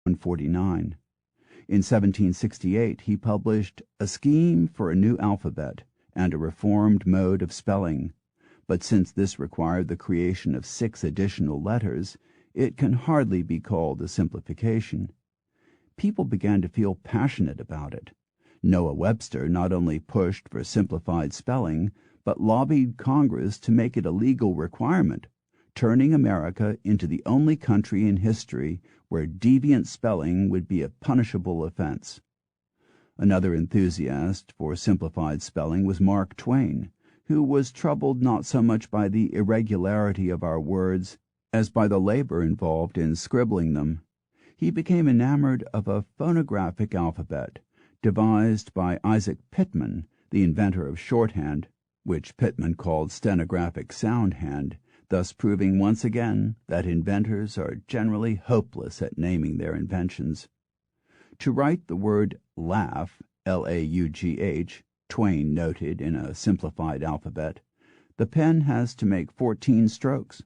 149. In 1768 he published A Scheme for a New Alphabet and a Reformed Mode of Spelling, but since this required the creation of 6 additional letters, it can hardly be called a simplification. People began to feel passionate about it. Noah Webster not only pushed for simplified spelling, but lobbied Congress to make it a legal requirement, turning America into the only country in history where deviant spelling would be a punishable offense. Another enthusiast for simplified spelling was Mark Twain, who was troubled not so much by the irregularity of our words as by the labor involved in scribbling them. He became enamored of a phonographic alphabet, devised by Isaac Pitman, the inventor of shorthand, which Pitman called stenographic soundhand, thus proving once again that inventors are generally hopeless at naming their inventions. To write the word laugh, L-A-U-G-H, Twain noted in a simplified alphabet, the pen has to make 14 strokes.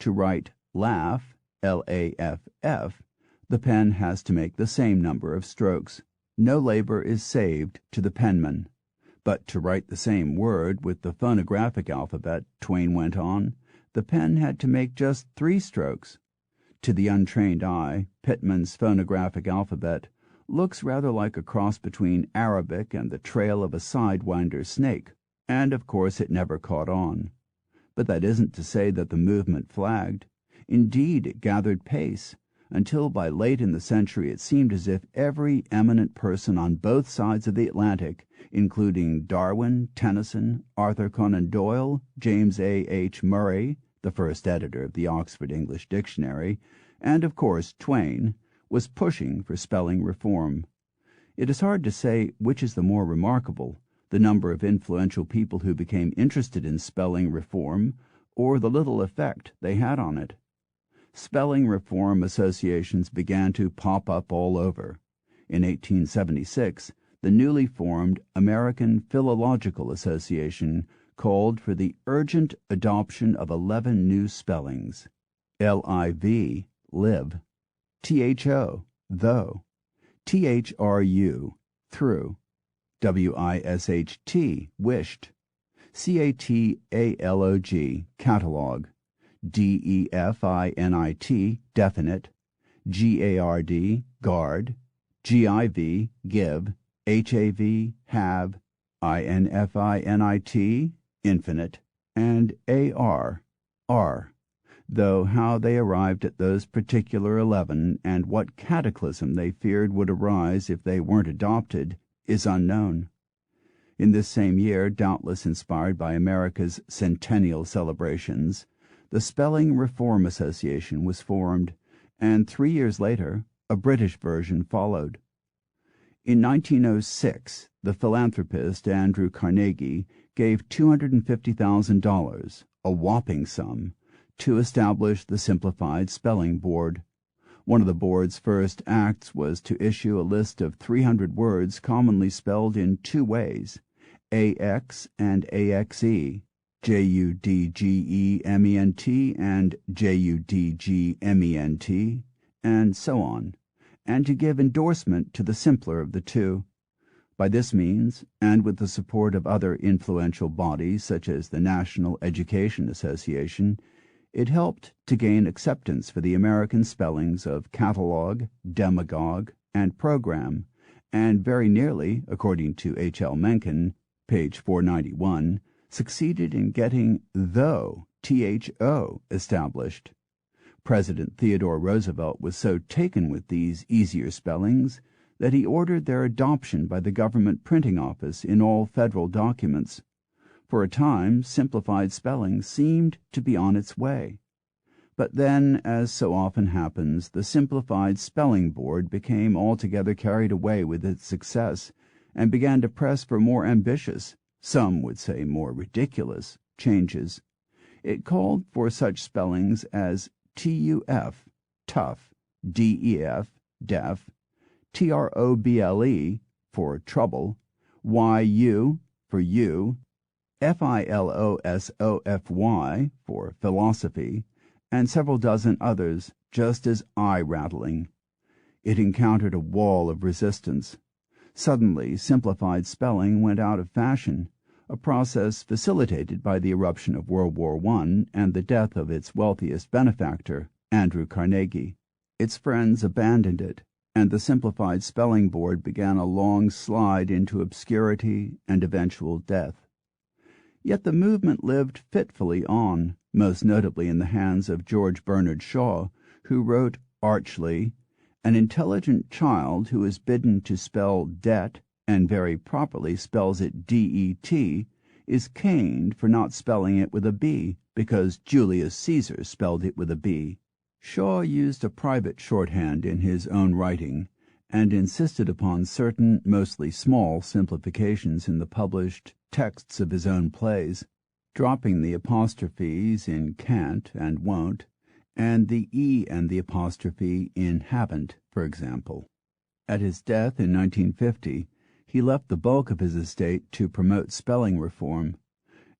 To write laugh, L-A-F-F, the pen has to make the same number of strokes. No labor is saved to the penman. But to write the same word with the phonographic alphabet, Twain went on, the pen had to make just 3 strokes. To the untrained eye, Pitman's phonographic alphabet looks rather like a cross between Arabic and the trail of a sidewinder snake, and of course it never caught on. But that isn't to say that the movement flagged. Indeed, it gathered pace, until by late in the century it seemed as if every eminent person on both sides of the Atlantic, including Darwin, Tennyson, Arthur Conan Doyle, James A.H. Murray, the first editor of the Oxford English Dictionary, and of course Twain, was pushing for spelling reform. It is hard to say which is the more remarkable, the number of influential people who became interested in spelling reform, or the little effect they had on it. Spelling reform associations began to pop up all over. In 1876, the newly formed American Philological Association called for the urgent adoption of 11 new spellings: L-I-V, live, T-H-O, though, T-H-R-U, through, W-I-S-H-T, wished, C-A-T-A-L-O-G, catalog, D-E-F-I-N-I-T, definite, G-A-R-D, guard, G-I-V, give, H-A-V, have, I-N-F-I-N-I-T, infinite, and A-R, R, though how they arrived at those particular 11 and what cataclysm they feared would arise if they weren't adopted is unknown. In this same year, doubtless inspired by America's centennial celebrations, the Spelling Reform Association was formed, and 3 years later, a British version followed. In 1906, the philanthropist Andrew Carnegie gave $250,000, a whopping sum, to establish the Simplified Spelling Board. One of the board's first acts was to issue a list of 300 words commonly spelled in 2 ways, AX and AXE, J-U-D-G-E-M-E-N-T and J-U-D-G-M-E-N-T, and so on, and to give endorsement to the simpler of the 2. By this means, and with the support of other influential bodies such as the National Education Association, it helped to gain acceptance for the American spellings of catalog, demagogue, and program, and very nearly, according to H.L. Mencken, page 491, succeeded in getting though, T-H-O, established. President Theodore Roosevelt was so taken with these easier spellings that he ordered their adoption by the government printing office in all federal documents. For a time, simplified spelling seemed to be on its way. But then, as so often happens, the Simplified Spelling Board became altogether carried away with its success and began to press for more ambitious, some would say more ridiculous, changes. It called for such spellings as T-U-F, tough, D-E-F, deaf, T-R-O-B-L-E, for trouble, Y-U, for you, F-I-L-O-S-O-F-Y, for philosophy, and several dozen others just as eye-rattling. it encountered a wall of resistance. Suddenly, simplified spelling went out of fashion, a process facilitated by the eruption of World War I and the death of its wealthiest benefactor, Andrew Carnegie. Its friends abandoned it, and the simplified spelling board began a long slide into obscurity and eventual death. Yet the movement lived fitfully on, most notably in the hands of George Bernard Shaw, who wrote archly, "An intelligent child who is bidden to spell debt, and very properly spells it D-E-T, is caned for not spelling it with a B, because Julius Caesar spelled it with a B." Shaw used a private shorthand in his own writing, and insisted upon certain mostly small simplifications in the published texts of his own plays, dropping the apostrophes in can't and won't, and the E and the apostrophe in haven't, for example. At his death in 1950, he left the bulk of his estate to promote spelling reform.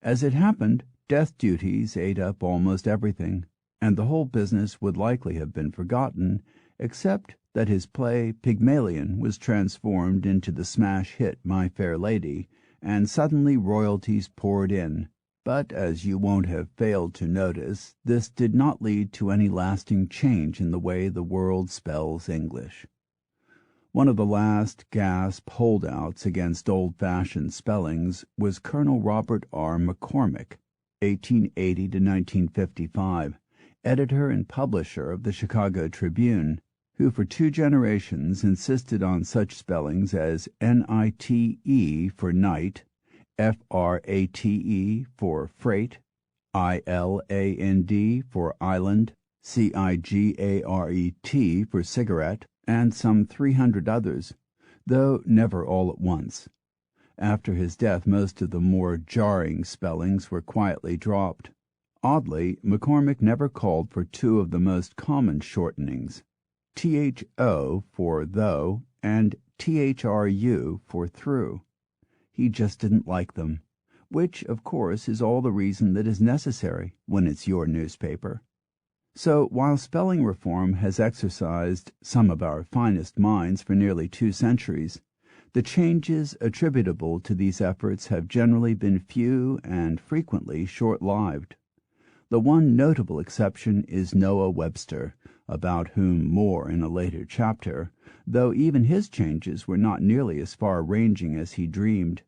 As it happened, death duties ate up almost everything, and the whole business would likely have been forgotten, except that his play Pygmalion was transformed into the smash hit My Fair Lady, and suddenly royalties poured in. But, as you won't have failed to notice, this did not lead to any lasting change in the way the world spells English. One of the last gasp holdouts against old-fashioned spellings was Colonel Robert R. McCormick, 1880 to 1955, editor and publisher of the Chicago Tribune, who for 2 generations insisted on such spellings as N-I-T-E for night, F-R-A-T-E for freight, I-L-A-N-D for island, C-I-G-A-R-E-T for cigarette, and some 300 others, though never all at once. After his death, most of the more jarring spellings were quietly dropped. Oddly, McCormick never called for 2 of the most common shortenings, THO for though and THRU for through. He just didn't like them, which, of course, is all the reason that is necessary when it's your newspaper. So, while spelling reform has exercised some of our finest minds for nearly 2 centuries, the changes attributable to these efforts have generally been few and frequently short-lived. The one notable exception is Noah Webster, about whom more in a later chapter, though even his changes were not nearly as far-ranging as he dreamed.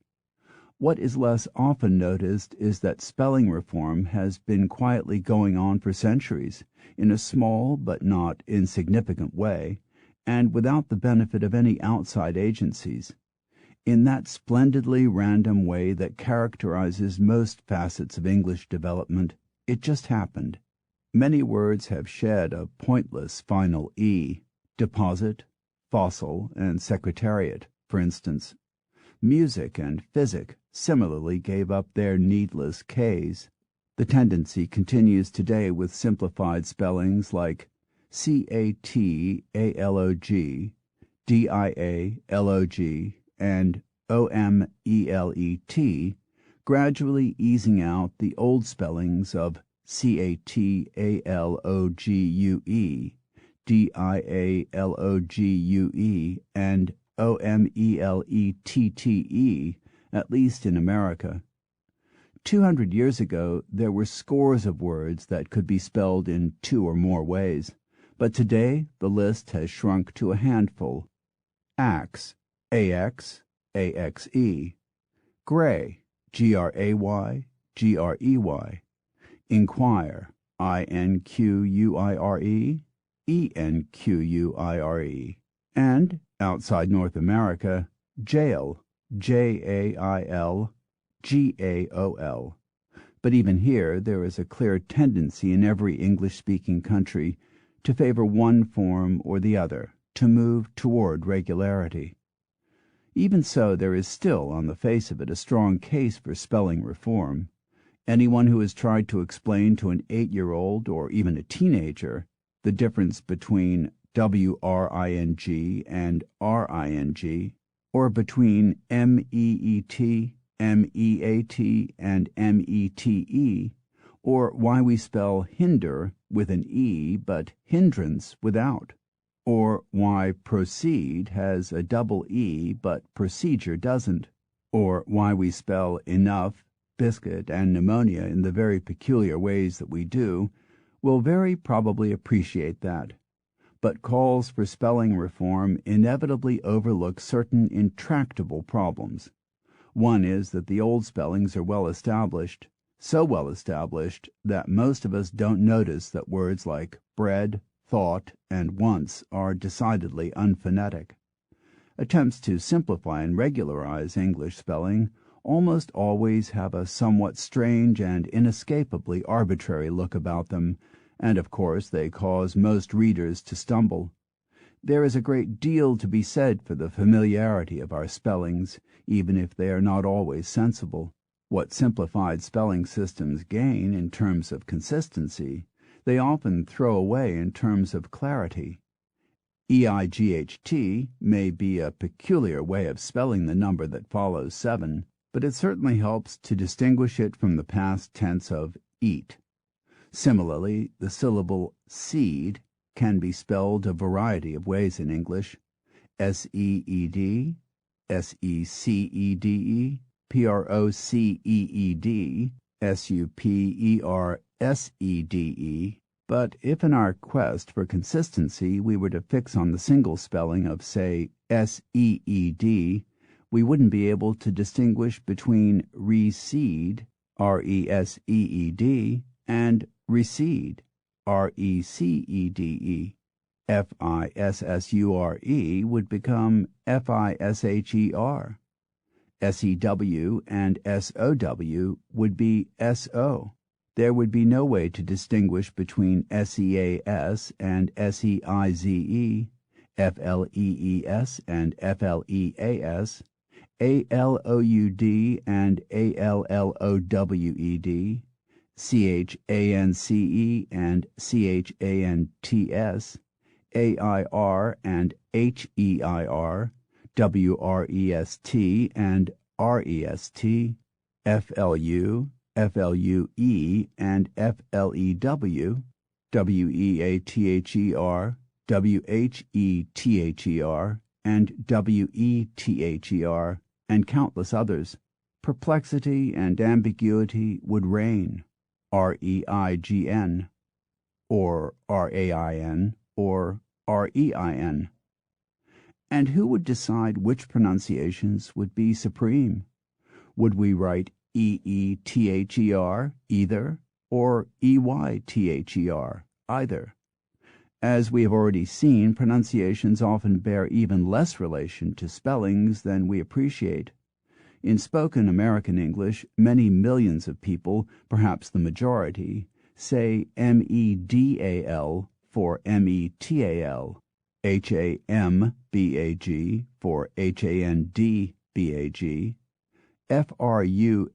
What is less often noticed is that spelling reform has been quietly going on for centuries, in a small but not insignificant way, and without the benefit of any outside agencies. In that splendidly random way that characterizes most facets of English development, it just happened. Many words have shed a pointless final E, deposit, fossil, and secretariat, for instance. Music and physic similarly gave up their needless Ks. The tendency continues today with simplified spellings like CATALOG, DIALOG, and OMELET, gradually easing out the old spellings of CATALOGUE, DIALOGUE, and OMELETTE, at least in America. 200 years ago, there were scores of words that could be spelled in 2 or more ways, but today the list has shrunk to a handful. Axe, AX, AXE. Gray, GRAY, GREY. Inquire, INQUIRE, ENQUIRE. And, outside North America, jail, JAIL, GAOL. But even here there is a clear tendency in every English-speaking country to favor one form or the other, to move toward regularity. Even so, there is still, on the face of it, a strong case for spelling reform. Anyone who has tried to explain to an 8-year-old or even a teenager the difference between WRING and RING, or between MEET, MEAT, and METE, or why we spell hinder with an E but hindrance without, or why proceed has a double E but procedure doesn't, or why we spell enough, biscuit, and pneumonia in the very peculiar ways that we do, will very probably appreciate that. But calls for spelling reform inevitably overlook certain intractable problems. One is that the old spellings are well established, so well established that most of us don't notice that words like bread, thought, and once are decidedly unphonetic. Attempts to simplify and regularize English spelling almost always have a somewhat strange and inescapably arbitrary look about them, and of course they cause most readers to stumble. There is a great deal to be said for the familiarity of our spellings, even if they are not always sensible. What simplified spelling systems gain in terms of consistency, they often throw away in terms of clarity. EIGHT may be a peculiar way of spelling the number that follows 7, but it certainly helps to distinguish it from the past tense of eat. Similarly, the syllable seed can be spelled a variety of ways in English: S-E-E-D, S-E-C-E-D-E, P-R-O-C-E-E-D, S-U-P-E-R-S-E-D-E, but if in our quest for consistency we were to fix on the single spelling of, say, S-E-E-D, we wouldn't be able to distinguish between recede, R-E-S-E-E-D, and recede, R-E-C-E-D-E. F-I-S-S-U-R-E would become F-I-S-H-E-R. S-E-W and S-O-W would be S-O. There would be no way to distinguish between S-E-A-S and S-E-I-Z-E, F-L-E-E-S and F-L-E-A-S, A-L-O-U-D and A-L-L-O-W-E-D, C-H-A-N-C-E and C-H-A-N-T-S, A-I-R and H-E-I-R, W-R-E-S-T and R-E-S-T, F-L-U, F-L-U-E and F-L-E-W, W-E-A-T-H-E-R, W-H-E-T-H-E-R, and W-E-T-H-E-R, and countless others. Perplexity and ambiguity would reign. R-E-I-G-N, or R-A-I-N, or R-E-I-N. And who would decide which pronunciations would be supreme? Would we write E-E-T-H-E-R, either, or E-Y-T-H-E-R, either? As we have already seen, pronunciations often bear even less relation to spellings than we appreciate. In spoken American English, many millions of people, perhaps the majority, say M-E-D-A-L for M-E-T-A-L, H-A-M-B-A-G for H-A-N-D-B-A-G, F-R-U-N-N-A-L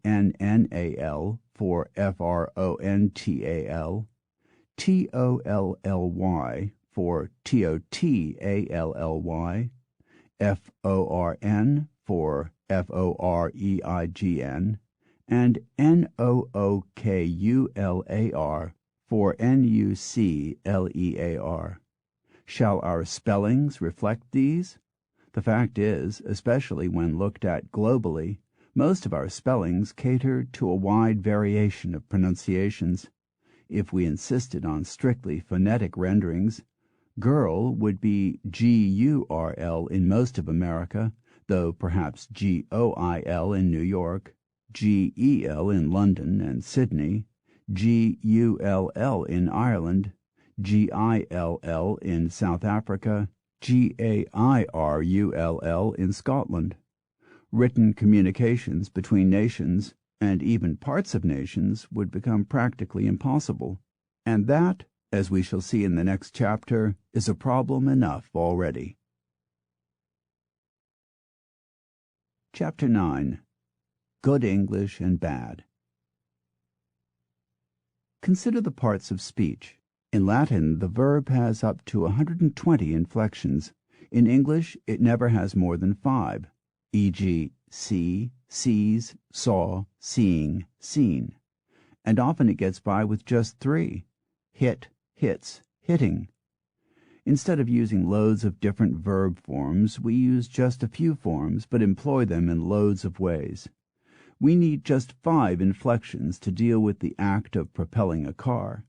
for F-R-O-N-T-A-L, T-O-L-L-Y for T-O-T-A-L-L-Y, F-O-R-N for F-O-R-E-I-G-N, and N-O-O-K-U-L-A-R for N-U-C-L-E-A-R. Shall our spellings reflect these? The fact is, especially when looked at globally, most of our spellings cater to a wide variation of pronunciations. If we insisted on strictly phonetic renderings, girl would be G-U-R-L in most of America, though perhaps G-O-I-L in New York, G-E-L in London and Sydney, G-U-L-L in Ireland, G-I-L-L in South Africa, G-A-I-R-U-L-L in Scotland. Written communications between nations, and even parts of nations, would become practically impossible, and that, as we shall see in the next chapter, is a problem enough already. Chapter 9. Good English and Bad. Consider the parts of speech. In Latin, the verb has up to 120 inflections. In English, it never has more than 5, e.g., see, sees, saw, seeing, seen. And often it gets by with just 3, hit, hits, hitting. Instead of using loads of different verb forms, we use just a few forms, but employ them in loads of ways. We need just 5 inflections to deal with the act of propelling a car: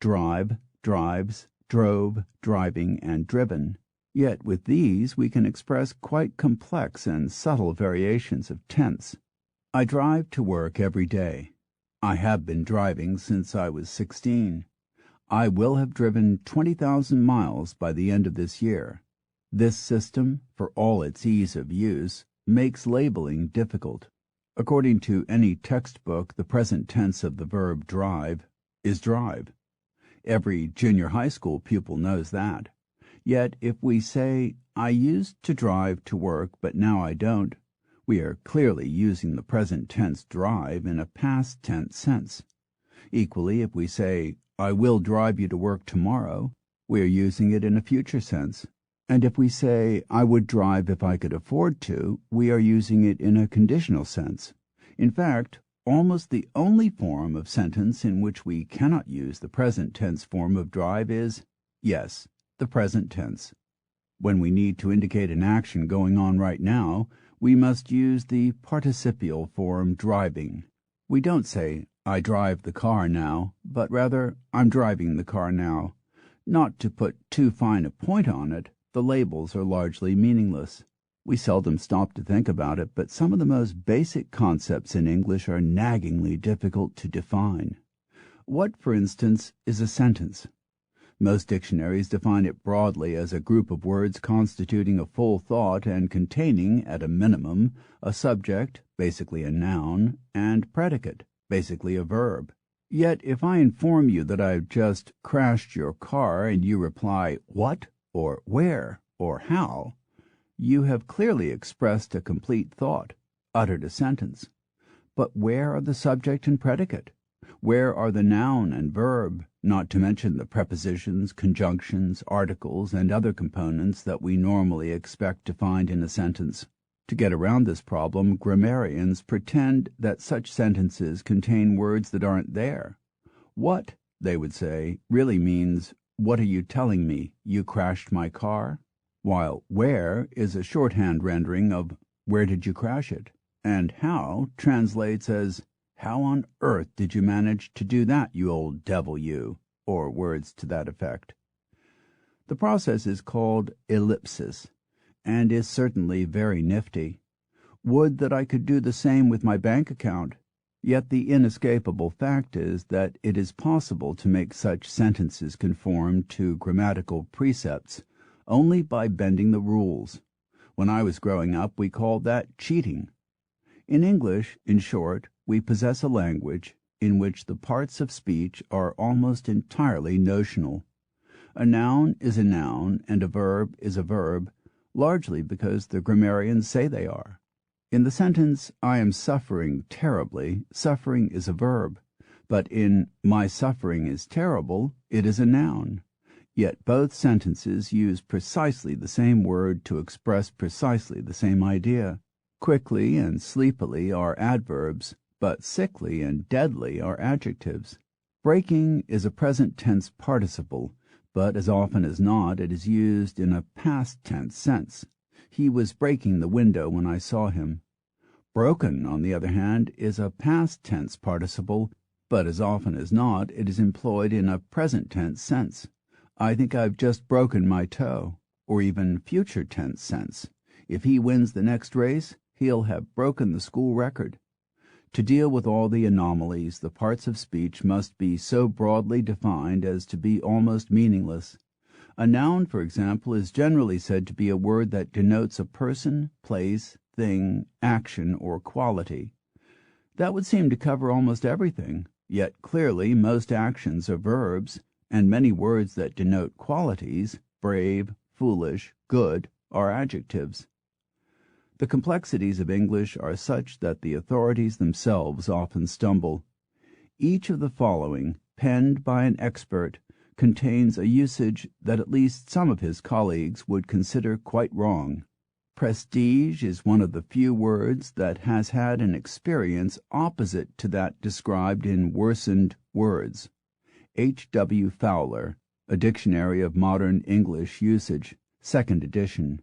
drive, drives, drove, driving, and driven. Yet with these we can express quite complex and subtle variations of tense. I drive to work every day. I have been driving since I was 16. I will have driven 20,000 miles by the end of this year. This system, for all its ease of use, makes labeling difficult. According to any textbook, the present tense of the verb drive is drive. Every junior high school pupil knows that. Yet if we say, I used to drive to work, but now I don't, we are clearly using the present tense drive in a past tense sense. Equally, if we say, I will drive you to work tomorrow, we are using it in a future sense. And if we say, I would drive if I could afford to, we are using it in a conditional sense. In fact, almost the only form of sentence in which we cannot use the present tense form of drive is, yes, the present tense. When we need to indicate an action going on right now, we must use the participial form driving. We don't say, I drive the car now, but rather, I'm driving the car now. Not to put too fine a point on it, the labels are largely meaningless. We seldom stop to think about it, but some of the most basic concepts in English are naggingly difficult to define. What, for instance, is a sentence? Most dictionaries define it broadly as a group of words constituting a full thought and containing, at a minimum, a subject, basically a noun, and predicate, basically a verb. Yet if I inform you that I've just crashed your car and you reply, what, or where, or how, you have clearly expressed a complete thought, uttered a sentence. But where are the subject and predicate? Where are the noun and verb, not to mention the prepositions, conjunctions, articles, and other components that we normally expect to find in a sentence? To get around this problem, grammarians pretend that such sentences contain words that aren't there. What, they would say, really means, what are you telling me, you crashed my car? While where is a shorthand rendering of where did you crash it? And how translates as how on earth did you manage to do that, you old devil, you? Or words to that effect. The process is called ellipsis, and is certainly very nifty. Would that I could do the same with my bank account. Yet the inescapable fact is that it is possible to make such sentences conform to grammatical precepts only by bending the rules. When I was growing up, we called that cheating. In English, in short, we possess a language in which the parts of speech are almost entirely notional. A noun is a noun and a verb is a verb, largely because the grammarians say they are. In the sentence, I am suffering terribly, suffering is a verb, but in my suffering is terrible, it is a noun. Yet both sentences use precisely the same word to express precisely the same idea. Quickly and sleepily are adverbs, but sickly and deadly are adjectives. Breaking is a present tense participle, but as often as not it is used in a past tense sense. He was breaking the window when I saw him. Broken, on the other hand, is a past tense participle, but as often as not it is employed in a present tense sense. I think I've just broken my toe, or even future tense sense. If he wins the next race, he'll have broken the school record. To deal with all the anomalies, the parts of speech must be so broadly defined as to be almost meaningless. A noun, for example, is generally said to be a word that denotes a person, place, thing, action, or quality. That would seem to cover almost everything, yet clearly most actions are verbs, and many words that denote qualities, brave, foolish, good, are adjectives. The complexities of English are such that the authorities themselves often stumble. Each of the following, penned by an expert, contains a usage that at least some of his colleagues would consider quite wrong. Prestige is one of the few words that has had an experience opposite to that described in Worsened Words. H. W. Fowler, A Dictionary of Modern English Usage, 2nd edition.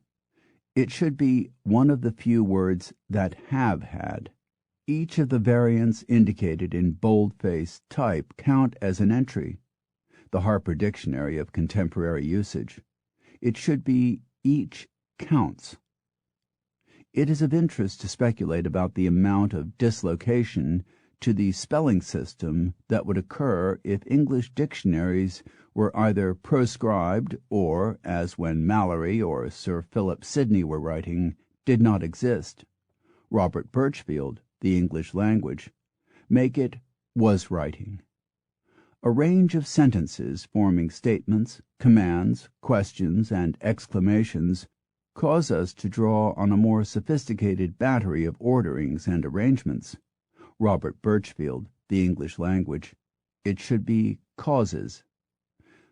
It should be one of the few words that have had. Each of the variants indicated in boldface type count as an entry. The Harper Dictionary of Contemporary Usage. It should be each counts. It is of interest to speculate about the amount of dislocation to the spelling system that would occur if English dictionaries were either proscribed or, as when Mallory or Sir Philip Sidney were writing, did not exist. Robert Birchfield, The English Language. Make it was writing. A range of sentences forming statements, commands, questions, and exclamations cause us to draw on a more sophisticated battery of orderings and arrangements. Robert Birchfield, The English Language. It should be causes.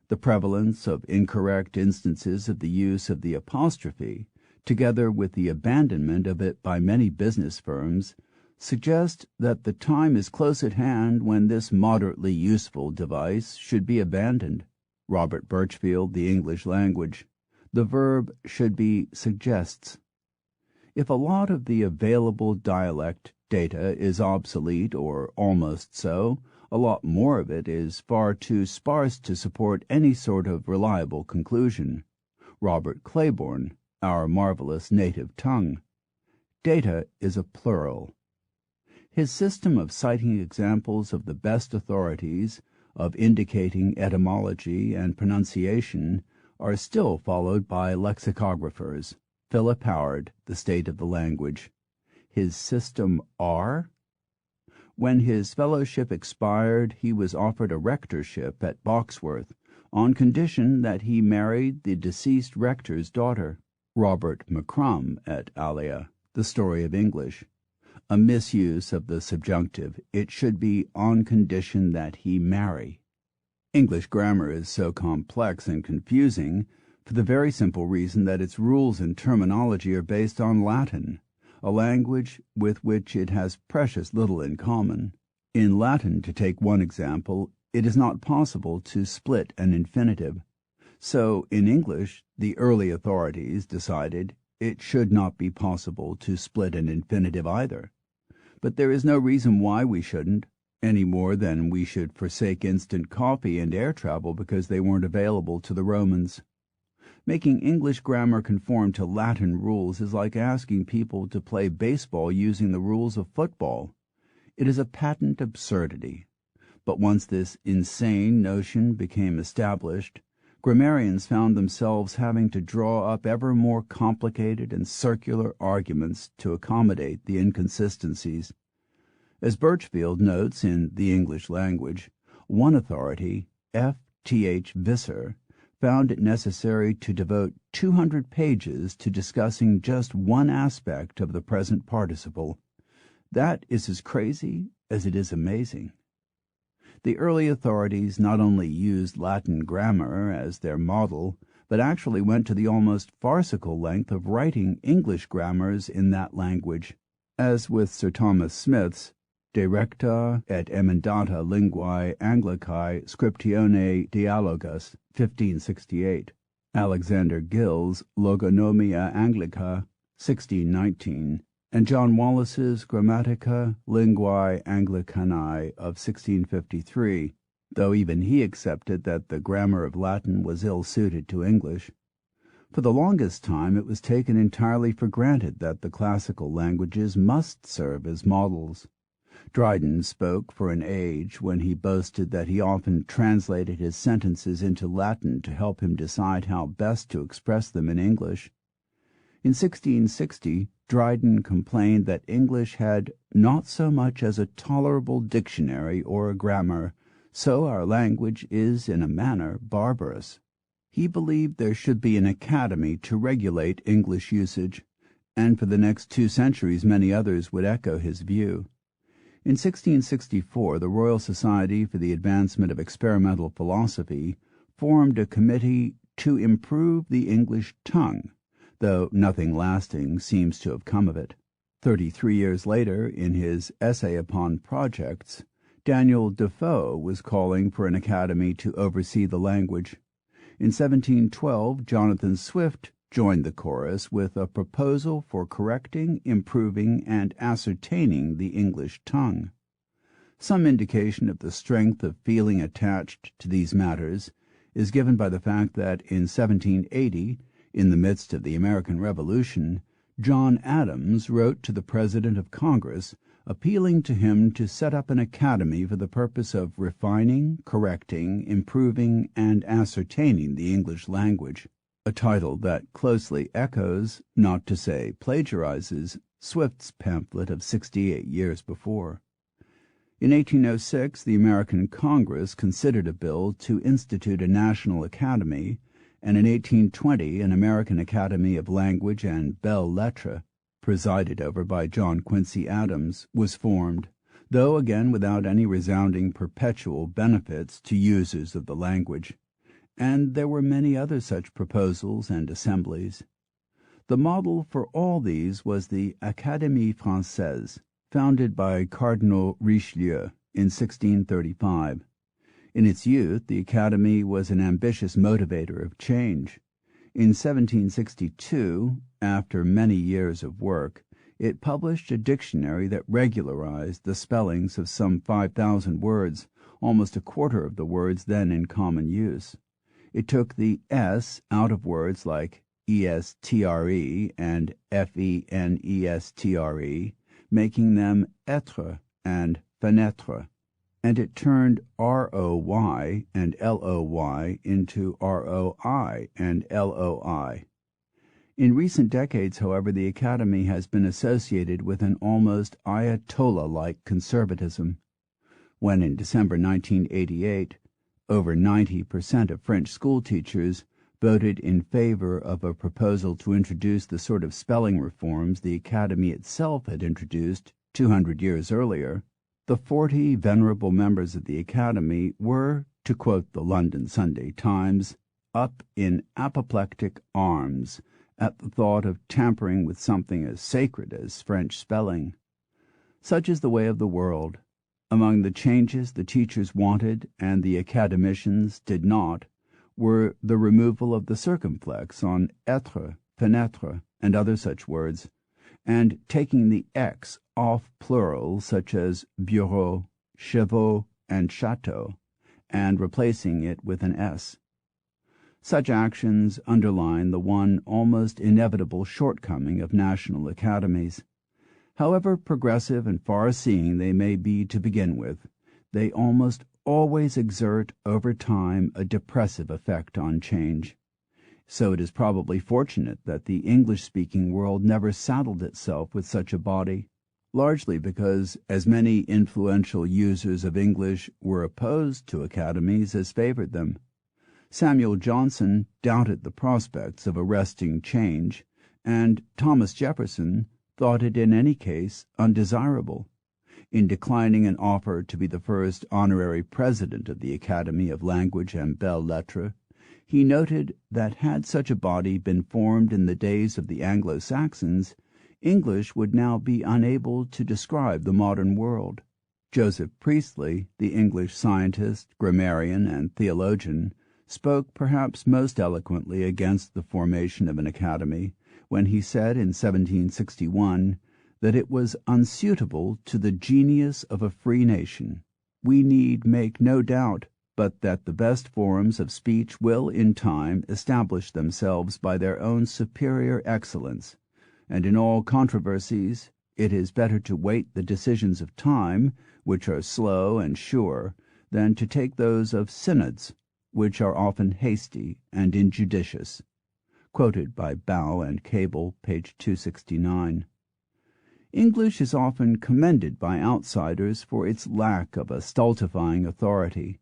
The prevalence of incorrect instances of the use of the apostrophe, together with the abandonment of it by many business firms, suggest that the time is close at hand when this moderately useful device should be abandoned. Robert Birchfield, The English Language. The verb should be suggests. If a lot of the available dialect data is obsolete or almost so, a lot more of it is far too sparse to support any sort of reliable conclusion. Robert Claiborne, Our Marvelous Native Tongue. Data is a plural. His system of citing examples of the best authorities, of indicating etymology and pronunciation, are still followed by lexicographers. Philip Howard, The State of the Language. His system are? When his fellowship expired, he was offered a rectorship at Boxworth, on condition that he married the deceased rector's daughter. Robert McCrum at Alia, The Story of English. A misuse of the subjunctive. It should be on condition that he marry. English grammar is so complex and confusing for the very simple reason that its rules and terminology are based on Latin, a language with which it has precious little in common. In Latin, to take one example, it is not possible to split an infinitive. So, in English, the early authorities decided it should not be possible to split an infinitive either. But there is no reason why we shouldn't, any more than we should forsake instant coffee and air travel because they weren't available to the Romans. Making English grammar conform to Latin rules is like asking people to play baseball using the rules of football. It is a patent absurdity. But once this insane notion became established, grammarians found themselves having to draw up ever more complicated and circular arguments to accommodate the inconsistencies. As Birchfield notes in The English Language, one authority, F. T. H. Visser, found it necessary to devote 200 pages to discussing just one aspect of the present participle. That is as crazy as it is amazing. The early authorities not only used Latin grammar as their model, but actually went to the almost farcical length of writing English grammars in that language, as with Sir Thomas Smith's De recta et emendata linguae Anglicae scriptione dialogus, 1568, Alexander Gill's Logonomia Anglica, 1619, and John Wallis's Grammatica Linguae Anglicanae of 1653, though even he accepted that the grammar of Latin was ill-suited to English. For the longest time it was taken entirely for granted that the classical languages must serve as models. Dryden spoke for an age when he boasted that he often translated his sentences into Latin to help him decide how best to express them in English. In 1660, Dryden complained that English had not so much as a tolerable dictionary or a grammar, so our language is in a manner barbarous. He believed there should be an academy to regulate English usage, and for the next 2 centuries many others would echo his view. In 1664, the Royal Society for the Advancement of Experimental Philosophy formed a committee to improve the English tongue, though nothing lasting seems to have come of it. 33 years later, in his Essay upon Projects, Daniel Defoe was calling for an academy to oversee the language. In 1712, Jonathan Swift joined the chorus with a proposal for correcting, improving, and ascertaining the English tongue. Some indication of the strength of feeling attached to these matters is given by the fact that in 1780, in the midst of the American Revolution, John Adams wrote to the President of Congress appealing to him to set up an academy for the purpose of refining, correcting, improving, and ascertaining the English language, a title that closely echoes, not to say plagiarizes, Swift's pamphlet of 68 years before. In 1806, the American Congress considered a bill to institute a national academy, and in 1820 an American Academy of Language and Belles Lettres, presided over by John Quincy Adams, was formed, though again without any resounding perpetual benefits to users of the language, and there were many other such proposals and assemblies. The model for all these was the Académie Française, founded by Cardinal Richelieu in 1635. In its youth, the Academy was an ambitious motivator of change. In 1762, after many years of work, it published a dictionary that regularized the spellings of some 5,000 words, almost a quarter of the words then in common use. It took the S out of words like estre and fenestre, making them être and fenêtre, and it turned roy and loy into roi and loi. In recent decades, however, the Academy has been associated with an almost Ayatollah-like conservatism. When in December 1988, over 90% of French schoolteachers voted in favor of a proposal to introduce the sort of spelling reforms the Academy itself had introduced 200 years earlier, the 40 venerable members of the Academy were, to quote the London Sunday Times, up in apoplectic arms at the thought of tampering with something as sacred as French spelling. Such is the way of the world. Among the changes the teachers wanted and the academicians did not were the removal of the circumflex on être, fenêtre, and other such words, and taking the X off plurals such as bureau, chevaux, and chateau, and replacing it with an S. Such actions underline the one almost inevitable shortcoming of national academies. However progressive and far-seeing they may be to begin with, they almost always exert over time a depressive effect on change. So it is probably fortunate that the English-speaking world never saddled itself with such a body, largely because as many influential users of English were opposed to academies as favored them. Samuel Johnson doubted the prospects of arresting change, and Thomas Jefferson thought it in any case undesirable. In declining an offer to be the first honorary president of the Academy of Language and Belles Lettres, he noted that had such a body been formed in the days of the Anglo-Saxons, English would now be unable to describe the modern world. Joseph Priestley, the English scientist, grammarian, and theologian, spoke perhaps most eloquently against the formation of an academy when he said in 1761 that it was unsuitable to the genius of a free nation. We need make no doubt but that the best forms of speech will in time establish themselves by their own superior excellence, and in all controversies it is better to wait the decisions of time, which are slow and sure, than to take those of synods, which are often hasty and injudicious. Quoted by Bow and Cable, page 269. English is often commended by outsiders for its lack of a stultifying authority.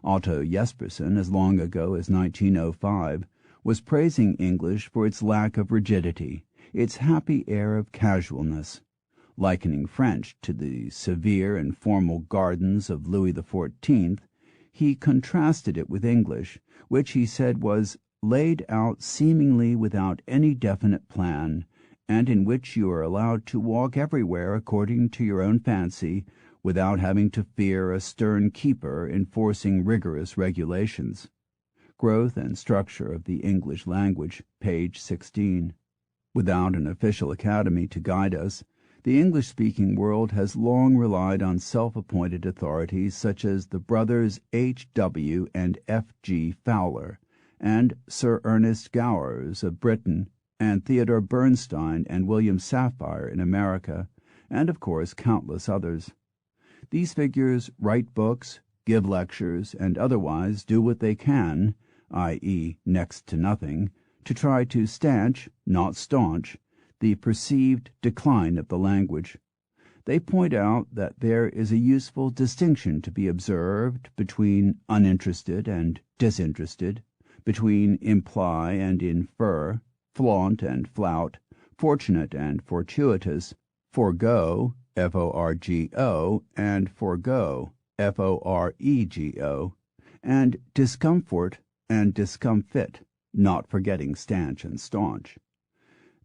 Otto Jespersen, as long ago as 1905, was praising English for its lack of rigidity, its happy air of casualness. Likening French to the severe and formal gardens of Louis XIV, he contrasted it with English, which he said was laid out seemingly without any definite plan, and in which you are allowed to walk everywhere according to your own fancy, without having to fear a stern keeper enforcing rigorous regulations. Growth and Structure of the English Language, page 16. Without an official academy to guide us, the English-speaking world has long relied on self-appointed authorities such as the brothers H. W. and F. G. Fowler, and Sir Ernest Gowers of Britain, and Theodore Bernstein and William Safire in America, and of course countless others. These figures write books, give lectures, and otherwise do what they can, i.e. next to nothing, to try to stanch, not staunch, the perceived decline of the language. They point out that there is a useful distinction to be observed between uninterested and disinterested, between imply and infer, flaunt and flout, fortunate and fortuitous, forego, F-O-R-G-O, and forego, F-O-R-E-G-O, and discomfort and discomfit, not forgetting stanch and staunch.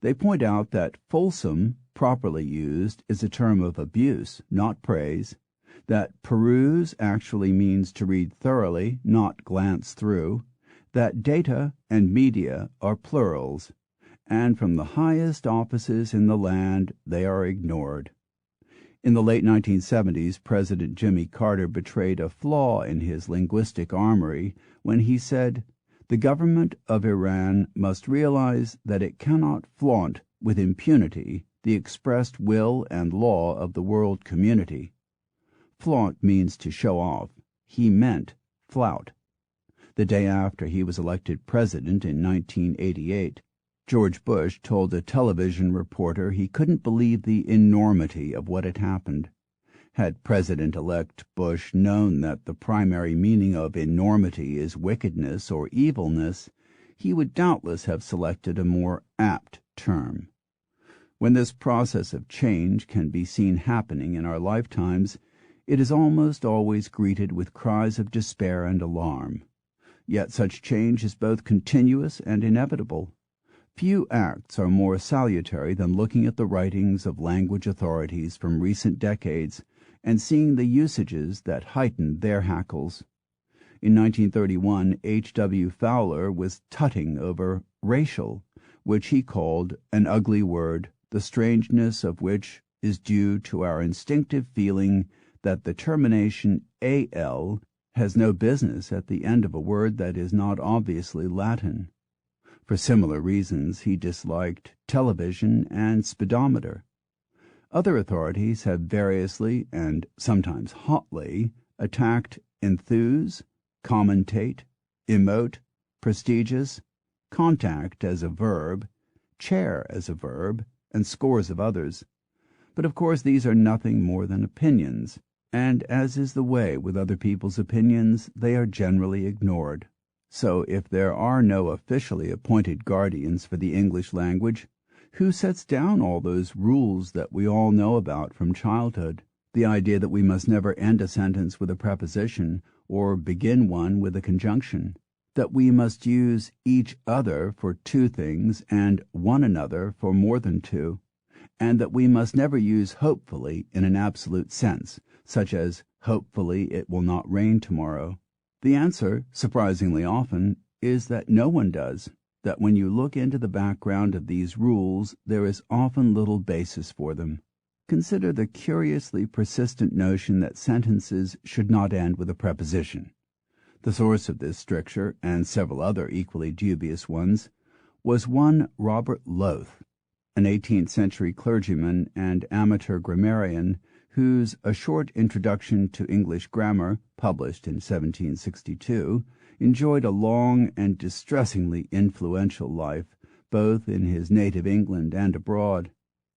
They point out that fulsome, properly used, is a term of abuse, not praise, that peruse actually means to read thoroughly, not glance through, that data and media are plurals, and from the highest offices in the land they are ignored. In the late 1970s, President Jimmy Carter betrayed a flaw in his linguistic armory when he said, "The government of Iran must realize that it cannot flaunt with impunity the expressed will and law of the world community." Flaunt means to show off. He meant flout. The day after he was elected president in 1988, George Bush told a television reporter he couldn't believe the enormity of what had happened. Had President-elect Bush known that the primary meaning of enormity is wickedness or evilness, he would doubtless have selected a more apt term. When this process of change can be seen happening in our lifetimes, it is almost always greeted with cries of despair and alarm. Yet such change is both continuous and inevitable. Few acts are more salutary than looking at the writings of language authorities from recent decades and seeing the usages that heightened their hackles. In 1931, H. W. Fowler was tutting over racial, which he called an ugly word, the strangeness of which is due to our instinctive feeling that the termination al has no business at the end of a word that is not obviously Latin. For similar reasons, he disliked television and speedometer. Other authorities have variously and sometimes hotly attacked enthuse, commentate, emote, prestigious, contact as a verb, chair as a verb, and scores of others. But of course these are nothing more than opinions, and as is the way with other people's opinions, they are generally ignored. So if there are no officially appointed guardians for the English language, who sets down all those rules that we all know about from childhood? The idea that we must never end a sentence with a preposition or begin one with a conjunction, that we must use each other for two things and one another for more than two, and that we must never use hopefully in an absolute sense, such as hopefully it will not rain tomorrow. The answer, surprisingly often, is that no one does, that when you look into the background of these rules, there is often little basis for them. Consider the curiously persistent notion that sentences should not end with a preposition. The source of this stricture, and several other equally dubious ones, was one Robert Loth, an 18th century clergyman and amateur grammarian, whose A Short Introduction to English Grammar, published in 1762, enjoyed a long and distressingly influential life, both in his native England and abroad.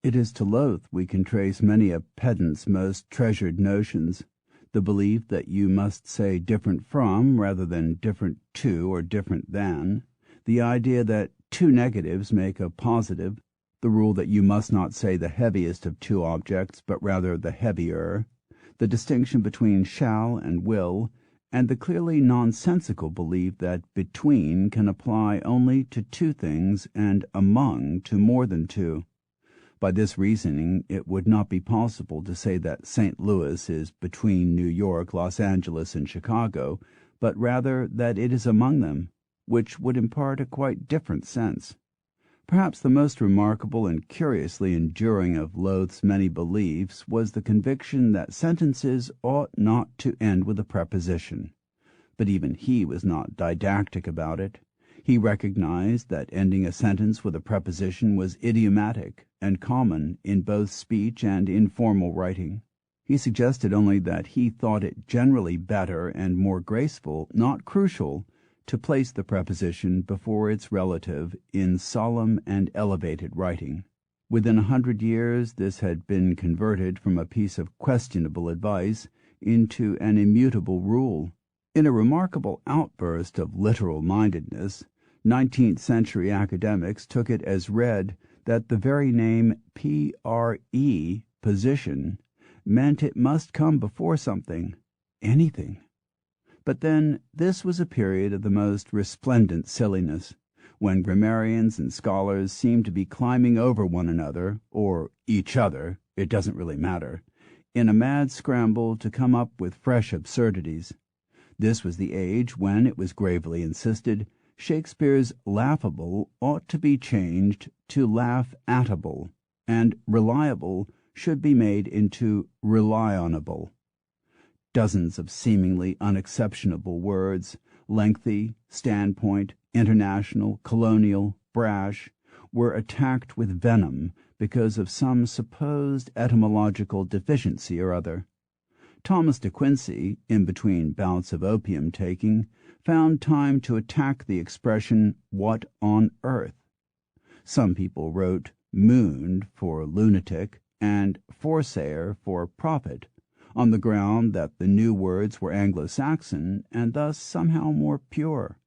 It is to Loth we can trace many a pedant's most treasured notions, the belief that you must say different from rather than different to or different than, the idea that two negatives make a positive, the rule that you must not say the heaviest of two objects, but rather the heavier, the distinction between shall and will, and the clearly nonsensical belief that between can apply only to two things and among to more than two. By this reasoning, it would not be possible to say that St. Louis is between New York, Los Angeles, and Chicago, but rather that it is among them. which would impart a quite different sense. Perhaps the most remarkable and curiously enduring of Lowth's many beliefs was the conviction that sentences ought not to end with a preposition. But even he was not didactic about it. He recognized that ending a sentence with a preposition was idiomatic and common in both speech and informal writing. He suggested only that he thought it generally better and more graceful, not crucial, to place the preposition before its relative in solemn and elevated writing. Within 100 years this had been converted from a piece of questionable advice into an immutable rule. In a remarkable outburst of literal-mindedness, 19th-century academics took it as read that the very name P-R-E, position, meant it must come before something, anything. But then this was a period of the most resplendent silliness, when grammarians and scholars seemed to be climbing over one another, or each other, it doesn't really matter, in a mad scramble to come up with fresh absurdities. This was the age when, it was gravely insisted, Shakespeare's laughable ought to be changed to laugh-atable, and reliable should be made into rely-onable. Dozens of seemingly unexceptionable words, lengthy, standpoint, international, colonial, brash, were attacked with venom because of some supposed etymological deficiency or other. Thomas de Quincey, in between bouts of opium-taking, found time to attack the expression, "what on earth?" Some people wrote "mooned" for lunatic and "forsayer" for prophet, on the ground that the new words were Anglo-Saxon and thus somehow more pure.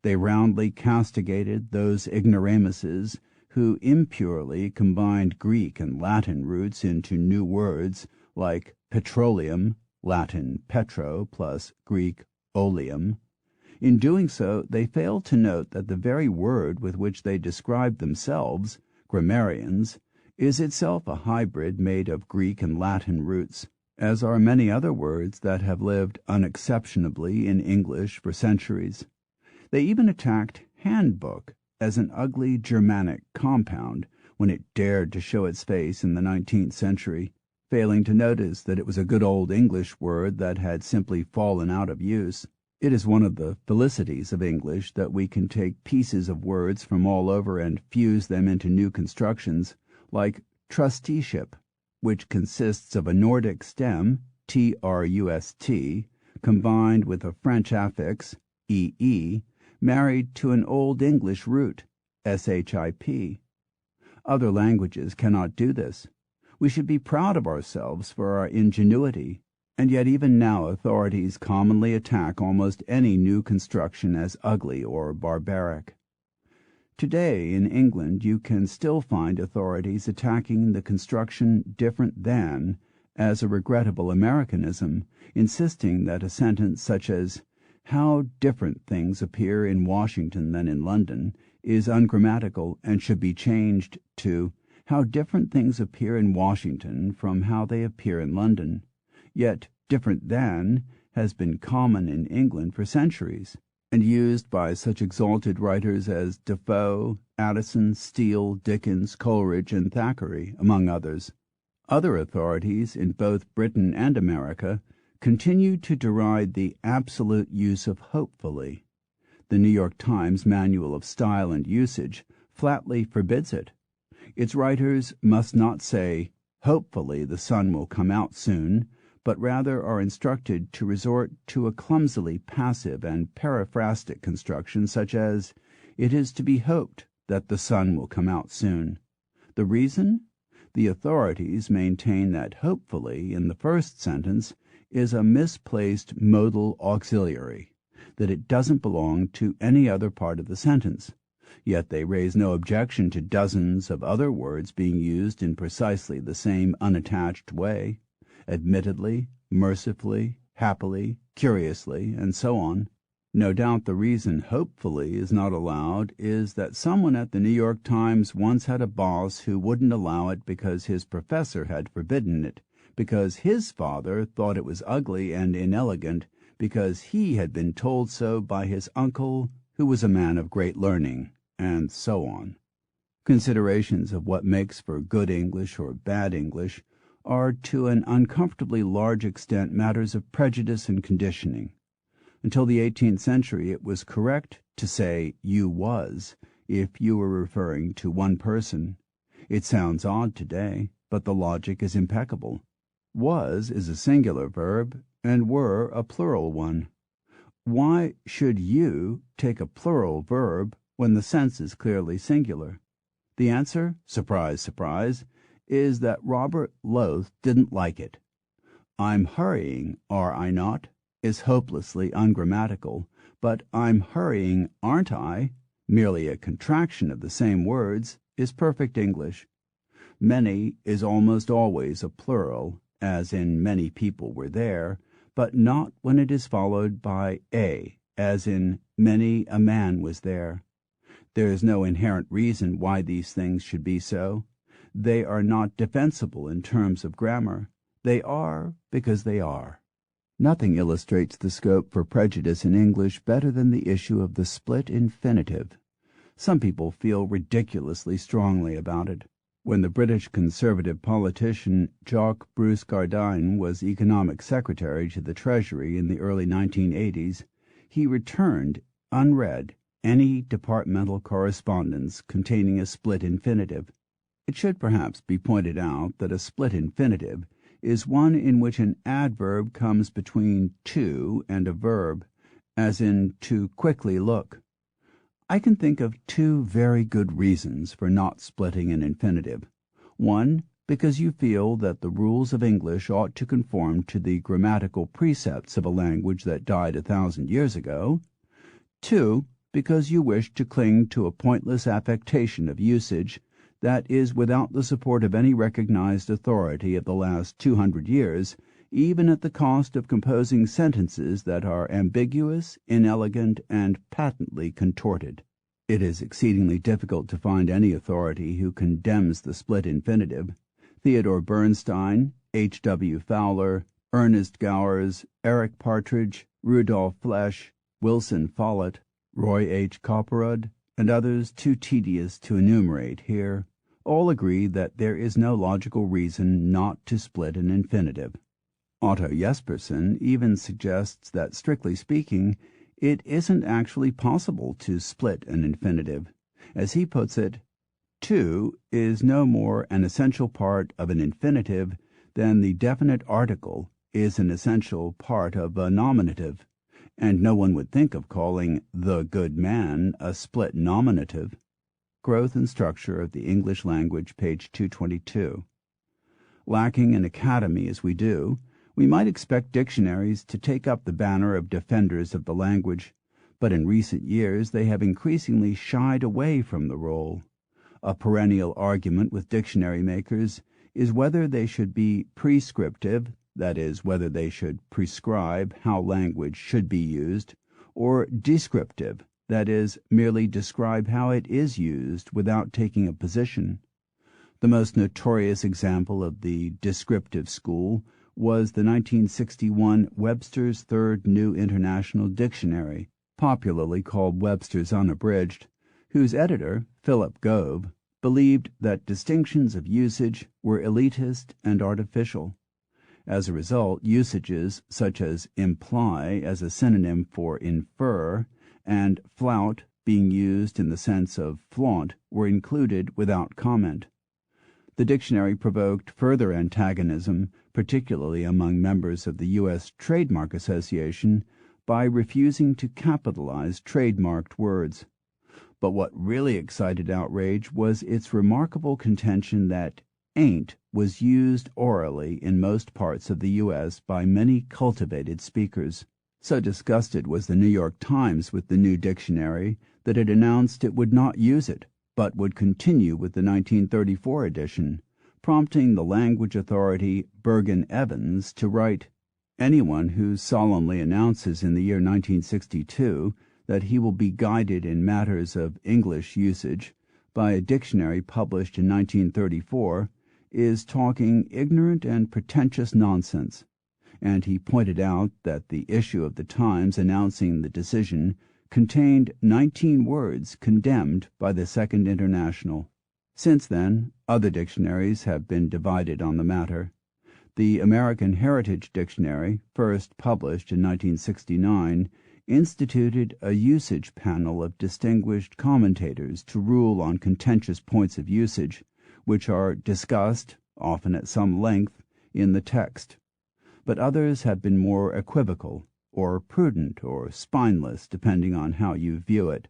They roundly castigated those ignoramuses who impurely combined Greek and Latin roots into new words like petroleum, Latin petro plus Greek oleum. In doing so, they failed to note that the very word with which they described themselves, grammarians, is itself a hybrid made of Greek and Latin roots, as are many other words that have lived unexceptionably in English for centuries. They even attacked handbook as an ugly Germanic compound when it dared to show its face in the 19th century, failing to notice that it was a good old English word that had simply fallen out of use. It is one of the felicities of English that we can take pieces of words from all over and fuse them into new constructions, like trusteeship, which consists of a Nordic stem, T-R-U-S-T, combined with a French affix, E-E, married to an Old English root, S-H-I-P. Other languages cannot do this. We should be proud of ourselves for our ingenuity, and yet even now authorities commonly attack almost any new construction as ugly or barbaric. Today in England you can still find authorities attacking the construction different than as a regrettable Americanism, insisting that a sentence such as "How different things appear in Washington than in London" is ungrammatical and should be changed to "How different things appear in Washington from how they appear in London." Yet "different than" has been common in England for centuries, and used by such exalted writers as Defoe, Addison, Steele, Dickens, Coleridge, and Thackeray, among others. Other authorities in both Britain and America continue to deride the absolute use of hopefully. The New York Times Manual of Style and Usage flatly forbids it. Its writers must not say, "Hopefully the sun will come out soon," but rather are instructed to resort to a clumsily passive and periphrastic construction such as, "It is to be hoped that the sun will come out soon." The reason? The authorities maintain that hopefully in the first sentence is a misplaced modal auxiliary, that it doesn't belong to any other part of the sentence. Yet they raise no objection to dozens of other words being used in precisely the same unattached way. Admittedly, mercifully, happily, curiously, and so on. No doubt the reason hopefully is not allowed is that someone at the New York Times once had a boss who wouldn't allow it because his professor had forbidden it, because his father thought it was ugly and inelegant, because he had been told so by his uncle who was a man of great learning, and so on. Considerations of what makes for good English or bad English are to an uncomfortably large extent matters of prejudice and conditioning. Until the 18th century it was correct to say you was if you were referring to one person. It sounds odd today, but the logic is impeccable. Was is a singular verb, and were a plural one. Why should you take a plural verb when the sense is clearly singular? The answer, surprise, surprise, is that Robert Loth didn't like it. I'm hurrying, are I not, is hopelessly ungrammatical, but I'm hurrying, aren't I, merely a contraction of the same words, is perfect English. Many is almost always a plural, as in many people were there, but not when it is followed by a, as in many a man was there. There is no inherent reason why these things should be so. They are not defensible in terms of grammar. They are because they are. Nothing illustrates the scope for prejudice in English better than the issue of the split infinitive. Some people feel ridiculously strongly about it. When the British Conservative politician Jock Bruce Gardine was Economic Secretary to the Treasury in the early 1980s, he returned, unread, any departmental correspondence containing a split infinitive. It should perhaps be pointed out that a split infinitive is one in which an adverb comes between to and a verb, as in to quickly look. I can think of two very good reasons for not splitting an infinitive. One, because you feel that the rules of English ought to conform to the grammatical precepts of a language that died 1,000 years ago. Two, because you wish to cling to a pointless affectation of usage that is without the support of any recognized authority of the last 200 years, even at the cost of composing sentences that are ambiguous, inelegant, and patently contorted. It is exceedingly difficult to find any authority who condemns the split infinitive. Theodore Bernstein, H. W. Fowler, Ernest Gowers, Eric Partridge, Rudolph Flesch, Wilson Follett, Roy H. Copperud, and others too tedious to enumerate here, all agree that there is no logical reason not to split an infinitive. Otto Jespersen even suggests that, strictly speaking, it isn't actually possible to split an infinitive. As he puts it, to is no more an essential part of an infinitive than the definite article is an essential part of a nominative, and no one would think of calling the good man a split nominative. Growth and Structure of the English Language, page 222. Lacking an academy as we do, we might expect dictionaries to take up the banner of defenders of the language, but in recent years they have increasingly shied away from the role. A perennial argument with dictionary makers is whether they should be prescriptive, that is, whether they should prescribe how language should be used, or descriptive, that is, merely describe how it is used without taking a position. The most notorious example of the descriptive school was the 1961 Webster's Third New International Dictionary, popularly called Webster's Unabridged, whose editor, Philip Gove, believed that distinctions of usage were elitist and artificial. As a result, usages such as imply as a synonym for infer and flout being used in the sense of flaunt were included without comment. The dictionary provoked further antagonism, particularly among members of the U.S. Trademark Association, by refusing to capitalize trademarked words. But what really excited outrage was its remarkable contention that ain't was used orally in most parts of the U.S. by many cultivated speakers. So disgusted was the New York Times with the new dictionary that it announced it would not use it, but would continue with the 1934 edition, prompting the language authority Bergen Evans to write, "Anyone who solemnly announces in the year 1962 that he will be guided in matters of English usage by a dictionary published in 1934 is talking ignorant and pretentious nonsense," and he pointed out that the issue of the Times announcing the decision contained 19 words condemned by the Second International. Since then, other dictionaries have been divided on the matter. The American Heritage Dictionary, first published in 1969, instituted a usage panel of distinguished commentators to rule on contentious points of usage, which are discussed, often at some length, in the text. But others have been more equivocal, or prudent, or spineless, depending on how you view it.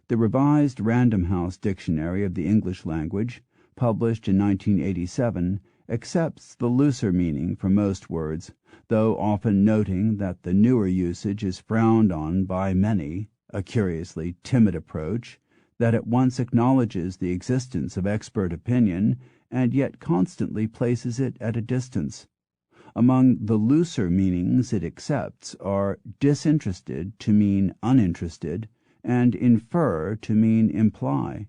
The Revised Random House Dictionary of the English Language, published in 1987, accepts the looser meaning for most words, though often noting that the newer usage is frowned on by many, a curiously timid approach that at once acknowledges the existence of expert opinion and yet constantly places it at a distance. Among the looser meanings it accepts are disinterested to mean uninterested, and infer to mean imply.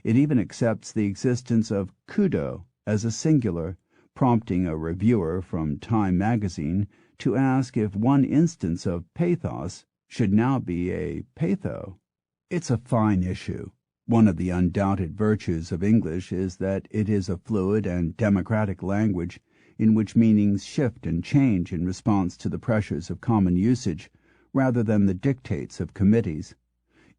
It even accepts the existence of kudo as a singular, prompting a reviewer from Time magazine to ask if one instance of pathos should now be a patho. It's a fine issue. One of the undoubted virtues of English is that it is a fluid and democratic language in which meanings shift and change in response to the pressures of common usage rather than the dictates of committees.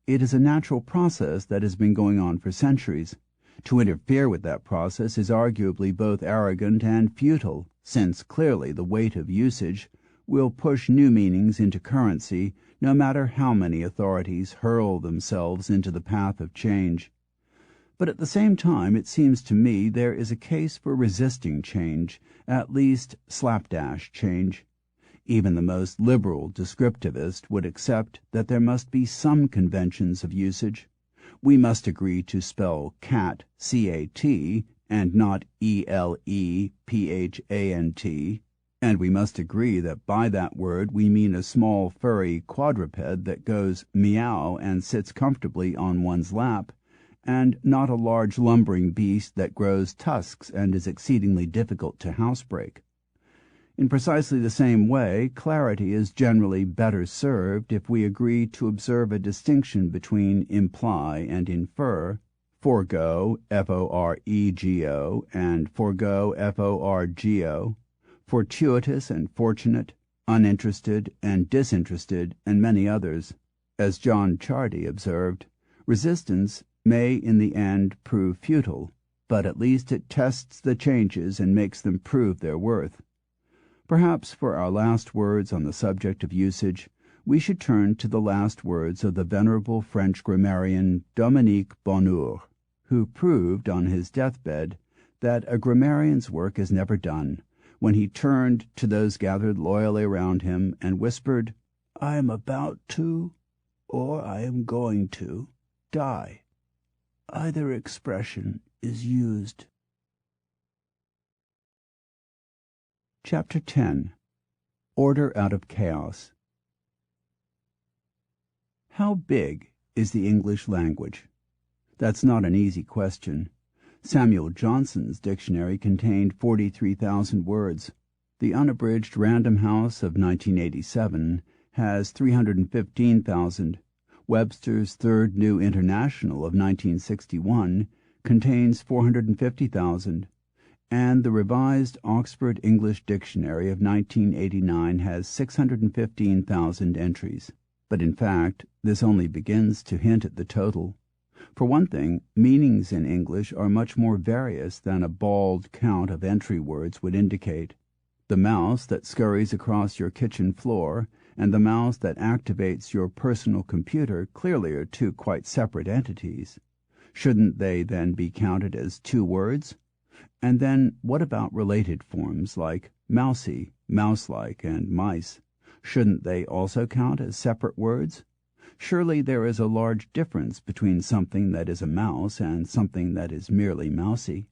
It is a natural process that has been going on for centuries. To interfere with that process is arguably both arrogant and futile, since clearly the weight of usage will push new meanings into currency no matter how many authorities hurl themselves into the path of change. But at the same time, it seems to me there is a case for resisting change, at least slapdash change. Even the most liberal descriptivist would accept that there must be some conventions of usage. We must agree to spell cat C-A-T and not E-L-E-P-H-A-N-T, and we must agree that by that word we mean a small furry quadruped that goes meow and sits comfortably on one's lap, and not a large lumbering beast that grows tusks and is exceedingly difficult to housebreak. In precisely the same way, clarity is generally better served if we agree to observe a distinction between imply and infer, forego, F-O-R-E-G-O, and forego, F-O-R-G-O, fortuitous and fortunate, uninterested and disinterested, and many others. As John Chardy observed, resistance may in the end prove futile, but at least it tests the changes and makes them prove their worth. Perhaps for our last words on the subject of usage, we should turn to the last words of the venerable French grammarian Dominique Bonheur, who proved on his deathbed that a grammarian's work is never done, when he turned to those gathered loyally around him and whispered, "I am about to, or I am going to, die. Either expression is used." Chapter 10. Order out of Chaos. How big is the English language? That's not an easy question. Samuel Johnson's dictionary contained 43,000 words. The unabridged Random House of 1987 has 315,000. Webster's Third New International of 1961 contains 450,000. And the Revised Oxford English Dictionary of 1989 has 615,000 entries. But in fact, this only begins to hint at the total. For one thing, meanings in English are much more various than a bald count of entry words would indicate. The mouse that scurries across your kitchen floor and the mouse that activates your personal computer clearly are two quite separate entities. Shouldn't they then be counted as two words? And then what about related forms like mousy, mouse-like, and mice? Shouldn't they also count as separate words? Surely there is a large difference between something that is a mouse and something that is merely mousy.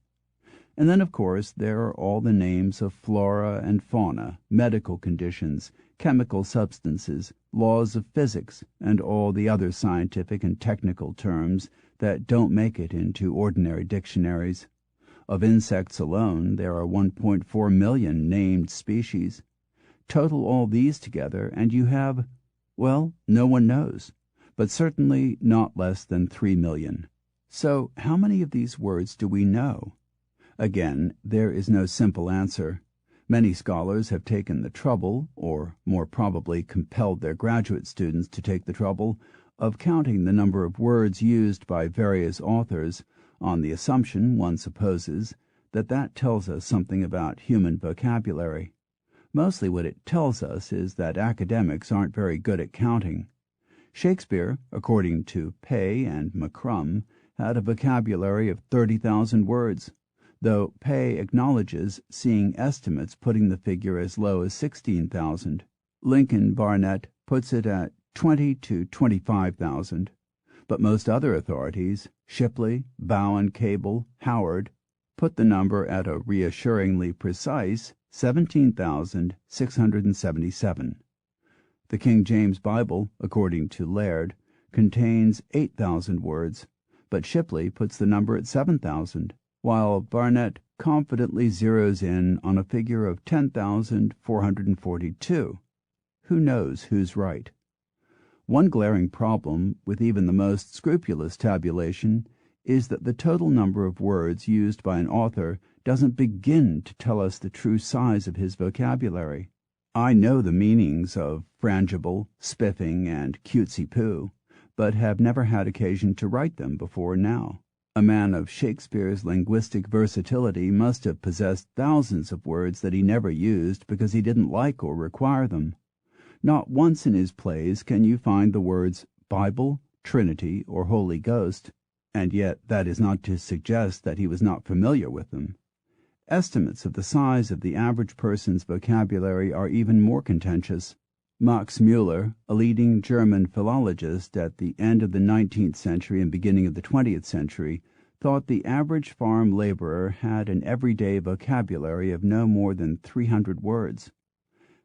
And then, of course, there are all the names of flora and fauna, medical conditions, chemical substances, laws of physics, and all the other scientific and technical terms that don't make it into ordinary dictionaries. Of insects alone, there are 1.4 million named species. Total all these together, and you have, well, no one knows. but certainly not less than 3 million. So how many of these words do we know? Again, there is no simple answer. Many scholars have taken the trouble, or more probably compelled their graduate students to take the trouble, of counting the number of words used by various authors, on the assumption, one supposes, that that tells us something about human vocabulary. Mostly what it tells us is that academics aren't very good at counting. Shakespeare, according to Pay and McCrum, had a vocabulary of 30,000 words, though Pay acknowledges seeing estimates putting the figure as low as 16,000. Lincoln Barnett puts it at 20 to 25,000, but most other authorities, Shipley, Bowen, Cable, Howard, put the number at a reassuringly precise 17,677. The King James Bible, according to Laird, contains 8,000 words, but Shipley puts the number at 7,000, while Barnett confidently zeroes in on a figure of 10,442. Who knows who's right? One glaring problem with even the most scrupulous tabulation is that the total number of words used by an author doesn't begin to tell us the true size of his vocabulary. I know the meanings of frangible, spiffing, and cutesy-poo, but have never had occasion to write them before now. A man of Shakespeare's linguistic versatility must have possessed thousands of words that he never used because he didn't like or require them. Not once in his plays can you find the words Bible, Trinity, or Holy Ghost, and yet that is not to suggest that he was not familiar with them. Estimates of the size of the average person's vocabulary are even more contentious. Max Müller, a leading German philologist at the end of the 19th century and beginning of the 20th century, thought the average farm laborer had an everyday vocabulary of no more than 300 words.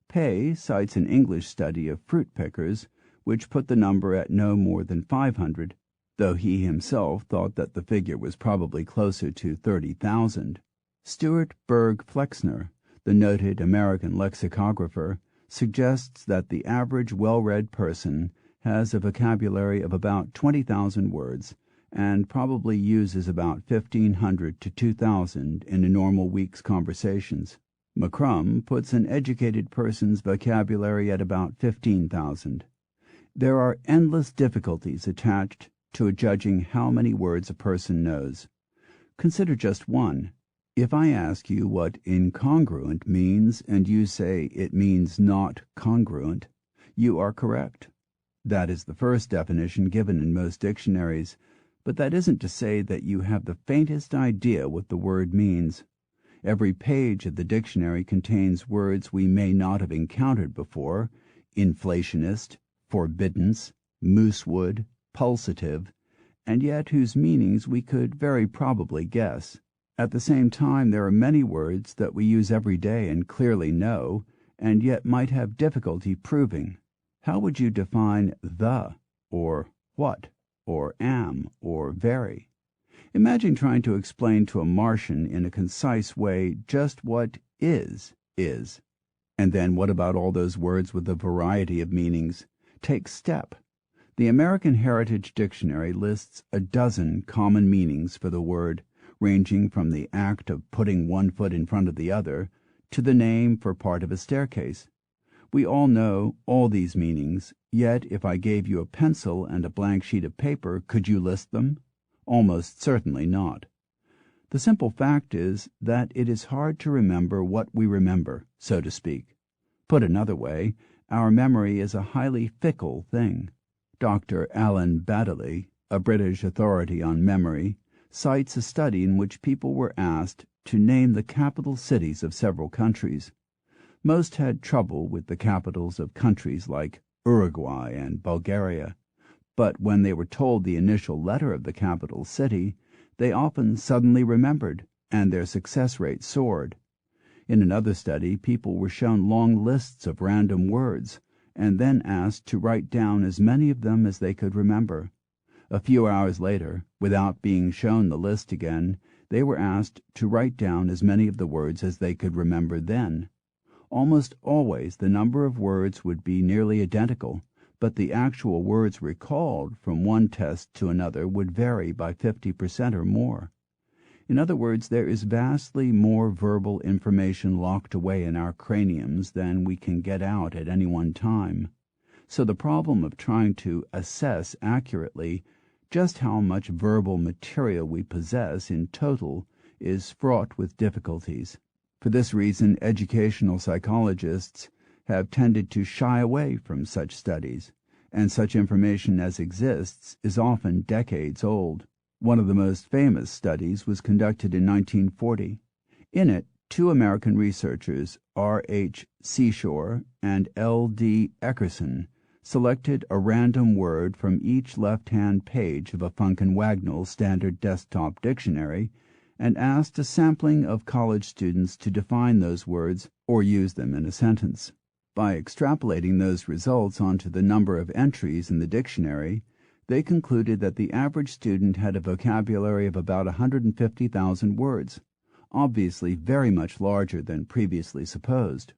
Pay cites an English study of fruit pickers, which put the number at no more than 500, though he himself thought that the figure was probably closer to 30,000. Stuart Berg Flexner, the noted American lexicographer, suggests that the average well-read person has a vocabulary of about 20,000 words and probably uses about 1,500 to 2,000 in a normal week's conversations. McCrum puts an educated person's vocabulary at about 15,000. There are endless difficulties attached to judging how many words a person knows. Consider just one. If I ask you what incongruent means and you say it means not congruent, you are correct. That is the first definition given in most dictionaries, but that isn't to say that you have the faintest idea what the word means. Every page of the dictionary contains words we may not have encountered before: inflationist, forbiddance, moosewood, pulsative, and yet whose meanings we could very probably guess. At the same time, there are many words that we use every day and clearly know, and yet might have difficulty proving. How would you define the, or what, or am, or very? Imagine trying to explain to a Martian in a concise way just what is. And then what about all those words with a variety of meanings? Take step. The American Heritage Dictionary lists a dozen common meanings for the word, ranging from the act of putting one foot in front of the other to the name for part of a staircase. We all know all these meanings, yet if I gave you a pencil and a blank sheet of paper, could you list them? Almost certainly not. The simple fact is that it is hard to remember what we remember, so to speak. Put another way, our memory is a highly fickle thing. Dr. Alan Baddeley, a British authority on memory, cites a study in which people were asked to name the capital cities of several countries. Most had trouble with the capitals of countries like Uruguay and Bulgaria, but when they were told the initial letter of the capital city, they often suddenly remembered, and their success rate soared. In another study, people were shown long lists of random words, and then asked to write down as many of them as they could remember. A few hours later, without being shown the list again, they were asked to write down as many of the words as they could remember then. Almost always the number of words would be nearly identical, but the actual words recalled from one test to another would vary by 50% or more. In other words, there is vastly more verbal information locked away in our craniums than we can get out at any one time. So the problem of trying to assess accurately just how much verbal material we possess in total is fraught with difficulties. For this reason, educational psychologists have tended to shy away from such studies, and such information as exists is often decades old. One of the most famous studies was conducted in 1940. In it, two American researchers, R.H. Seashore and L.D. Eckerson, selected a random word from each left-hand page of a Funk and Wagnall standard desktop dictionary and asked a sampling of college students to define those words or use them in a sentence. By extrapolating those results onto the number of entries in the dictionary, they concluded that the average student had a vocabulary of about 150,000 words, obviously very much larger than previously supposed.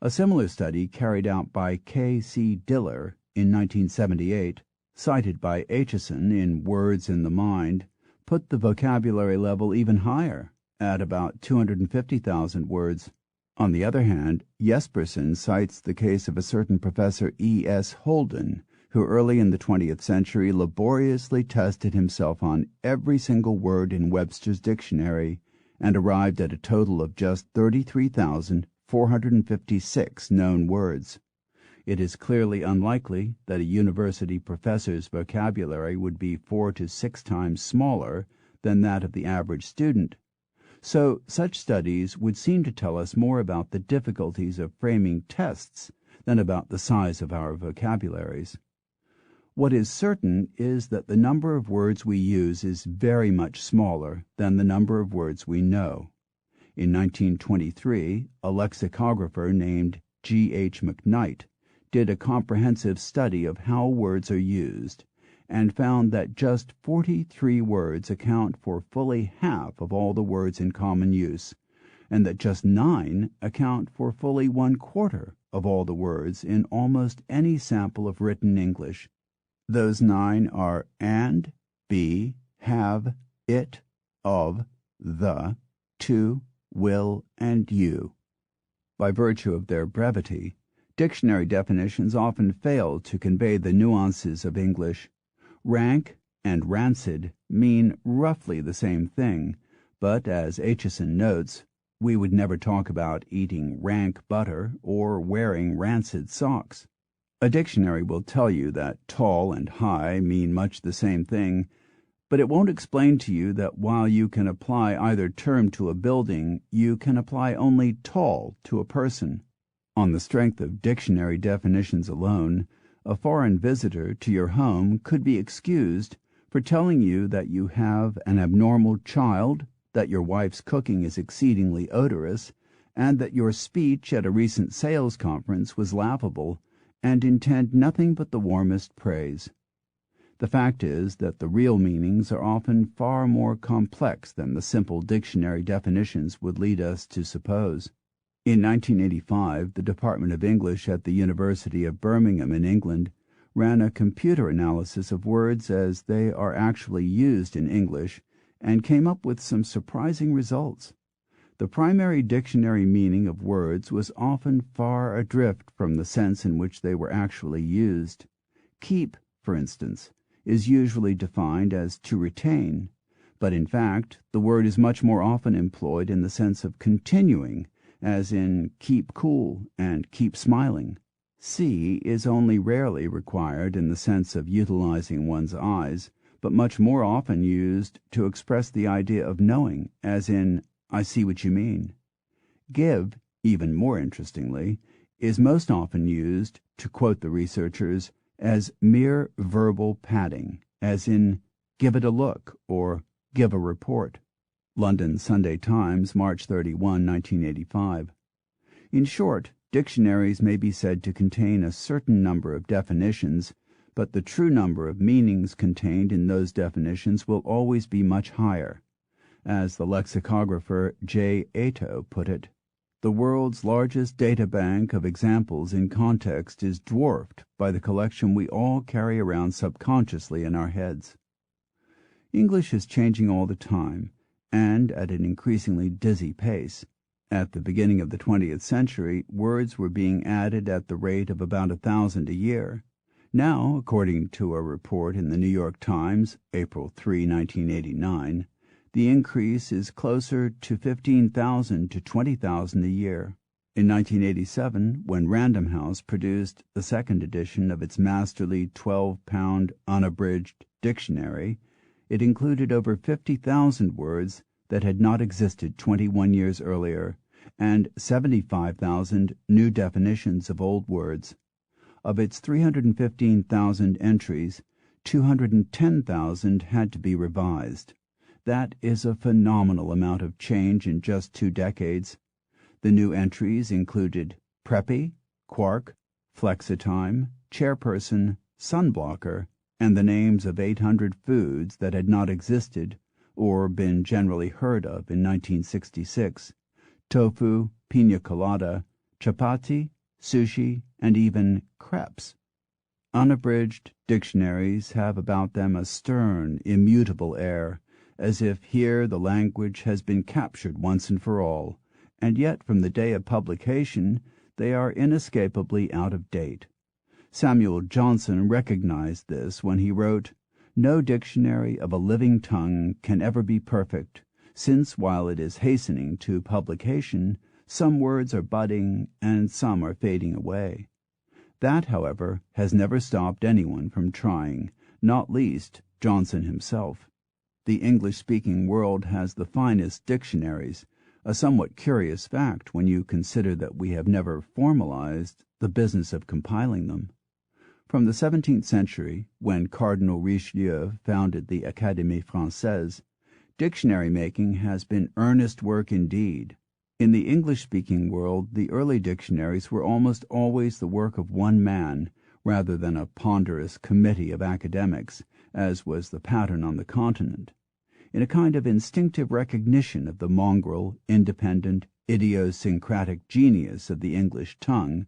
A similar study carried out by K.C. Diller in 1978, cited by Aitchison in Words in the Mind, put the vocabulary level even higher, at about 250,000 words. On the other hand, Jespersen cites the case of a certain Professor E.S. Holden, who early in the 20th century laboriously tested himself on every single word in Webster's dictionary and arrived at a total of just 33,456 known words. It is clearly unlikely that a university professor's vocabulary would be 4 to 6 times smaller than that of the average student. So such studies would seem to tell us more about the difficulties of framing tests than about the size of our vocabularies. What is certain is that the number of words we use is very much smaller than the number of words we know. In 1923, a lexicographer named G.H. McKnight did a comprehensive study of how words are used and found that just 43 words account for fully half of all the words in common use, and that just 9 account for fully 1/4 of all the words in almost any sample of written English. Those 9 are and, be, have, it, of, the, to, will, and you. By virtue of their brevity, dictionary definitions often fail to convey the nuances of English. Rank and rancid mean roughly the same thing, but as Aitchison notes, we would never talk about eating rank butter or wearing rancid socks. A dictionary will tell you that tall and high mean much the same thing, but it won't explain to you that while you can apply either term to a building, you can apply only tall to a person. On the strength of dictionary definitions alone, a foreign visitor to your home could be excused for telling you that you have an abnormal child, that your wife's cooking is exceedingly odorous, and that your speech at a recent sales conference was laughable, and intend nothing but the warmest praise. The fact is that the real meanings are often far more complex than the simple dictionary definitions would lead us to suppose. In 1985, the Department of English at the University of Birmingham in England ran a computer analysis of words as they are actually used in English and came up with some surprising results. The primary dictionary meaning of words was often far adrift from the sense in which they were actually used. Keep, for instance, is usually defined as to retain, but in fact the word is much more often employed in the sense of continuing, as in keep cool and keep smiling. See is only rarely required in the sense of utilizing one's eyes, but much more often used to express the idea of knowing, as in I see what you mean. Give, even more interestingly, is most often used, to quote the researchers, as mere verbal padding, as in give it a look or give a report. London Sunday Times, March 31, 1985. In short, dictionaries may be said to contain a certain number of definitions, but the true number of meanings contained in those definitions will always be much higher. As the lexicographer J. Ato put it, The world's largest data bank of examples in context is dwarfed by the collection we all carry around subconsciously in our heads. English is changing all the time, and at an increasingly dizzy pace. At the beginning of the 20th century, words were being added at the rate of about 1,000 a year. Now, according to a report in the New York Times, April 3, 1989, the increase is closer to 15,000 to 20,000 a year. In 1987, when Random House produced the second edition of its masterly 12-pound unabridged dictionary, it included over 50,000 words that had not existed 21 years earlier, and 75,000 new definitions of old words. Of its 315,000 entries, 210,000 had to be revised. That is a phenomenal amount of change in just 2 decades. The new entries included preppy, quark, flexitime, chairperson, sunblocker, and the names of 800 foods that had not existed or been generally heard of in 1966: tofu, pina colada, chapati, sushi, and even crepes. Unabridged dictionaries have about them a stern, immutable air, as if here the language has been captured once and for all, and yet from the day of publication they are inescapably out of date. Samuel Johnson recognized this when he wrote, "No dictionary of a living tongue can ever be perfect, since while it is hastening to publication, some words are budding and some are fading away." That, however, has never stopped anyone from trying, not least Johnson himself. The English-speaking world has the finest dictionaries, a somewhat curious fact when you consider that we have never formalized the business of compiling them. From the 17th century, when Cardinal Richelieu founded the Académie Française, dictionary making has been earnest work indeed. In the English-speaking world, the early dictionaries were almost always the work of one man, rather than a ponderous committee of academics, as was the pattern on the continent. In a kind of instinctive recognition of the mongrel, independent, idiosyncratic genius of the English tongue,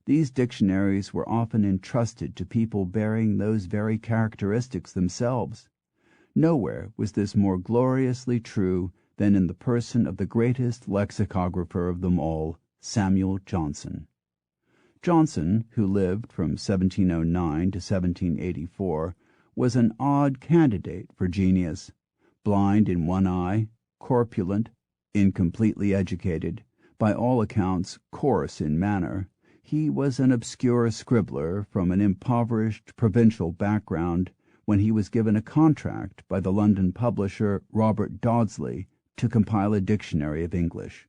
these dictionaries were often entrusted to people bearing those very characteristics themselves. Nowhere was this more gloriously true than in the person of the greatest lexicographer of them all, Samuel Johnson. Johnson, who lived from 1709 to 1784, was an odd candidate for genius. Blind in one eye, corpulent, incompletely educated, by all accounts coarse in manner, he was an obscure scribbler from an impoverished provincial background when he was given a contract by the London publisher Robert Dodsley to compile a dictionary of English.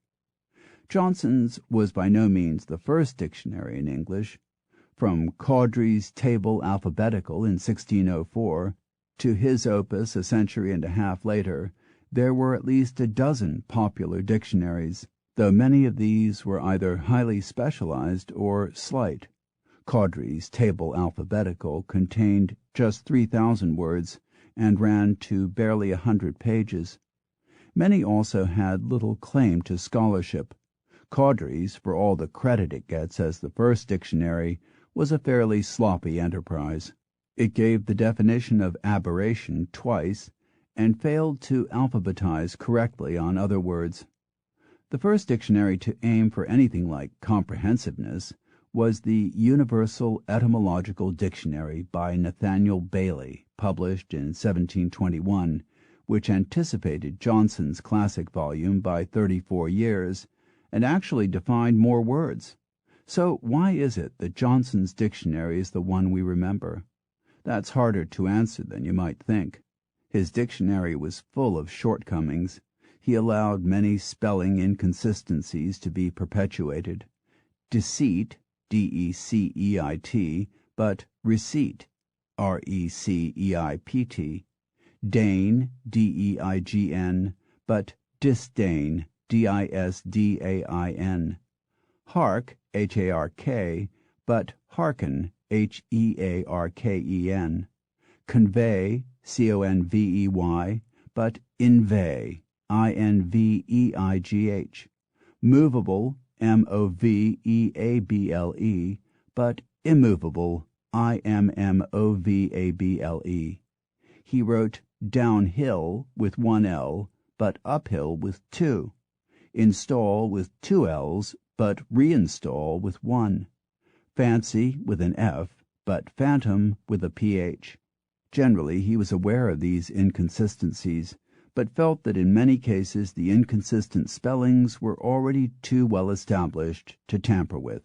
Johnson's was by no means the first dictionary in English. From Cawdry's Table Alphabetical in 1604 to his opus a century and a half later, there were at least a dozen popular dictionaries, though many of these were either highly specialized or slight. Cawdry's Table Alphabetical contained just 3,000 words and ran to barely 100 pages. Many also had little claim to scholarship. Cawdry's, for all the credit it gets as the first dictionary, was a fairly sloppy enterprise. It gave the definition of aberration twice and failed to alphabetize correctly on other words. The first dictionary to aim for anything like comprehensiveness was the Universal Etymological Dictionary by Nathaniel Bailey, published in 1721, which anticipated Johnson's classic volume by 34 years and actually defined more words. So why is it that Johnson's dictionary is the one we remember? That's harder to answer than you might think. His dictionary was full of shortcomings. He allowed many spelling inconsistencies to be perpetuated. Deceit, D-E-C-E-I-T, but receipt, R-E-C-E-I-P-T. Deign, D-E-I-G-N, but disdain, D-I-S-D-A-I-N. Hark, H-A-R-K, but hearken, H-E-A-R-K-E-N. Convey, C-O-N-V-E-Y, but inveigh, I-N-V-E-I-G-H. Movable, Moveable, but immovable, Immovable. He wrote downhill with one L, but uphill with two, install with two L's, but reinstall with one, fancy with an F, but phantom with a PH. Generally, he was aware of these inconsistencies, but felt that in many cases the inconsistent spellings were already too well established to tamper with.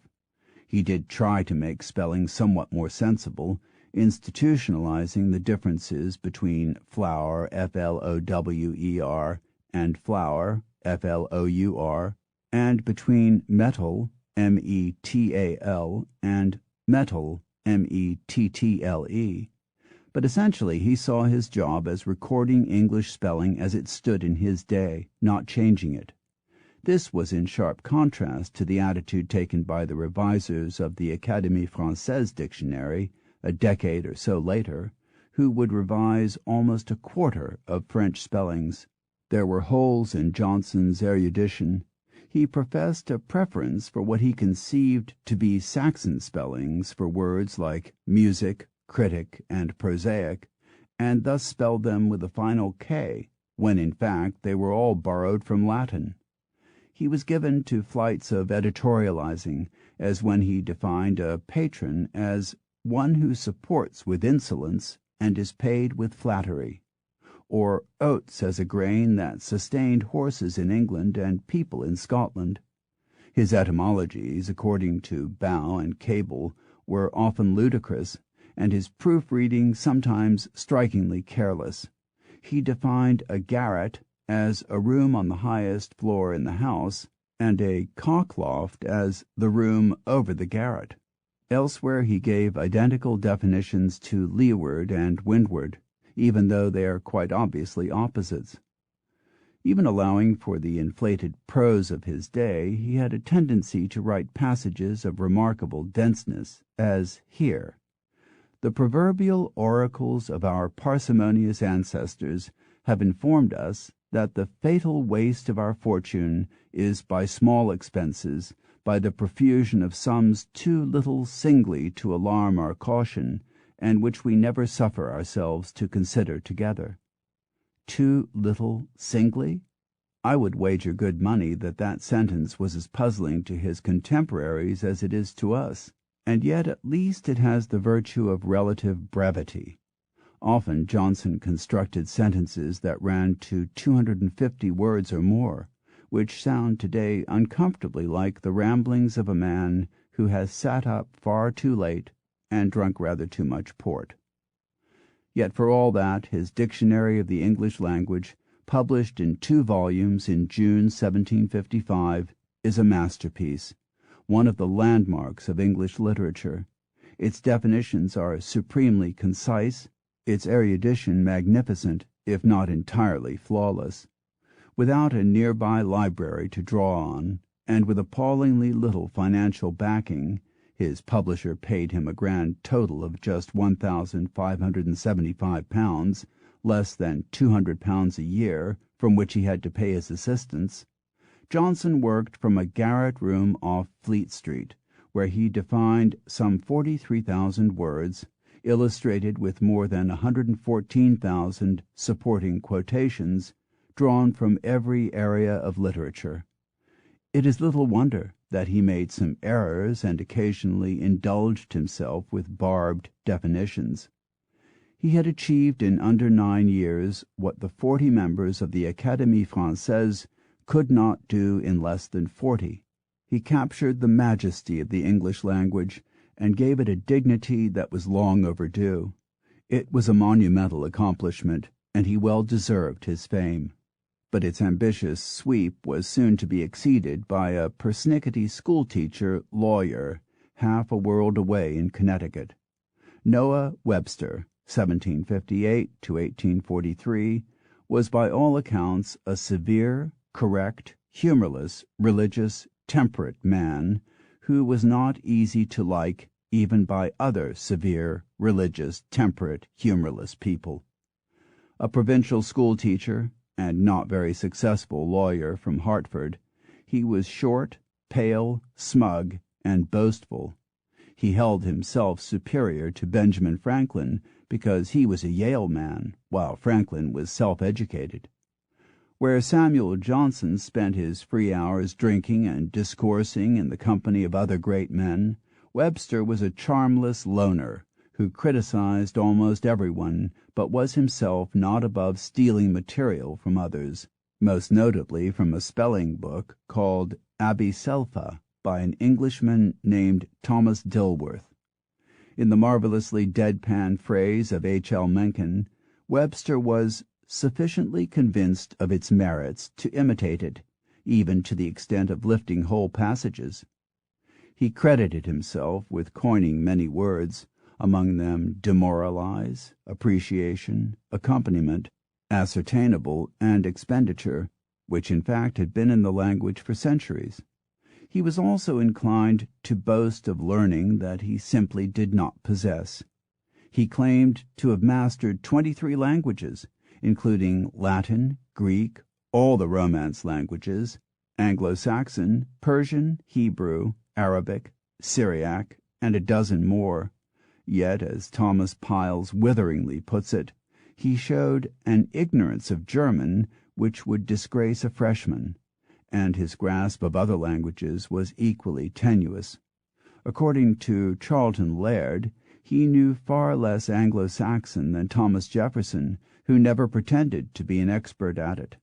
He did try to make spelling somewhat more sensible, institutionalizing the differences between flower, Flower, and flour, Flour, and between metal, Metal, and metal, Mettle. But essentially he saw his job as recording English spelling as it stood in his day, not changing it. This was in sharp contrast to the attitude taken by the revisers of the Académie Française dictionary a decade or so later, who would revise almost a quarter of French spellings. There were holes in Johnson's erudition. He professed a preference for what he conceived to be Saxon spellings for words like music, critic, and prosaic, and thus spelled them with a final K, when in fact they were all borrowed from Latin. He was given to flights of editorializing, as when he defined a patron as one who supports with insolence and is paid with flattery, or oats as a grain that sustained horses in England and people in Scotland. His etymologies, according to Bow and Cable, were often ludicrous, and his proofreading sometimes strikingly careless. He defined a garret as a room on the highest floor in the house, and a cockloft as the room over the garret. Elsewhere he gave identical definitions to leeward and windward, even though they are quite obviously opposites. Even allowing for the inflated prose of his day, he had a tendency to write passages of remarkable denseness, as here. The proverbial oracles of our parsimonious ancestors have informed us that the fatal waste of our fortune is by small expenses, by the profusion of sums too little singly to alarm our caution, and which we never suffer ourselves to consider together. Too little singly? I would wager good money that that sentence was as puzzling to his contemporaries as it is to us, and yet at least it has the virtue of relative brevity. Often Johnson constructed sentences that ran to 250 words or more, which sound today uncomfortably like the ramblings of a man who has sat up far too late and drunk rather too much port. Yet for all that, his Dictionary of the English Language, published in 2 volumes in June 1755, is a masterpiece, one of the landmarks of English literature. Its definitions are supremely concise, its erudition magnificent, if not entirely flawless. Without a nearby library to draw on, and with appallingly little financial backing, his publisher paid him a grand total of just £1,575, less than £200 a year, from which he had to pay his assistants. Johnson worked from a garret room off Fleet Street, where he defined some 43,000 words, illustrated with more than 114,000 supporting quotations, drawn from every area of literature. It is little wonder that he made some errors and occasionally indulged himself with barbed definitions. He had achieved in under 9 years what the 40 members of the Académie Française could not do in less than 40. He captured the majesty of the English language and gave it a dignity that was long overdue. It was a monumental accomplishment, and he well deserved his fame. But its ambitious sweep was soon to be exceeded by a persnickety schoolteacher lawyer half a world away in Connecticut. Noah Webster, 1758 to 1843, was by all accounts a severe, correct, humorless, religious, temperate man who was not easy to like even by other severe, religious, temperate, humorless people. A provincial schoolteacher and not very successful lawyer from Hartford, he was short, pale, smug, and boastful. He held himself superior to Benjamin Franklin because he was a Yale man, while Franklin was self-educated. Where Samuel Johnson spent his free hours drinking and discoursing in the company of other great men, Webster was a charmless loner who criticized almost everyone, but was himself not above stealing material from others, most notably from a spelling book called Abiselpha by an Englishman named Thomas Dilworth. In the marvelously deadpan phrase of H.L. Mencken, Webster was sufficiently convinced of its merits to imitate it, even to the extent of lifting whole passages. He credited himself with coining many words, among them demoralize, appreciation, accompaniment, ascertainable, and expenditure, which in fact had been in the language for centuries. He was also inclined to boast of learning that he simply did not possess. He claimed to have mastered 23 languages, including Latin, Greek, all the Romance languages, Anglo-Saxon, Persian, Hebrew, Arabic, Syriac, and a dozen more. Yet, as Thomas Piles witheringly puts it, he showed an ignorance of German which would disgrace a freshman, and his grasp of other languages was equally tenuous. According to Charlton Laird, he knew far less Anglo-Saxon than Thomas Jefferson, who never pretended to be an expert at it.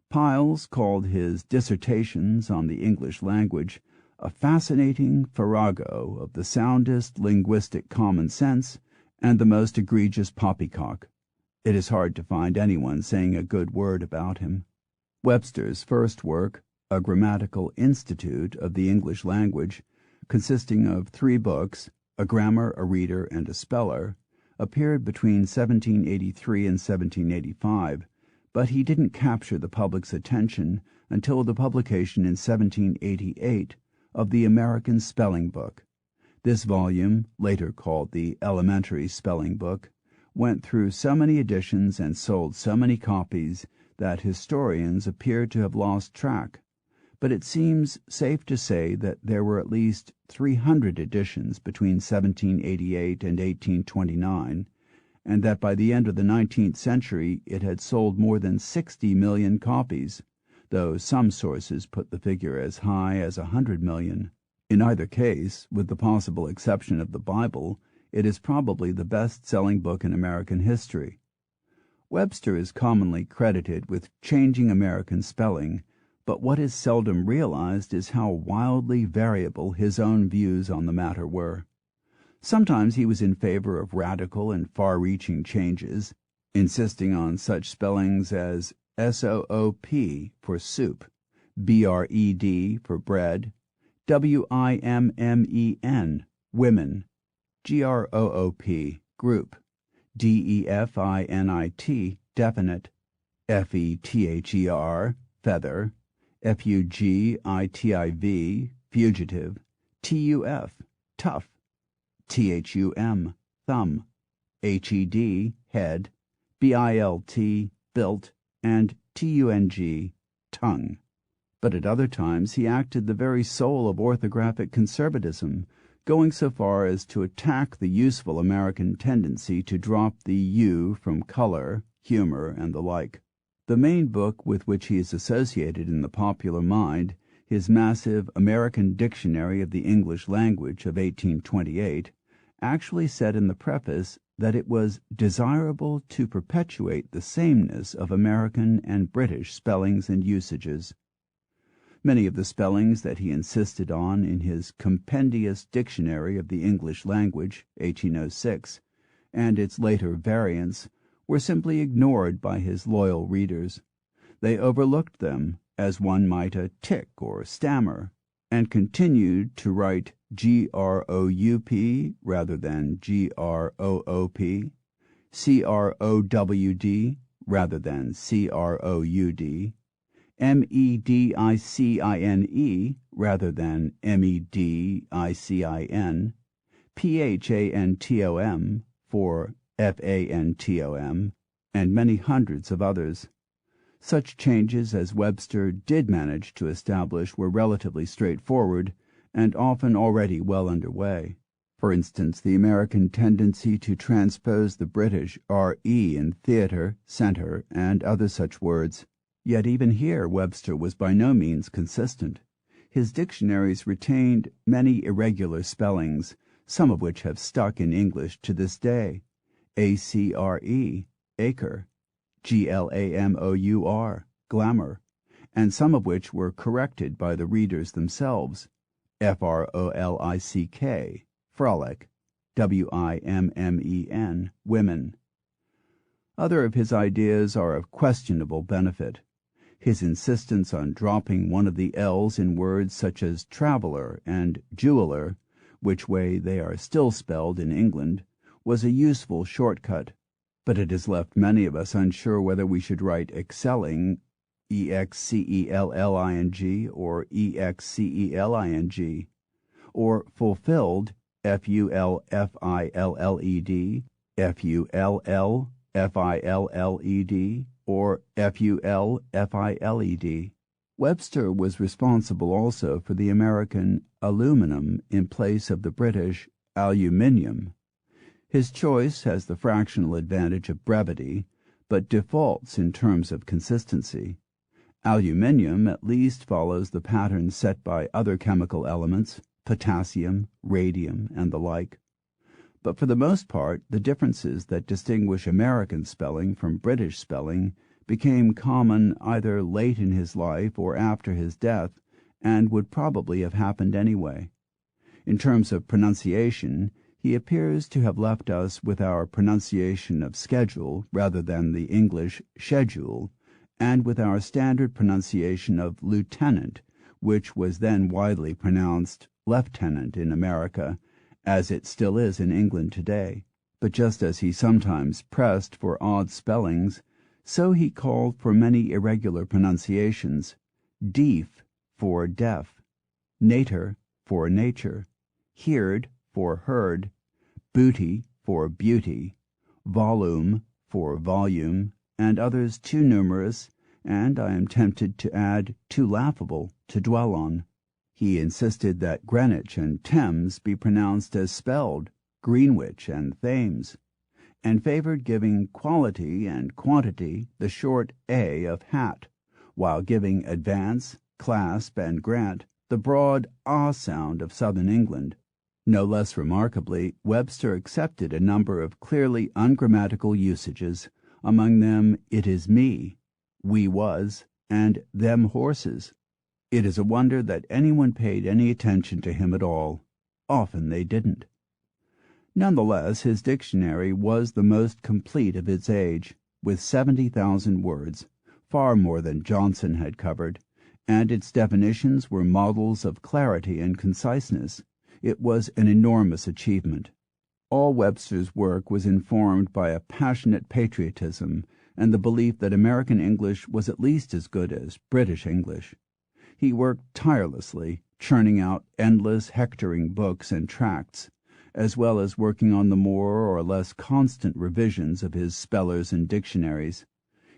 Piles called his dissertations on the English language a fascinating farrago of the soundest linguistic common sense and the most egregious poppycock. It is hard to find anyone saying a good word about him. Webster's first work, A Grammatical Institute of the English Language, consisting of 3 books, A Grammar, a Reader, and a Speller, appeared between 1783 and 1785, but he didn't capture the public's attention until the publication in 1788 of the American Spelling Book. This volume, later called the Elementary Spelling Book, went through so many editions and sold so many copies that historians appear to have lost track, but it seems safe to say that there were at least 300 editions between 1788 and 1829, and that by the end of the 19th century it had sold more than 60 million copies, though some sources put the figure as high as 100 million. In either case, with the possible exception of the Bible, it is probably the best-selling book in American history. Webster is commonly credited with changing American spelling, but what is seldom realized is how wildly variable his own views on the matter were. Sometimes he was in favor of radical and far-reaching changes, insisting on such spellings as S-O-O-P for soup, B-R-E-D for bread, W-I-M-M-E-N, women, G-R-O-O-P, group, D-E-F-I-N-I-T, definite, F-E-T-H-E-R, feather, F-U-G-I-T-I-V, fugitive, T-U-F, tough, T-H-U-M, thumb, H-E-D, head, B-I-L-T, built, and T-U-N-G, tongue. But at other times he acted the very soul of orthographic conservatism, going so far as to attack the useful American tendency to drop the U from color, humor, and the like. The main book with which he is associated in the popular mind, his massive American Dictionary of the English Language of 1828, actually said in the preface that it was desirable to perpetuate the sameness of American and British spellings and usages. Many of the spellings that he insisted on in his Compendious Dictionary of the English Language, 1806, and its later variants, were simply ignored by his loyal readers. They overlooked them, as one might a tick or stammer, and continued to write G-R-O-U-P rather than G-R-O-O-P, C-R-O-W-D rather than C-R-O-U-D, M-E-D-I-C-I-N-E rather than M-E-D-I-C-I-N, P-H-A-N-T-O-M for F-A-N-T-O-M, and many hundreds of others. Such changes as Webster did manage to establish were relatively straightforward and often already well under way. For instance, the American tendency to transpose the British RE in theater, center, and other such words. Yet even here Webster was by no means consistent. His dictionaries retained many irregular spellings, some of which have stuck in English to this day. ACRE, acre, GLAMOUR, glamour, and some of which were corrected by the readers themselves. FROLICK, frolic, WIMMEN, women. Other of his ideas are of questionable benefit. His insistence on dropping one of the L's in words such as traveler and jeweler, which way they are still spelled in England, was a useful shortcut, but it has left many of us unsure whether we should write excelling, EXCELLING, or EXCELING, or fulfilled, FULFILLED, FULLFILLED, or FULFILED. Webster was responsible also for the American aluminum in place of the British aluminium. His choice has the fractional advantage of brevity, but defaults in terms of consistency. Aluminium at least follows the pattern set by other chemical elements, potassium, radium, and the like. But for the most part, the differences that distinguish American spelling from British spelling became common either late in his life or after his death, and would probably have happened anyway. In terms of pronunciation, he appears to have left us with our pronunciation of schedule rather than the English schedule, and with our standard pronunciation of lieutenant, which was then widely pronounced lieutenant in America, as it still is in England today. But just as he sometimes pressed for odd spellings, so he called for many irregular pronunciations: deef for deaf, nater for nature, heard for heard, booty for beauty, volume for volume, and others too numerous, and I am tempted to add too laughable, to dwell on. He insisted that Greenwich and Thames be pronounced as spelled, Greenwich and Thames, and favored giving quality and quantity the short A of hat, while giving advance, clasp, and grant the broad ah sound of southern England. No less remarkably, Webster accepted a number of clearly ungrammatical usages, among them it is me, we was, and them horses. It is a wonder that anyone paid any attention to him at all. Often they didn't. Nonetheless, his dictionary was the most complete of its age, with 70,000 words, far more than Johnson had covered, and its definitions were models of clarity and conciseness. It was an enormous achievement. All Webster's work was informed by a passionate patriotism and the belief that American English was at least as good as British English. He worked tirelessly, churning out endless hectoring books and tracts, as well as working on the more or less constant revisions of his spellers and dictionaries.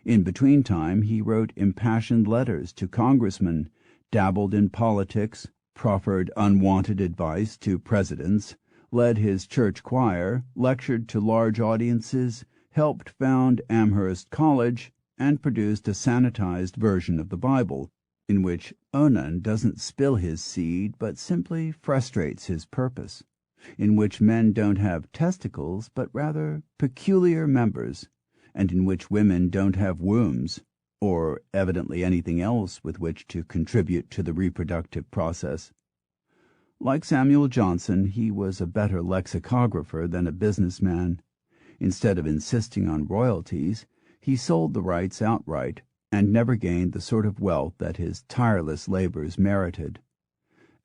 In between time he wrote impassioned letters to congressmen, dabbled in politics, proffered unwanted advice to presidents, led his church choir, lectured to large audiences, helped found Amherst College, and produced a sanitized version of the Bible, in which Onan doesn't spill his seed but simply frustrates his purpose, in which men don't have testicles but rather peculiar members, and in which women don't have wombs, or evidently anything else with which to contribute to the reproductive process. Like Samuel Johnson, he was a better lexicographer than a businessman. Instead of insisting on royalties, he sold the rights outright, and never gained the sort of wealth that his tireless labors merited.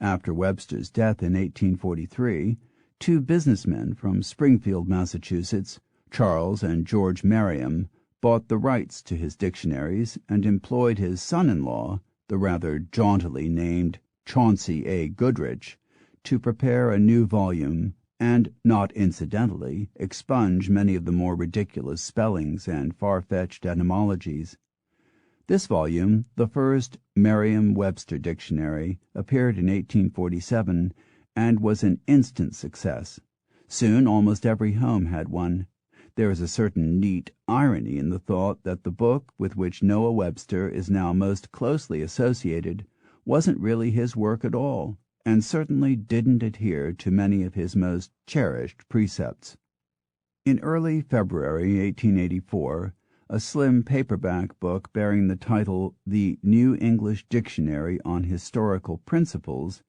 After Webster's death in 1843, two businessmen from Springfield, Massachusetts, Charles and George Merriam, bought the rights to his dictionaries and employed his son-in-law, the rather jauntily named Chauncey A. Goodrich, to prepare a new volume and, not incidentally, expunge many of the more ridiculous spellings and far-fetched etymologies. This volume, the first Merriam-Webster dictionary, appeared in 1847 and was an instant success. Soon almost every home had one. There is a certain neat irony in the thought that the book with which Noah Webster is now most closely associated wasn't really his work at all, and certainly didn't adhere to many of his most cherished precepts. In early February 1884, a slim paperback book bearing the title The New English Dictionary on Historical Principles,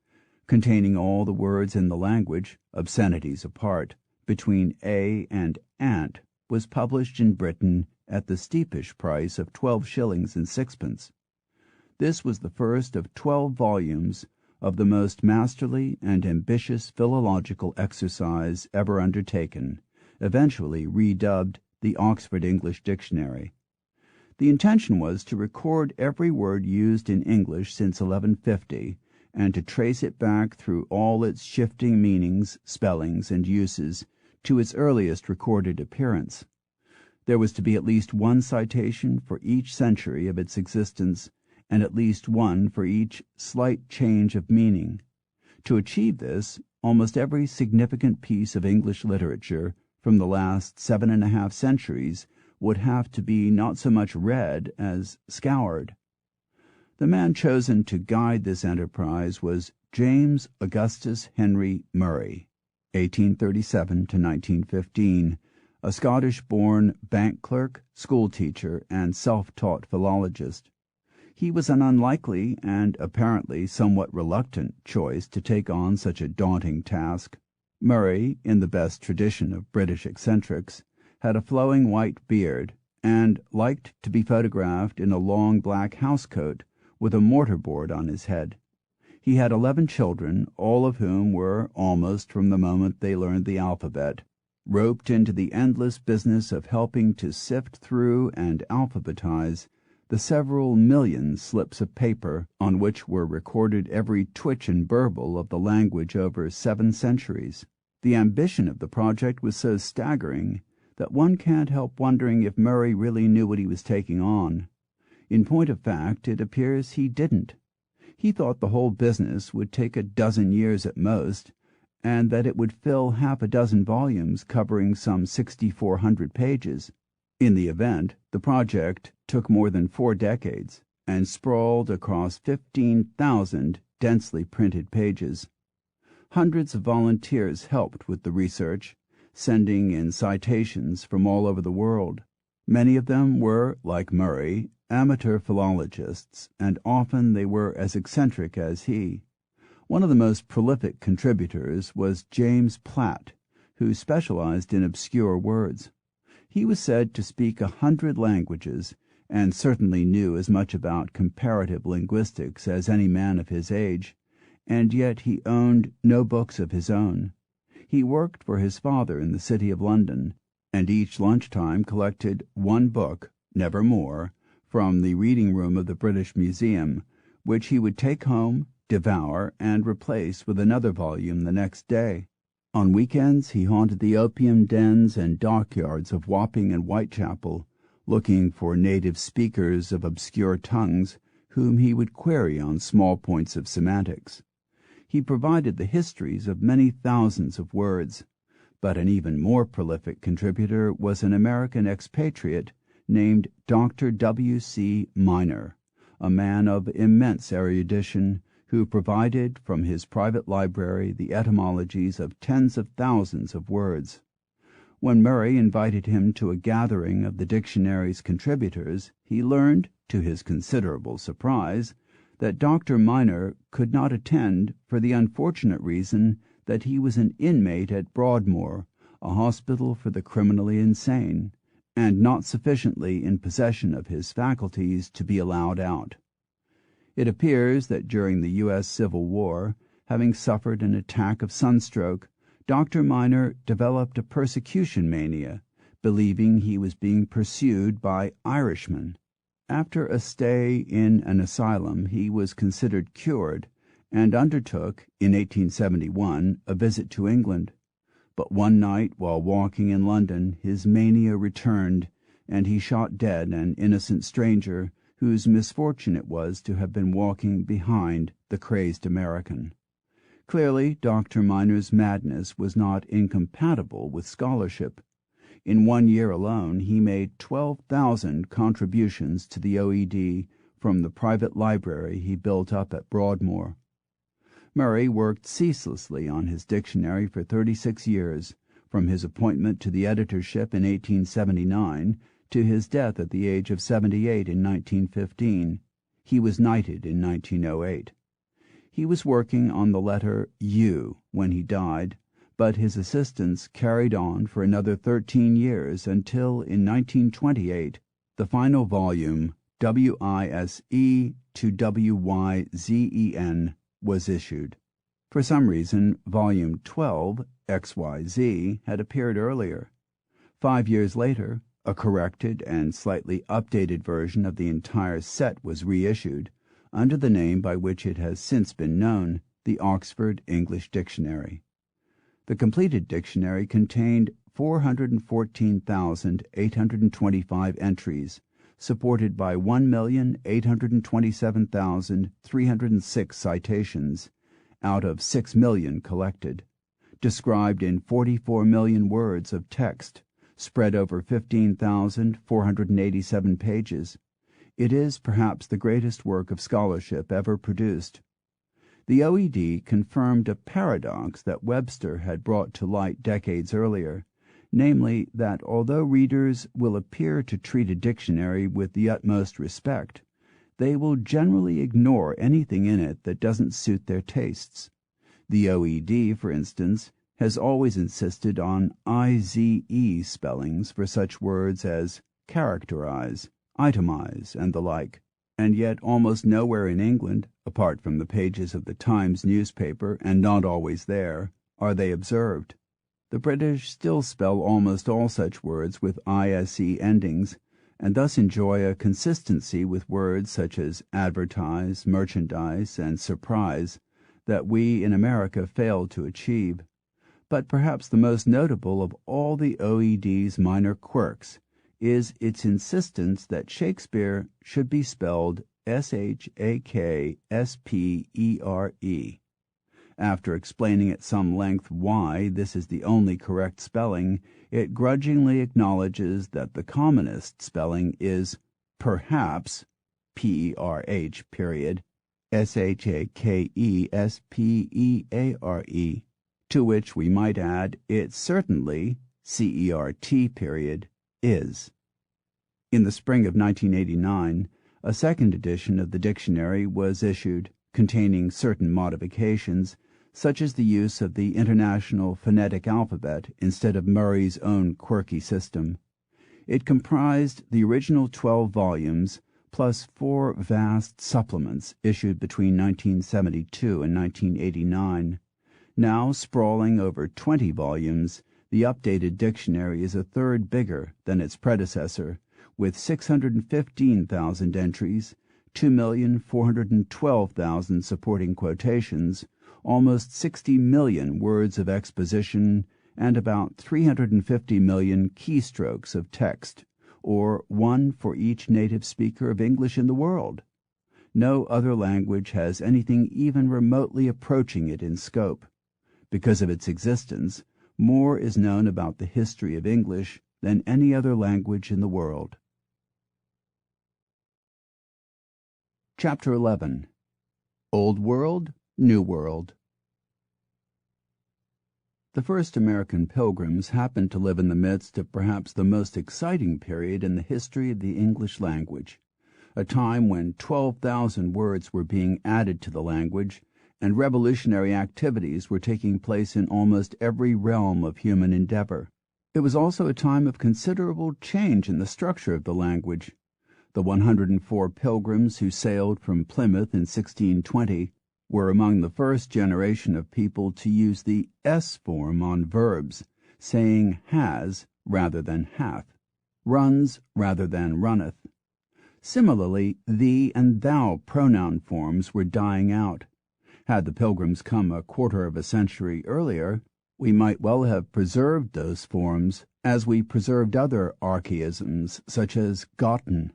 containing all the words in the language, obscenities apart, between A and ant, was published in Britain at the steepish price of 12 shillings and sixpence. This was the first of 12 volumes of the most masterly and ambitious philological exercise ever undertaken, eventually redubbed the Oxford English Dictionary. The intention was to record every word used in English since 1150 and to trace it back through all its shifting meanings, spellings, and uses to its earliest recorded appearance. There was to be at least one citation for each century of its existence and at least one for each slight change of meaning. To achieve this, almost every significant piece of English literature from the last 7.5 centuries would have to be not so much read as scoured. The man chosen to guide this enterprise was James Augustus Henry Murray, 1837 to 1915, a Scottish-born bank clerk, schoolteacher, and self-taught philologist. He was an unlikely and apparently somewhat reluctant choice to take on such a daunting task. Murray, in the best tradition of British eccentrics, had a flowing white beard and liked to be photographed in a long black housecoat with a mortar-board on his head. He had 11 children, all of whom were, almost from the moment they learned the alphabet, roped into the endless business of helping to sift through and alphabetize the several million slips of paper on which were recorded every twitch and burble of the language over 7 centuries. The ambition of the project was so staggering that one can't help wondering if Murray really knew what he was taking on. In point of fact, it appears he didn't. He thought the whole business would take a dozen years at most, and that it would fill half a dozen volumes covering some 6,400 pages. In the event, the project took more than 4 decades and sprawled across 15,000 densely printed pages. Hundreds of volunteers helped with the research, sending in citations from all over the world. Many of them were, like Murray, amateur philologists, and often they were as eccentric as he. One of the most prolific contributors was James Platt, who specialized in obscure words. He was said to speak 100 languages, and certainly knew as much about comparative linguistics as any man of his age, and yet he owned no books of his own. He worked for his father in the city of London, and each lunchtime collected 1 book, never more, from the reading room of the British Museum, which he would take home, devour, and replace with another volume the next day. On weekends he haunted the opium dens and dockyards of Wapping and Whitechapel, looking for native speakers of obscure tongues whom he would query on small points of semantics. He provided the histories of many thousands of words, but an even more prolific contributor was an American expatriate named Dr. W. C. Minor, a man of immense erudition who provided from his private library the etymologies of tens of thousands of words. When Murray invited him to a gathering of the dictionary's contributors, he learned, to his considerable surprise, that Dr. Minor could not attend for the unfortunate reason that he was an inmate at Broadmoor, a hospital for the criminally insane, and not sufficiently in possession of his faculties to be allowed out. It appears that during the U.S. Civil War, having suffered an attack of sunstroke, Dr. Minor developed a persecution mania, believing he was being pursued by Irishmen. After a stay in an asylum, he was considered cured and undertook, in 1871, a visit to England. But one night, while walking in London, his mania returned, and he shot dead an innocent stranger whose misfortune it was to have been walking behind the crazed American. Clearly, Dr. Minor's madness was not incompatible with scholarship. In 1 year alone, he made 12,000 contributions to the OED from the private library he built up at Broadmoor. Murray worked ceaselessly on his dictionary for 36 years, from his appointment to the editorship in 1879 to his death at the age of 78 in 1915. He was knighted in 1908. He was working on the letter U when he died, but his assistants carried on for another 13 years until, in 1928, the final volume, WISE to WYZEN, was issued. For some reason, Volume 12, XYZ, had appeared earlier. 5 years later, a corrected and slightly updated version of the entire set was reissued, under the name by which it has since been known, the Oxford English Dictionary. The completed dictionary contained 414,825 entries, supported by 1,827,306 citations, out of 6 million collected, described in 44 million words of text, spread over 15,487 pages. It is perhaps the greatest work of scholarship ever produced. The OED confirmed a paradox that Webster had brought to light decades earlier, namely that although readers will appear to treat a dictionary with the utmost respect, they will generally ignore anything in it that doesn't suit their tastes. The OED, for instance, has always insisted on IZE spellings for such words as characterize, itemize, and the like, and yet almost nowhere in England, apart from the pages of the Times newspaper, and not always there, are they observed. The British still spell almost all such words with ISE endings, and thus enjoy a consistency with words such as advertise, merchandise, and surprise that we in America fail to achieve. But perhaps the most notable of all the OED's minor quirks is its insistence that Shakespeare should be spelled Shakspere. After explaining at some length why this is the only correct spelling, it grudgingly acknowledges that the commonest spelling is perhaps, P-E-R-H, Shakespeare, to which we might add it certainly, CERT, is. In the spring of 1989, a second edition of the dictionary was issued, containing certain modifications, such as the use of the International Phonetic Alphabet instead of Murray's own quirky system. It comprised the original 12 volumes, plus 4 vast supplements issued between 1972 and 1989. Now sprawling over 20 volumes, the updated dictionary is a third bigger than its predecessor, with 615,000 entries, 2,412,000 supporting quotations, almost 60 million words of exposition, and about 350 million keystrokes of text, or one for each native speaker of English in the world. No other language has anything even remotely approaching it in scope. Because of its existence, more is known about the history of English than any other language in the world. Chapter 11. Old World, New World. The first American pilgrims happened to live in the midst of perhaps the most exciting period in the history of the English language, a time when 12,000 words were being added to the language, and revolutionary activities were taking place in almost every realm of human endeavor. It was also a time of considerable change in the structure of the language. The 104 pilgrims who sailed from Plymouth in 1620 were among the first generation of people to use the S form on verbs, saying has rather than hath, runs rather than runneth. Similarly, thee and thou pronoun forms were dying out. Had the pilgrims come a quarter of a century earlier, we might well have preserved those forms as we preserved other archaisms such as gotten.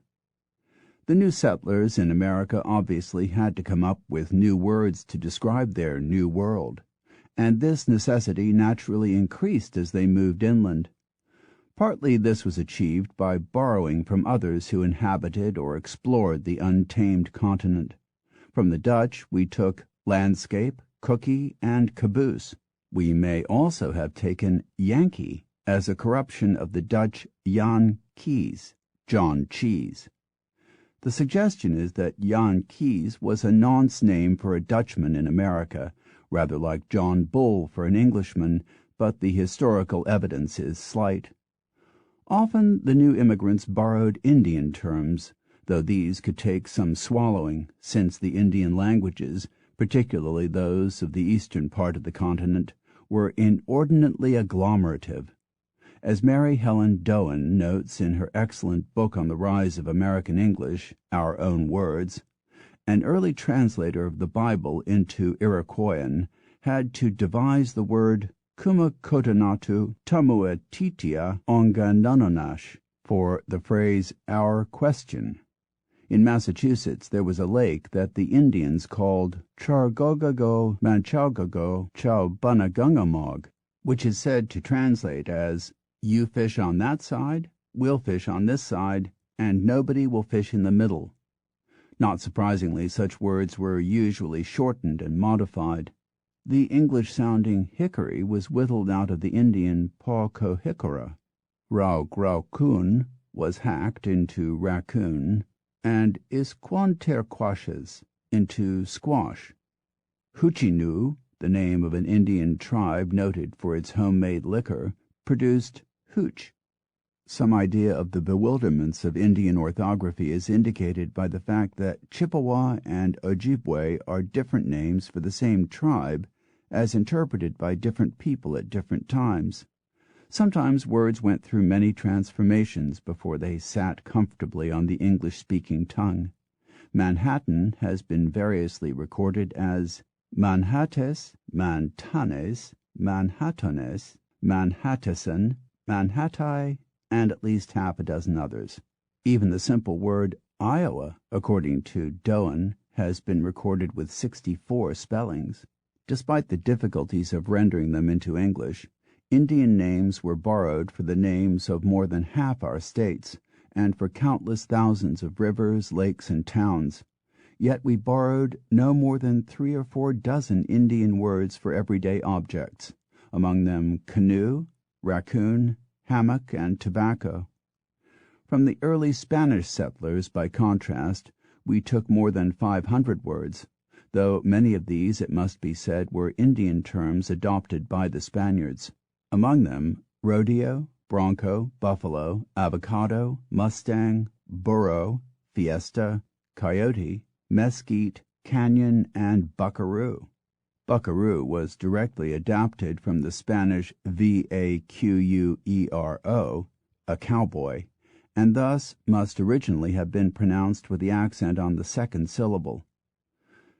The new settlers in America obviously had to come up with new words to describe their new world, and this necessity naturally increased as they moved inland. Partly this was achieved by borrowing from others who inhabited or explored the untamed continent. From the Dutch we took landscape, cookie, and caboose. We may also have taken Yankee as a corruption of the Dutch Jan Kees, John Cheese. The suggestion is that Jan Kees was a nonce name for a Dutchman in America, rather like John Bull for an Englishman, but the historical evidence is slight. Often the new immigrants borrowed Indian terms, though these could take some swallowing, since the Indian languages, particularly those of the eastern part of the continent, were inordinately agglomerative. As Mary Helen Doan notes in her excellent book on the rise of American English, Our Own Words, an early translator of the Bible into Iroquoian had to devise the word Kumakotonatu Tamuetitia Ongananonash for the phrase our question. In Massachusetts there was a lake that the Indians called Chargogago Manchaugago Chaubunagungamog, which is said to translate as you fish on that side, we'll fish on this side, and nobody will fish in the middle. Not surprisingly, such words were usually shortened and modified. The English-sounding hickory was whittled out of the Indian Paucohicora. Raugraukun was hacked into raccoon, and Isquanterquashes into squash. Huchinu, the name of an Indian tribe noted for its homemade liquor, produced hooch. Some idea of the bewilderments of Indian orthography is indicated by the fact that Chippewa and Ojibwe are different names for the same tribe, as interpreted by different people at different times. Sometimes words went through many transformations before they sat comfortably on the English-speaking tongue. Manhattan has been variously recorded as Manhattes, Mantanes, Manhattones, Manhattesen, Manhattai, and at least half a dozen others. Even the simple word Iowa, according to Doan, has been recorded with 64 spellings. Despite the difficulties of rendering them into English, Indian names were borrowed for the names of more than half our states, and for countless thousands of rivers, lakes, and towns. Yet we borrowed no more than 3 or 4 dozen Indian words for everyday objects, among them canoe, raccoon, hammock, and tobacco. From the early Spanish settlers, by contrast, we took more than 500 words, though many of these, it must be said, were Indian terms adopted by the Spaniards. Among them, rodeo, bronco, buffalo, avocado, mustang, burro, fiesta, coyote, mesquite, canyon, and buckaroo. Buckaroo was directly adapted from the Spanish vaquero, a cowboy, and thus must originally have been pronounced with the accent on the second syllable.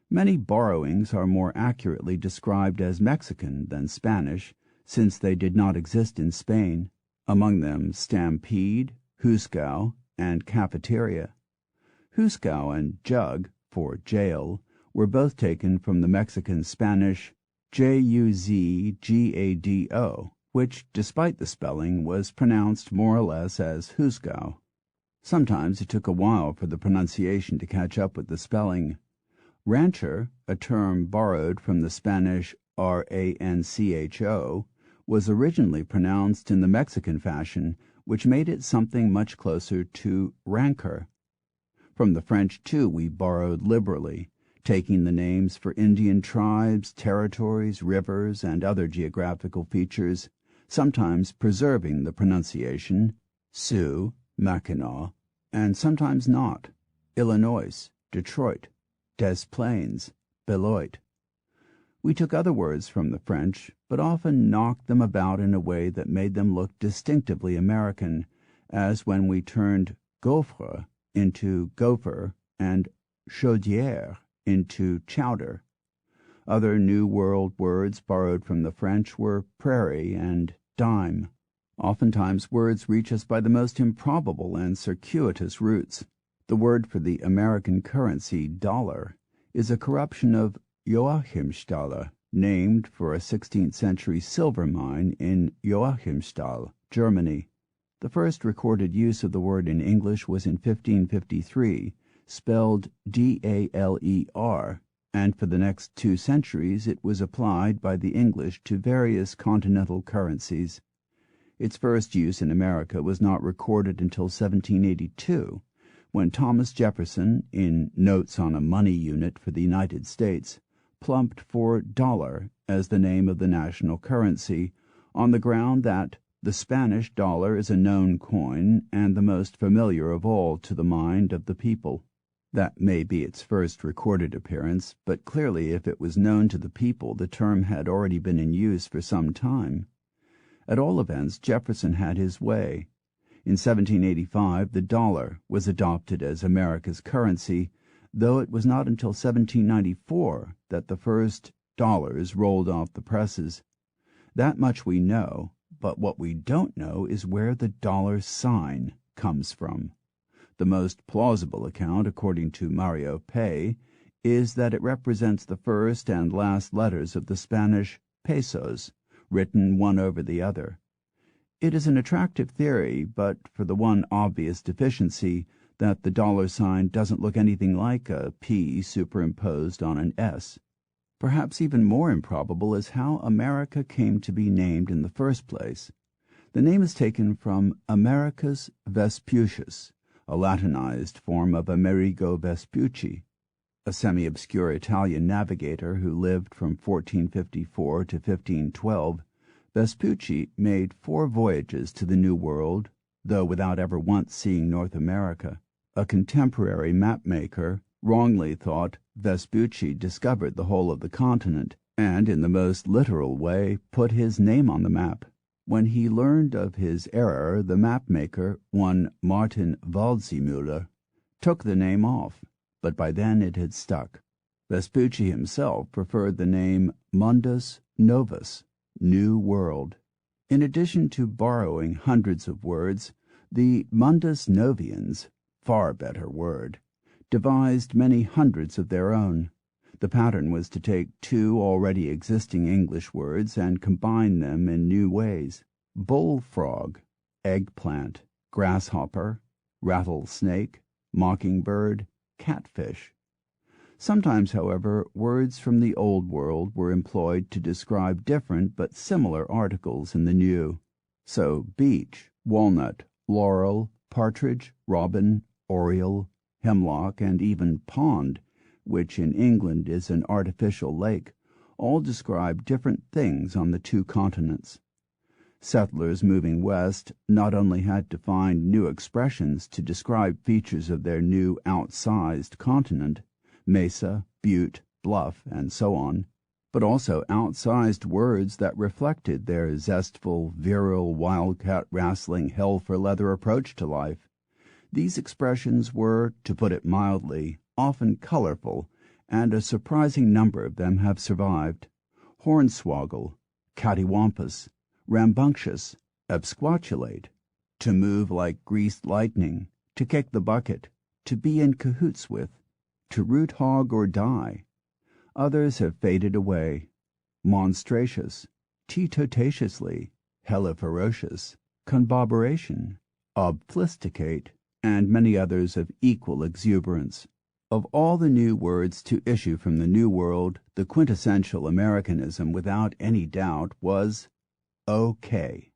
Many borrowings are more accurately described as Mexican than Spanish, since they did not exist in Spain, among them stampede, huscow, and cafeteria. Huscow and jug, for jail, were both taken from the Mexican Spanish juzgado, which, despite the spelling, was pronounced more or less as huscow. Sometimes it took a while for the pronunciation to catch up with the spelling. Rancher, a term borrowed from the Spanish rancho, was originally pronounced in the Mexican fashion, which made it something much closer to rancor. From the French, too, we borrowed liberally, taking the names for Indian tribes, territories, rivers, and other geographical features, sometimes preserving the pronunciation, Sioux, Mackinaw, and sometimes not, Illinois, Detroit, Des Plaines, Beloit. We took other words from the French, but often knocked them about in a way that made them look distinctively American, as when we turned gaufre into gopher and chaudière into chowder. Other New World words borrowed from the French were prairie and dime. Oftentimes words reach us by the most improbable and circuitous routes. The word for the American currency, dollar, is a corruption of Joachimsthal, named for a 16th century silver mine in Joachimsthal, Germany. The first recorded use of the word in English was in 1553, spelled D-A-L-E-R, and for the next 2 centuries it was applied by the English to various continental currencies. Its first use in America was not recorded until 1782, when Thomas Jefferson, in Notes on a Money Unit for the United States, plumped for dollar as the name of the national currency, on the ground that the Spanish dollar is a known coin and the most familiar of all to the mind of the people. That may be its first recorded appearance, but clearly if it was known to the people the term had already been in use for some time. At all events, Jefferson had his way. In 1785 the dollar was adopted as America's currency, though it was not until 1794 that the first dollars rolled off the presses. That much we know, but what we don't know is where the dollar sign comes from. The most plausible account, according to Mario Pei, is that it represents the first and last letters of the Spanish pesos, written one over the other. It is an attractive theory, but for the one obvious deficiency that the dollar sign doesn't look anything like a P superimposed on an S. Perhaps even more improbable is how America came to be named in the first place. The name is taken from Americus Vespucius, a Latinized form of Amerigo Vespucci, a semi-obscure Italian navigator who lived from 1454 to 1512. Vespucci made 4 voyages to the New World, though without ever once seeing North America. A contemporary map-maker wrongly thought Vespucci discovered the whole of the continent, and in the most literal way put his name on the map. When he learned of his error, the map-maker, one Martin Waldseemüller, took the name off, but by then it had stuck. Vespucci himself preferred the name Mundus Novus, New World. In addition to borrowing hundreds of words, the Mundus Novians, far better word, devised many hundreds of their own. The pattern was to take 2 already existing English words and combine them in new ways. Bullfrog, eggplant, grasshopper, rattlesnake, mockingbird, catfish. Sometimes, however, words from the Old World were employed to describe different but similar articles in the New. So beech, walnut, laurel, partridge, robin, oriole, hemlock, and even pond, which in England is an artificial lake, all describe different things on the 2 continents. Settlers moving west not only had to find new expressions to describe features of their new outsized continent, mesa, butte, bluff, and so on, but also outsized words that reflected their zestful, virile, wildcat-wrestling, hell-for-leather approach to life. These expressions were, to put it mildly, often colorful, and a surprising number of them have survived. Hornswoggle, cattywampus, rambunctious, absquatulate, to move like greased lightning, to kick the bucket, to be in cahoots with, to root hog or die. Others have faded away. Monstratious, teetotatiously, helliferocious, conboberation, obfusticate, and many others of equal exuberance. Of all the new words to issue from the New World, the quintessential Americanism, without any doubt, was okay.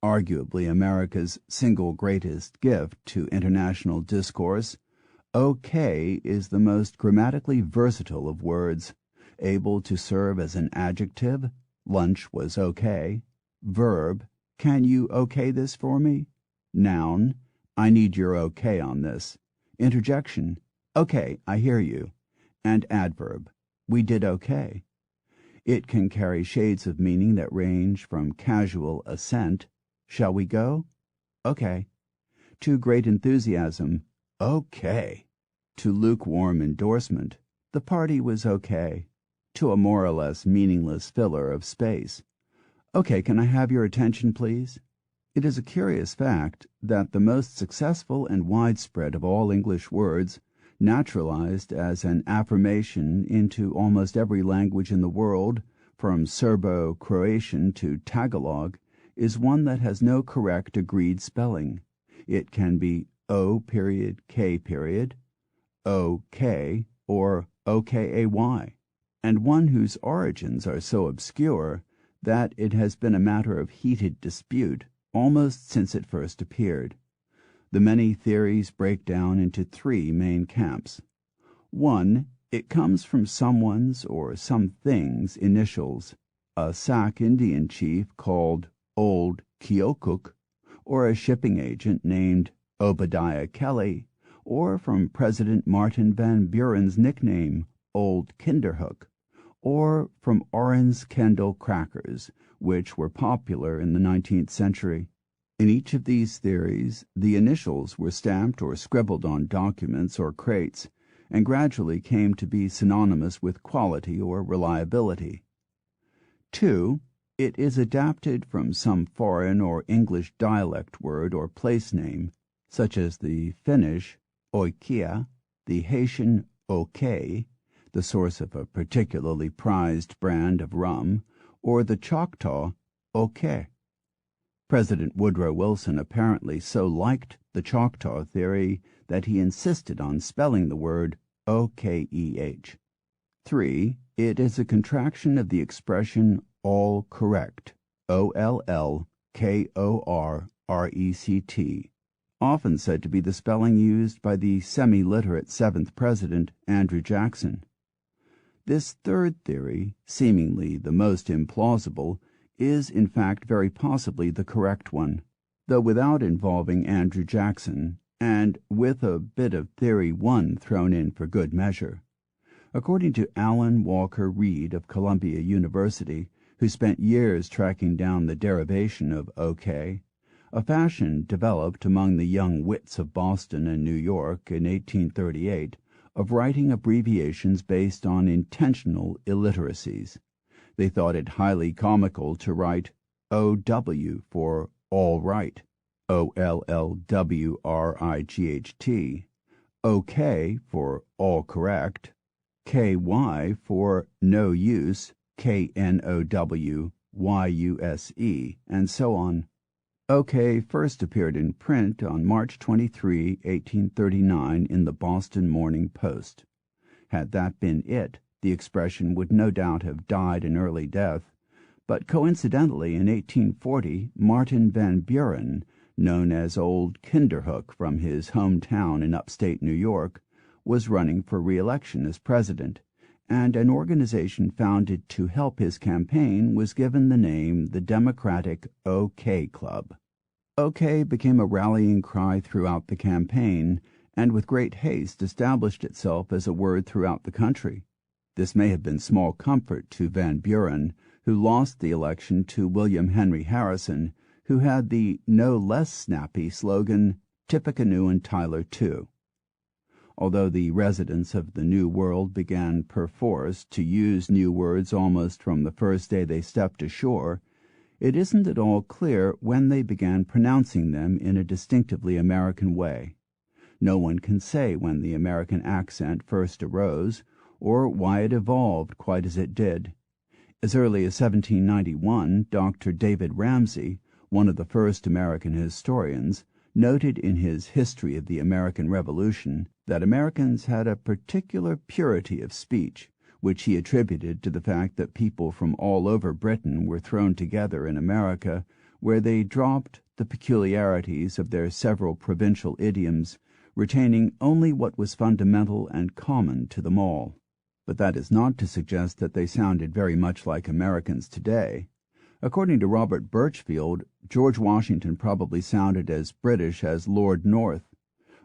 Arguably America's single greatest gift to international discourse, okay is the most grammatically versatile of words, able to serve as an adjective, lunch was okay, verb, can you okay this for me, noun, I need your okay on this, interjection, okay, I hear you, and adverb, we did okay. It can carry shades of meaning that range from casual assent, shall we go? Okay, to great enthusiasm, okay, to lukewarm endorsement, the party was okay, to a more or less meaningless filler of space. Okay, can I have your attention, please? It is a curious fact that the most successful and widespread of all English words, naturalized as an affirmation into almost every language in the world, from Serbo-Croatian to Tagalog, is one that has no correct agreed spelling. It can be O.K., OK, or OKAY, and one whose origins are so obscure that it has been a matter of heated dispute almost since it first appeared. The many theories break down into three main camps. 1. It comes from someone's or something's initials, a Sac Indian chief called Old Keokuk, or a shipping agent named Obadiah Kelly, or from President Martin Van Buren's nickname, Old Kinderhook, or from Oran's Kendall crackers, which were popular in the 19th century. In each of these theories, the initials were stamped or scribbled on documents or crates, and gradually came to be synonymous with quality or reliability. 2. It is adapted from some foreign or English dialect word or place name, such as the Finnish oikea, the Haitian OK, the source of a particularly prized brand of rum, or the Choctaw OK. President Woodrow Wilson apparently so liked the Choctaw theory that he insisted on spelling the word OKEH. 3. It is a contraction of the expression all correct, OLLKORRECT, often said to be the spelling used by the semi-literate 7th President, Andrew Jackson. This third theory, seemingly the most implausible, is in fact very possibly the correct one, though without involving Andrew Jackson, and with a bit of Theory 1 thrown in for good measure. According to Alan Walker Reed of Columbia University, who spent years tracking down the derivation of OK, a fashion developed among the young wits of Boston and New York in 1838 of writing abbreviations based on intentional illiteracies. They thought it highly comical to write OW for all right, OLLWRIGHT, OK for all correct, KY for no use, KNOWYUSE, and so on. OK first appeared in print on March 23, 1839 in the Boston Morning Post. Had that been it, the expression would no doubt have died an early death, but coincidentally in 1840 Martin Van Buren, known as Old Kinderhook from his hometown in upstate New York, was running for re-election as president, and an organization founded to help his campaign was given the name the Democratic OK Club. OK became a rallying cry throughout the campaign, and with great haste established itself as a word throughout the country. This may have been small comfort to Van Buren, who lost the election to William Henry Harrison, who had the no less snappy slogan, Tippecanoe and Tyler too. Although the residents of the New World began perforce to use new words almost from the first day they stepped ashore, it isn't at all clear when they began pronouncing them in a distinctively American way. No one can say when the American accent first arose, or why it evolved quite as it did. As early as 1791, Dr. David Ramsay, one of the first American historians, noted in his History of the American Revolution that Americans had a particular purity of speech, which he attributed to the fact that people from all over Britain were thrown together in America, where they dropped the peculiarities of their several provincial idioms, retaining only what was fundamental and common to them all. But that is not to suggest that they sounded very much like Americans today. According to Robert Birchfield, George Washington probably sounded as British as Lord North.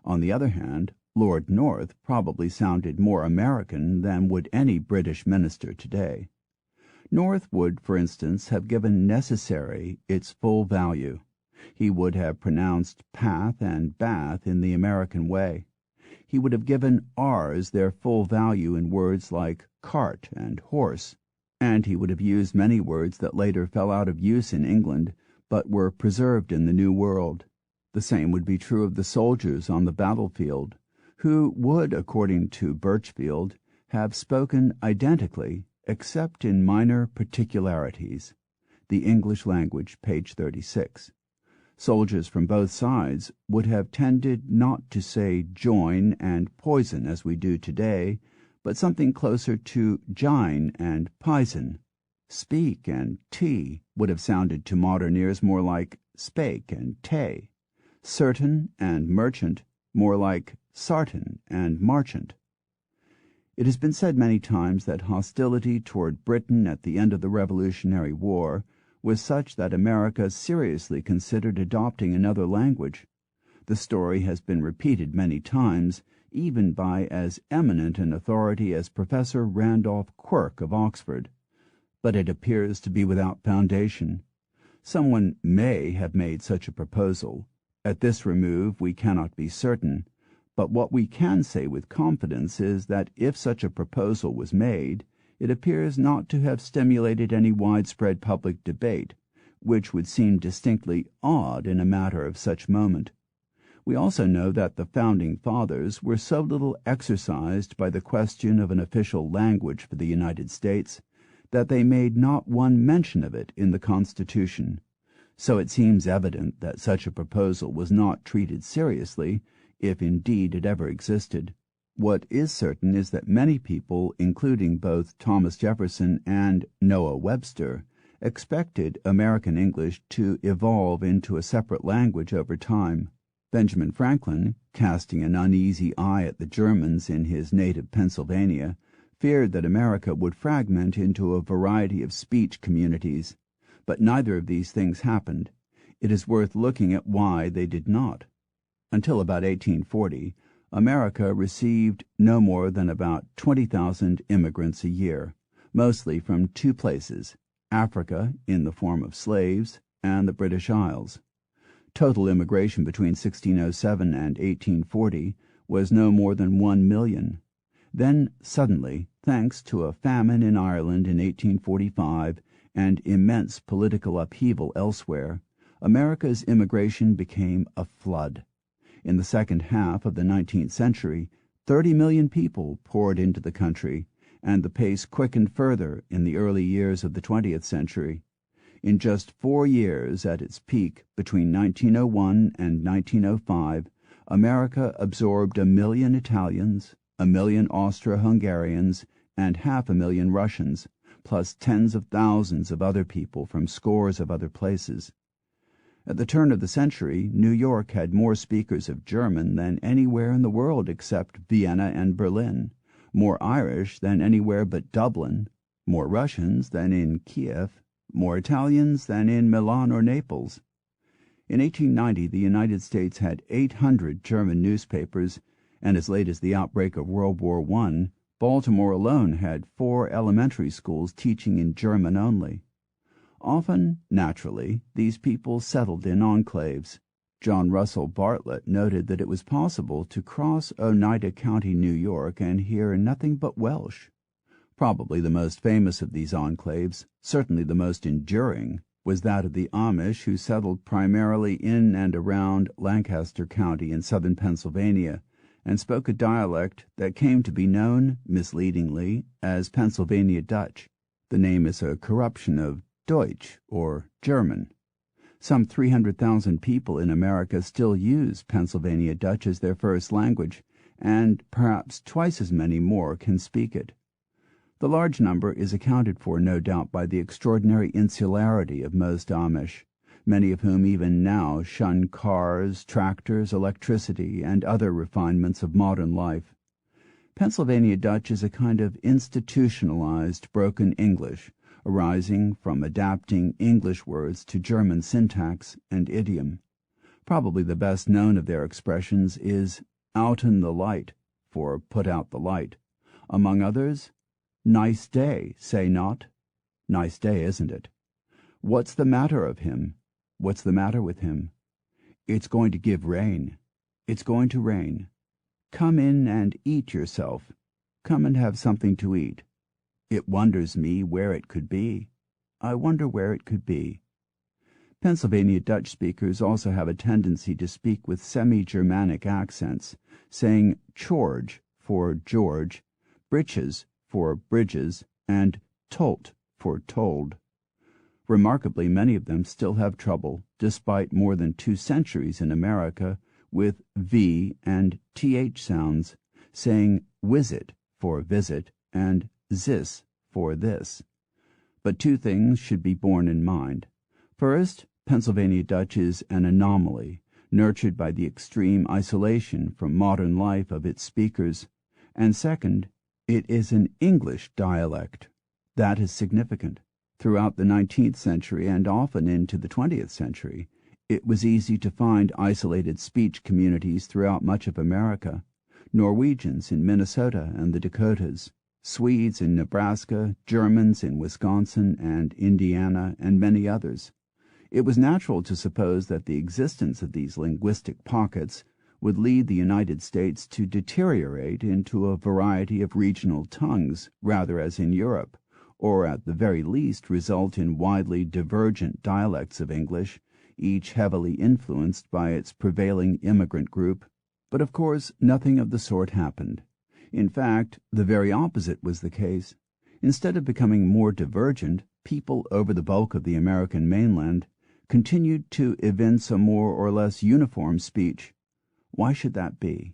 On the other hand, Lord North probably sounded more American than would any British minister today. North would, for instance, have given necessary its full value. He would have pronounced path and bath in the American way. He would have given R's their full value in words like cart and horse, and he would have used many words that later fell out of use in England, but were preserved in the New World. The same would be true of the soldiers on the battlefield, who would, according to Birchfield, have spoken identically, except in minor particularities. The English Language, page 36. Soldiers from both sides would have tended not to say join and poison as we do today, but something closer to jine and pison. Speak and tea would have sounded to modern ears more like spake and tay. Certain and merchant more like sartain and marchant. It has been said many times that hostility toward Britain at the end of the Revolutionary War was such that America seriously considered adopting another language. The story has been repeated many times, even by as eminent an authority as Professor Randolph Quirk of Oxford, but it appears to be without foundation. Someone may have made such a proposal. At this remove we cannot be certain, but what we can say with confidence is that if such a proposal was made, it appears not to have stimulated any widespread public debate, which would seem distinctly odd in a matter of such moment. We also know that the Founding Fathers were so little exercised by the question of an official language for the United States that they made not one mention of it in the Constitution. So it seems evident that such a proposal was not treated seriously, if indeed it ever existed. What is certain is that many people, including both Thomas Jefferson and Noah Webster, expected American English to evolve into a separate language over time. Benjamin Franklin, casting an uneasy eye at the Germans in his native Pennsylvania, feared that America would fragment into a variety of speech communities, but neither of these things happened. It is worth looking at why they did not. Until about 1840, America received no more than about 20,000 immigrants a year, mostly from two places, Africa in the form of slaves and the British Isles. Total immigration between 1607 and 1840 was no more than 1 million. Then suddenly, thanks to a famine in Ireland in 1845 and immense political upheaval elsewhere, America's immigration became a flood. In the second half of the 19th century, 30 million people poured into the country, and the pace quickened further in the early years of the 20th century. In just 4 years at its peak, between 1901 and 1905, America absorbed 1 million Italians, 1 million Austro-Hungarians, and 500,000 Russians, plus tens of thousands of other people from scores of other places. At the turn of the century, New York had more speakers of German than anywhere in the world except Vienna and Berlin, more Irish than anywhere but Dublin, more Russians than in Kiev, more Italians than in Milan or Naples. In 1890, the United States had 800 German newspapers, and as late as the outbreak of World War I, Baltimore alone had 4 elementary schools teaching in German only. Often, naturally, these people settled in enclaves. John Russell Bartlett noted that it was possible to cross Oneida County, New York, and hear nothing but Welsh. Probably the most famous of these enclaves, certainly the most enduring, was that of the Amish who settled primarily in and around Lancaster County in southern Pennsylvania, and spoke a dialect that came to be known, misleadingly, as Pennsylvania Dutch. The name is a corruption of Deutsch, or German. Some 300,000 people in America still use Pennsylvania Dutch as their first language, and perhaps twice as many more can speak it. The large number is accounted for, no doubt, by the extraordinary insularity of most Amish, many of whom even now shun cars, tractors, electricity, and other refinements of modern life. Pennsylvania Dutch is a kind of institutionalized broken English, arising from adapting English words to German syntax and idiom. Probably the best known of their expressions is "outen the light," for "put out the light." Among others, "Nice day, say not?" Nice day, isn't it? What's the matter of him? What's the matter with him? It's going to give rain. It's going to rain. Come in and eat yourself. Come and have something to eat. It wonders me where it could be. I wonder where it could be. Pennsylvania Dutch speakers also have a tendency to speak with semi-Germanic accents, saying George for George, britches for bridges, and tolt for told. Remarkably, many of them still have trouble, despite more than 2 centuries in America, with V and TH sounds, saying wisit for visit and zis for this. But 2 things should be borne in mind. First, Pennsylvania Dutch is an anomaly, nurtured by the extreme isolation from modern life of its speakers, and second, it is an English dialect. That is significant. Throughout the 19th century and often into the 20th century, it was easy to find isolated speech communities throughout much of America. Norwegians in Minnesota and the Dakotas, Swedes in Nebraska, Germans in Wisconsin and Indiana, and many others. It was natural to suppose that the existence of these linguistic pockets would lead the United States to deteriorate into a variety of regional tongues, rather as in Europe, or at the very least result in widely divergent dialects of English, each heavily influenced by its prevailing immigrant group. But of course nothing of the sort happened. In fact, the very opposite was the case. Instead of becoming more divergent, people over the bulk of the American mainland continued to evince a more or less uniform speech. Why should that be?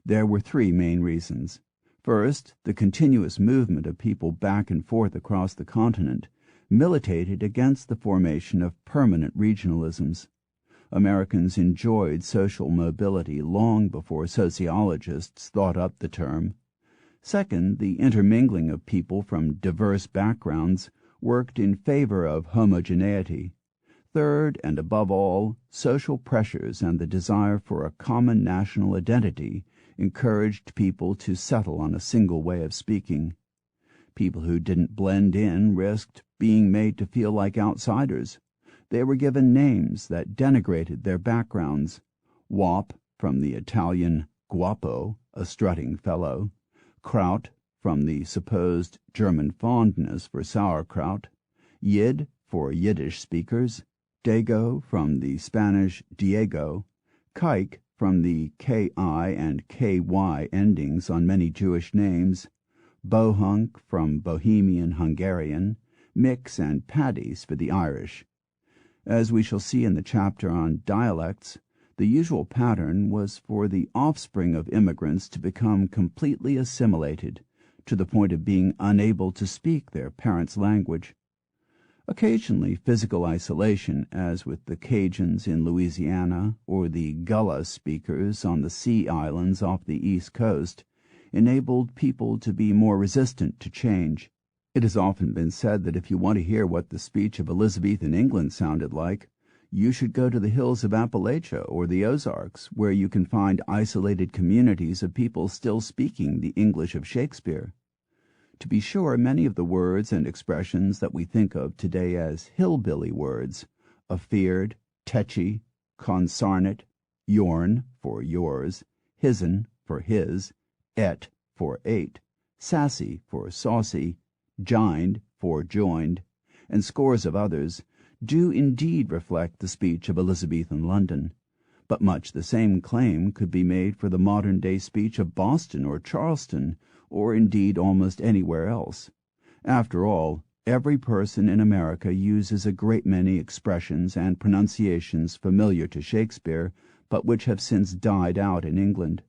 There were 3 main reasons. First, the continuous movement of people back and forth across the continent militated against the formation of permanent regionalisms. Americans enjoyed social mobility long before sociologists thought up the term. Second, the intermingling of people from diverse backgrounds worked in favor of homogeneity. Third, and above all, social pressures and the desire for a common national identity encouraged people to settle on a single way of speaking. People who didn't blend in risked being made to feel like outsiders. They were given names that denigrated their backgrounds. Wop, from the Italian guapo, a strutting fellow. Kraut, from the supposed German fondness for sauerkraut. Yid, for Yiddish speakers. Dago, from the Spanish Diego. Kike, from the K-I and K-Y endings on many Jewish names. Bohunk, from Bohemian Hungarian. Mix and Paddies for the Irish. As we shall see in the chapter on dialects, the usual pattern was for the offspring of immigrants to become completely assimilated, to the point of being unable to speak their parents' language. Occasionally physical isolation, as with the Cajuns in Louisiana or the Gullah speakers on the Sea Islands off the East Coast, enabled people to be more resistant to change. It has often been said that if you want to hear what the speech of Elizabethan England sounded like, you should go to the hills of Appalachia or the Ozarks, where you can find isolated communities of people still speaking the English of Shakespeare. To be sure, many of the words and expressions that we think of today as hillbilly words, afeard, tetchy, consarnate, yorn for yours, his'n for his, et for ate, sassy for saucy, jined for joined, and scores of others, do indeed reflect the speech of Elizabethan London, but much the same claim could be made for the modern-day speech of Boston or Charleston, or indeed almost anywhere else. After all, every person in America uses a great many expressions and pronunciations familiar to Shakespeare, but which have since died out in England.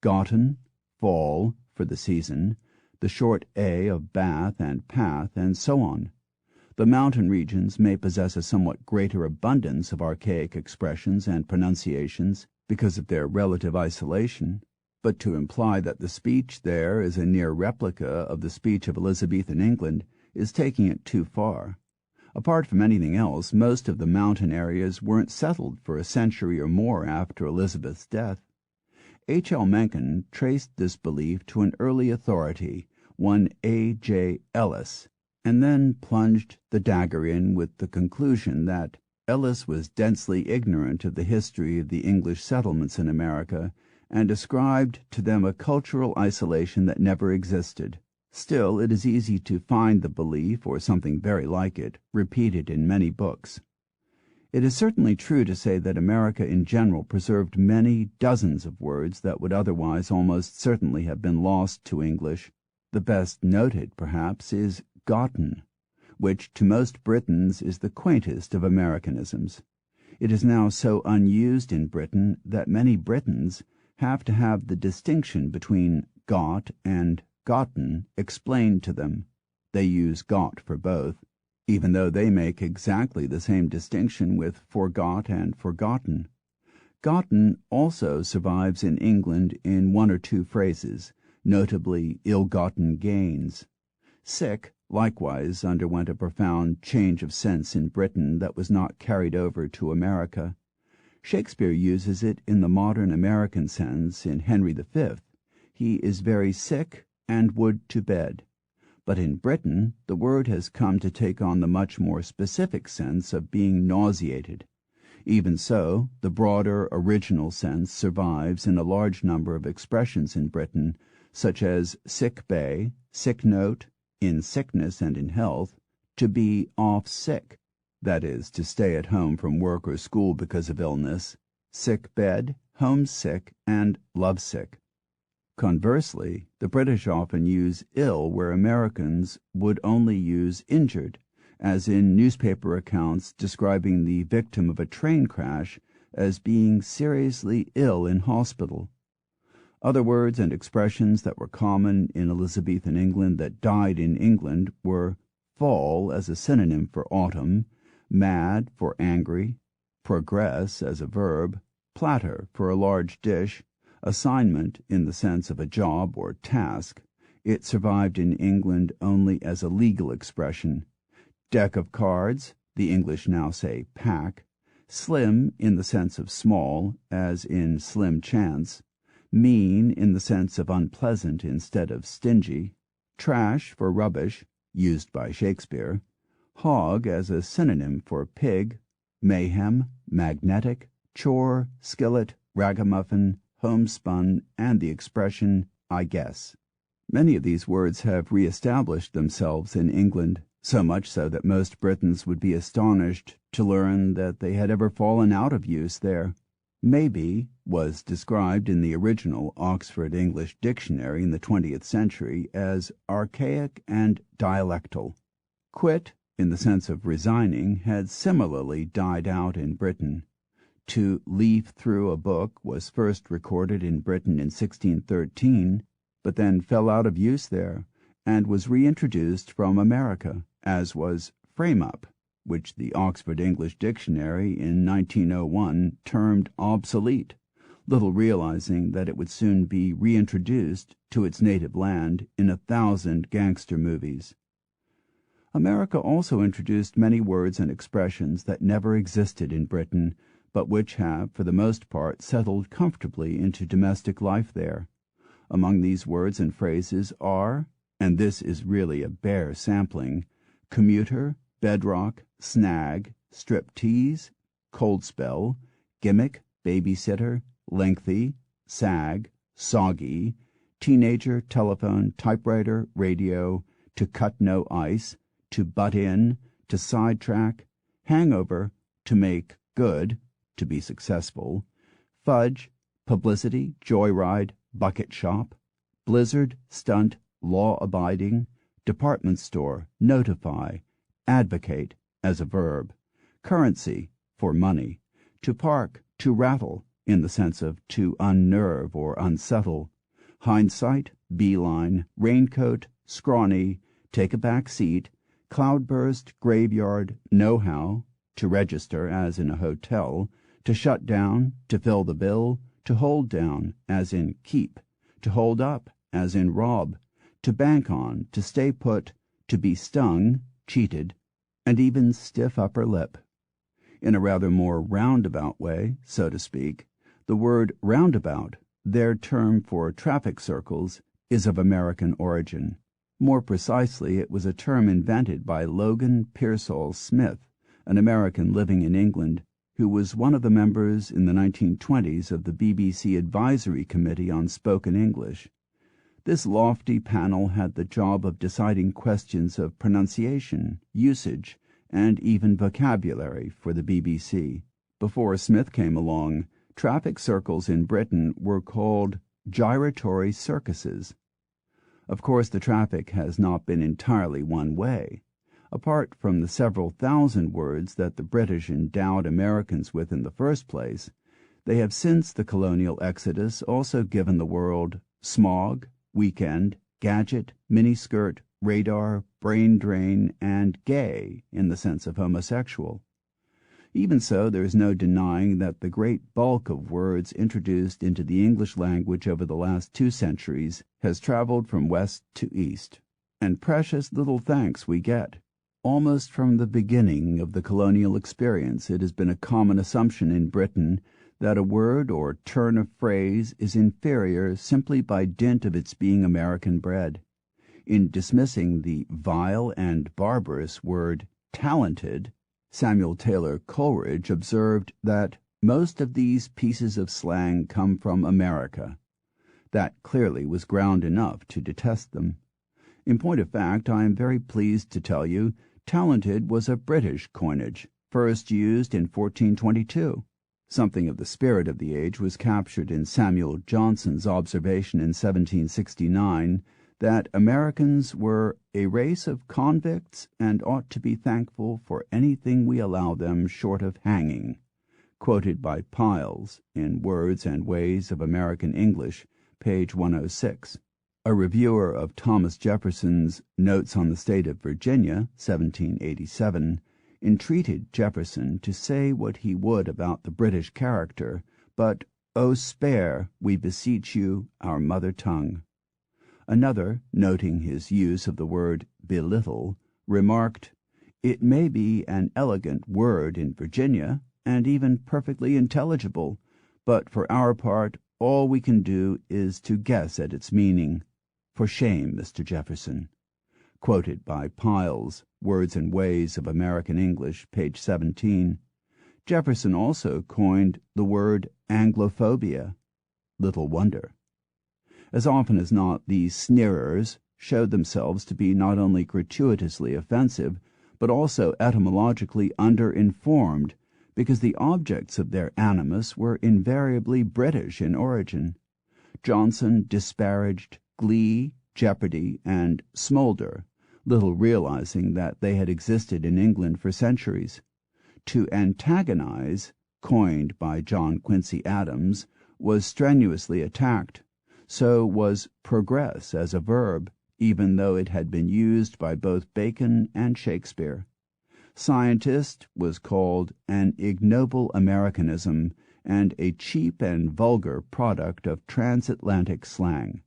Gotten, fall, for the season, the short A of bath and path, and so on. The mountain regions may possess a somewhat greater abundance of archaic expressions and pronunciations because of their relative isolation, but to imply that the speech there is a near replica of the speech of Elizabethan England is taking it too far. Apart from anything else, most of the mountain areas weren't settled for a century or more after Elizabeth's death. H. L. Mencken traced this belief to an early authority, one A. J. Ellis, and then plunged the dagger in with the conclusion that Ellis was densely ignorant of the history of the English settlements in America and ascribed to them a cultural isolation that never existed. Still, it is easy to find the belief, or something very like it, repeated in many books. It is certainly true to say that America in general preserved many dozens of words that would otherwise almost certainly have been lost to English. The best noted, perhaps, is gotten, which to most Britons is the quaintest of Americanisms. It is now so unused in Britain that many Britons have to have the distinction between got and gotten explained to them. They use got for both, even though they make exactly the same distinction with forgot and forgotten. Gotten also survives in England in one or two phrases, notably ill-gotten gains. Sick likewise underwent a profound change of sense in Britain that was not carried over to America. Shakespeare uses it in the modern American sense in Henry V. He is very sick and would to bed. But in Britain, the word has come to take on the much more specific sense of being nauseated. Even so, the broader original sense survives in a large number of expressions in Britain, such as sick bay, sick note, in sickness and in health, to be off sick, that is, to stay at home from work or school because of illness, sick bed, homesick, and lovesick. Conversely, the British often use ill where Americans would only use injured, as in newspaper accounts describing the victim of a train crash as being seriously ill in hospital. Other words and expressions that were common in Elizabethan England that died in England were fall as a synonym for autumn, mad for angry, progress as a verb, platter for a large dish, assignment in the sense of a job or task. It survived in England only as a legal expression. Deck of cards, the English now say pack. Slim in the sense of small, as in slim chance. Mean in the sense of unpleasant instead of stingy. Trash for rubbish, used by Shakespeare. Hog as a synonym for pig. Mayhem, magnetic, chore, skillet, ragamuffin, homespun, and the expression, I guess. Many of these words have re-established themselves in England, so much so that most Britons would be astonished to learn that they had ever fallen out of use there. Maybe was described in the original Oxford English Dictionary in the 20th century as archaic and dialectal. Quit, in the sense of resigning, had similarly died out in Britain. To leaf through a book was first recorded in Britain in 1613, but then fell out of use there, and was reintroduced from America, as was frame up, which the Oxford English Dictionary in 1901 termed obsolete, little realizing that it would soon be reintroduced to its native land in 1,000 gangster movies. America also introduced many words and expressions that never existed in Britain, but which have, for the most part, settled comfortably into domestic life there. Among these words and phrases are, and this is really a bare sampling, commuter, bedrock, snag, striptease, cold spell, gimmick, babysitter, lengthy, sag, soggy, teenager, telephone, typewriter, radio, to cut no ice, to butt in, to sidetrack, hangover, to make good, to be successful, fudge, publicity, joyride, bucket shop, blizzard, stunt, law-abiding, department store, notify, advocate as a verb, currency for money, to park, to rattle in the sense of to unnerve or unsettle, hindsight, beeline, raincoat, scrawny, take a back seat, cloudburst, graveyard, know-how, to register as in a hotel, to shut down, to fill the bill, to hold down as in keep, to hold up as in rob, to bank on, to stay put, to be stung, cheated, and even stiff upper lip. In a rather more roundabout way, so to speak, the word roundabout, their term for traffic circles, is of American origin. More precisely, it was a term invented by Logan Pearsall Smith, an American living in England, who was one of the members in the 1920s of the BBC Advisory Committee on Spoken English. This lofty panel had the job of deciding questions of pronunciation, usage, and even vocabulary for the BBC. Before Smith came along, traffic circles in Britain were called gyratory circuses. Of course, the traffic has not been entirely one way. Apart from the several thousand words that the British endowed Americans with in the first place, they have since the colonial exodus also given the world smog, weekend, gadget, miniskirt, radar, brain drain, and gay in the sense of homosexual. Even so, there is no denying that the great bulk of words introduced into the English language over the last 2 centuries has traveled from west to east, and precious little thanks we get. Almost from the beginning of the colonial experience, it has been a common assumption in Britain that a word or turn of phrase is inferior simply by dint of its being American bred. In dismissing the vile and barbarous word talented, Samuel Taylor Coleridge observed that most of these pieces of slang come from America. That clearly was ground enough to detest them. In point of fact, I am very pleased to tell you talented was a British coinage, first used in 1422. Something of the spirit of the age was captured in Samuel Johnson's observation in 1769 that Americans were a race of convicts and ought to be thankful for anything we allow them short of hanging, quoted by Piles in Words and Ways of American English, page 106. A reviewer of Thomas Jefferson's Notes on the State of Virginia, 1787, entreated Jefferson to say what he would about the British character, but, "Oh, spare, we beseech you, our mother tongue." Another, noting his use of the word belittle, remarked, "It may be an elegant word in Virginia, and even perfectly intelligible, but for our part all we can do is to guess at its meaning. For shame, Mr. Jefferson." Quoted by Piles, Words and Ways of American English, page 17. Jefferson also coined the word Anglophobia. Little wonder. As often as not, these sneerers showed themselves to be not only gratuitously offensive, but also etymologically underinformed, because the objects of their animus were invariably British in origin. Johnson disparaged glee, jeopardy, and smolder, little realizing that they had existed in England for centuries. To antagonize, coined by John Quincy Adams, was strenuously attacked. So was progress as a verb, even though it had been used by both Bacon and Shakespeare. Scientist was called an ignoble Americanism and a cheap and vulgar product of transatlantic slang.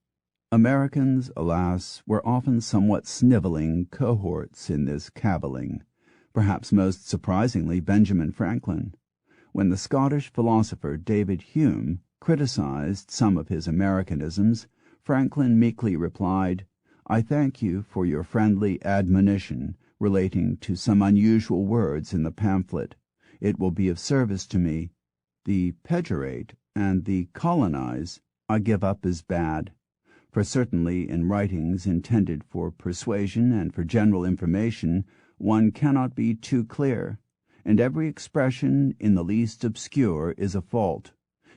Americans, alas, were often somewhat sniveling cohorts in this cavilling, perhaps most surprisingly Benjamin Franklin. When the Scottish philosopher David Hume criticized some of his Americanisms, Franklin meekly replied, "I thank you for your friendly admonition relating to some unusual words in the pamphlet. It will be of service to me. The pejorate and the colonize I give up as bad, for certainly in writings intended for persuasion and for general information one cannot be too clear, and every expression in the least obscure is a fault.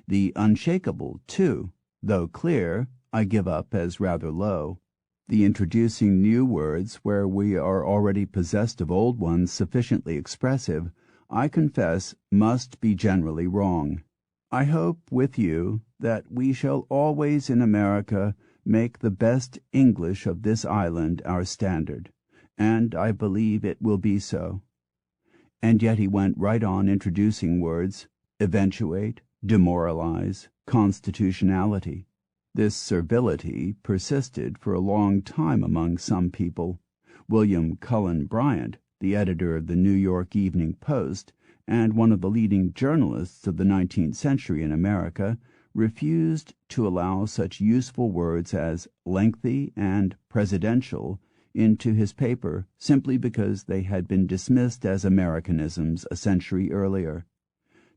The unshakable, too, though clear, I give up as rather low. The introducing new words where we are already possessed of old ones sufficiently expressive, I confess, must be generally wrong. I hope with you that we shall always in America make the best English of this island our standard, and I believe it will be so." And yet he went right on introducing words, eventuate, demoralize, constitutionality. This servility persisted for a long time among some people. William Cullen Bryant, the editor of the New York Evening Post and one of the leading journalists of the 19th century in America, refused to allow such useful words as lengthy and presidential into his paper simply because they had been dismissed as Americanisms a century earlier.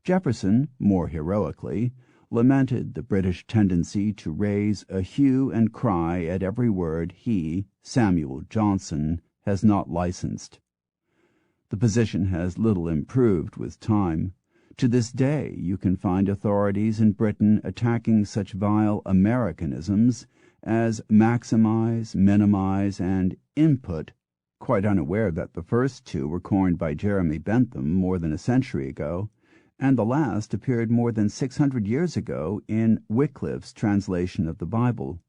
Jefferson, more heroically, lamented the British tendency to raise a hue and cry at every word he, Samuel Johnson, has not licensed. The position has little improved with time. To this day you can find authorities in Britain attacking such vile Americanisms as maximize, minimize, and input, quite unaware that the first two were coined by Jeremy Bentham more than a century ago, and the last appeared more than 600 years ago in Wycliffe's translation of the Bible.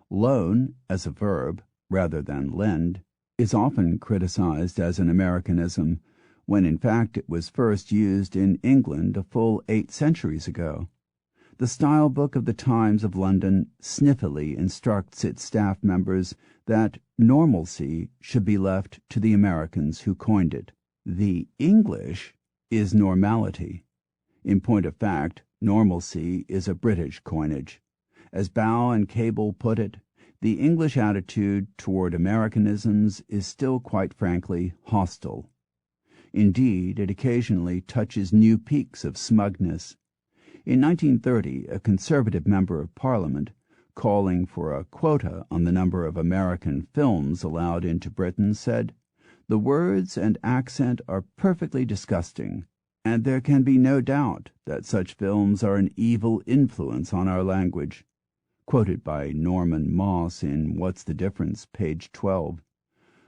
Loan, as a verb, rather than lend, is often criticized as an Americanism, when in fact it was first used in England a full 8 centuries ago. The Style Book of the Times of London sniffily instructs its staff members that normalcy should be left to the Americans who coined it. The English is normality. In point of fact, normalcy is a British coinage. As Bow and Cable put it, the English attitude toward Americanisms is still quite frankly hostile. Indeed, it occasionally touches new peaks of smugness. In 1930, a Conservative member of Parliament, calling for a quota on the number of American films allowed into Britain, said, "The words and accent are perfectly disgusting, and there can be no doubt that such films are an evil influence on our language," quoted by Norman Moss in What's the Difference, page 12.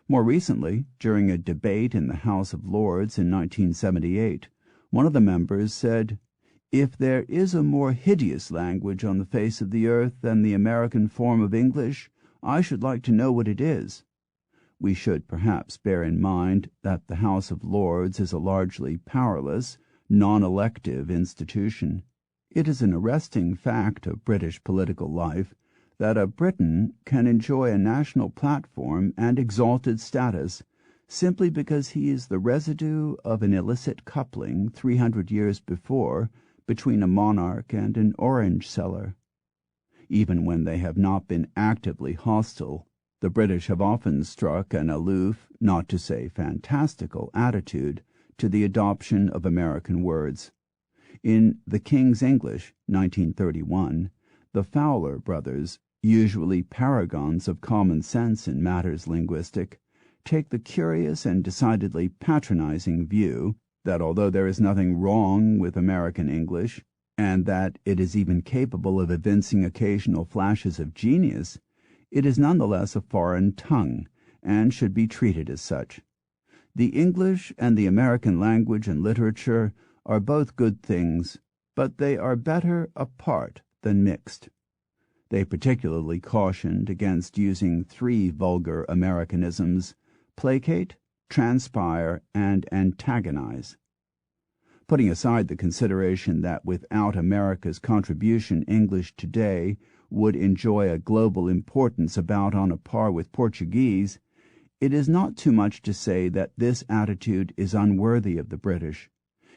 More recently, during a debate in the House of Lords in 1978, one of the members said, "If there is a more hideous language on the face of the earth than the American form of English, I should like to know what it is." We should perhaps bear in mind that the House of Lords is a largely powerless, non-elective institution. It is an arresting fact of British political life that a Briton can enjoy a national platform and exalted status simply because he is the residue of an illicit coupling 300 years before between a monarch and an orange seller. Even when they have not been actively hostile, the British have often struck an aloof, not to say fantastical, attitude to the adoption of American words. In The King's English, 1931, the Fowler brothers, usually paragons of common sense in matters linguistic, take the curious and decidedly patronizing view that although there is nothing wrong with American English, and that it is even capable of evincing occasional flashes of genius, it is nonetheless a foreign tongue, and should be treated as such. The English and the American language and literature are both good things, but they are better apart than mixed. They particularly cautioned against using 3 vulgar Americanisms: placate, transpire, and antagonize. Putting aside the consideration that without America's contribution English today would enjoy a global importance about on a par with Portuguese, it is not too much to say that this attitude is unworthy of the British.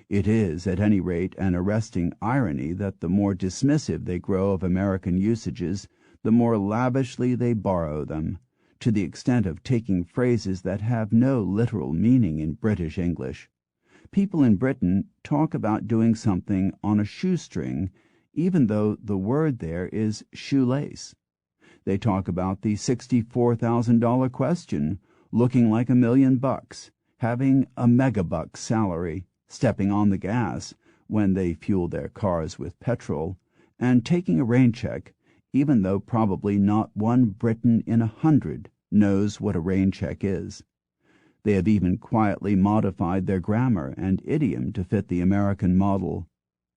It is, at any rate, an arresting irony that the more dismissive they grow of American usages, the more lavishly they borrow them, to the extent of taking phrases that have no literal meaning in British English. People in Britain talk about doing something on a shoestring, even though the word there is shoelace. They talk about the $64,000 question, looking like $1,000,000, having a megabuck salary, stepping on the gas when they fuel their cars with petrol, and taking a rain check, even though probably not one Briton in 100 knows what a rain check is. They have even quietly modified their grammar and idiom to fit the American model.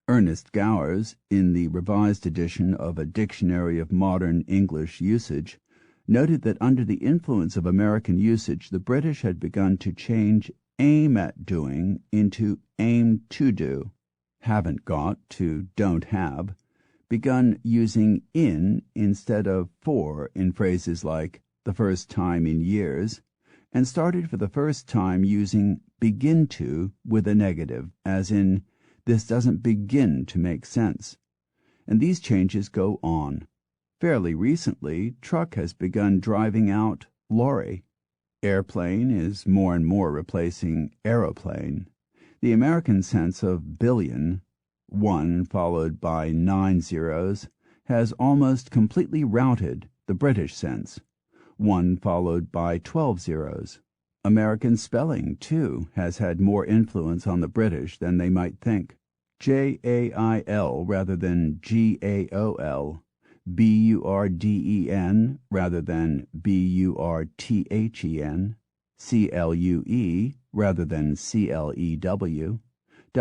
Ernest Gowers, in the revised edition of A Dictionary of Modern English Usage, noted that under the influence of American usage the British had begun to change aim at doing into aim to do, haven't got to don't have, begun using in instead of for in phrases like the first time in years, and started for the first time using begin to with a negative, as in this doesn't begin to make sense. And these changes go on. Fairly recently, truck has begun driving out lorry. Airplane is more and more replacing aeroplane. The American sense of billion, 1 followed by 9 zeros, has almost completely routed the British sense, 1 followed by 12 zeros. American spelling, too, has had more influence on the British than they might think. Jail rather than Gaol, Burden rather than Burthen, Clue rather than Clew,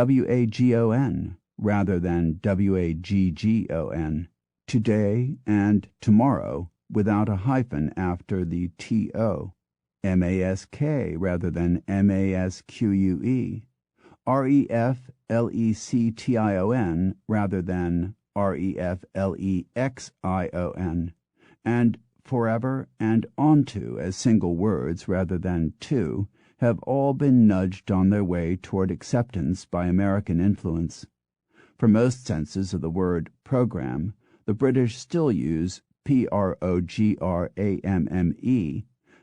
Wagon rather than Waggon, today and tomorrow without a hyphen after the to, mask rather than masque, reflection rather than reflexion, and forever and onto as single words rather than to have all been nudged on their way toward acceptance by American influence. For most senses of the word program, the British still use programme,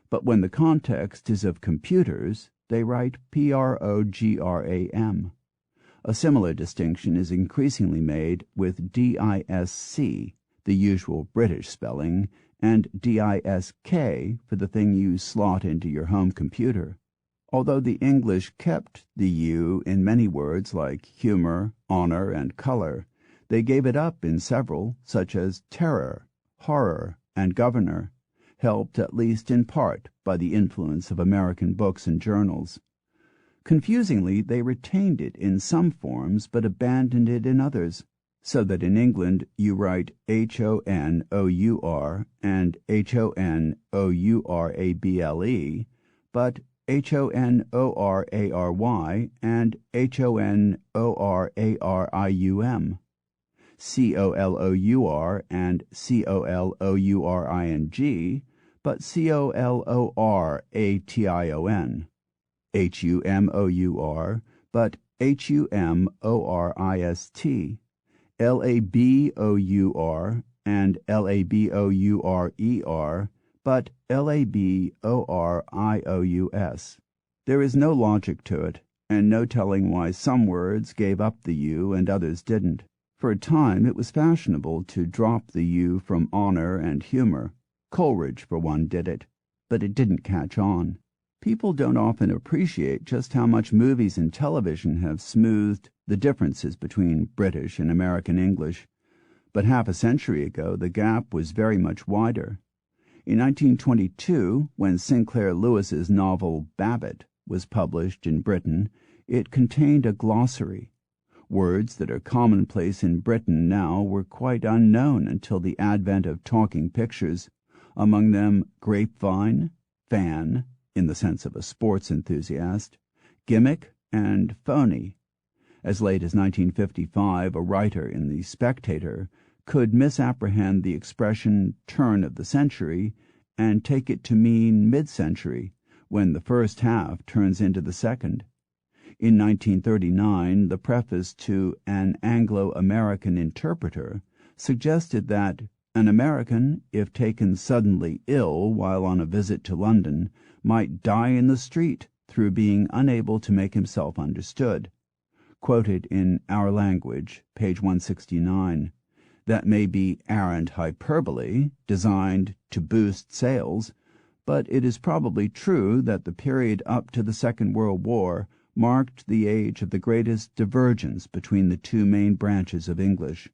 but when the context is of computers, they write program. A similar distinction is increasingly made with disc, the usual British spelling, and disk for the thing you slot into your home computer. Although the English kept the U in many words like humor, honor, and color, they gave it up in several, such as terror, horror, and governor, helped at least in part by the influence of American books and journals. Confusingly, they retained it in some forms but abandoned it in others, so that in England you write honour and honourable, but honorary and honourium, colour and clouring, but coloration, humour, but humorist, labour and labourer, but laborious. There is no logic to it, and no telling why some words gave up the U and others didn't. For a time it was fashionable to drop the U from honor and humor. Coleridge, for one, did it, but it didn't catch on. People don't often appreciate just how much movies and television have smoothed the differences between British and American English, but half a century ago the gap was very much wider. In 1922, when Sinclair Lewis's novel Babbitt was published in Britain, it contained a glossary. Words that are commonplace in Britain now were quite unknown until the advent of talking pictures, among them grapevine, fan, in the sense of a sports enthusiast, gimmick, and phony. As late as 1955, a writer in The Spectator could misapprehend the expression turn of the century and take it to mean mid-century, when the first half turns into the second. In 1939, the preface to An Anglo-American Interpreter suggested that an American, if taken suddenly ill while on a visit to London, might die in the street through being unable to make himself understood. Quoted in Our Language, page 169. That may be arrant hyperbole, designed to boost sales, but it is probably true that the period up to the Second World War marked the age of the greatest divergence between the two main branches of English.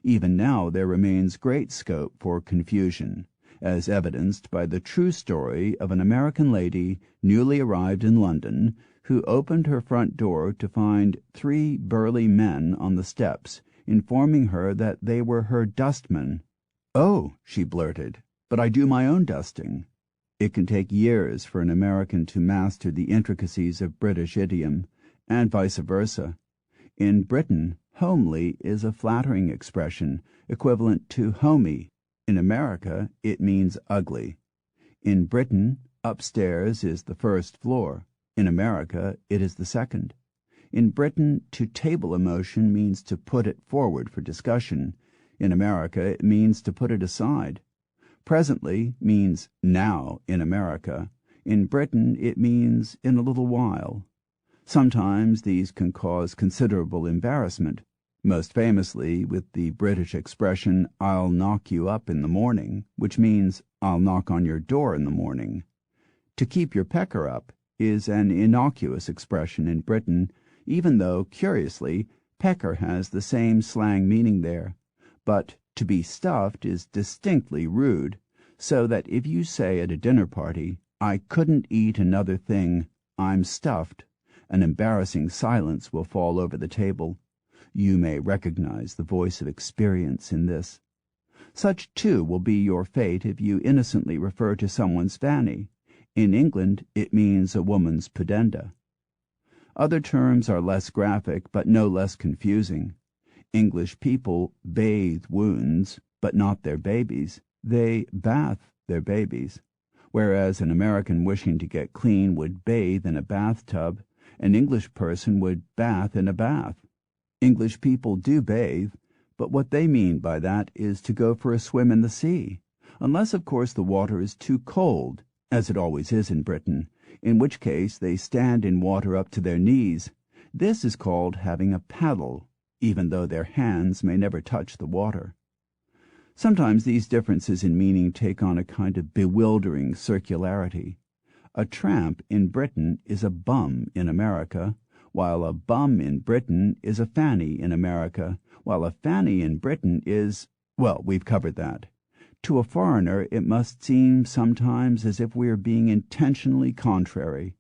Even now there remains great scope for confusion, as evidenced by the true story of an American lady newly arrived in London who opened her front door to find 3 burly men on the steps, informing her that they were her dustmen. "Oh," she blurted, "but I do my own dusting." It can take years for an American to master the intricacies of British idiom, and vice versa. In Britain, homely is a flattering expression, equivalent to homey. In America, it means ugly. In Britain, upstairs is the first floor. In America, it is the second. In Britain, to table a motion means to put it forward for discussion. In America, it means to put it aside. Presently means now in America. In Britain, it means in a little while. Sometimes these can cause considerable embarrassment, most famously with the British expression, "I'll knock you up in the morning," which means, "I'll knock on your door in the morning." To keep your pecker up is an innocuous expression in Britain, even though, curiously, pecker has the same slang meaning there. But to be stuffed is distinctly rude, so that if you say at a dinner party, "I couldn't eat another thing, I'm stuffed," an embarrassing silence will fall over the table. You may recognize the voice of experience in this. Such, too, will be your fate if you innocently refer to someone's fanny. In England it means a woman's pudenda. Other terms are less graphic, but no less confusing. English people bathe wounds, but not their babies. They bath their babies. Whereas an American wishing to get clean would bathe in a bathtub, an English person would bath in a bath. English people do bathe, but what they mean by that is to go for a swim in the sea, unless, of course, the water is too cold, as it always is in Britain, in which case they stand in water up to their knees. This is called having a paddle, even though their hands may never touch the water. Sometimes these differences in meaning take on a kind of bewildering circularity. A tramp in Britain is a bum in America, while a bum in Britain is a fanny in America, while a fanny in Britain is, well, we've covered that. To a foreigner it must seem sometimes as if we are being intentionally contrary.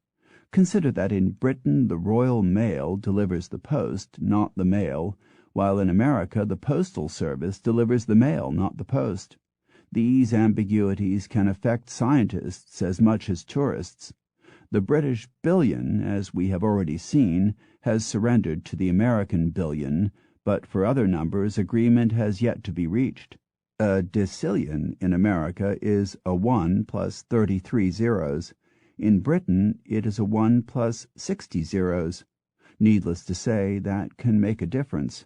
Consider that in Britain the Royal Mail delivers the post, not the mail, while in America the Postal Service delivers the mail, not the post. These ambiguities can affect scientists as much as tourists. The British billion, as we have already seen, has surrendered to the American billion, but for other numbers agreement has yet to be reached. A decillion in America is a 1 plus 33 zeros. In Britain it is a 1 plus 60 zeros. Needless to say, that can make a difference.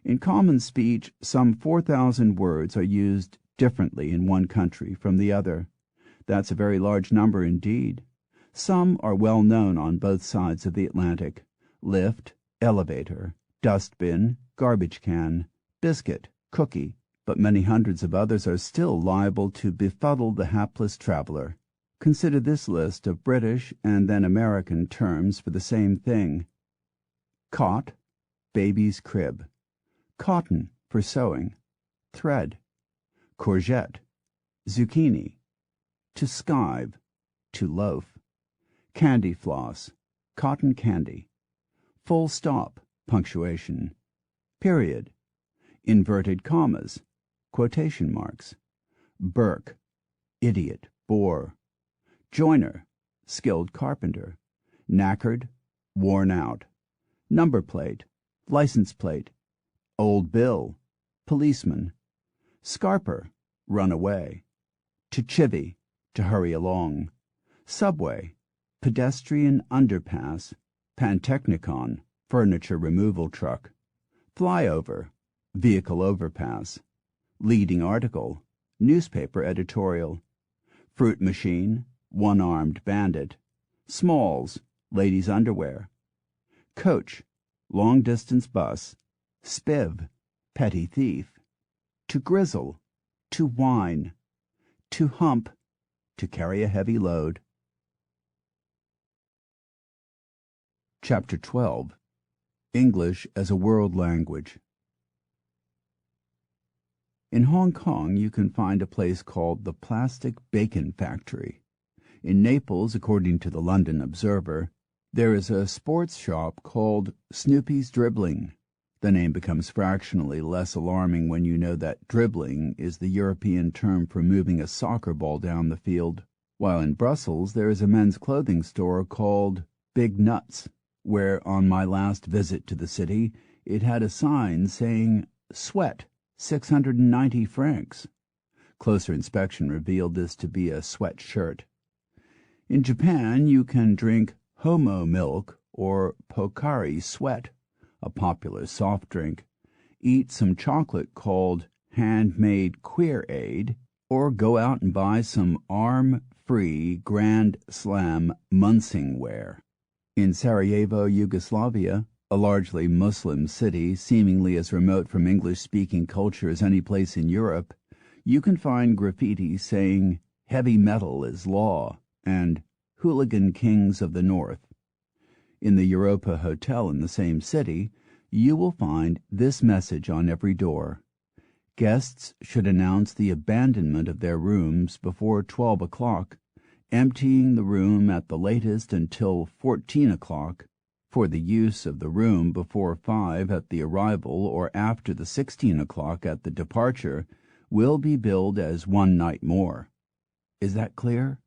In common speech, some 4,000 words are used differently in one country from the other. That's a very large number indeed. Some are well known on both sides of the Atlantic: lift, elevator, dustbin, garbage can, biscuit, cookie, but many hundreds of others are still liable to befuddle the hapless traveler. Consider this list of British and then American terms for the same thing: cot, baby's crib; cotton, for sewing; thread; courgette; zucchini; to skive, to loaf; candy floss, cotton candy; full stop, punctuation; period; inverted commas, quotation marks; Burke, idiot, bore; joiner, skilled carpenter; knackered, worn out; number plate, license plate; old Bill, policeman; scarper, run away; to chivvy, to hurry along; subway, pedestrian underpass; pantechnicon, furniture removal truck; flyover, vehicle overpass; leading article, newspaper editorial; fruit machine, one-armed bandit; smalls, ladies' underwear; coach, long-distance bus; spiv, petty thief; to grizzle, to whine; to hump, to carry a heavy load. Chapter 12. English as a World Language. In Hong Kong you can find a place called the Plastic Bacon Factory. In Naples, according to the London Observer, there is a sports shop called Snoopy's Dribbling. The name becomes fractionally less alarming when you know that dribbling is the European term for moving a soccer ball down the field. While in Brussels there is a men's clothing store called Big Nuts, where on my last visit to the city it had a sign saying "Sweat, 690 francs." Closer inspection revealed this to be a sweat shirt. In Japan you can drink Homo milk or Pocari Sweat, a popular soft drink, eat some chocolate called handmade Queer Aid, or go out and buy some arm-free Grand Slam Munsing wear. In Sarajevo, Yugoslavia, a largely Muslim city seemingly as remote from English-speaking culture as any place in Europe, you can find graffiti saying "Heavy metal is law." and Hooligan Kings of the North. In the Europa Hotel in the same city, you will find this message on every door. Guests should announce the abandonment of their rooms before 12 o'clock, emptying the room at the latest until 14 o'clock, for the use of the room before 5 at the arrival or after the 16 o'clock at the departure will be billed as 1 night more. Is that clear?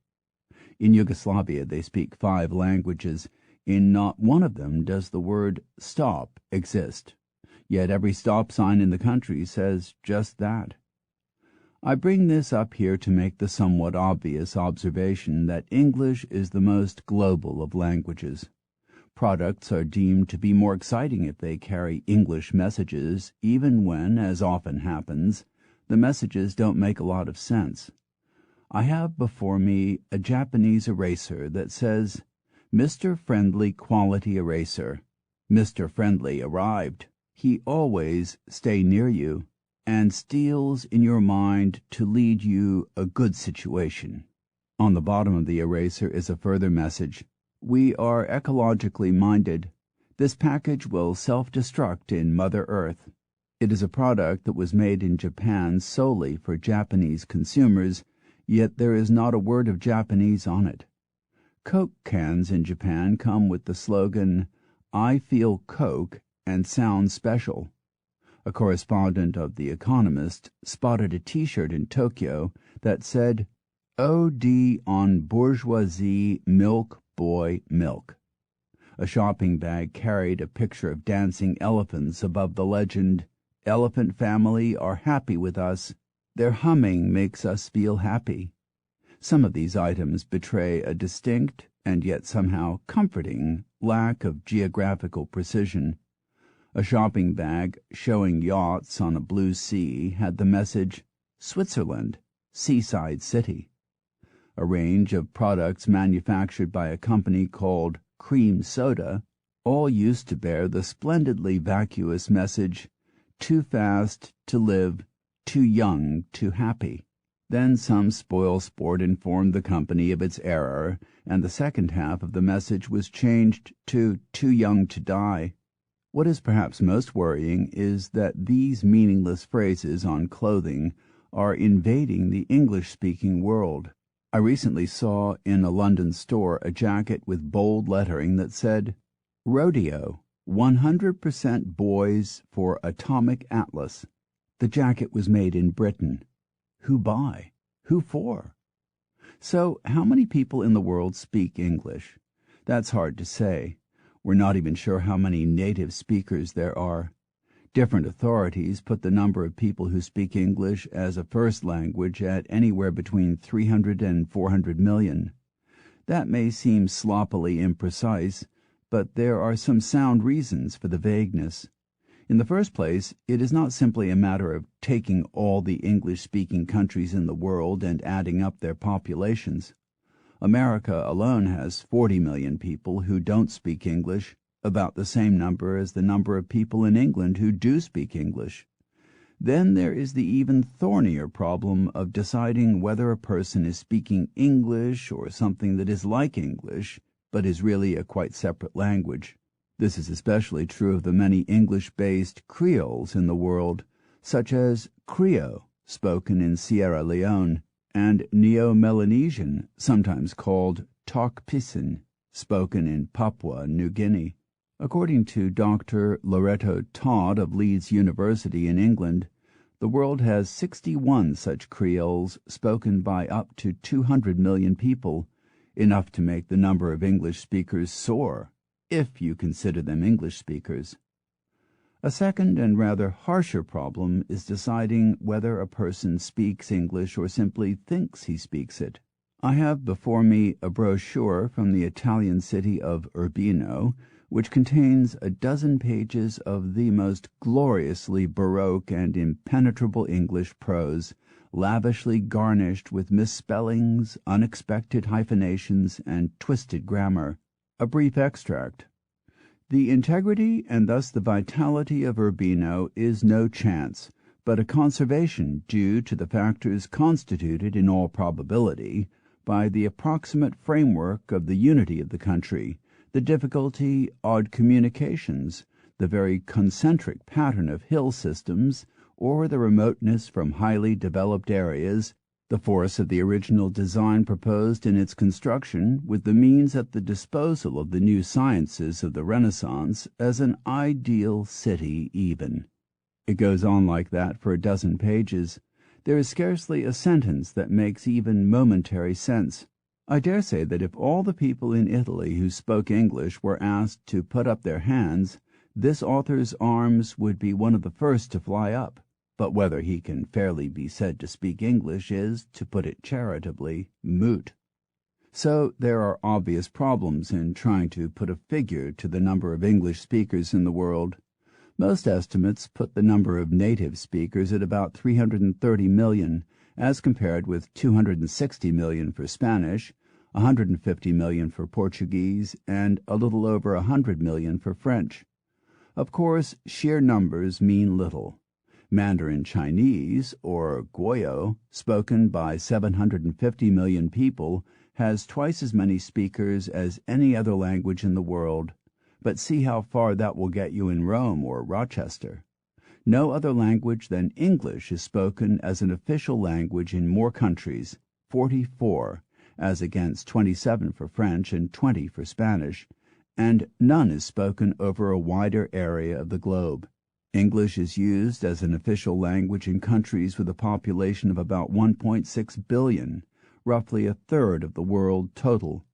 In Yugoslavia they speak 5 languages. In not one of them does the word stop exist, yet every stop sign in the country says just that. I bring this up here to make the somewhat obvious observation that English is the most global of languages. Products are deemed to be more exciting if they carry English messages, even when, as often happens, the messages don't make a lot of sense. I have before me a Japanese eraser that says, "Mr. Friendly Quality Eraser. Mr. Friendly arrived. He always stay near you, and steals in your mind to lead you a good situation." On the bottom of the eraser is a further message. "We are ecologically minded. This package will self-destruct in Mother Earth." It is a product that was made in Japan solely for Japanese consumers, yet there is not a word of Japanese on it. Coke cans in Japan come with the slogan, "I feel Coke and sound special." A correspondent of The Economist spotted a T-shirt in Tokyo that said, "OD on bourgeoisie milk boy milk." A shopping bag carried a picture of dancing elephants above the legend, "Elephant family are happy with us. Their humming makes us feel happy." Some of these items betray a distinct and yet somehow comforting lack of geographical precision. A shopping bag showing yachts on a blue sea had the message, "Switzerland, seaside city." A range of products manufactured by a company called Cream Soda all used to bear the splendidly vacuous message, "Too fast to live, too young to happy." Then some spoilsport informed the company of its error, and the second half of the message was changed to "too young to die." What is perhaps most worrying is that these meaningless phrases on clothing are invading the English-speaking world. I recently saw in a London store a jacket with bold lettering that said, "Rodeo, 100% boys for Atomic Atlas." The jacket was made in Britain. Who by? Who for? So, how many people in the world speak English? That's hard to say. We're not even sure how many native speakers there are. Different authorities put the number of people who speak English as a first language at anywhere between 300 and 400 million. That may seem sloppily imprecise, but there are some sound reasons for the vagueness. In the first place, it is not simply a matter of taking all the English-speaking countries in the world and adding up their populations. America alone has 40 million people who don't speak English, about the same number as the number of people in England who do speak English. Then there is the even thornier problem of deciding whether a person is speaking English or something that is like English, but is really a quite separate language. This is especially true of the many English-based creoles in the world, such as Creole, spoken in Sierra Leone, and Neo-Melanesian, sometimes called Tok Pisin, spoken in Papua New Guinea. According to Dr. Loretto Todd of Leeds University in England, the world has 61 such creoles spoken by up to 200 million people, enough to make the number of English speakers soar, if you consider them English speakers. A second and rather harsher problem is deciding whether a person speaks English or simply thinks he speaks it. I have before me a brochure from the Italian city of Urbino, which contains a dozen pages of the most gloriously Baroque and impenetrable English prose, lavishly garnished with misspellings, unexpected hyphenations, and twisted grammar. A brief extract. The integrity and thus the vitality of Urbino is no chance, but a conservation due to the factors constituted, in all probability, by the approximate framework of the unity of the country, the difficulty odd communications, the very concentric pattern of hill systems, or the remoteness from highly developed areas, the force of the original design proposed in its construction with the means at the disposal of the new sciences of the Renaissance as an ideal city even. It goes on like that for a dozen pages. There is scarcely a sentence that makes even momentary sense. I dare say that if all the people in Italy who spoke English were asked to put up their hands, this author's arms would be one of the first to fly up. But whether he can fairly be said to speak English is, to put it charitably, moot. So there are obvious problems in trying to put a figure to the number of English speakers in the world. Most estimates put the number of native speakers at about 330 million, as compared with 260 million for Spanish, 150 million for Portuguese, and a little over 100 million for French. Of course, sheer numbers mean little. Mandarin Chinese, or Guoyo, spoken by 750 million people, has twice as many speakers as any other language in the world. But see how far that will get you in Rome or Rochester. No other language than English is spoken as an official language in more countries, 44, as against 27 for French and 20 for Spanish, and none is spoken over a wider area of the globe. English is used as an official language in countries with a population of about 1.6 billion, roughly a third of the world total.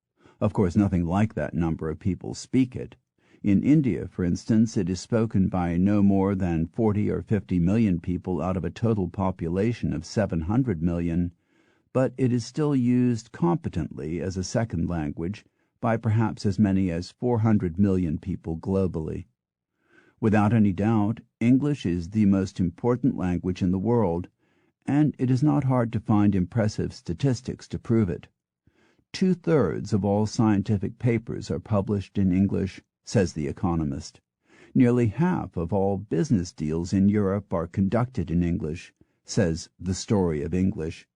Of course, nothing like that number of people speak it. In India, for instance, it is spoken by no more than 40 or 50 million people out of a total population of 700 million, but it is still used competently as a second language by perhaps as many as 400 million people globally. Without any doubt, English is the most important language in the world, and it is not hard to find impressive statistics to prove it. 2/3 of all scientific papers are published in English, says The Economist. Nearly half of all business deals in Europe are conducted in English, says The Story of English.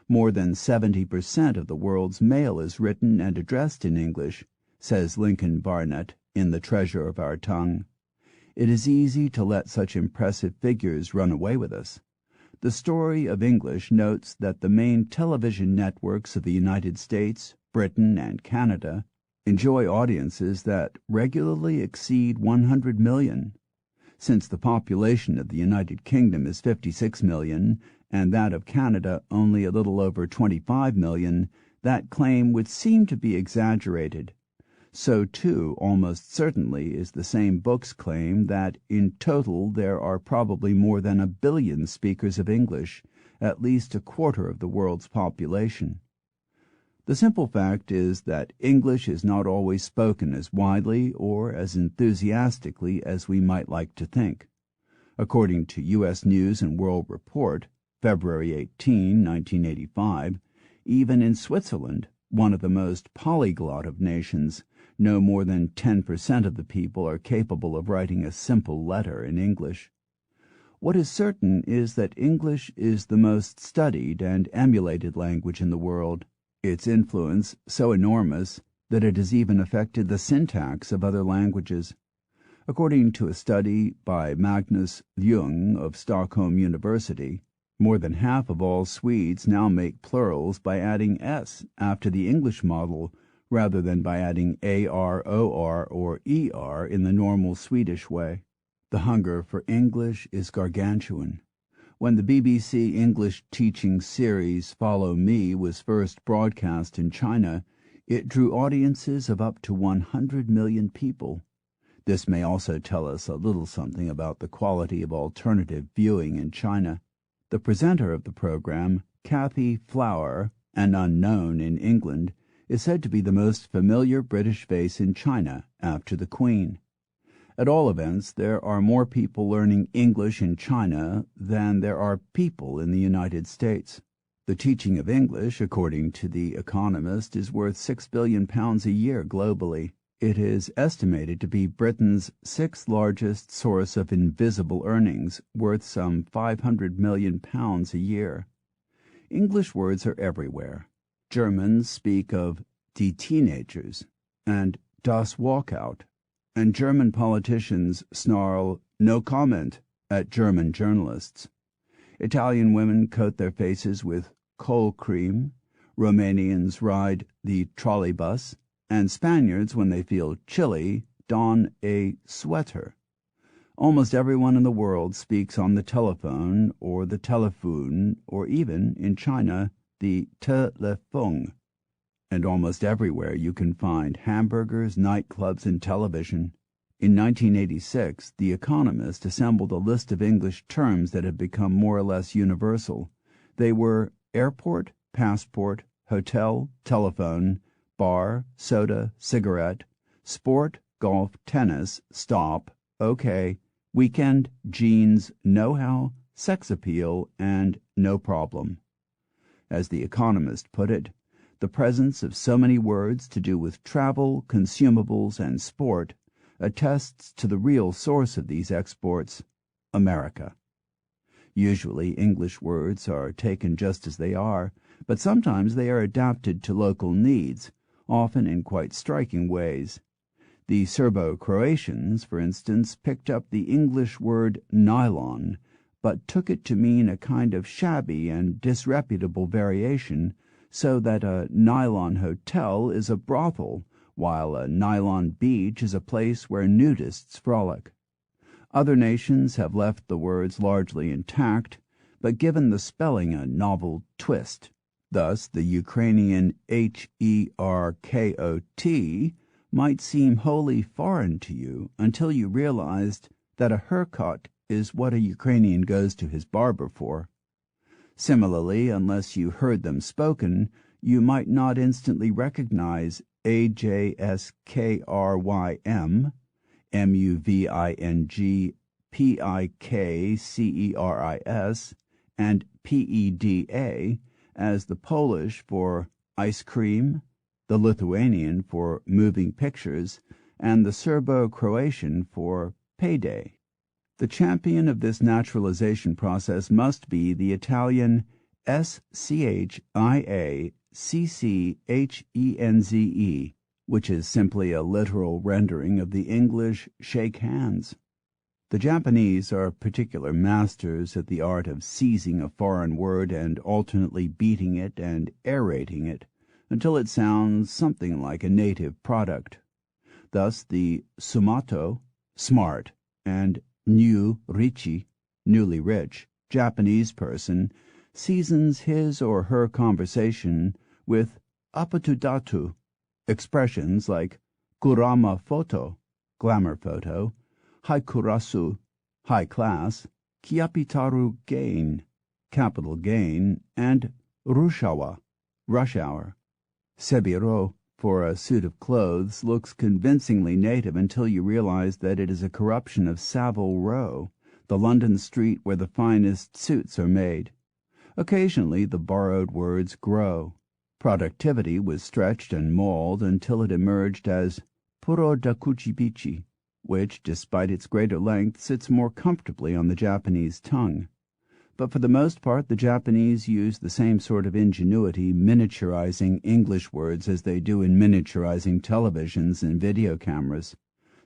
More than 70% of the world's mail is written and addressed in English, says Lincoln Barnett in The Treasure of Our Tongue. It is easy to let such impressive figures run away with us. The Story of English notes that the main television networks of the United States, Britain, and Canada enjoy audiences that regularly exceed 100 million. Since the population of the United Kingdom is 56 million and that of Canada only a little over 25 million, that claim would seem to be exaggerated. So, too, almost certainly is the same book's claim that in total there are probably more than 1 billion speakers of English, at least a quarter of the world's population. The simple fact is that English is not always spoken as widely or as enthusiastically as we might like to think. According to U.S. News and World Report, February 18, 1985, even in Switzerland, one of the most polyglot of nations, no more than 10% of the people are capable of writing a simple letter in English. What is certain is that English is the most studied and emulated language in the world, its influence so enormous that it has even affected the syntax of other languages. According to a study by Magnus Ljung of Stockholm University, more than half of all Swedes now make plurals by adding s after the English model rather than by adding ar, or, or er in the normal Swedish way. The hunger for English is gargantuan. When the BBC English teaching series Follow Me was first broadcast in China, it drew audiences of up to 100 million people. This may also tell us a little something about the quality of alternative viewing in China. The presenter of the program, Cathy Flower, an unknown in England, is said to be the most familiar British face in China after the Queen. At all events, there are more people learning English in China than there are people in the United States. The teaching of English, according to The Economist, is worth £6 billion a year globally. It is estimated to be Britain's sixth largest source of invisible earnings, worth some £500 million a year. English words are everywhere. Germans speak of die Teenagers and das Walkout, and German politicians snarl no comment at German journalists. Italian women coat their faces with cold cream, Romanians ride the trolleybus, and Spaniards, when they feel chilly, don a sweater. Almost everyone in the world speaks on the telephone or the telephone, or even, in China, the telephone. And almost everywhere you can find hamburgers, nightclubs, and television. In 1986, The Economist assembled a list of English terms that had become more or less universal. They were airport, passport, hotel, telephone, bar, soda, cigarette, sport, golf, tennis, stop, okay, weekend, jeans, know-how, sex appeal, and no problem. As The Economist put it, the presence of so many words to do with travel, consumables, and sport attests to the real source of these exports, America. Usually English words are taken just as they are, but sometimes they are adapted to local needs, often in quite striking ways. The Serbo-Croatians, for instance, picked up the English word nylon, but took it to mean a kind of shabby and disreputable variation, so that a nylon hotel is a brothel, while a nylon beach is a place where nudists frolic. Other nations have left the words largely intact, but given the spelling a novel twist. Thus, the Ukrainian Herkot might seem wholly foreign to you until you realized that a haircut is what a Ukrainian goes to his barber for. Similarly, unless you heard them spoken, you might not instantly recognize AJSKRYM, MUVING, PIKCERIS, and PEDA as the Polish for ice cream, the Lithuanian for moving pictures, and the Serbo-Croatian for payday. The champion of this naturalization process must be the Italian SCHIACCHENZE, which is simply a literal rendering of the English shake hands. The Japanese are particular masters at the art of seizing a foreign word and alternately beating it and aerating it until it sounds something like a native product. Thus the sumato, smart, and new richi, newly rich, Japanese person seasons his or her conversation with apatudatu, expressions like kurama photo, glamour photo, haikurasu, high class, kiapitaru gain, capital gain, and rushawa, rush hour. Sebiro, for a suit of clothes, looks convincingly native until you realize that it is a corruption of Savile Row, the London street where the finest suits are made. Occasionally the borrowed words grow. Productivity was stretched and mauled until it emerged as puro dakuchibichi, which, despite its greater length, sits more comfortably on the Japanese tongue. But for the most part the Japanese use the same sort of ingenuity miniaturizing English words as they do in miniaturizing televisions and video cameras.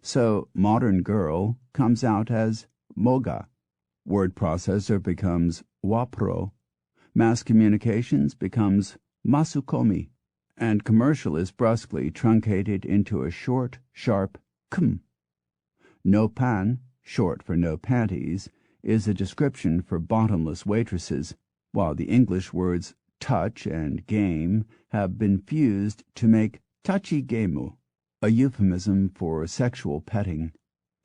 So modern girl comes out as moga, word processor becomes wapro, mass communications becomes masukomi, and commercial is brusquely truncated into a short, sharp km. No pan, short for no panties, is a description for bottomless waitresses, while the English words touch and game have been fused to make tachi gemu, a euphemism for sexual petting.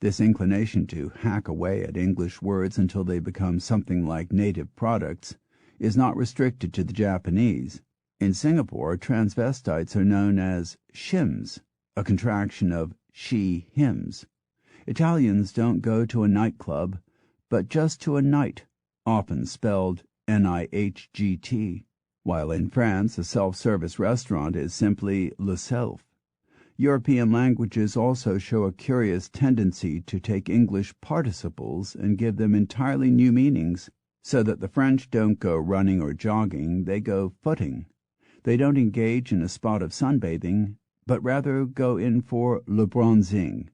This inclination to hack away at English words until they become something like native products is not restricted to the Japanese. In Singapore, transvestites are known as shims, a contraction of she-hims. Italians don't go to a nightclub, but just to a night, often spelled Nihgt, while in France a self-service restaurant is simply le self. European languages also show a curious tendency to take English participles and give them entirely new meanings, so that the French don't go running or jogging, they go footing. They don't engage in a spot of sunbathing, but rather go in for le bronzing.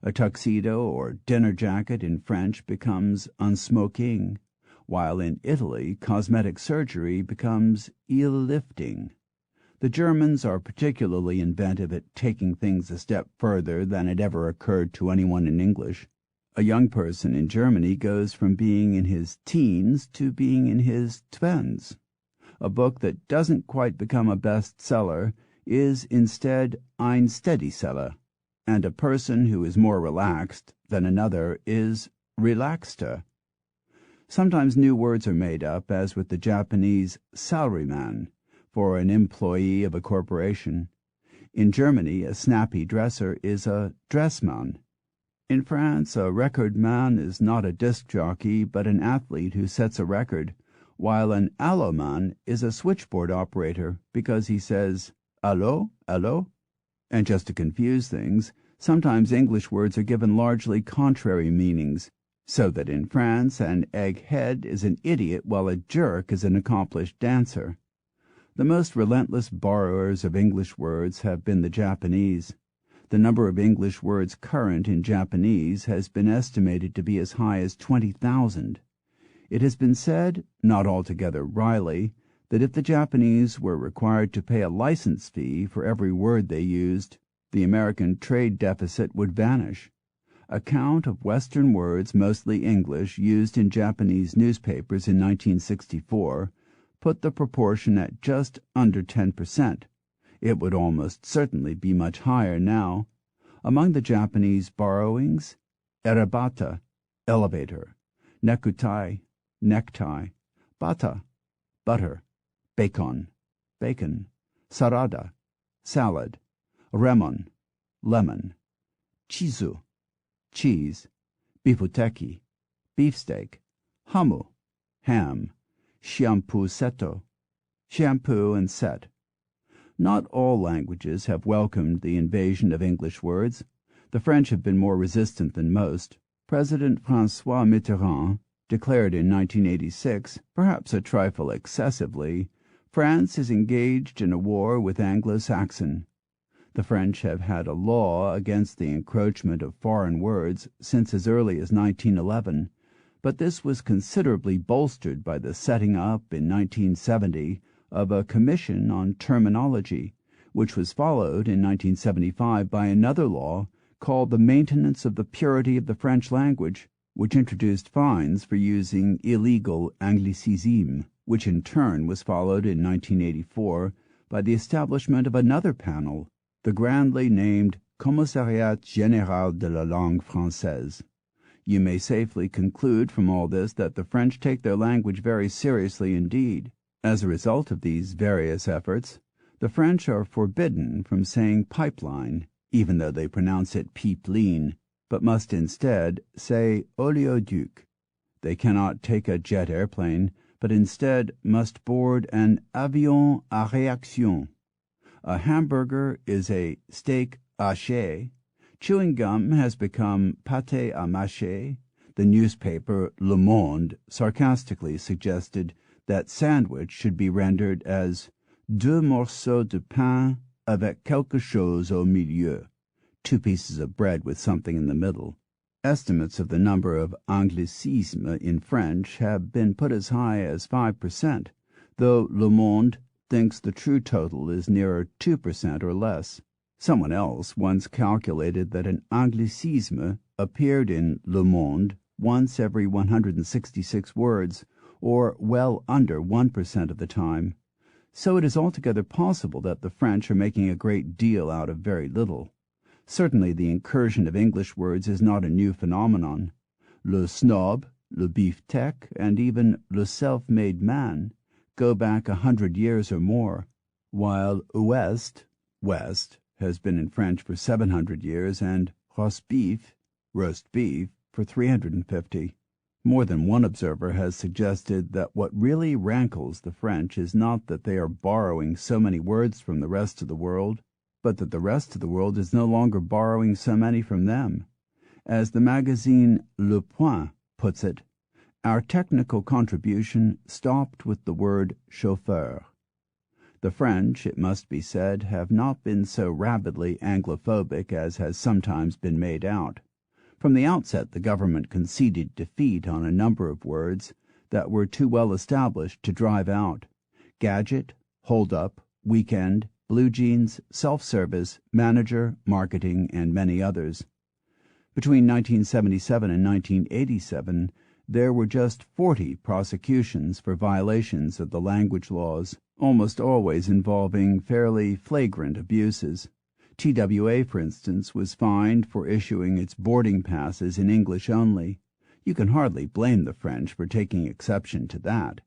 A tuxedo or dinner jacket in French becomes un smoking, while in Italy cosmetic surgery becomes il lifting. The Germans are particularly inventive at taking things a step further than had ever occurred to anyone in English. A young person in Germany goes from being in his teens to being in his twenties. A book that doesn't quite become a bestseller is instead ein Steadyseller, and a person who is more relaxed than another is relaxter. Sometimes new words are made up, as with the Japanese salaryman, for an employee of a corporation. In Germany, a snappy dresser is a dressman. In France, a record man is not a disc jockey, but an athlete who sets a record, while an alloman is a switchboard operator because he says, "Allo, allo?" And just to confuse things, sometimes English words are given largely contrary meanings, so that in France an egghead is an idiot while a jerk is an accomplished dancer. The most relentless borrowers of English words have been the Japanese. The number of English words current in Japanese has been estimated to be as high as 20,000. It has been said, not altogether wryly, that if the Japanese were required to pay a license fee for every word they used, the American trade deficit would vanish. A count of Western words, mostly English, used in Japanese newspapers in 1964 put the proportion at just under 10%. It would almost certainly be much higher now. Among the Japanese borrowings, erabata, elevator, nekutai, necktie, bata, butter, bacon, bacon, sarada, salad, remon, lemon, chizu, cheese, bifuteki, beefsteak, hamu, ham, shampoo seto, shampoo and set. Not all languages have welcomed the invasion of English words. The French have been more resistant than most. President François Mitterrand declared in 1986, perhaps a trifle excessively, France is engaged in a war with Anglo-Saxon. The French have had a law against the encroachment of foreign words since as early as 1911, but this was considerably bolstered by the setting up in 1970 of a commission on terminology, which was followed in 1975 by another law called the Maintenance of the Purity of the French Language, which introduced fines for using illegal anglicismes, which in turn was followed in 1984 by the establishment of another panel, the grandly named Commissariat Général de la Langue Française. You may safely conclude from all this that the French take their language very seriously indeed. As a result of these various efforts, the French are forbidden from saying pipeline, even though they pronounce it pipeline, but must instead say oléoduc. They cannot take a jet airplane, but instead must board an avion à réaction. A hamburger is a steak haché. Chewing gum has become pâté à mâcher. The newspaper Le Monde sarcastically suggested that sandwich should be rendered as deux morceaux de pain avec quelque chose au milieu, 2 pieces of bread with something in the middle. Estimates of the number of anglicismes in French have been put as high as 5%, though Le Monde thinks the true total is nearer 2% or less. Someone else once calculated that an anglicisme appeared in Le Monde once every 166 words, or well under 1% of the time. So it is altogether possible that the French are making a great deal out of very little. Certainly the incursion of English words is not a new phenomenon. Le snob, le beefsteak, and even le self-made man go back 100 years or more, while ouest, west, has been in French for 700 years and roast beef, for 350. More than one observer has suggested that what really rankles the French is not that they are borrowing so many words from the rest of the world, but that the rest of the world is no longer borrowing so many from them. As the magazine Le Point puts it, our technical contribution stopped with the word chauffeur. The French, it must be said, have not been so rabidly Anglophobic as has sometimes been made out. From the outset the government conceded defeat on a number of words that were too well established to drive out: gadget, hold-up, weekend, blue jeans, self-service, manager, marketing, and many others. Between 1977 and 1987, there were just 40 prosecutions for violations of the language laws, almost always involving fairly flagrant abuses. TWA, for instance, was fined for issuing its boarding passes in English only. You can hardly blame the French for taking exception to that.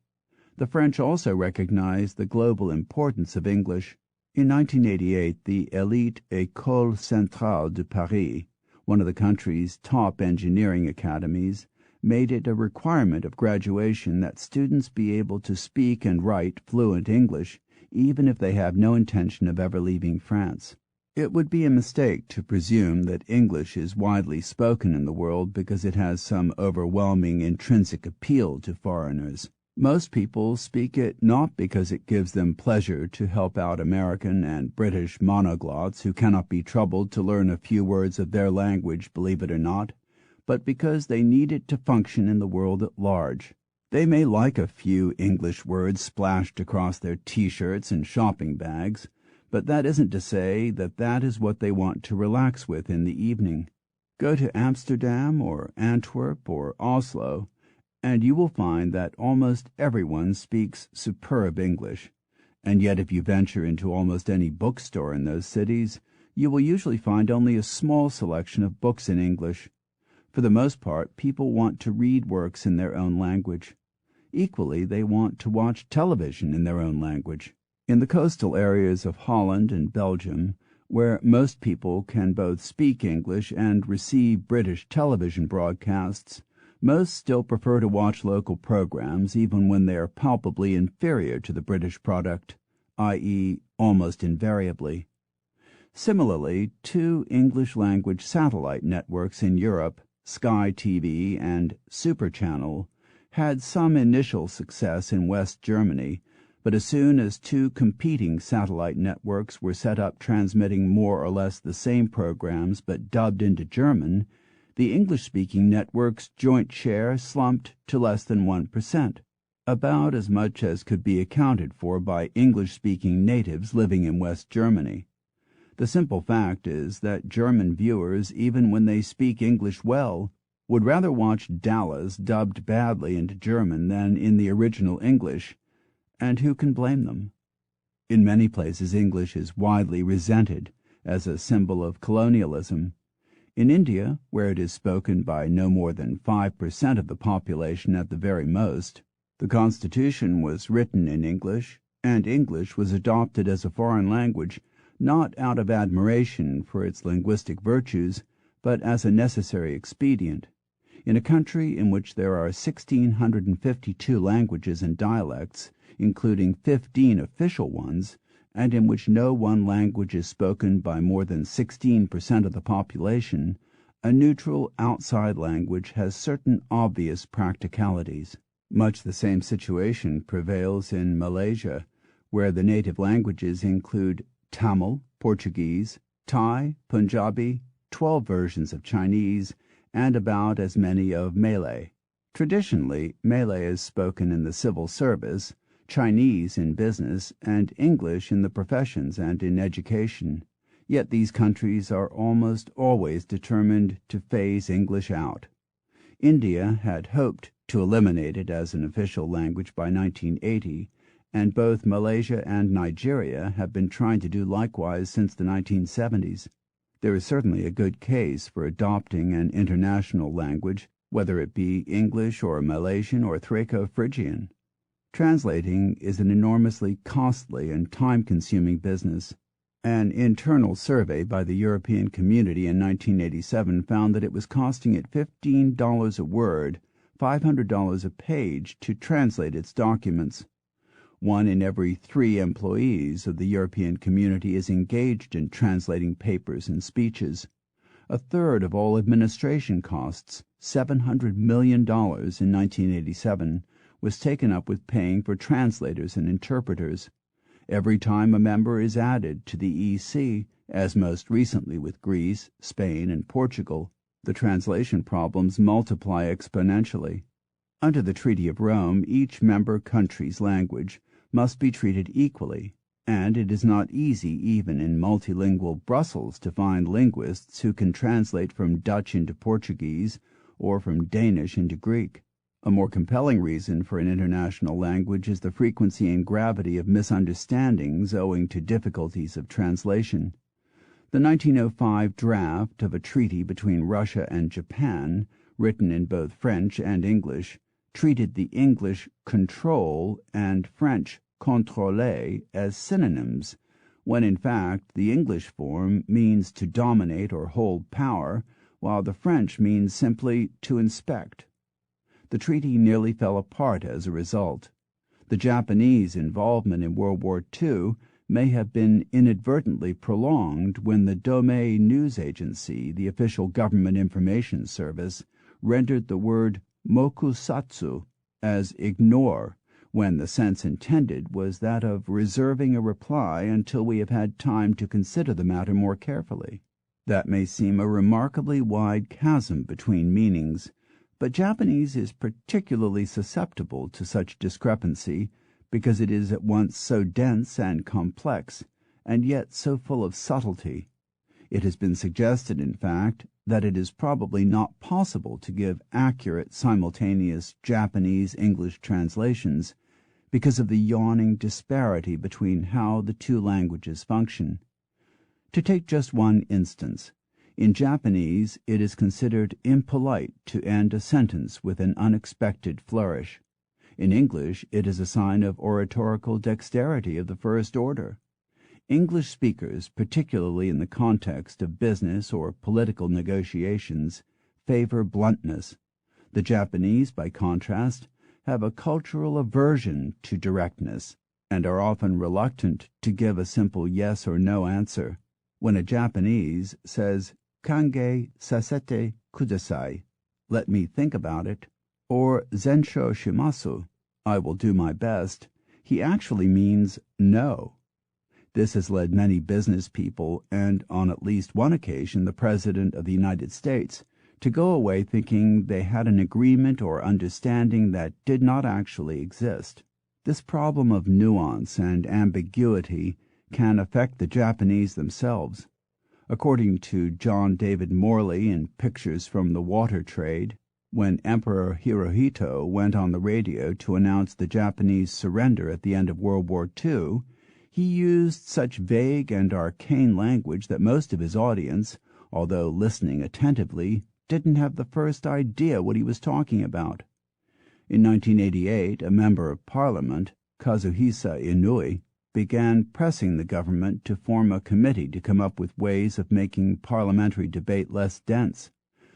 The French also recognized the global importance of English. In 1988, the elite École Centrale de Paris, one of the country's top engineering academies, made it a requirement of graduation that students be able to speak and write fluent English, even if they have no intention of ever leaving France. It would be a mistake to presume that English is widely spoken in the world because it has some overwhelming intrinsic appeal to foreigners. Most people speak it not because it gives them pleasure to help out American and British monoglots who cannot be troubled to learn a few words of their language, believe it or not, but because they need it to function in the world at large. They may like a few English words splashed across their T-shirts and shopping bags, but that isn't to say that that is what they want to relax with in the evening. Go to Amsterdam or Antwerp or Oslo, and you will find that almost everyone speaks superb English, and yet if you venture into almost any bookstore in those cities, you will usually find only a small selection of books in English. For the most part, people want to read works in their own language. Equally, they want to watch television in their own language. In the coastal areas of Holland and Belgium, where most people can both speak English and receive British television broadcasts, most still prefer to watch local programs even when they are palpably inferior to the British product, i.e., almost invariably. Similarly, two English-language satellite networks in Europe, Sky TV and Super Channel, had some initial success in West Germany, but as soon as two competing satellite networks were set up transmitting more or less the same programs but dubbed into German, the English-speaking network's joint share slumped to less than 1%, about as much as could be accounted for by English-speaking natives living in West Germany. The simple fact is that German viewers, even when they speak English well, would rather watch Dallas dubbed badly into German than in the original English, and who can blame them? In many places English is widely resented as a symbol of colonialism. In India, where it is spoken by no more than 5% of the population at the very most, the Constitution was written in English, and English was adopted as a foreign language not out of admiration for its linguistic virtues, but as a necessary expedient. In a country in which there are 1,652 languages and dialects, including 15 official ones, and in which no one language is spoken by more than 16% of the population, a neutral outside language has certain obvious practicalities. Much the same situation prevails in Malaysia, where the native languages include Tamil, Portuguese, Thai, Punjabi, 12 versions of Chinese, and about as many of Malay. Traditionally, Malay is spoken in the civil service, Chinese in business, and English in the professions and in education. Yet these countries are almost always determined to phase English out. India had hoped to eliminate it as an official language by 1980, and both Malaysia and Nigeria have been trying to do likewise since the 1970s. There is certainly a good case for adopting an international language, whether it be English or Malaysian or Thraco-Phrygian. Translating is an enormously costly and time-consuming business. An internal survey by the European Community in 1987 found that it was costing it $15 a word, $500 a page to translate its documents. 1 in every 3 employees of the European Community is engaged in translating papers and speeches. A third of all administration costs, $700 million in 1987, was taken up with paying for translators and interpreters. every time a member is added to the EC, as most recently with Greece, Spain, and Portugal, the translation problems multiply exponentially. Under the Treaty of Rome, each member country's language must be treated equally, and it is not easy even in multilingual Brussels to find linguists who can translate from Dutch into Portuguese or from Danish into Greek. A more compelling reason for an international language is the frequency and gravity of misunderstandings owing to difficulties of translation. The 1905 draft of a treaty between Russia and Japan, written in both French and English, treated the English control and French contrôler as synonyms, when in fact the English form means to dominate or hold power, while the French means simply to inspect. The treaty nearly fell apart as a result. The Japanese involvement in World War II may have been inadvertently prolonged when the Domei news agency, the official government information service, rendered the word mokusatsu as ignore, when the sense intended was that of reserving a reply until we have had time to consider the matter more carefully. That may seem a remarkably wide chasm between meanings, but Japanese is particularly susceptible to such discrepancy because it is at once so dense and complex, and yet so full of subtlety. It has been suggested, in fact, that it is probably not possible to give accurate simultaneous Japanese-English translations because of the yawning disparity between how the two languages function. To take just one instance, in Japanese it is considered impolite to end a sentence with an unexpected flourish. In English it is a sign of oratorical dexterity of the first order. English speakers, particularly in the context of business or political negotiations, favor bluntness. The Japanese, by contrast, have a cultural aversion to directness and are often reluctant to give a simple yes or no answer. When a Japanese says "kange sasete kudasai," let me think about it, or "zensho shimasu," I will do my best, he actually means no. This has led many business people, and on at least one occasion the President of the United States, to go away thinking they had an agreement or understanding that did not actually exist. This problem of nuance and ambiguity can affect the Japanese themselves. According to John David Morley in Pictures from the Water Trade, when Emperor Hirohito went on the radio to announce the Japanese surrender at the end of World War II, he used such vague and arcane language that most of his audience, although listening attentively, didn't have the first idea what he was talking about. In 1988, a member of Parliament, Kazuhisa Inui, began pressing the government to form a committee to come up with ways of making parliamentary debate less dense,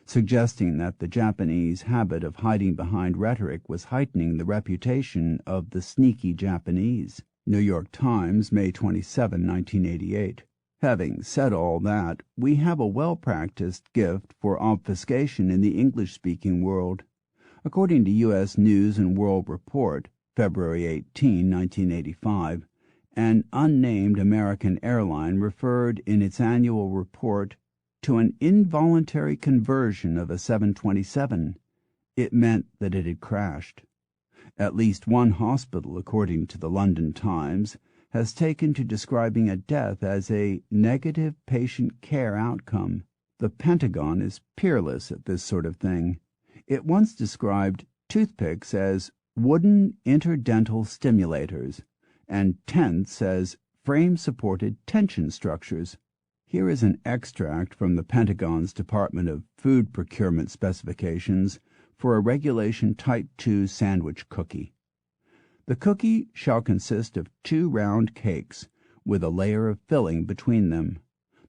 suggesting that the Japanese habit of hiding behind rhetoric was heightening the reputation of the sneaky Japanese. New York Times, May 27, 1988. Having said all that, we have a well-practiced gift for obfuscation in the English-speaking world. According to U.S. News and World Report, February 18, 1985, an unnamed American airline referred in its annual report to an involuntary conversion of a 727. It meant that it had crashed. At least one hospital, according to the London Times, has taken to describing a death as a negative patient care outcome. The Pentagon is peerless at this sort of thing. It once described toothpicks as wooden interdental stimulators and tents as frame-supported tension structures. Here is an extract from the Pentagon's Department of Food Procurement specifications for a Regulation Type 2 sandwich cookie. The cookie shall consist of 2 round cakes with a layer of filling between them.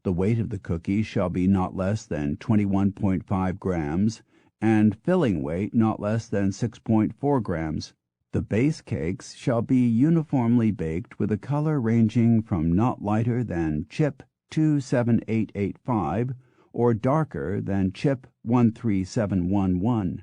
The weight of the cookie shall be not less than 21.5 grams and filling weight not less than 6.4 grams. The base cakes shall be uniformly baked with a color ranging from not lighter than chip 27885 or darker than chip 13711.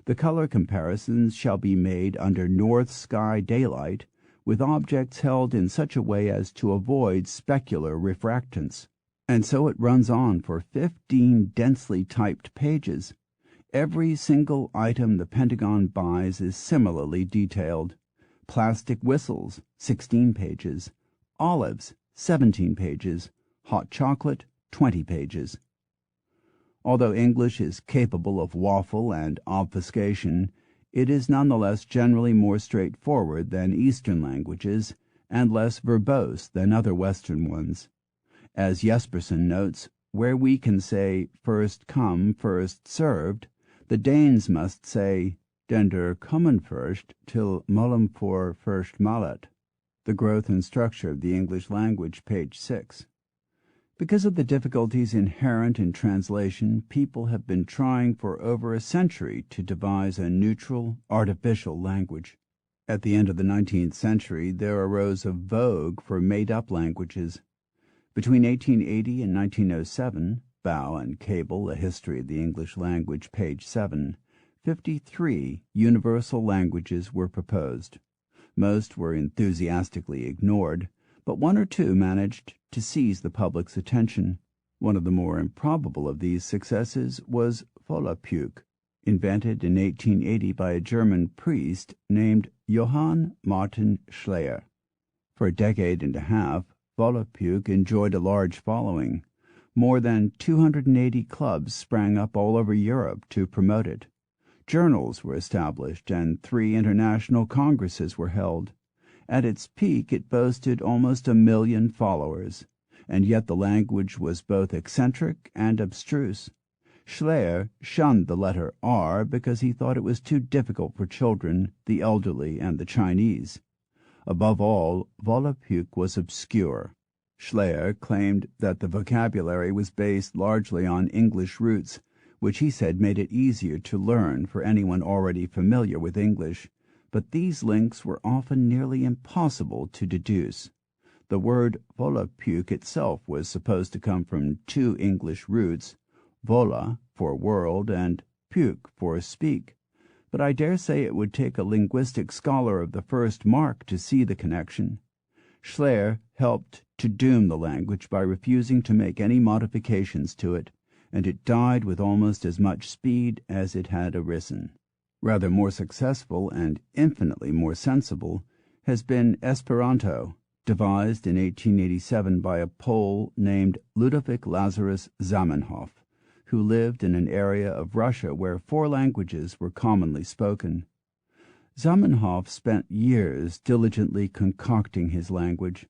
The color comparisons shall be made under north sky daylight with objects held in such a way as to avoid specular refractance. And so it runs on for 15 densely typed pages. Every single item the Pentagon buys is similarly detailed. Plastic whistles, 16 pages. Olives, 17 pages. Hot chocolate, 20 pages. Although English is capable of waffle and obfuscation, it is nonetheless generally more straightforward than Eastern languages and less verbose than other Western ones. As Jespersen notes, where we can say first come, first served, the Danes must say den der kommen first till mollem for first malet. The Growth and Structure of the English Language, page 6. Because of the difficulties inherent in translation, people have been trying for over a century to devise a neutral, artificial language. At the end of the 19th century, there arose a vogue for made-up languages. Between 1880 and 1907, Bow and Cable, A History of the English Language, page 7, 53 universal languages were proposed. Most were enthusiastically ignored, but one or two managed to seize the public's attention. One of the more improbable of these successes was Volapük, invented in 1880 by a German priest named Johann Martin Schleyer. For a decade and a half, Volapük enjoyed a large following. More than 280 clubs sprang up all over Europe to promote it. Journals were established and 3 international congresses were held. At its peak it boasted almost 1 million followers, and yet the language was both eccentric and abstruse. Schleyer shunned the letter R because he thought it was too difficult for children, the elderly, and the Chinese. Above all, Volapük was obscure. Schleyer claimed that the vocabulary was based largely on English roots, which he said made it easier to learn for anyone already familiar with English, but these links were often nearly impossible to deduce. The word Volapük itself was supposed to come from 2 English roots, vola for world and pük for speak, but I dare say it would take a linguistic scholar of the first mark to see the connection. Schleyer helped to doom the language by refusing to make any modifications to it, and it died with almost as much speed as it had arisen. Rather more successful and infinitely more sensible has been Esperanto, devised in 1887 by a Pole named Ludwig Lazarus Zamenhof, who lived in an area of Russia where 4 languages were commonly spoken. Zamenhof spent years diligently concocting his language.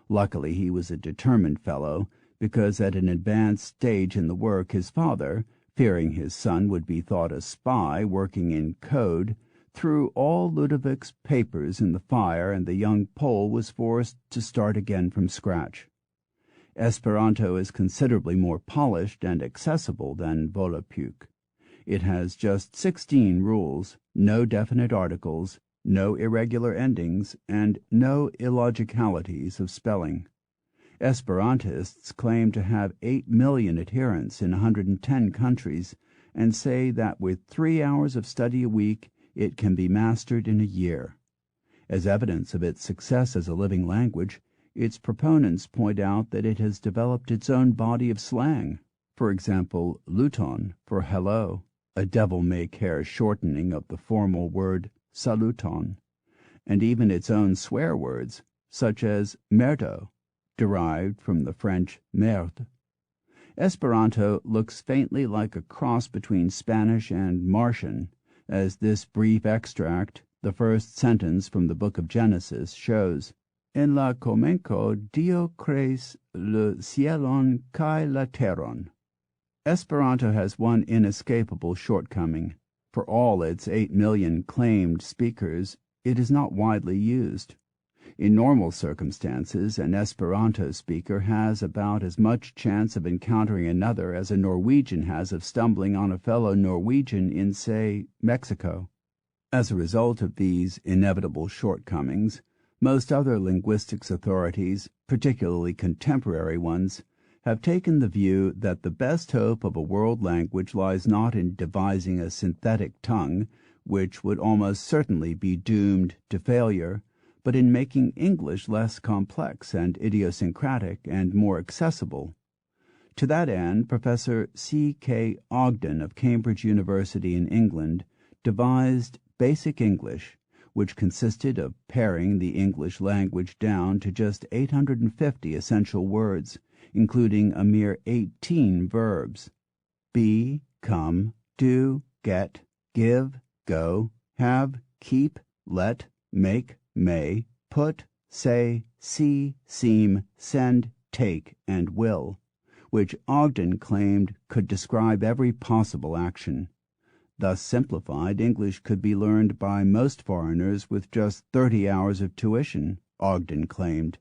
Luckily he was a determined fellow, because at an advanced stage in the work his father, fearing his son would be thought a spy working in code, threw all Ludwig's papers in the fire, and the young Pole was forced to start again from scratch. Esperanto is considerably more polished and accessible than Volapük. It has just 16 rules, no definite articles, no irregular endings, and no illogicalities of spelling. Esperantists claim to have 8 million adherents in 110 countries and say that with 3 hours of study a week it can be mastered in a year. As evidence of its success as a living language, its proponents point out that it has developed its own body of slang. For example, luton for hello, a devil-may-care shortening of the formal word saluton, and even its own swear words, such as merdo, derived from the French merde. Esperanto looks faintly like a cross between Spanish and Martian, as this brief extract, the first sentence from the book of Genesis, shows. En la comenco Dio creis le cielon kai la terron. Esperanto has one inescapable shortcoming. For all its 8 million claimed speakers, it is not widely used. In normal circumstances, an Esperanto speaker has about as much chance of encountering another as a Norwegian has of stumbling on a fellow Norwegian in, say, Mexico. As a result of these inevitable shortcomings, most other linguistics authorities, particularly contemporary ones, have taken the view that the best hope of a world language lies not in devising a synthetic tongue, which would almost certainly be doomed to failure, but in making English less complex and idiosyncratic and more accessible. To that end, Professor C.K. Ogden of Cambridge University in England devised Basic English, which consisted of paring the English language down to just 850 essential words, including a mere 18 verbs: be, come, do, get, give, go, have, keep, let, make, may, put, say, see, seem, send, take, and will, which Ogden claimed could describe every possible action. Thus simplified, English could be learned by most foreigners with just 30 hours of tuition, Ogden claimed.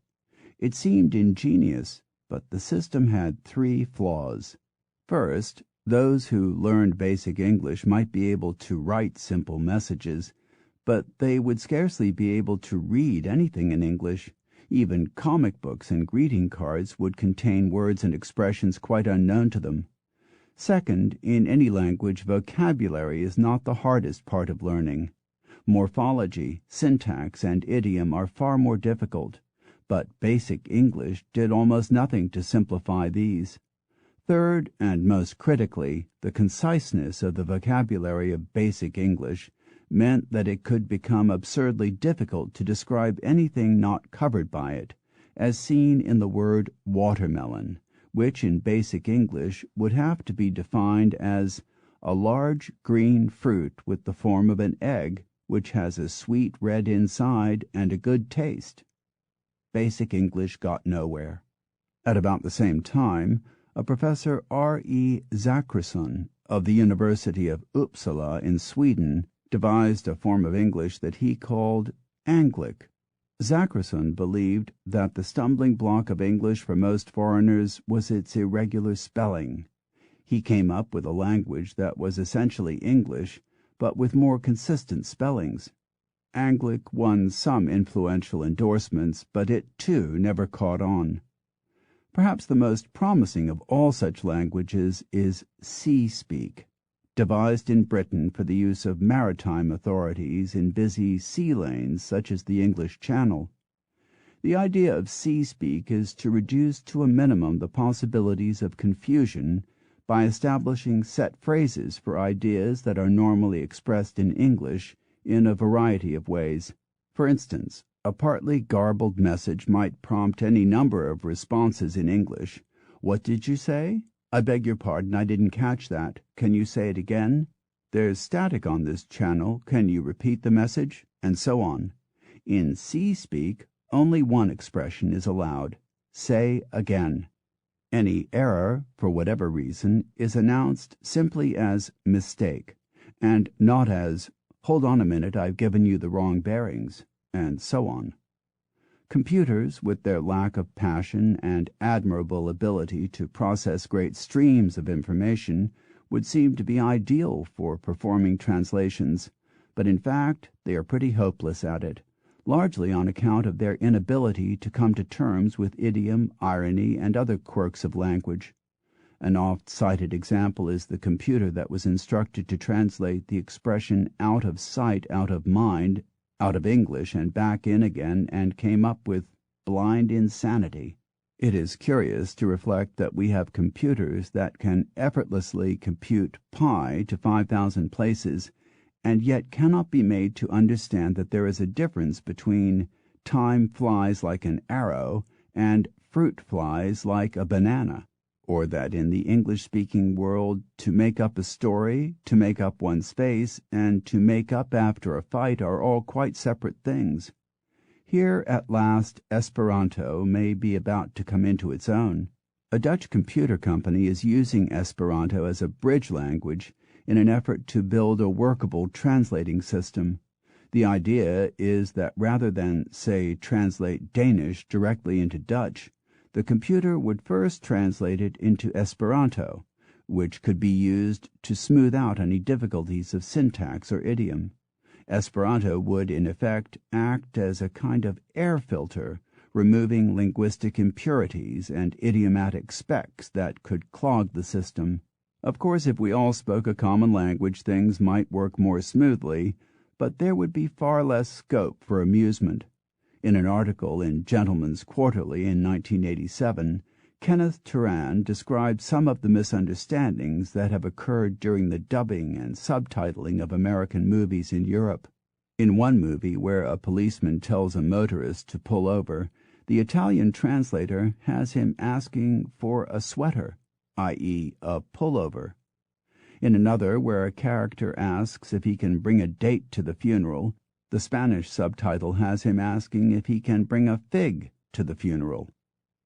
It seemed ingenious, but the system had 3 flaws. First, those who learned basic English might be able to write simple messages, but they would scarcely be able to read anything in English. Even comic books and greeting cards would contain words and expressions quite unknown to them. Second, in any language, vocabulary is not the hardest part of learning. Morphology, syntax, and idiom are far more difficult, but basic English did almost nothing to simplify these. Third, and most critically, the conciseness of the vocabulary of basic English meant that it could become absurdly difficult to describe anything not covered by it, as seen in the word watermelon, which in basic English would have to be defined as a large green fruit with the form of an egg, which has a sweet red inside and a good taste. Basic English got nowhere. At about the same time, a Professor R.E. Zachrisson of the University of Uppsala in Sweden devised a form of English that he called Anglic. Zachrisson believed that the stumbling block of English for most foreigners was its irregular spelling. He came up with a language that was essentially English, but with more consistent spellings. Anglic won some influential endorsements, but it too never caught on. Perhaps the most promising of all such languages is sea-speak, devised in Britain for the use of maritime authorities in busy sea lanes such as the English Channel. The idea of sea-speak is to reduce to a minimum the possibilities of confusion by establishing set phrases for ideas that are normally expressed in English in a variety of ways. For instance, a partly garbled message might prompt any number of responses in English. What did you say? I beg your pardon, I didn't catch that. Can you say it again? There's static on this channel. Can you repeat the message? And so on. In sea-speak, only one expression is allowed. Say again. Any error, for whatever reason, is announced simply as mistake, and not as, hold on a minute, I've given you the wrong bearings, and so on. Computers, with their lack of passion and admirable ability to process great streams of information, would seem to be ideal for performing translations, but in fact they are pretty hopeless at it, largely on account of their inability to come to terms with idiom, irony, and other quirks of language. An oft-cited example is the computer that was instructed to translate the expression out of sight, out of mind, out of English and back in again, and came up with blind insanity. It is curious to reflect that we have computers that can effortlessly compute pi to 5,000 places, and yet cannot be made to understand that there is a difference between time flies like an arrow and fruit flies like a banana, or that in the English-speaking world to make up a story, to make up one's face, and to make up after a fight are all quite separate things. Here at last Esperanto may be about to come into its own. A Dutch computer company is using Esperanto as a bridge language in an effort to build a workable translating system. The idea is that rather than, say, translate Danish directly into Dutch, the computer would first translate it into Esperanto, which could be used to smooth out any difficulties of syntax or idiom. Esperanto would, in effect, act as a kind of air filter, removing linguistic impurities and idiomatic specks that could clog the system. Of course, if we all spoke a common language, things might work more smoothly, but there would be far less scope for amusement. In an article in Gentleman's Quarterly in 1987, Kenneth Turan described some of the misunderstandings that have occurred during the dubbing and subtitling of American movies in Europe. In one movie where a policeman tells a motorist to pull over, the Italian translator has him asking for a sweater, i.e., a pullover. In another, where a character asks if he can bring a date to the funeral, the Spanish subtitle has him asking if he can bring a fig to the funeral.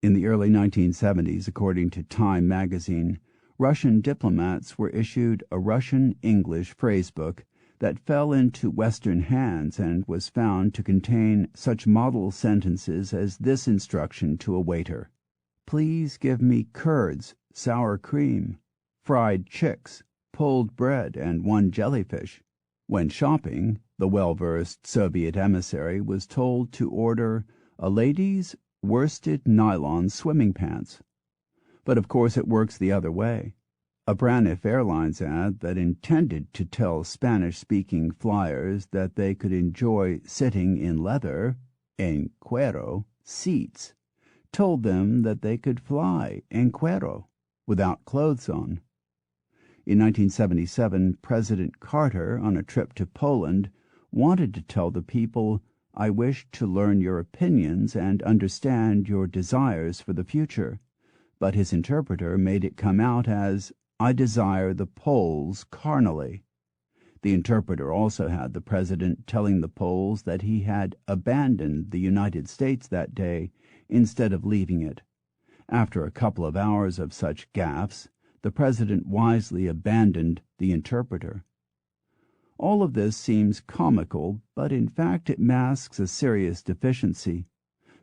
In the early 1970s, according to Time magazine, Russian diplomats were issued a Russian-English phrasebook that fell into Western hands and was found to contain such model sentences as this instruction to a waiter: "Please give me curds, sour cream, fried chicks, pulled bread, and one jellyfish." When shopping, the well-versed Soviet emissary was told to order a lady's worsted nylon swimming pants. But of course it works the other way. A Braniff Airlines ad that intended to tell Spanish-speaking flyers that they could enjoy sitting in leather, en cuero, seats, told them that they could fly en cuero, without clothes on. In 1977, President Carter, on a trip to Poland, wanted to tell the people, "I wish to learn your opinions and understand your desires for the future," but his interpreter made it come out as, "I desire the Poles carnally." The interpreter also had the president telling the Poles that he had abandoned the United States that day instead of leaving it. After a couple of hours of such gaffes, the president wisely abandoned the interpreter. All of this seems comical, but in fact it masks a serious deficiency.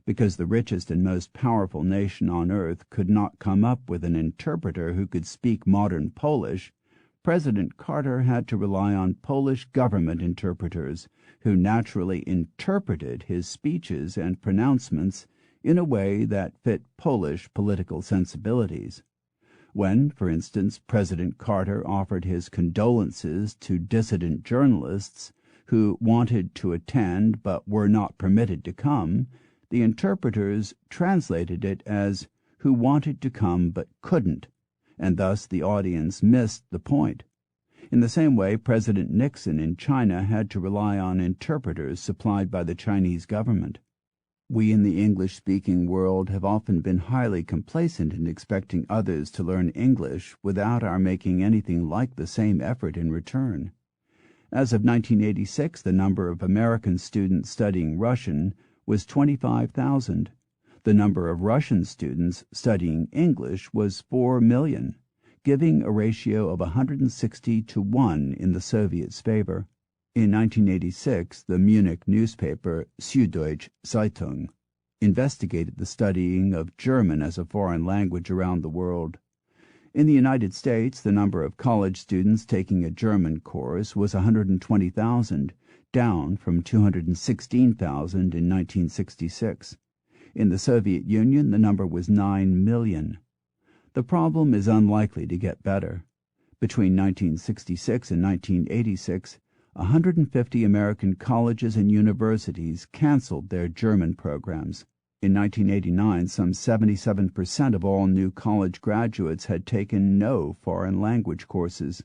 Because the richest and most powerful nation on earth could not come up with an interpreter who could speak modern Polish, President Carter had to rely on Polish government interpreters, who naturally interpreted his speeches and pronouncements in a way that fit Polish political sensibilities. When, for instance, President Carter offered his condolences to dissident journalists who wanted to attend but were not permitted to come, the interpreters translated it as "who wanted to come but couldn't," and thus the audience missed the point. In the same way, President Nixon in China had to rely on interpreters supplied by the Chinese government. We in the English-speaking world have often been highly complacent in expecting others to learn English without our making anything like the same effort in return. As of 1986, the number of American students studying Russian was 25,000. The number of Russian students studying English was 4 million, giving a ratio of 160 to 1 in the Soviets' favor. In 1986, the Munich newspaper Süddeutsche Zeitung investigated the studying of German as a foreign language around the world. In the United States, the number of college students taking a German course was 120,000, down from 216,000 in 1966. In the Soviet Union, the number was 9 million. The problem is unlikely to get better. Between 1966 and 1986, 150 American colleges and universities canceled their German programs. In 1989, some 77% of all new college graduates had taken no foreign language courses.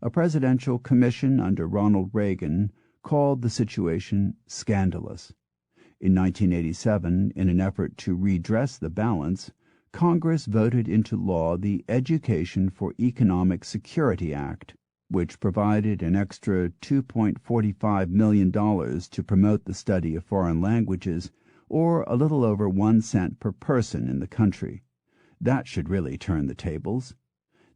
A presidential commission under Ronald Reagan called the situation scandalous. In 1987, in an effort to redress the balance, Congress voted into law the Education for Economic Security Act, which provided an extra $2.45 million to promote the study of foreign languages, or a little over 1 cent per person in the country. That should really turn the tables.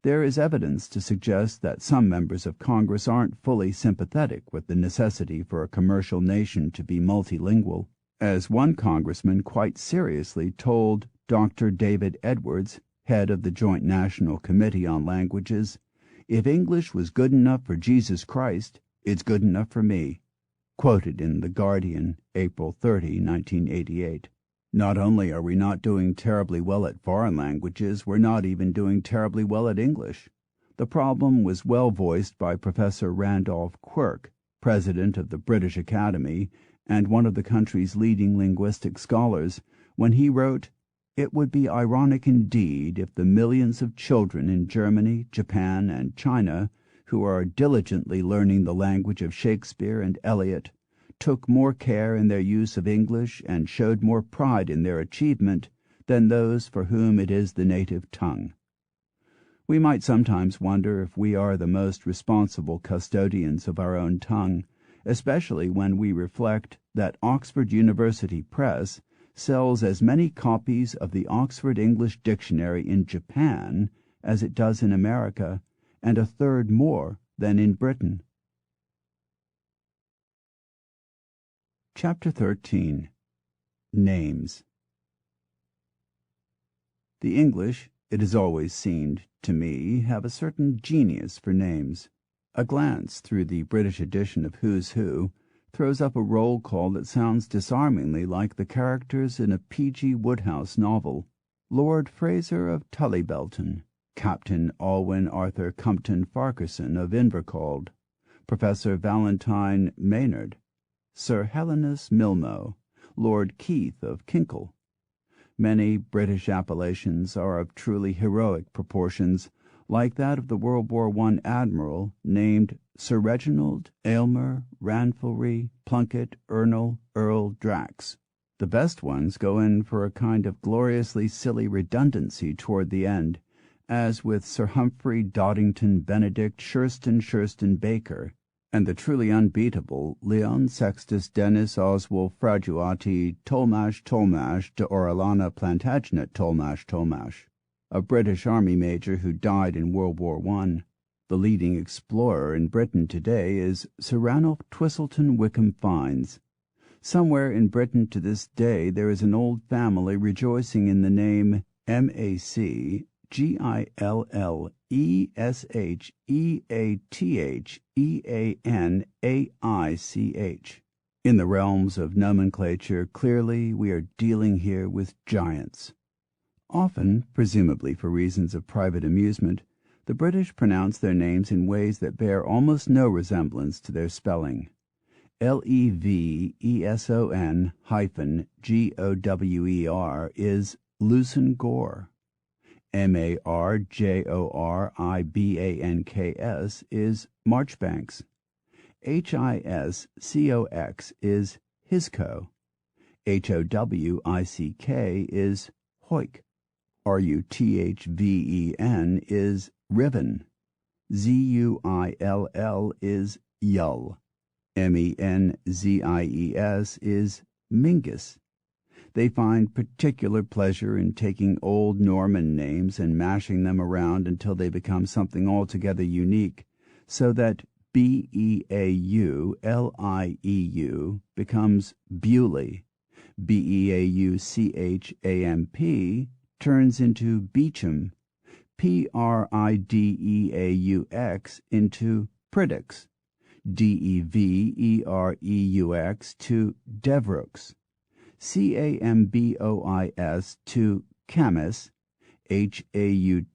There is evidence to suggest that some members of Congress aren't fully sympathetic with the necessity for a commercial nation to be multilingual. As one congressman quite seriously told Dr. David Edwards, head of the Joint National Committee on Languages, "If English was good enough for Jesus Christ, it's good enough for me," quoted in The Guardian, April 30, 1988. Not only are we not doing terribly well at foreign languages, we're not even doing terribly well at English. The problem was well voiced by Professor Randolph Quirk, president of the British Academy and one of the country's leading linguistic scholars, when he wrote, "It would be ironic indeed if the millions of children in Germany, Japan, and China who are diligently learning the language of Shakespeare and Eliot took more care in their use of English and showed more pride in their achievement than those for whom it is the native tongue." We might sometimes wonder if we are the most responsible custodians of our own tongue, especially when we reflect that Oxford University Press sells as many copies of the Oxford English Dictionary in Japan as it does in America, and a third more than in Britain. Chapter 13. Names. The English, it has always seemed to me, have a certain genius for names. A glance through the British edition of Who's Who throws up a roll call that sounds disarmingly like the characters in a P.G. Wodehouse novel. Lord Fraser of Tullybelton, Captain Alwyn Arthur Compton Farquharson of Invercald, Professor Valentine Maynard, Sir Helenus Milmo, Lord Keith of Kinkle. Many British appellations are of truly heroic proportions, like that of the World War I admiral named Sir Reginald Aylmer Ranfilry Plunkett Ernle Earl Drax. The best ones go in for a kind of gloriously silly redundancy toward the end, as with Sir Humphrey Doddington Benedict Shurston Baker, and the truly unbeatable Leon Sextus Dennis Oswald Fraduati Tolmash de Orellana Plantagenet Tolmash, a British Army major who died in World War I. The leading explorer in Britain today is Sir Ranulph Twistleton Wickham Fiennes. Somewhere in Britain to this day there is an old family rejoicing in the name Macgillesheatheniach. In the realms of nomenclature, clearly we are dealing here with giants. Often, presumably for reasons of private amusement, the British pronounce their names in ways that bear almost no resemblance to their spelling. Leveson-Gower is Lucen Gore. Marjoribanks is Marchbanks. Hiscox is Hisco. Howick is Hoik. Ruthven is Riven. Zuill is Yull. Menzies is Mingus. They find particular pleasure in taking old Norman names and mashing them around until they become something altogether unique, so that Beaulieu becomes Bewley, Beauchamp turns into Beecham, Prideaux into Priddix, Devereux to Devreux, Cambois to Camus, Hautbois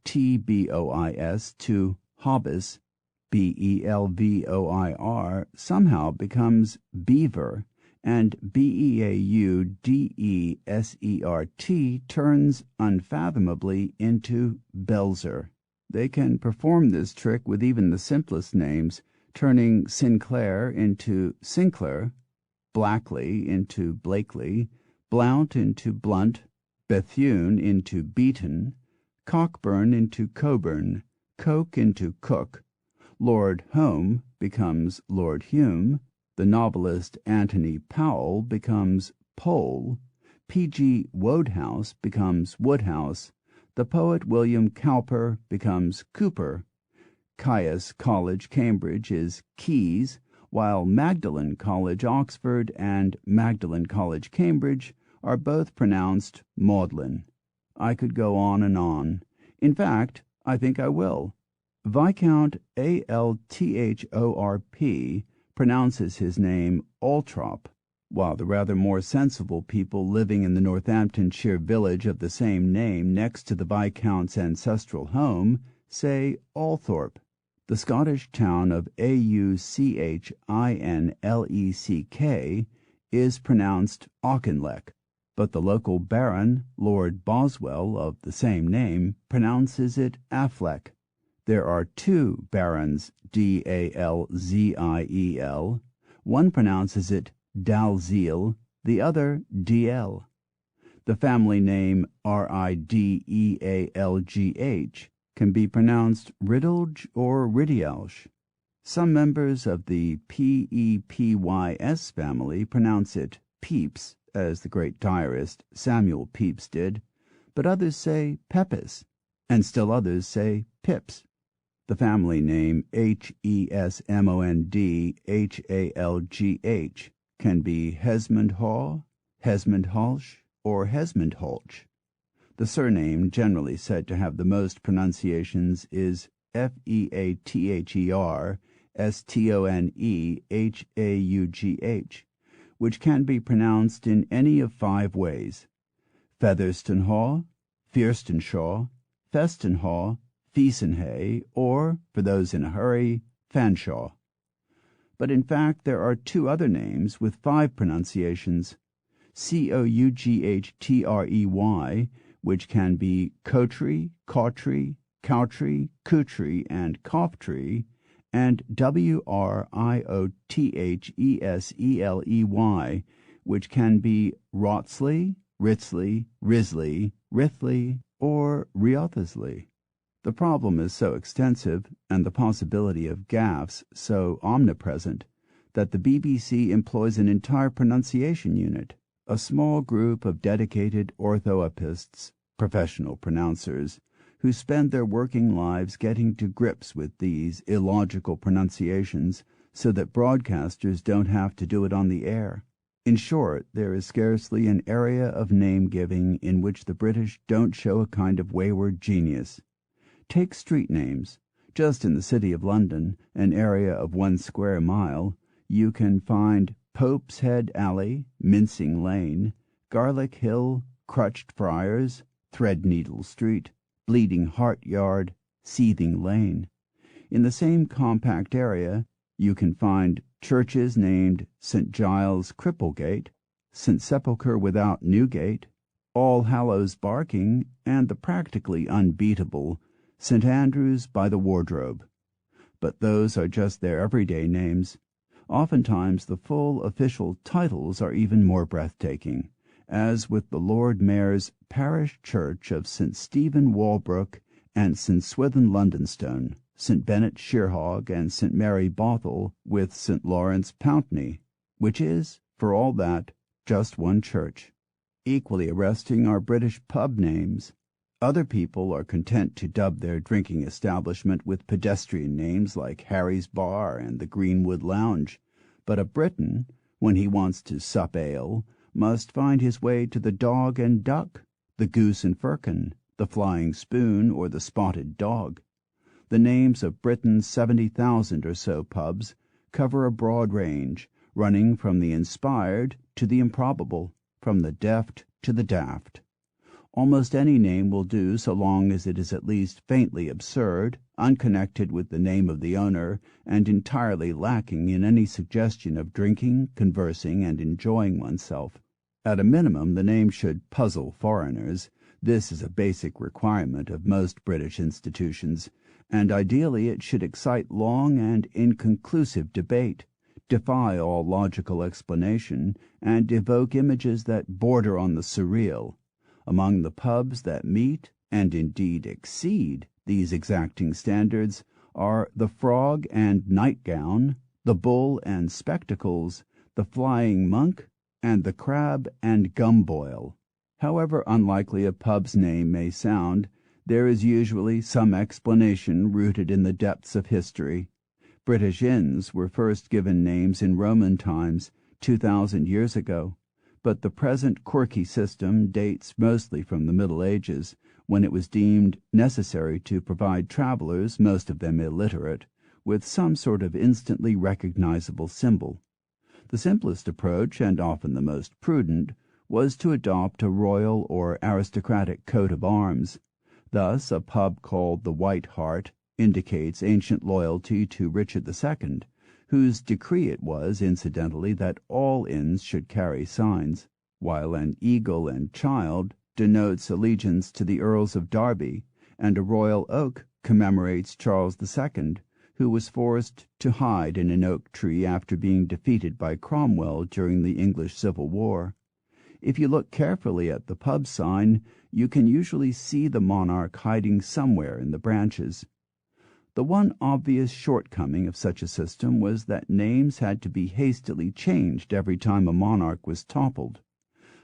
to Hobbes, Belvoir somehow becomes Beaver, and Beaudesert turns unfathomably into Belzer. They can perform this trick with even the simplest names, turning Sinclair into Sinclair, Blackley into Blakely, Blount into Blunt, Bethune into Beaton, Cockburn into Coburn, Coke into Cook, Lord Home becomes Lord Hume, the novelist Anthony Powell becomes Pole, P.G. Wodehouse becomes Woodhouse, the poet William Cowper becomes Cooper, Caius College Cambridge is Keys, while Magdalen College Oxford and Magdalen College Cambridge are both pronounced Magdalen. I could go on and on. In fact, I think I will. Viscount Althorp pronounces his name Altrop, while the rather more sensible people living in the Northamptonshire village of the same name next to the Viscount's ancestral home say Althorp. The Scottish town of Auchinleck is pronounced Auchinleck, but the local baron, Lord Boswell, of the same name, pronounces it Affleck. There are two barons, Dalziel. One pronounces it Dalziel, the other DL. The family name Ridealgh can be pronounced Riddlge or Ridialge. Some members of the Pepys family pronounce it Pepys, as the great diarist Samuel Pepys did, but others say Pepys, and still others say Pips. The family name Hesmondhalgh can be Hesmondhall, Hesmondhalch, or Hesmondhalch. The surname generally said to have the most pronunciations is Feather Stonehaugh, which can be pronounced in any of 5 ways: Featherstonhaugh, Fearstonshaw, Festonhaugh, Feasenhay, or, for those in a hurry, Fanshawe. But in fact there are 2 other names with 5 pronunciations: Coughtrey, which can be Cotrey, Cawtrey, Cowtrey, Cootry, and Coughtry, and Wriothesely, which can be Wrotsley, Ritsley, Risley, Rithley, or Riothesley. The problem is so extensive, and the possibility of gaffes so omnipresent, that the BBC employs an entire pronunciation unit, a small group of dedicated orthoepists, professional pronouncers, who spend their working lives getting to grips with these illogical pronunciations so that broadcasters don't have to do it on the air. In short, there is scarcely an area of name-giving in which the British don't show a kind of wayward genius. Take street names. Just in the city of London, an area of 1 square mile, you can find Pope's Head Alley, Mincing Lane, Garlick Hill, Crutched Friars, Threadneedle Street, Bleeding Heart Yard, Seething Lane. In the same compact area, you can find churches named St. Giles Cripplegate, St. Sepulchre without Newgate, All Hallows Barking, and the practically unbeatable St. Andrews by the Wardrobe. But those are just their everyday names. Oftentimes the full official titles are even more breathtaking, as with the Lord Mayor's Parish Church of St. Stephen Walbrook and St. Swithin Londonstone, St. Bennet Sheerhog, and St. Mary Bothel, with St. Lawrence Pountney, which is, for all that, just one church. Equally arresting are British pub names. Other people are content to dub their drinking establishment with pedestrian names like Harry's Bar and the Greenwood Lounge, but a Briton, when he wants to sup ale, must find his way to the Dog and Duck, the Goose and Firkin, the Flying Spoon, or the Spotted Dog. The names of Britain's 70,000 or so pubs cover a broad range, running from the inspired to the improbable, from the deft to the daft. Almost any name will do so long as it is at least faintly absurd, unconnected with the name of the owner, and entirely lacking in any suggestion of drinking, conversing, and enjoying oneself. At a minimum, the name should puzzle foreigners. This is a basic requirement of most British institutions, and ideally it should excite long and inconclusive debate, defy all logical explanation, and evoke images that border on the surreal. Among the pubs that meet, and indeed exceed, these exacting standards are the Frog and Nightgown, the Bull and Spectacles, the Flying Monk, and the Crab and Gumboil. However unlikely a pub's name may sound, there is usually some explanation rooted in the depths of history. British inns were first given names in Roman times, 2,000 years ago. But the present quirky system dates mostly from the Middle Ages, when it was deemed necessary to provide travelers, most of them illiterate, with some sort of instantly recognizable symbol. The simplest approach, and often the most prudent, was to adopt a royal or aristocratic coat of arms. Thus, a pub called the White Hart indicates ancient loyalty to Richard II, whose decree it was, incidentally, that all inns should carry signs, while an eagle and child denotes allegiance to the Earls of Derby, and a royal oak commemorates Charles II, who was forced to hide in an oak tree after being defeated by Cromwell during the English Civil War. If you look carefully at the pub sign, you can usually see the monarch hiding somewhere in the branches. The one obvious shortcoming of such a system was that names had to be hastily changed every time a monarch was toppled.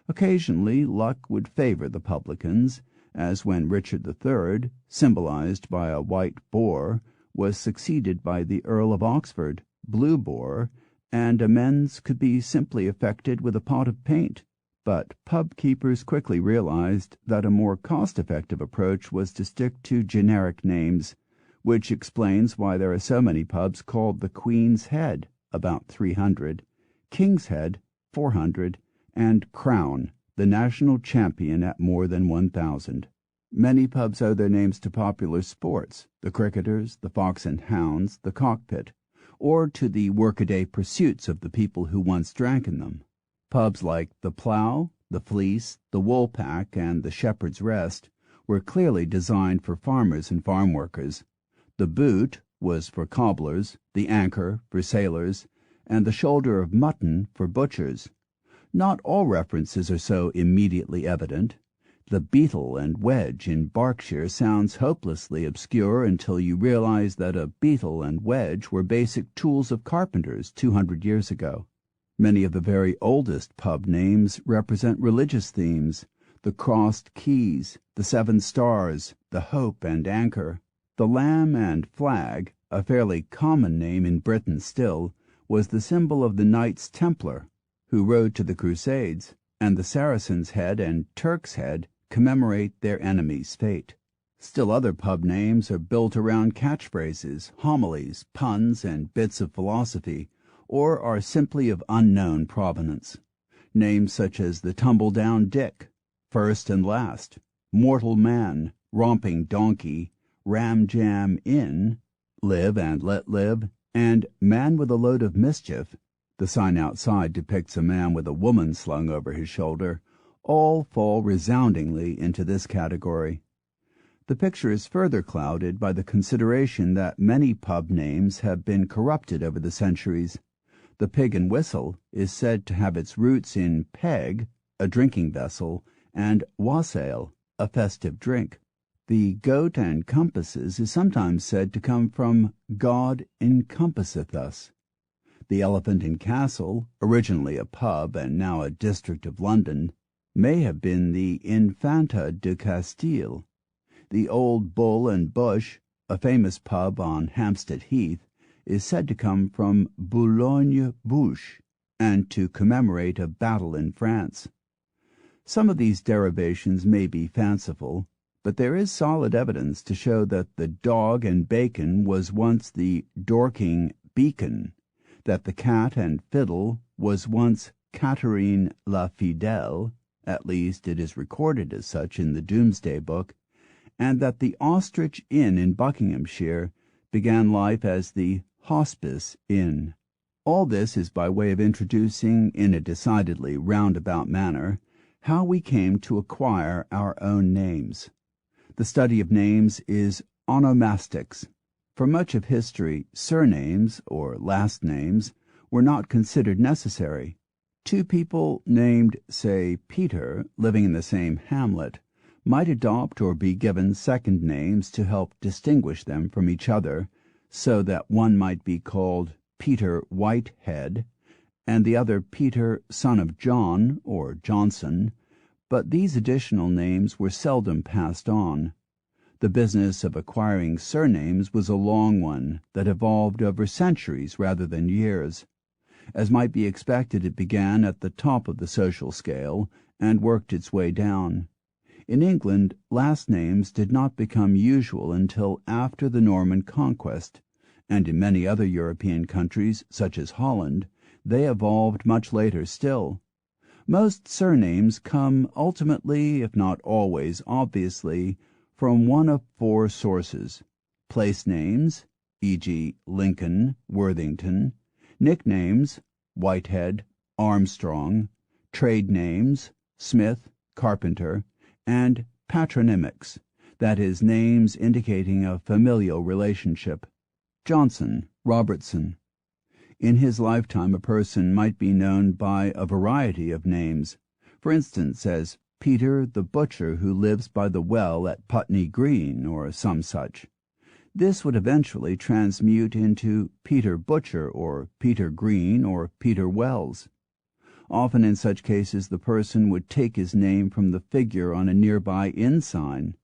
Occasionally luck would favor the publicans, as when Richard III, symbolized by a white boar, was succeeded by the Earl of Oxford, blue boar, and amends could be simply effected with a pot of paint. But pub keepers quickly realized that a more cost-effective approach was to stick to generic names, which explains why there are so many pubs called the Queen's Head, about 300, King's Head, 400, and Crown, the national champion, at more than 1,000. Many pubs owe their names to popular sports, the cricketers, the fox and hounds, the cockpit, or to the workaday pursuits of the people who once drank in them. Pubs like the Plough, the Fleece, the Woolpack, and the Shepherd's Rest were clearly designed for farmers and farm workers. The Boot was for cobblers, the Anchor for sailors, and the Shoulder of Mutton for butchers. Not all references are so immediately evident. The Beetle and Wedge in Berkshire sounds hopelessly obscure until you realize that a beetle and wedge were basic tools of carpenters 200 years ago. Many of the very oldest pub names represent religious themes: the Crossed Keys, the Seven Stars, the Hope and Anchor. The Lamb and Flag, a fairly common name in Britain still, was the symbol of the Knights Templar, who rode to the Crusades, and the Saracen's Head and Turk's Head commemorate their enemy's fate. Still other pub names are built around catchphrases, homilies, puns, and bits of philosophy, or are simply of unknown provenance. Names such as the Tumble-Down Dick, First and Last, Mortal Man, Romping Donkey, Ram Jam Inn, Live and Let Live, and Man with a Load of Mischief — the sign outside depicts a man with a woman slung over his shoulder — all fall resoundingly into this category. The picture is further clouded by the consideration that many pub names have been corrupted over the centuries. The Pig and Whistle is said to have its roots in peg, a drinking vessel, and wassail, a festive drink. The Goat and Compasses is sometimes said to come from God encompasseth us. The Elephant and Castle, originally a pub and now a district of London, may have been the Infanta de Castile. The Old Bull and Bush, a famous pub on Hampstead Heath, is said to come from Boulogne-Bouche and to commemorate a battle in France. Some of these derivations may be fanciful, but there is solid evidence to show that the Dog and Bacon was once the Dorking Beacon, that the Cat and Fiddle was once Catherine la Fidèle, at least it is recorded as such in the Doomsday Book, and that the Ostrich Inn in Buckinghamshire began life as the Hospice Inn. All this is by way of introducing, in a decidedly roundabout manner, how we came to acquire our own names. The study of names is onomastics. For much of history, surnames, or last names, were not considered necessary. Two people named, say, Peter, living in the same hamlet, might adopt or be given second names to help distinguish them from each other, so that one might be called Peter Whitehead, and the other Peter, son of John, or Johnson, but these additional names were seldom passed on. The business of acquiring surnames was a long one that evolved over centuries rather than years. As might be expected, it began at the top of the social scale and worked its way down. In England, last names did not become usual until after the Norman Conquest, and in many other European countries, such as Holland, they evolved much later still. Most surnames come ultimately, if not always obviously, from one of four sources: place names, e.g. Lincoln, Worthington, Nicknames: Whitehead, Armstrong; trade names: Smith, Carpenter; and patronymics, that is, names indicating a familial relationship: Johnson, Robertson. In his lifetime a person might be known by a variety of names, for instance, as Peter the butcher who lives by the well at Putney Green, or some such. This would eventually transmute into Peter Butcher, or Peter Green, or Peter Wells. Often in such cases the person would take his name from the figure on a nearby inn sign.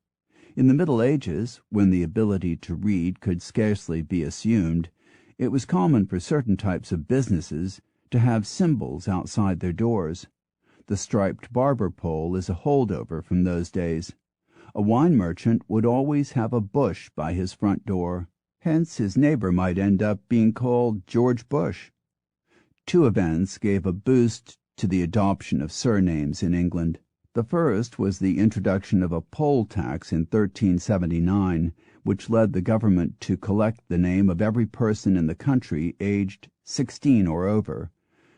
In the Middle Ages, when the ability to read could scarcely be assumed, it was common for certain types of businesses to have symbols outside their doors. The striped barber pole is a holdover from those days. A wine merchant would always have a bush by his front door, hence his neighbor might end up being called George Bush. Two events gave a boost to the adoption of surnames in England. The first was the introduction of a poll tax in 1379, which led the government to collect the name of every person in the country aged 16 or over,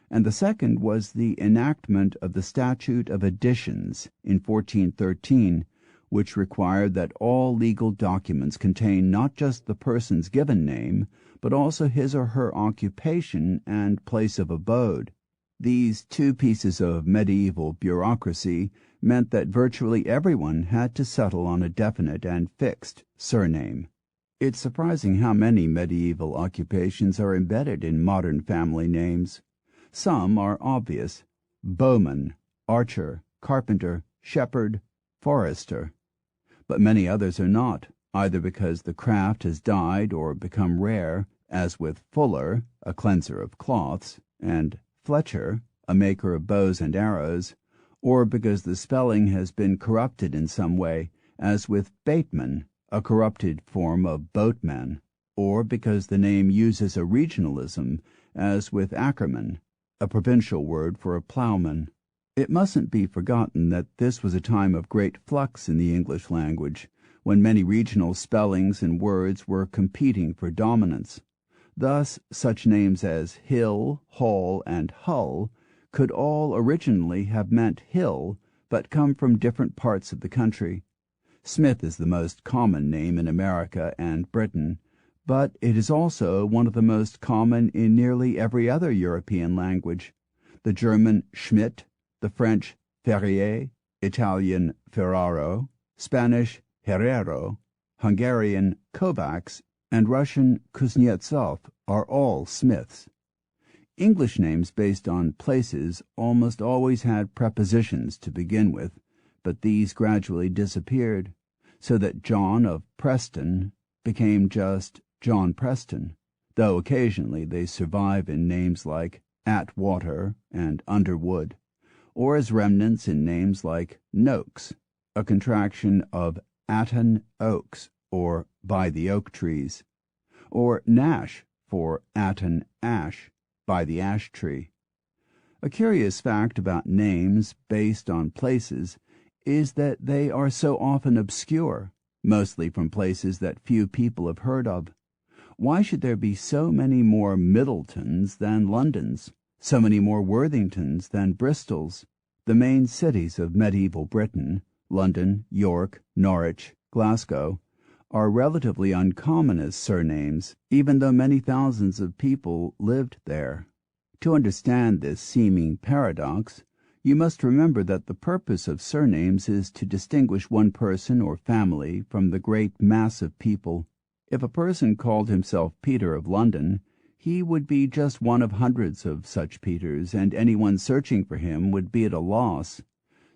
and the second was the enactment of the Statute of Additions in 1413, which required that all legal documents contain not just the person's given name, but also his or her occupation and place of abode. These two pieces of medieval bureaucracy meant that virtually everyone had to settle on a definite and fixed surname. It's surprising how many medieval occupations are embedded in modern family names. Some are obvious: bowman, archer, carpenter, shepherd, forester. But many others are not, either because the craft has died or become rare, as with Fuller, a cleanser of cloths, and Fletcher, a maker of bows and arrows, or because the spelling has been corrupted in some way, as with Bateman, a corrupted form of boatman, or because the name uses a regionalism, as with Ackerman, a provincial word for a ploughman. It mustn't be forgotten that this was a time of great flux in the English language, when many regional spellings and words were competing for dominance. Thus, such names as Hill, Hall, and Hull could all originally have meant hill, but come from different parts of the country. Smith is the most common name in America and Britain, but it is also one of the most common in nearly every other European language. The German Schmidt, the French Ferrier, Italian Ferraro, Spanish Herrero, Hungarian Kovacs, and Russian Kuznetsov are all Smiths. English names based on places almost always had prepositions to begin with, but these gradually disappeared, so that John of Preston became just John Preston, though occasionally they survive in names like Atwater and Underwood, or as remnants in names like Noakes, a contraction of Atton Oaks, or by the oak trees, or Nash for Atton Ash, by the ash tree. A curious fact about names based on places is that they are so often obscure, mostly from places that few people have heard of. Why should there be so many more Middletons than Londons, so many more Worthingtons than Bristols? The main cities of medieval Britain, London, York, Norwich, Glasgow, are relatively uncommon as surnames, even though many thousands of people lived there. To understand this seeming paradox, you must remember that the purpose of surnames is to distinguish one person or family from the great mass of people. If a person called himself Peter of London, he would be just one of hundreds of such Peters, and anyone searching for him would be at a loss.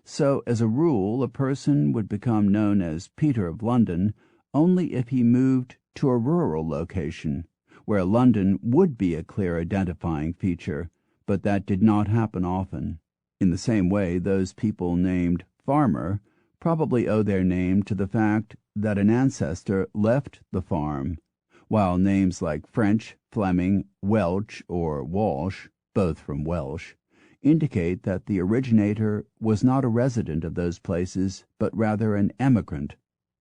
So, as a rule, a person would become known as Peter of London only if he moved to a rural location, where London would be a clear identifying feature, but that did not happen often. In the same way, those people named Farmer probably owe their name to the fact that an ancestor left the farm, while names like French, Fleming, Welch, or Walsh, both from Welsh, indicate that the originator was not a resident of those places, but rather an emigrant.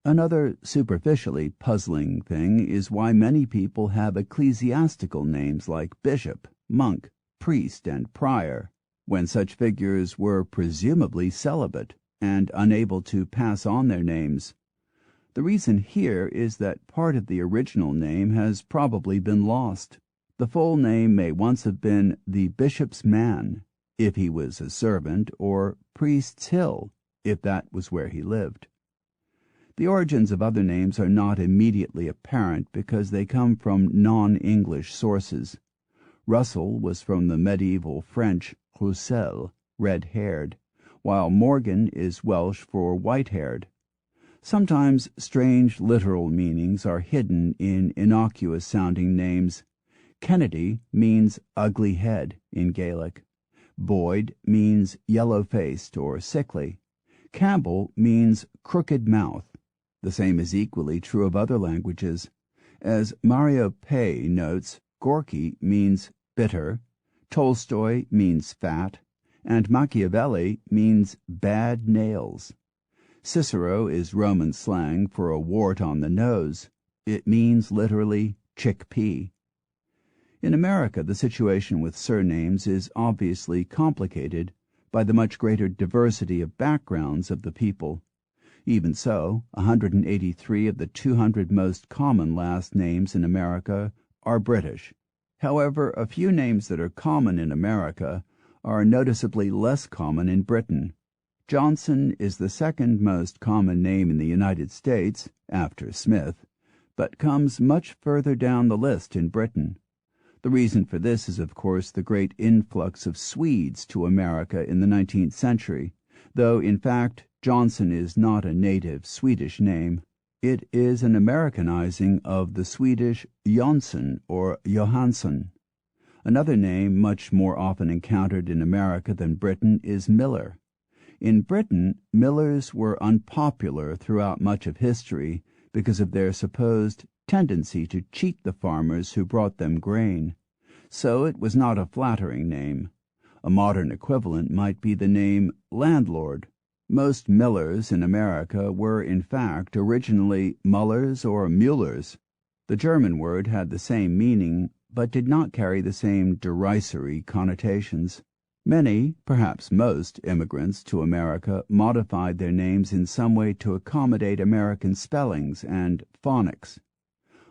Another superficially puzzling thing is why many people have ecclesiastical names like Bishop, monk, priest, and prior, when such figures were presumably celibate and unable to pass on their names. The reason here is that part of the original name has probably been lost. The full name may once have been the bishop's man, if he was a servant, or priest's hill, if that was where he lived. The origins of other names are not immediately apparent because they come from non-English sources. Russell was from the medieval French Roussel, red-haired, while Morgan is Welsh for white-haired. Sometimes strange literal meanings are hidden in innocuous-sounding names. Kennedy means ugly head in Gaelic. Boyd means yellow-faced or sickly. Campbell means crooked mouth. The same is equally true of other languages. As Mario Pei notes, Gorky means bitter, Tolstoy means fat, and Machiavelli means bad nails. Cicero is Roman slang for a wart on the nose. It means literally chickpea. In America, the situation with surnames is obviously complicated by the much greater diversity of backgrounds of the people. Even so, 183 of the 200 most common last names in America are British. However, a few names that are common in America are noticeably less common in Britain. Johnson is the second most common name in the United States, after Smith, but comes much further down the list in Britain. The reason for this is, of course, the great influx of Swedes to America in the 19th century, though, in fact, Johnson is not a native Swedish name. It is an Americanizing of the Swedish Jonsson or Johansson. Another name much more often encountered in America than Britain is Miller. In Britain, millers were unpopular throughout much of history because of their supposed tendency to cheat the farmers who brought them grain. So it was not a flattering name. A modern equivalent might be the name landlord. Most millers in America were, in fact, originally Mullers or Müllers. The German word had the same meaning, but did not carry the same derisory connotations. Many, perhaps most, immigrants to America modified their names in some way to accommodate American spellings and phonics.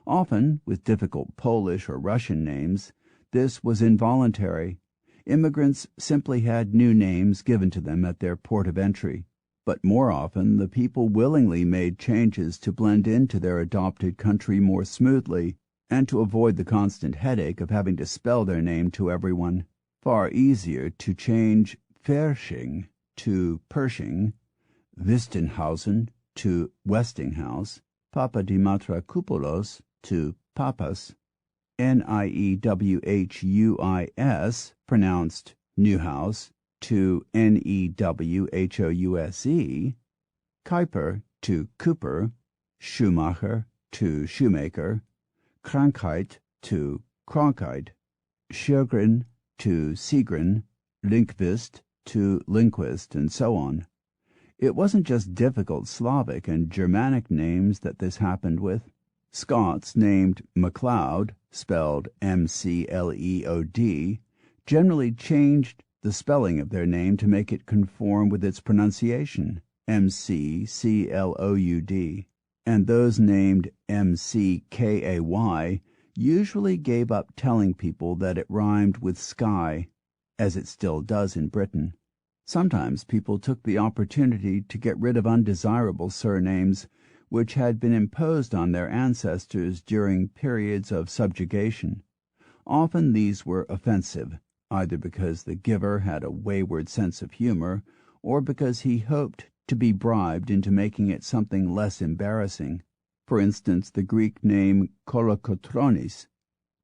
Often, with difficult Polish or Russian names, this was involuntary. Immigrants simply had new names given to them at their port of entry. But more often, the people willingly made changes to blend into their adopted country more smoothly and to avoid the constant headache of having to spell their name to everyone. Far easier to change Fersching to Pershing, Wistenhausen to Westinghouse, Papadimitrakopoulos to Papas, Niewhuis, pronounced Newhouse, to Newhouse, Kuiper to Cooper, Schumacher to Shoemaker, Krankheit to Krankheit, Sjögren to Seagren, Lindqvist to Lindquist, and so on. It wasn't just difficult Slavic and Germanic names that this happened with. Scots named MacLeod, spelled Mcleod, generally changed the spelling of their name to make it conform with its pronunciation, Mccloud, and those named Mckay usually gave up telling people that it rhymed with sky, as it still does in Britain. Sometimes people took the opportunity to get rid of undesirable surnames which had been imposed on their ancestors during periods of subjugation. Often these were offensive, either because the giver had a wayward sense of humor or because he hoped to be bribed into making it something less embarrassing. For instance, the Greek name Kolokotronis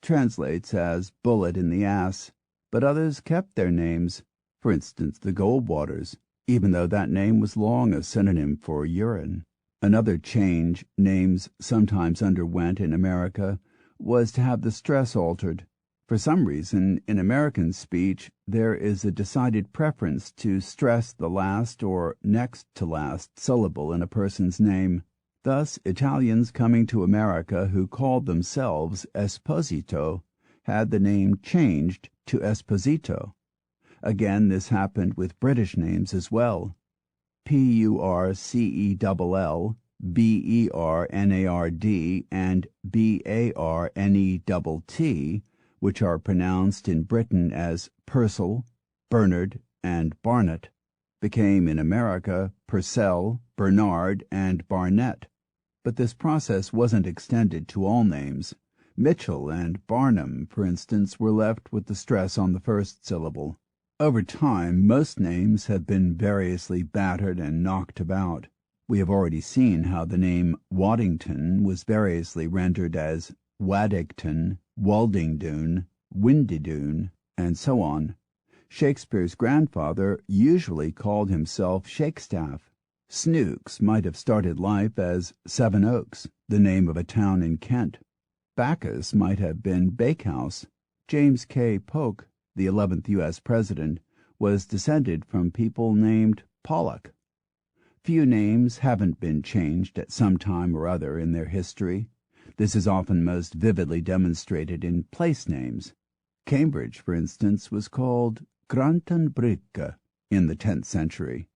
translates as bullet in the ass, but others kept their names. For instance, the Goldwaters, even though that name was long a synonym for urine. Another change names sometimes underwent in America was to have the stress altered. For some reason, in American speech, there is a decided preference to stress the last or next to last syllable in a person's name. Thus, Italians coming to America who called themselves Esposito had the name changed to Esposito. Again, this happened with British names as well. Purcell, Bernard, and Barnett, which are pronounced in Britain as Purcell, Bernard, and Barnett, became in America Purcell, Bernard, and Barnett. But this process wasn't extended to all names. Mitchell and Barnum, for instance, were left with the stress on the first syllable. Over time, most names have been variously battered and knocked about. We have already seen how the name Waddington was variously rendered as Waddington, Waldingdoon, Windidoon, and so on. Shakespeare's grandfather usually called himself Shakestaff. Snooks might have started life as Sevenoaks, the name of a town in Kent. Bacchus might have been Bakehouse. James K. Polk, the 11th U.S. President, was descended from people named Pollock. Few names haven't been changed at some time or other in their history. This is often most vividly demonstrated in place names. Cambridge, for instance, was called Granton Brygge in the 10th century,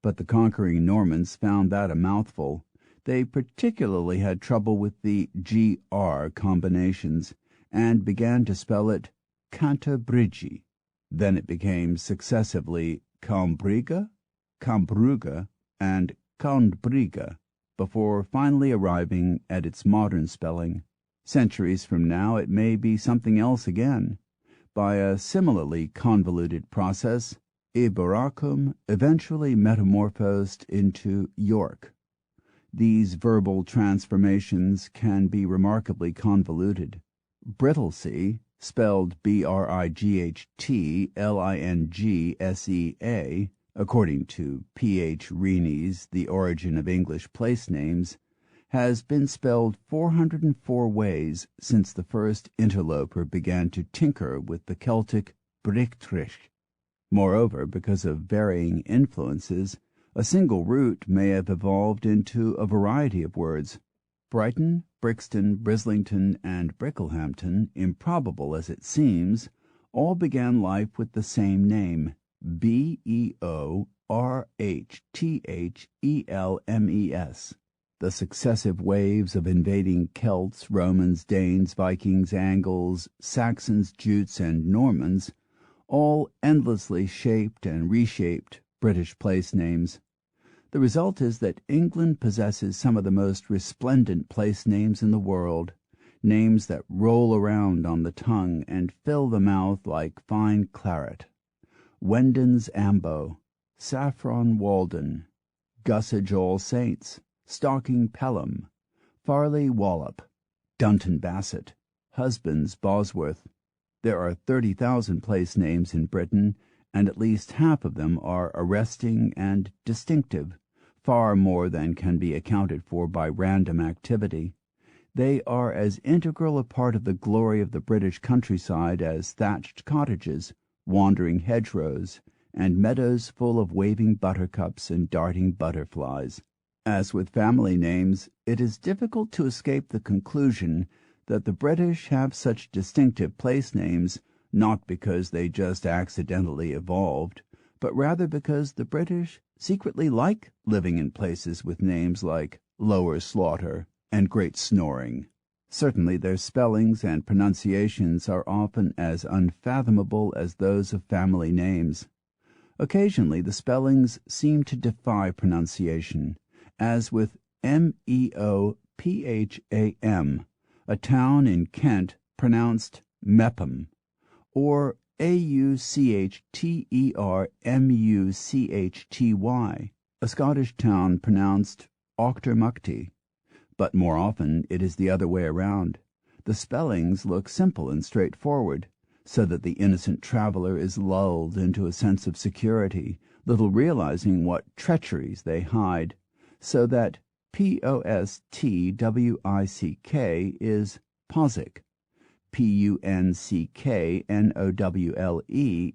but the conquering Normans found that a mouthful. They particularly had trouble with the GR combinations and began to spell it Cantabrigi. Then it became successively Cambriga, Cambruga, and Candbriga, before finally arriving at its modern spelling. Centuries from now it may be something else again. By a similarly convoluted process, Iberacum eventually metamorphosed into York. These verbal transformations can be remarkably convoluted. Brittlesea, spelled Brightsea, according to P.H. Reeney's The Origin of English Place Names, has been spelled 404 ways since the first interloper began to tinker with the Celtic Brictrich. Moreover, because of varying influences, a single root may have evolved into a variety of words. Brighton, Brixton, Brislington, and Bricklehampton, improbable as it seems, all began life with the same name, Beorhthelemes. The successive waves of invading Celts, Romans, Danes, Vikings, Angles, Saxons, Jutes, and Normans all endlessly shaped and reshaped British place names. The result is that England possesses some of the most resplendent place names in the world, names that roll around on the tongue and fill the mouth like fine claret. Wendon's Ambo, Saffron Walden, Gussage All Saints, Stocking Pelham, Farley Wallop, Dunton Bassett, Husbands Bosworth. There are 30,000 place names in Britain, and at least half of them are arresting and distinctive, far more than can be accounted for by random activity. They are as integral a part of the glory of the British countryside as thatched cottages, wandering hedgerows, and meadows full of waving buttercups and darting butterflies. As with family names, it is difficult to escape the conclusion that the British have such distinctive place names not because they just accidentally evolved, but rather because the British secretly like living in places with names like Lower Slaughter and Great Snoring. Certainly their spellings and pronunciations are often as unfathomable as those of family names. Occasionally the spellings seem to defy pronunciation, as with Meopham, a town in Kent pronounced Mepham, or Auchtermuchty, a Scottish town pronounced Auchtermuchty. But more often it is the other way around. The spellings look simple and straightforward, so that the innocent traveler is lulled into a sense of security, little realizing what treacheries they hide, so that Postwick is Posick, Puncknowle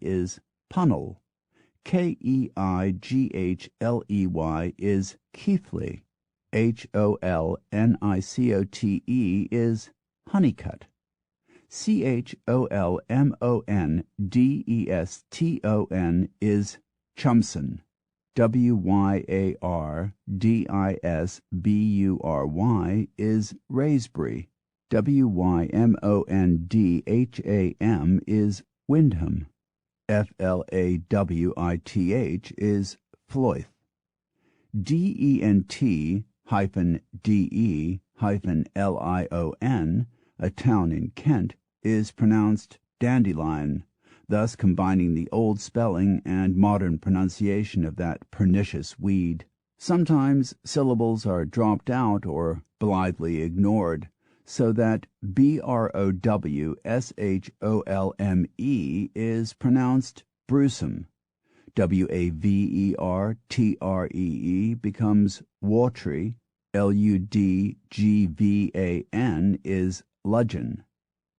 is Punnell, Keigley is Keithley, Holnicote is Honeycutt. Cholmondeston is Chumson. Wyardisbury is Raysbury. Wymondham is Windham. Flawith is Floyth. Dent-de-lion, a town in Kent, is pronounced Dandelion, thus combining the old spelling and modern pronunciation of that pernicious weed. Sometimes syllables are dropped out or blithely ignored, so that browsholme is pronounced Brewsome. wavertree becomes Watry. ludgvan is Ludgeon.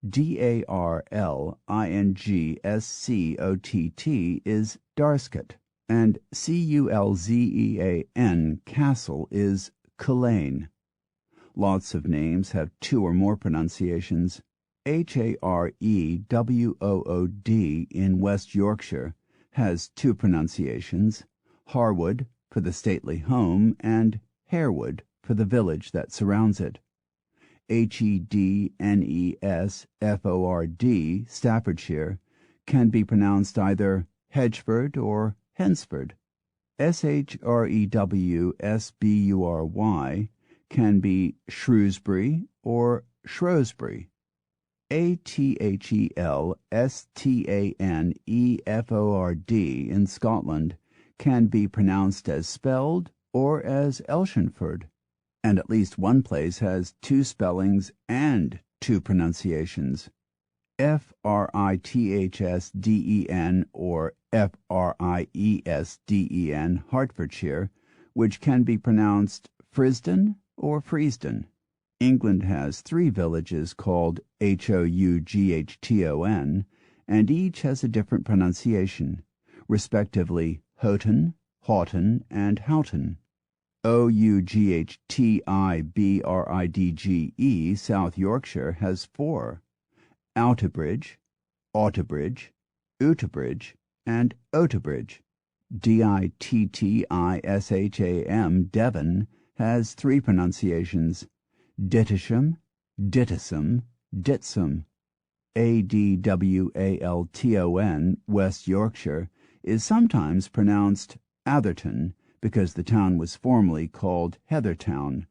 darlingscott is Darscot, and culzean castle is Culzean. Lots of names have two or more pronunciations. Harewood in West Yorkshire has two pronunciations, Harwood for the stately home and Harewood for the village that surrounds it. Hednesford, Staffordshire, can be pronounced either Hedgeford or Hensford. Shrewsbury can be Shrewsbury or Shrewsbury. Athelstaneford in Scotland can be pronounced as spelled or as Elshenford, and at least one place has two spellings and two pronunciations, Frithsden or Friesden, Hertfordshire, which can be pronounced Frisden or Freesden. England has three villages called Houghton, and each has a different pronunciation, respectively Houghton, Houghton, and Houghton. Oughtonbridge, South Yorkshire, has four: Outerbridge, Outerbridge, Outebridge, and Outebridge. Dittisham, Devon, has three pronunciations: Dittisham, Dittisham, Ditsum. Adwalton, West Yorkshire, is sometimes pronounced Atherton because the town was formerly called Heathertown.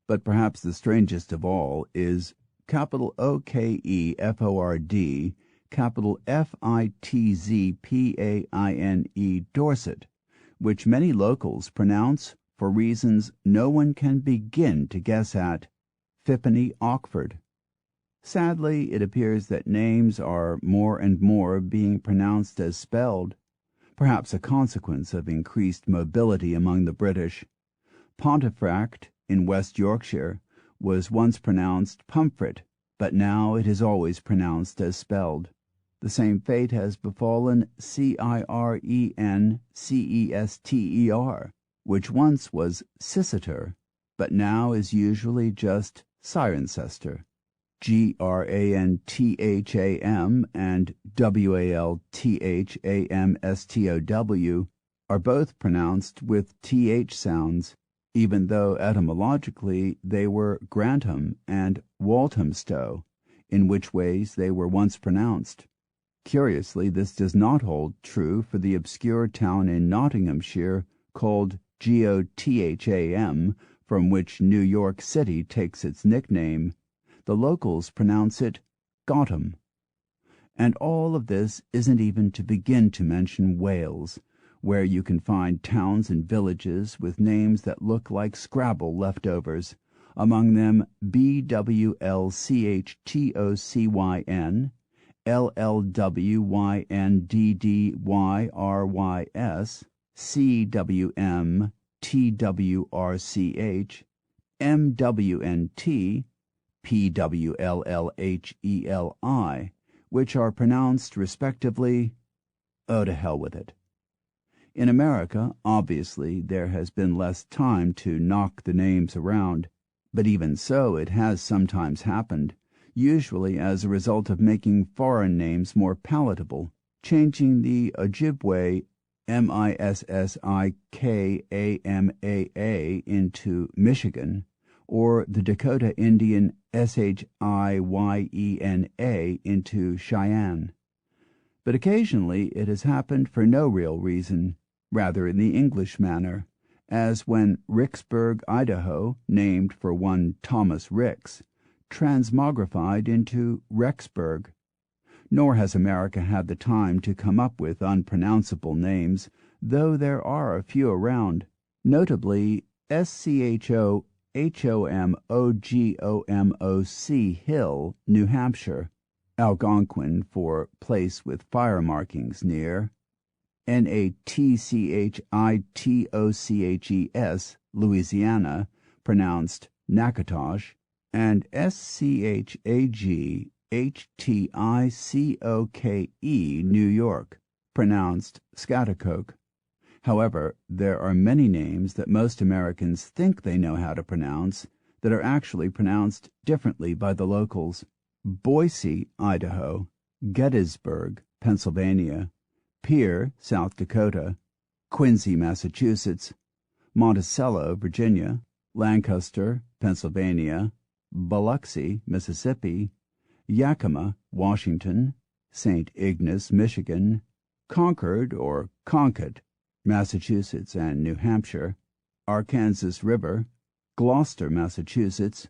But perhaps the strangest of all is Okeford, Fitzpaine, Dorset, which many locals pronounce, for reasons no one can begin to guess at, Fippany Ockford. Sadly, it appears that names are more and more being pronounced as spelled, perhaps a consequence of increased mobility among the British. Pontefract, in West Yorkshire, was once pronounced Pomfret, but now it is always pronounced as spelled. The same fate has befallen Cirencester, which once was Ciceter, but now is usually just Cirencester. Grantham and Walthamstow are both pronounced with th sounds, even though etymologically they were Grantham and Walthamstow, in which ways they were once pronounced. Curiously, this does not hold true for the obscure town in Nottinghamshire called Gotham, from which New York City takes its nickname. The locals pronounce it Gotham. And all of this isn't even to begin to mention Wales, where you can find towns and villages with names that look like Scrabble leftovers, among them Bwlchtocyn, Llwyndydyrys, Cwmtwrch, Mwnt, Pwllheli, which are pronounced respectively, oh, to hell with it. In America, obviously, there has been less time to knock the names around, but even so it has sometimes happened. usually as a result of making foreign names more palatable, changing the Ojibwe Missiskamaa into Michigan, or the Dakota Indian Shyena into Cheyenne. But occasionally it has happened for no real reason, rather in the English manner, as when Rixburg, Idaho, named for one Thomas Rix, transmogrified into Rexburg. Nor has America had the time to come up with unpronounceable names, though there are a few around, notably Schomogommoc Hill, New Hampshire, Algonquin for place with fire markings near, Natchitoches, Louisiana, pronounced Natchitoches, and Schaghtikoke, New York, pronounced Scattercoke. However, there are many names that most Americans think they know how to pronounce that are actually pronounced differently by the locals. Boise, Idaho, Gettysburg, Pennsylvania, Pierre, South Dakota, Quincy, Massachusetts, Monticello, Virginia, Lancaster, Pennsylvania, Biloxi, Mississippi, Yakima, Washington, St. Ignace, Michigan, Concord or Concord, Massachusetts and New Hampshire, Arkansas River, Gloucester, Massachusetts,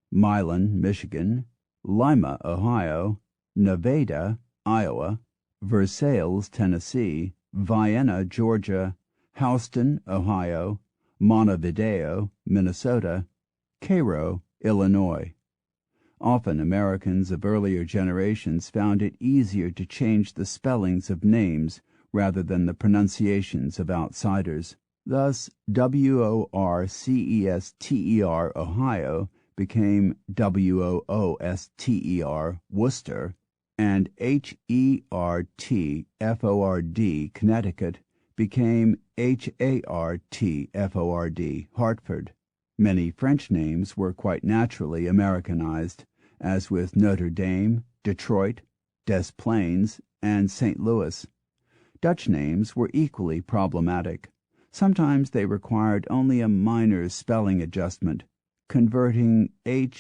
Milan, Michigan, Lima, Ohio, Nevada, Iowa, Versailles, Tennessee, Vienna, Georgia, Houston, Ohio, Montevideo, Minnesota, Cairo, Illinois. Often Americans of earlier generations found it easier to change the spellings of names rather than the pronunciations of outsiders. Thus, Worcester, Ohio, became Wooster, Worcester, and Hertford, Connecticut, became Hartford, Hartford. Many French names were quite naturally Americanized, as with Notre Dame, Detroit, Des Plaines, and St. Louis. Dutch names were equally problematic. Sometimes they required only a minor spelling adjustment, converting Harlem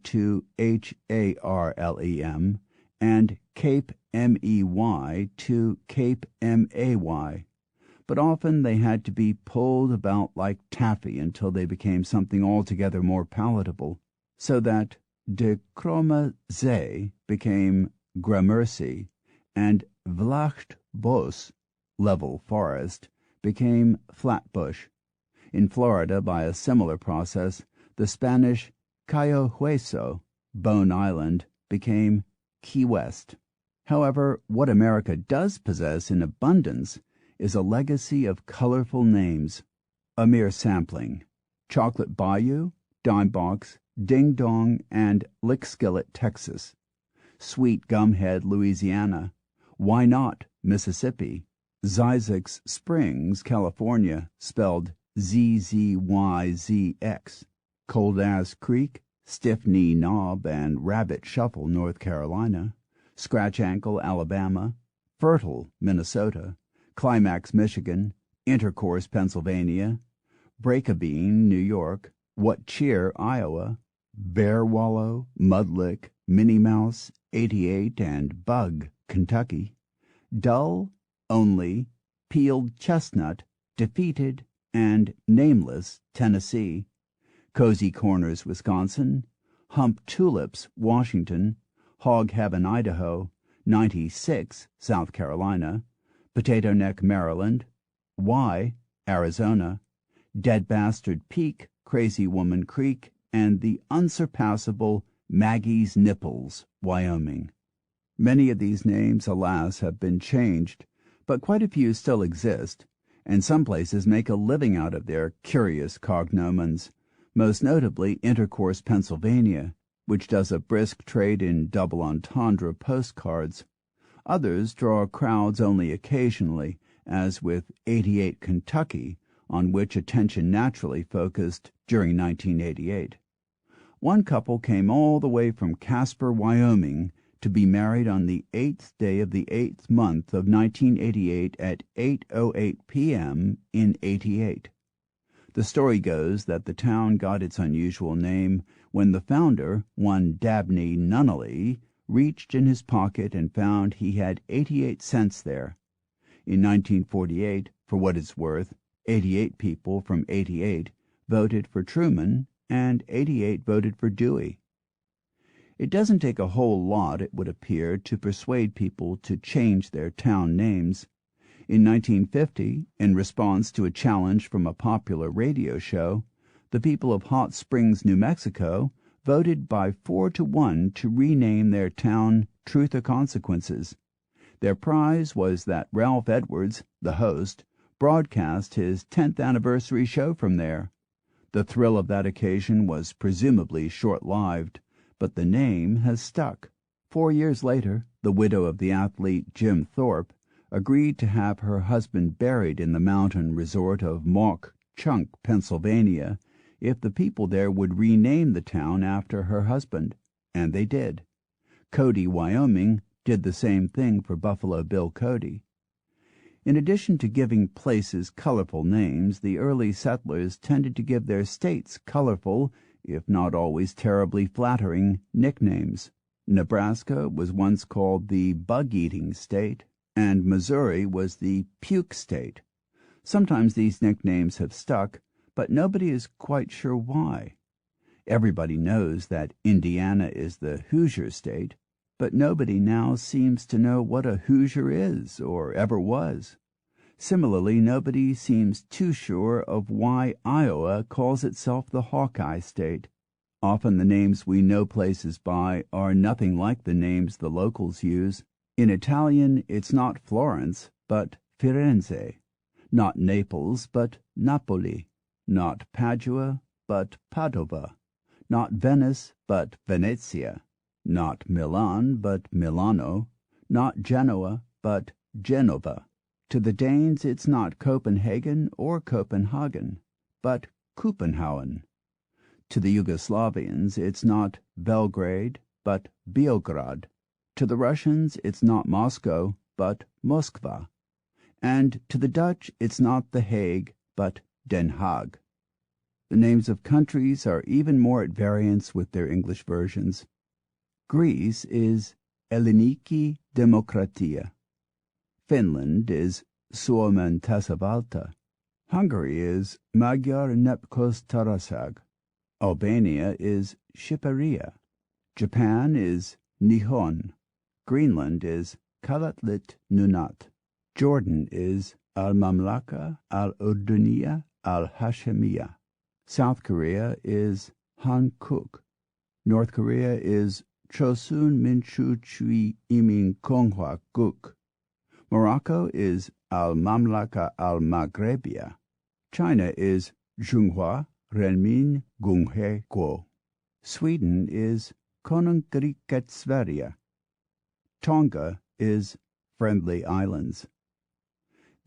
to Harlem and Cape Mey to Cape May. But often they had to be pulled about like taffy until they became something altogether more palatable, so that de Cromazé became Gramercy, and Vlachtbos, level forest, became Flatbush. In Florida, by a similar process, the Spanish Cayo Hueso, Bone Island, became Key West. However, what America does possess in abundance is a legacy of colorful names. A mere sampling: Chocolate Bayou, Dimebox, Ding Dong, and Lickskillet, Texas; Sweet Gumhead, Louisiana; Why Not, Mississippi; Zzyzx Springs, California, spelled Zzyzx; Cold Ass Creek, Stiff Knee Knob, and Rabbit Shuffle, North Carolina; Scratch Ankle, Alabama; Fertile, Minnesota; Climax, Michigan; Intercourse, Pennsylvania; Break-a-Bean, New York; What Cheer, Iowa; Bear Wallow, Mudlick, Minnie Mouse, 88, and Bug, Kentucky; Dull, Only, Peeled Chestnut, Defeated, and Nameless, Tennessee; Cozy Corners, Wisconsin; Hump Tulips, Washington; Hog Heaven, Idaho; 96, South Carolina; Potato Neck, Maryland; Y, Arizona; Dead Bastard Peak, Crazy Woman Creek, and the unsurpassable Maggie's Nipples, Wyoming. Many of these names, alas, have been changed, but quite a few still exist, and some places make a living out of their curious cognomens, most notably Intercourse, Pennsylvania, which does a brisk trade in double entendre postcards. Others draw crowds only occasionally, as with 88, Kentucky, on which attention naturally focused during 1988. One couple came all the way from Casper, Wyoming, to be married on the 8th day of the 8th month of 1988 at 8:08 p.m. in '88. The story goes that the town got its unusual name when the founder, one Dabney Nunnally, reached in his pocket and found he had 88 cents there. In 1948, for what it's worth, 88 people from 88 voted for Truman and 88 voted for Dewey. It doesn't take a whole lot, it would appear, to persuade people to change their town names. In 1950, in response to a challenge from a popular radio show, the people of Hot Springs, New Mexico, voted by 4-1 to rename their town Truth or Consequences. Their prize was that Ralph Edwards, the host, broadcast his 10th anniversary show from there. The thrill of that occasion was presumably short-lived, but the name has stuck. 4 years later, the widow of the athlete Jim Thorpe agreed to have her husband buried in the mountain resort of Mauch Chunk, Pennsylvania, if the people there would rename the town after her husband, and they did. Cody, Wyoming, did the same thing for Buffalo Bill Cody. In addition to giving places colorful names, the early settlers tended to give their states colorful, if not always terribly flattering, nicknames. Nebraska was once called the bug-eating state, and Missouri was the puke state. Sometimes these nicknames have stuck, but nobody is quite sure why. Everybody knows that Indiana is the Hoosier state, but nobody now seems to know what a Hoosier is or ever was. Similarly, nobody seems too sure of why Iowa calls itself the Hawkeye state. Often the names we know places by are nothing like the names the locals use. In Italian, it's not Florence, but Firenze, not Naples, but Napoli, not Padua, but Padova, not Venice, but Venezia, not Milan, but Milano, not Genoa, but Genova. To the Danes, it's not Copenhagen or Copenhagen, but Kupenhauen. To the Yugoslavians, it's not Belgrade, but Beograd. To the Russians, it's not Moscow, but Moskva. And to the Dutch, it's not The Hague, but Den Haag. The names of countries are even more at variance with their English versions. Greece is Elliniki Demokratia. Finland is Suomen tasavalta. Hungary is Magyar Nepköztársaság. Albania is Shqiperia. Japan is Nihon. Greenland is Kalatlit Nunat. Jordan is Al-Mamlaka Al-Urduniya Al-Hashemiya. South Korea is Hankuk. North Korea is Chosun Minchu Chui Imin Konghwa Guk. Morocco is Al-Mamlaka Al-Maghrebia. China is Zhonghua Renmin Gunghe Guo. Sweden is Konungriket Sverige. Tonga is Friendly Islands.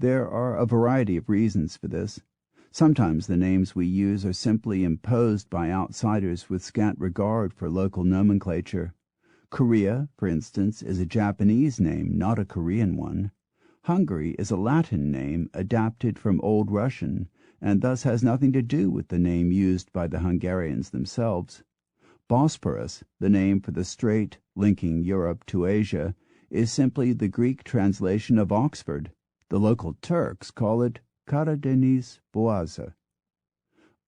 There are a variety of reasons for this. Sometimes the names we use are simply imposed by outsiders with scant regard for local nomenclature. Korea, for instance, is a Japanese name, not a Korean one. Hungary is a Latin name adapted from Old Russian, and thus has nothing to do with the name used by the Hungarians themselves. Bosporus, the name for the strait linking Europe to Asia, is simply the Greek translation of Oxford. The local Turks call it Karadeniz Boğazı.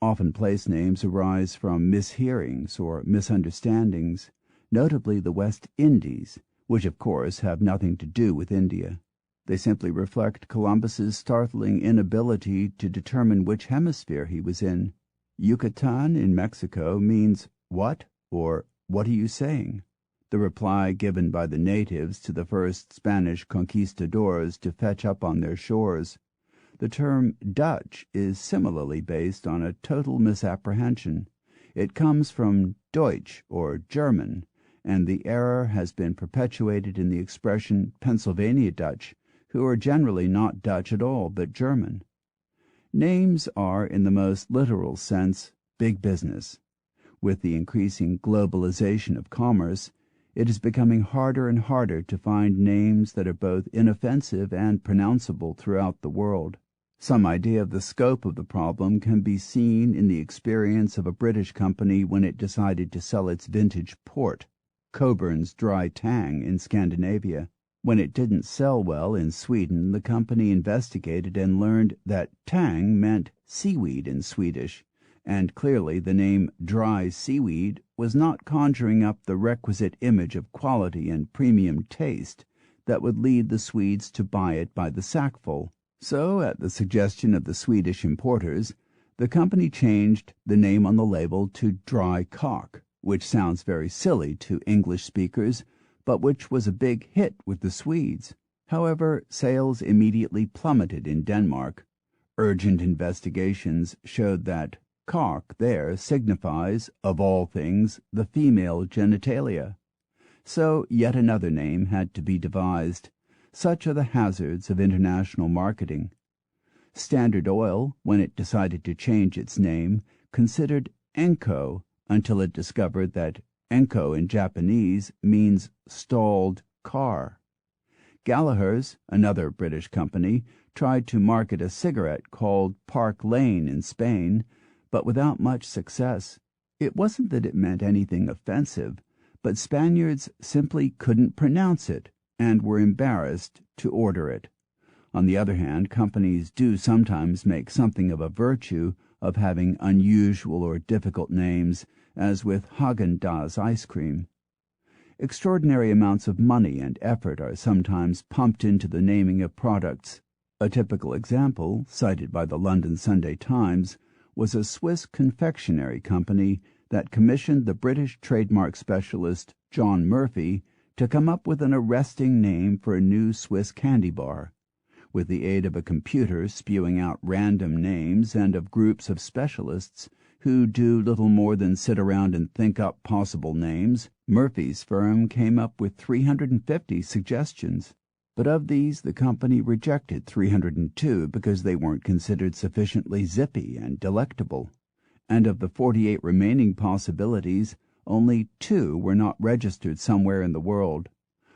Often place names arise from mishearings or misunderstandings, notably the West Indies, which of course have nothing to do with India. They simply reflect Columbus's startling inability to determine which hemisphere he was in. Yucatan in Mexico means "what?" or "what are you saying?" The reply given by the natives to the first Spanish conquistadors to fetch up on their shores. The term Dutch is similarly based on a total misapprehension. It comes from Deutsch or German, and the error has been perpetuated in the expression Pennsylvania Dutch, who are generally not Dutch at all but German. Names are, in the most literal sense, big business. With the increasing globalization of commerce, it is becoming harder and harder to find names that are both inoffensive and pronounceable throughout the world. Some idea of the scope of the problem can be seen in the experience of a British company when it decided to sell its vintage port, Coburn's Dry Tang, in Scandinavia. When it didn't sell well in Sweden, the company investigated and learned that tang meant seaweed in Swedish, and clearly the name dry seaweed was not conjuring up the requisite image of quality and premium taste that would lead the Swedes to buy it by the sackful. So, at the suggestion of the Swedish importers, the company changed the name on the label to Dry Cock, which sounds very silly to English speakers, but which was a big hit with the Swedes. However, sales immediately plummeted in Denmark. Urgent investigations showed that cock there signifies, of all things, the female genitalia. So yet another name had to be devised. Such are the hazards of international marketing. Standard Oil, when it decided to change its name, considered Enco until it discovered that Enco in Japanese means stalled car. Gallagher's, another British company, tried to market a cigarette called Park Lane in Spain, but without much success. It wasn't that it meant anything offensive, but Spaniards simply couldn't pronounce it and were embarrassed to order it. On the other hand, companies do sometimes make something of a virtue of having unusual or difficult names, as with Haagen-Dazs ice cream. Extraordinary amounts of money and effort are sometimes pumped into the naming of products. A typical example, cited by the London Sunday Times, was a Swiss confectionery company that commissioned the British trademark specialist John Murphy to come up with an arresting name for a new Swiss candy bar. With the aid of a computer spewing out random names and of groups of specialists who do little more than sit around and think up possible names, Murphy's firm came up with 350 suggestions. But of these the company rejected 302 because they weren't considered sufficiently zippy and delectable. And of the 48 remaining possibilities, only 2 were not registered somewhere in the world.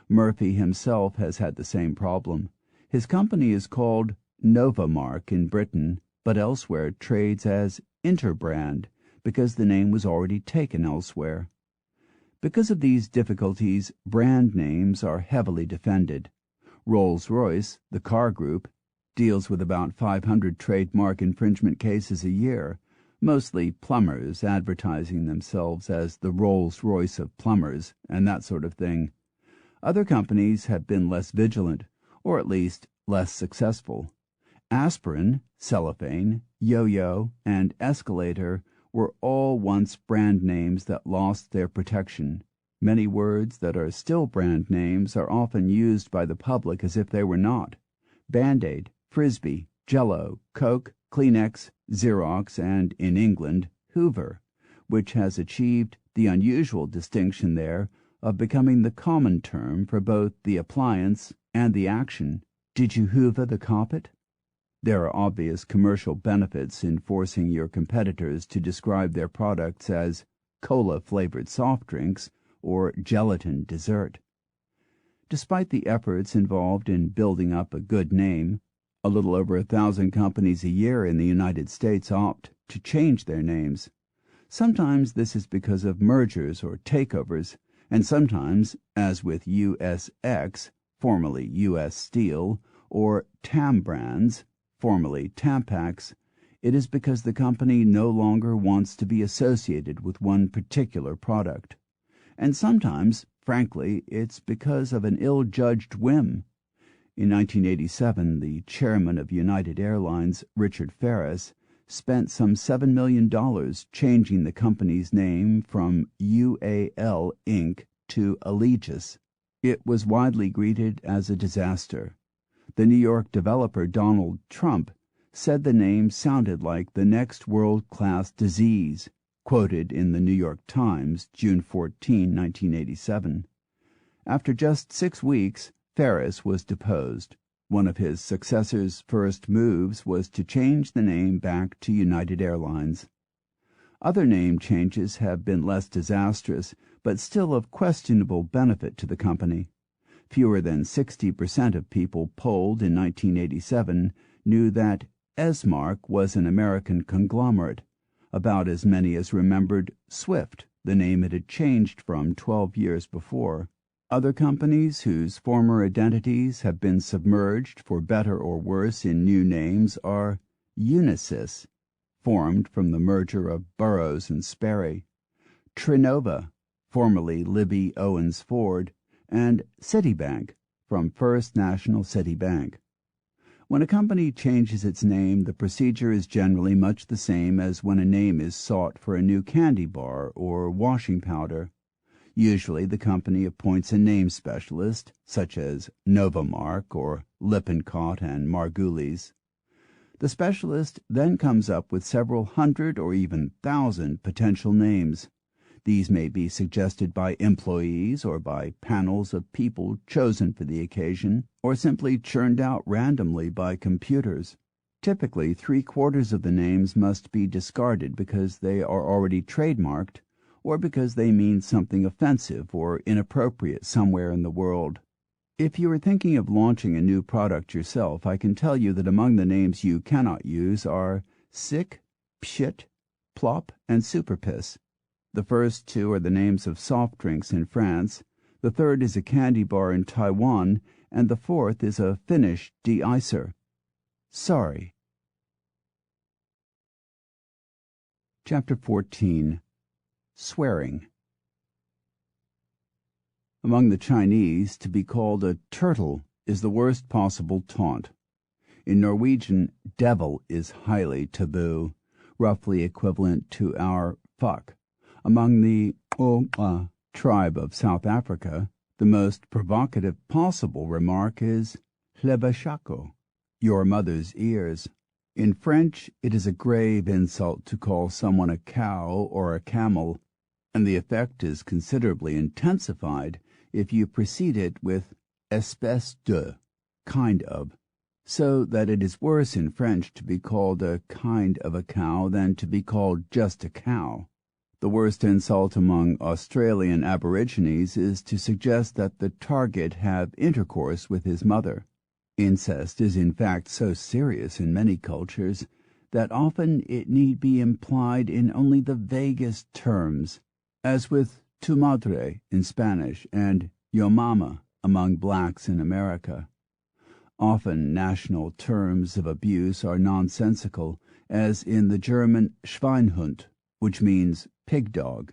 Murphy himself has had the same problem. His company is called Novamark in Britain, but elsewhere trades as Interbrand because the name was already taken elsewhere. Because of these difficulties, brand names are heavily defended. Rolls-Royce, the car group, deals with about 500 trademark infringement cases a year, mostly plumbers advertising themselves as the Rolls-Royce of plumbers and that sort of thing. Other companies have been less vigilant, or at least less successful. Aspirin, cellophane, yo-yo, and escalator were all once brand names that lost their protection. Many words that are still brand names are often used by the public as if they were not. Band-Aid, Frisbee, Jell-O, Coke, Kleenex, Xerox, and, in England, Hoover, which has achieved the unusual distinction there of becoming the common term for both the appliance and the action. Did you hoover the carpet? There are obvious commercial benefits in forcing your competitors to describe their products as cola-flavored soft drinks or gelatin dessert. Despite the efforts involved in building up a good name, a little over 1,000 companies a year in the United States opt to change their names. Sometimes this is because of mergers or takeovers, and sometimes, as with USX, formerly US Steel, or TAM Brands, formerly Tampax, it is because the company no longer wants to be associated with one particular product. And sometimes, frankly, it's because of an ill-judged whim. In 1987, the chairman of United Airlines, Richard Ferris, spent some $7 million changing the company's name from UAL Inc. to Allegis. It was widely greeted as a disaster. The New York developer Donald Trump said the name sounded like the next world-class disease, quoted in the New York Times, June 14, 1987. After just 6 weeks, Ferris was deposed. One of his successor's first moves was to change the name back to United Airlines. Other name changes have been less disastrous, but still of questionable benefit to the company. Fewer than 60% of people polled in 1987 knew that Esmark was an American conglomerate, about as many as remembered Swift, the name it had changed from 12 years before. Other companies whose former identities have been submerged for better or worse in new names are Unisys, formed from the merger of Burroughs and Sperry, Trinova, formerly Libby Owens Ford, and Citibank, from First National City Bank. When a company changes its name, the procedure is generally much the same as when a name is sought for a new candy bar or washing powder. Usually the company appoints a name specialist, such as Novamark or Lippincott and Margulies. The specialist then comes up with several hundred or even thousand potential names. These may be suggested by employees or by panels of people chosen for the occasion, or simply churned out randomly by computers. Typically, 3/4 of the names must be discarded because they are already trademarked or because they mean something offensive or inappropriate somewhere in the world. If you are thinking of launching a new product yourself, I can tell you that among the names you cannot use are sick, pshit, plop, and superpiss. The first two are the names of soft drinks in France, the third is a candy bar in Taiwan, and the fourth is a Finnish de-icer. Sorry. Chapter 14. Swearing. Among the Chinese, to be called a turtle is the worst possible taunt. In Norwegian, devil is highly taboo, roughly equivalent to our fuck. Among the Oa tribe of South Africa, the most provocative possible remark is lebashako, your mother's ears. In French, it is a grave insult to call someone a cow or a camel, and the effect is considerably intensified if you precede it with espèce de, kind of, so that it is worse in French to be called a kind of a cow than to be called just a cow. The worst insult among Australian Aborigines is to suggest that the target have intercourse with his mother. Incest is in fact so serious in many cultures that often it need be implied in only the vaguest terms, as with tu madre in Spanish and yo mama among blacks in America. Often national terms of abuse are nonsensical, as in the German Schweinhund, which means pig dog.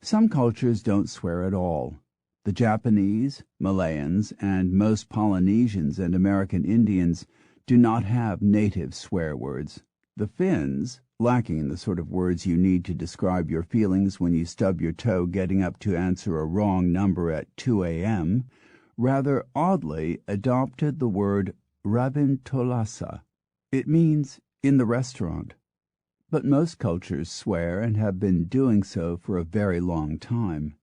Some cultures don't swear at all. The Japanese, Malayans, and most Polynesians and American Indians do not have native swear words. The Finns, lacking the sort of words you need to describe your feelings when you stub your toe getting up to answer a wrong number at 2 a.m., rather oddly adopted the word ravintolassa. It means in the restaurant. But most cultures swear and have been doing so for a very long time.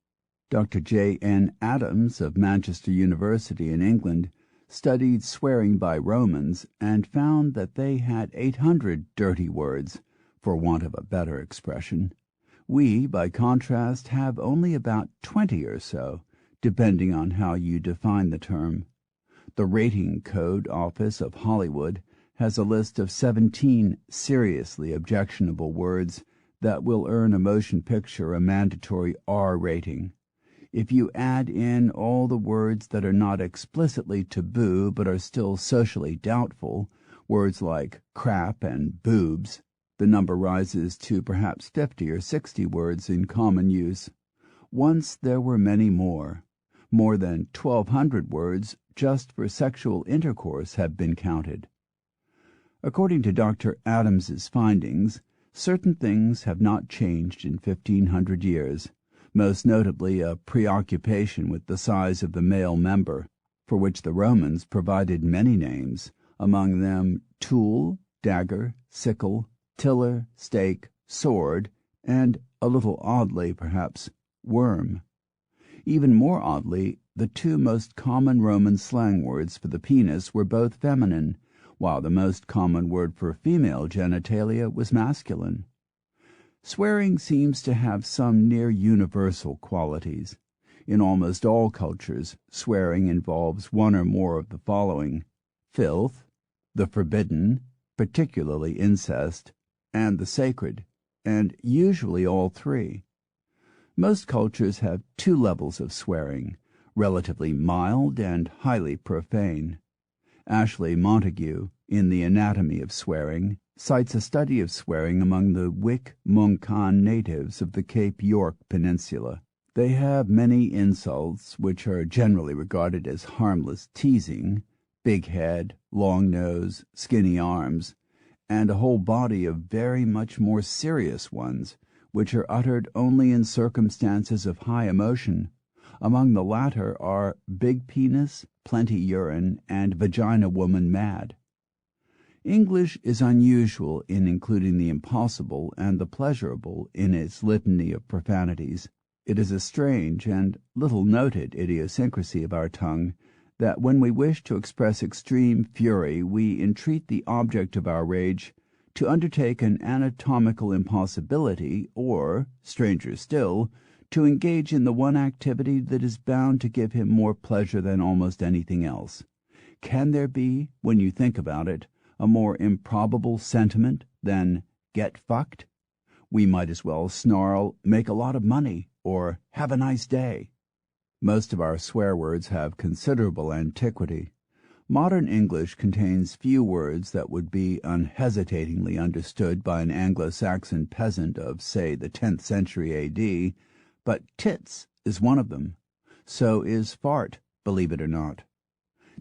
Dr. J. N. Adams of Manchester University in England studied swearing by Romans and found that they had 800 dirty words, for want of a better expression. We, by contrast, have only about 20 or so, depending on how you define the term. The Rating Code Office of Hollywood has a list of 17 seriously objectionable words that will earn a motion picture a mandatory R rating. If you add in all the words that are not explicitly taboo but are still socially doubtful, words like crap and boobs, the number rises to perhaps 50 or 60 words in common use. Once there were many more. More than 1,200 words just for sexual intercourse have been counted. According to Dr. Adams's findings, certain things have not changed in 1,500 years, most notably a preoccupation with the size of the male member, for which the Romans provided many names, among them tool, dagger, sickle, tiller, stake, sword, and, a little oddly perhaps, worm. Even more oddly, the two most common Roman slang words for the penis were both feminine, while the most common word for female genitalia was masculine. Swearing seems to have some near universal qualities. In almost all cultures, swearing involves one or more of the following: filth, the forbidden, particularly incest, and the sacred, and usually all three. Most cultures have two levels of swearing, relatively mild and highly profane. Ashley Montagu, in The Anatomy of Swearing, cites a study of swearing among the Wik Mungkan natives of the Cape York Peninsula. They have many insults which are generally regarded as harmless teasing: big head, long nose, skinny arms, and a whole body of very much more serious ones, which are uttered only in circumstances of high emotion. Among the latter are big penis, plenty urine, and vagina woman mad. English is unusual in including the impossible and the pleasurable in its litany of profanities. It is a strange and little noted idiosyncrasy of our tongue that when we wish to express extreme fury we entreat the object of our rage to undertake an anatomical impossibility, or, stranger still, to engage in the one activity that is bound to give him more pleasure than almost anything else. Can there be, when you think about it, a more improbable sentiment than "get fucked"? We might as well snarl "make a lot of money" or "have a nice day." Most of our swear words have considerable antiquity. Modern English contains few words that would be unhesitatingly understood by an Anglo-Saxon peasant of, say, the 10th century A.D., but tits is one of them. So is fart, believe it or not.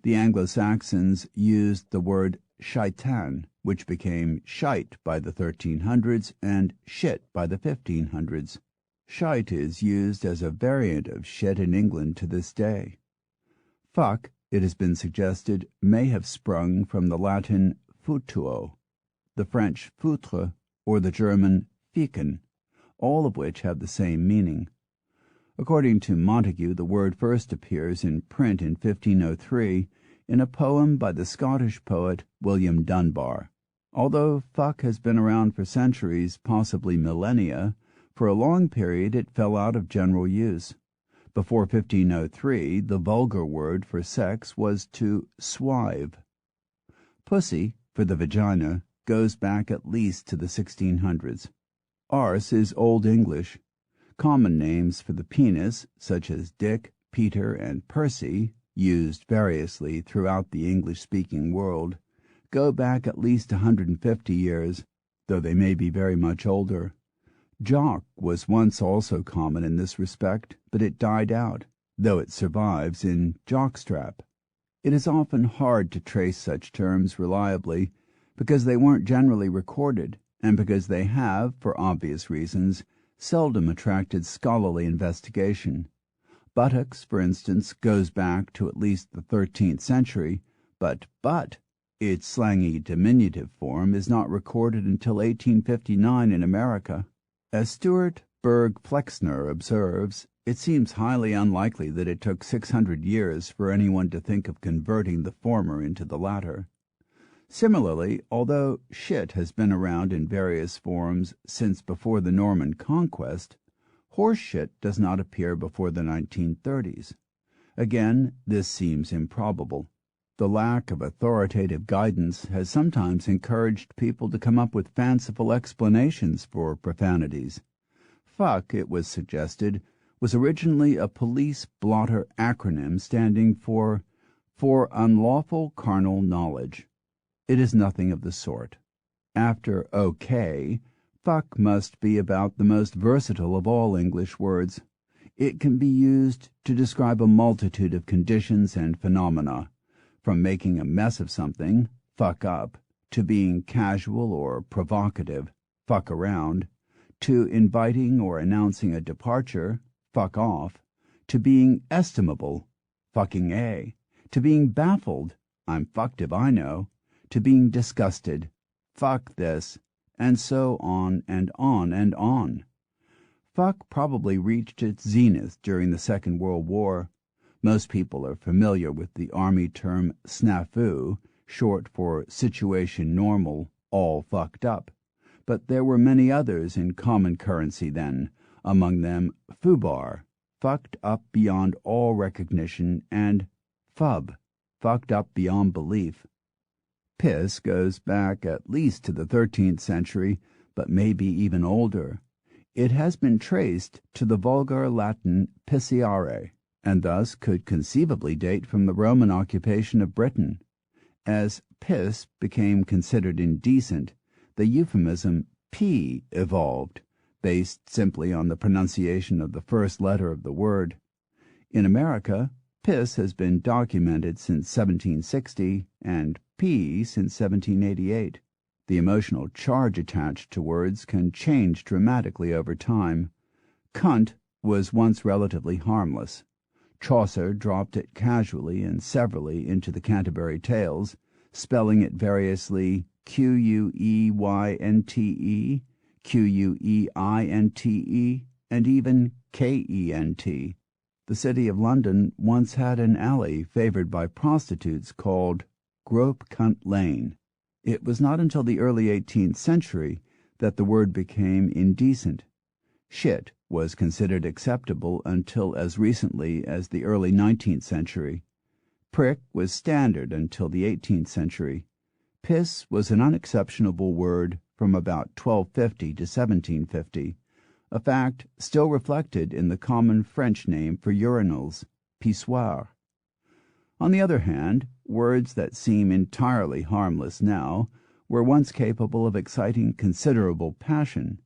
The Anglo-Saxons used the word shaitan, which became shite by the 1300s and shit by the 1500s. Shite is used as a variant of shit in England to this day. Fuck, it has been suggested, may have sprung from the Latin futuo, the French foutre, or the German ficken, all of which have the same meaning. According to Montagu, the word first appears in print in 1503 in a poem by the Scottish poet William Dunbar. Although fuck has been around for centuries, possibly millennia, for a long period it fell out of general use. Before 1503, the vulgar word for sex was to swive. Pussy, for the vagina, goes back at least to the 1600s. Arse is Old English. Common names for the penis, such as Dick, Peter, and Percy, used variously throughout the English-speaking world, go back at least 150 years, though they may be very much older. Jock was once also common in this respect, but it died out, though it survives in jockstrap. It is often hard to trace such terms reliably, because they weren't generally recorded, and because they have, for obvious reasons, seldom attracted scholarly investigation. Buttocks, for instance, goes back to at least the 13th century, but butt, its slangy diminutive form, is not recorded until 1859 in America. As Stuart Berg Flexner observes, it seems highly unlikely that it took 600 years for anyone to think of converting the former into the latter. Similarly, although shit has been around in various forms since before the Norman conquest, horse shit does not appear before the 1930s. Again, this seems improbable. The lack of authoritative guidance has sometimes encouraged people to come up with fanciful explanations for profanities. Fuck, it was suggested, was originally a police blotter acronym standing for unlawful carnal knowledge. It is nothing of the sort. After OK, fuck must be about the most versatile of all English words. It can be used to describe a multitude of conditions and phenomena, from making a mess of something, fuck up, to being casual or provocative, fuck around, to inviting or announcing a departure, fuck off, to being estimable, fucking A, to being baffled, I'm fucked if I know, to being disgusted, fuck this, and so on and on and on. Fuck probably reached its zenith during the Second World War. Most people are familiar with the Army term snafu, short for situation normal, all fucked up. but there were many others in common currency then, among them foobar, fucked up beyond all recognition, and fub, fucked up beyond belief. Piss goes back at least to the 13th century, but maybe even older. It has been traced to the vulgar Latin pisciare, and thus could conceivably date from the Roman occupation of Britain. As piss became considered indecent, the euphemism pee evolved, based simply on the pronunciation of the first letter of the word. In America, piss has been documented since 1760 and pee since 1788. The emotional charge attached to words can change dramatically over time. Cunt was once relatively harmless. Chaucer dropped it casually and severally into the Canterbury Tales, spelling it variously Queynte, Queinte, and even Kent. The city of London once had an alley favored by prostitutes called Grope Cunt Lane. It was not until the early 18th century that the word became indecent. Shit was considered acceptable until as recently as the early 19th century. Prick was standard until the 18th century. Piss was an unexceptionable word from about 1250 to 1750, a fact still reflected in the common French name for urinals, pissoir. On the other hand, words that seem entirely harmless now were once capable of exciting considerable passion.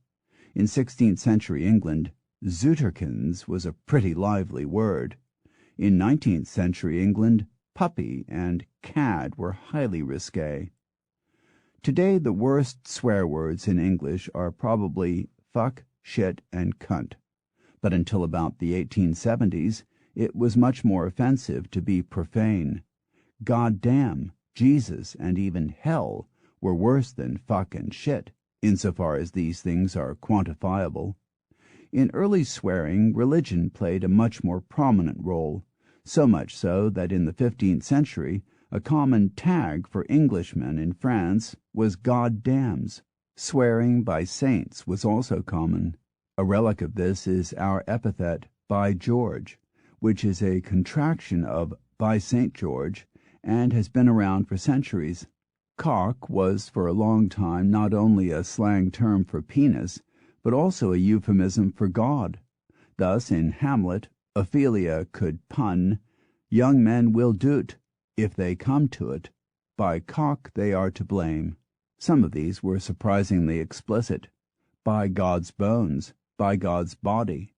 In 16th century England, zooterkins was a pretty lively word. In 19th century England, puppy and cad were highly risque. Today the worst swear words in English are probably fuck, shit, and cunt. But until about the 1870s, it was much more offensive to be profane. God damn, Jesus, and even hell were worse than fuck and shit, insofar as these things are quantifiable. In early swearing, religion played a much more prominent role, so much so that in the 15th century a common tag for Englishmen in France was God damns. Swearing by saints was also common. A relic of this is our epithet by George, which is a contraction of by St. George and has been around for centuries. Cock was for a long time not only a slang term for penis, but also a euphemism for God. Thus, in Hamlet, Ophelia could pun, "Young men will do't, if they come to it. By cock they are to blame." Some of these were surprisingly explicit. By God's bones, by God's body.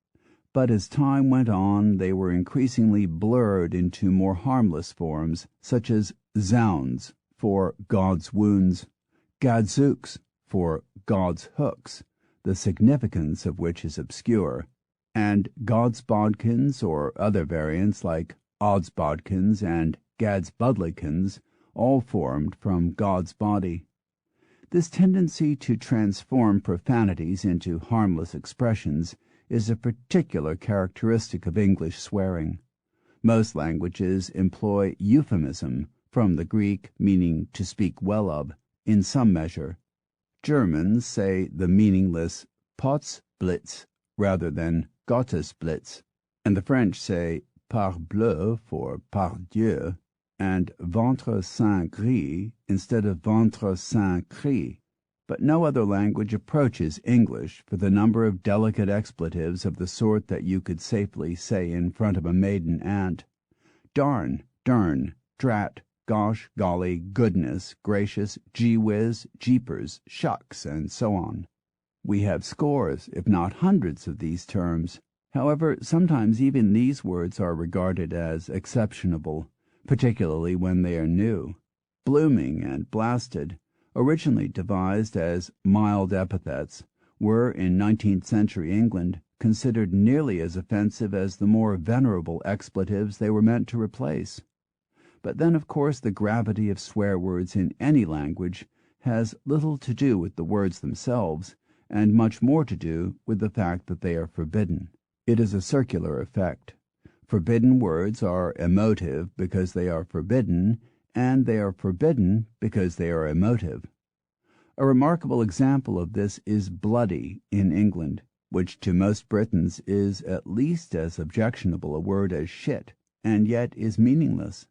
But as time went on, they were increasingly blurred into more harmless forms, such as zounds for God's wounds, gadzooks for God's hooks, the significance of which is obscure, and godsbodkins or other variants like oddsbodkins and gadsbudlikins, all formed from God's body. This tendency to transform profanities into harmless expressions is a particular characteristic of English swearing. Most languages employ euphemism, from the Greek meaning to speak well of, in some measure. Germans say the meaningless Potzblitz rather than Gottesblitz, and the French say parbleu for pardieu, and ventre saint gris instead of ventre saint cri. But no other language approaches English for the number of delicate expletives of the sort that you could safely say in front of a maiden aunt. Darn, dern, drat, gosh, golly, goodness, gracious, gee whiz, jeepers, shucks, and so on. We have scores, if not hundreds, of these terms. However, sometimes even these words are regarded as exceptionable, particularly when they are new. Blooming and blasted, originally devised as mild epithets, were in 19th century England considered nearly as offensive as the more venerable expletives they were meant to replace. But then, of course, the gravity of swear words in any language has little to do with the words themselves, and much more to do with the fact that they are forbidden. It is a circular effect. Forbidden words are emotive because they are forbidden, and they are forbidden because they are emotive. A remarkable example of this is bloody in England, which to most Britons is at least as objectionable a word as shit, and yet is meaningless.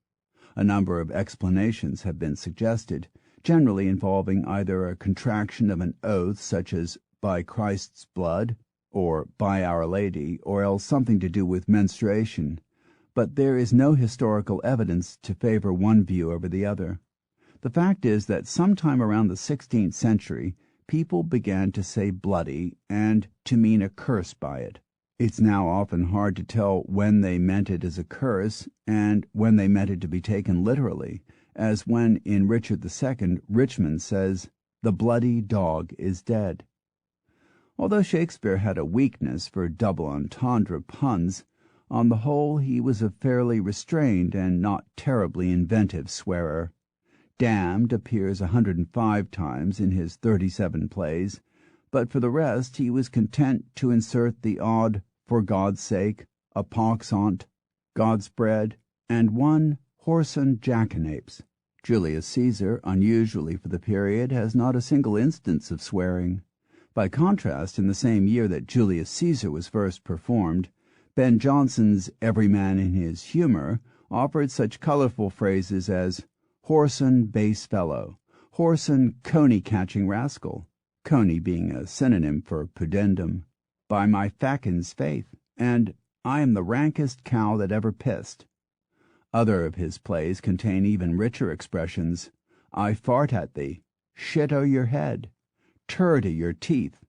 A number of explanations have been suggested, generally involving either a contraction of an oath such as by Christ's blood, or by Our Lady, or else something to do with menstruation, but there is no historical evidence to favor one view over the other. The fact is that sometime around the 16th century, people began to say bloody and to mean a curse by it. It's now often hard to tell when they meant it as a curse and when they meant it to be taken literally, as when in Richard II, Richmond says, "The bloody dog is dead." Although Shakespeare had a weakness for double entendre puns, on the whole he was a fairly restrained and not terribly inventive swearer. Damned appears 105 times in his 37 plays, but for the rest he was content to insert the odd "for God's sake," a pox on't, God's bread, and one whoreson jackanapes. Julius Caesar, unusually for the period, has not a single instance of swearing. By contrast, in the same year that Julius Caesar was first performed, Ben Jonson's Every Man in His Humour offered such colourful phrases as whoreson base fellow, whoreson coney-catching rascal, coney being a synonym for pudendum, by my Facin's faith, and I am the rankest cow that ever pissed. Other of his plays contain even richer expressions. I fart at thee, shit o' your head, turd o' your teeth.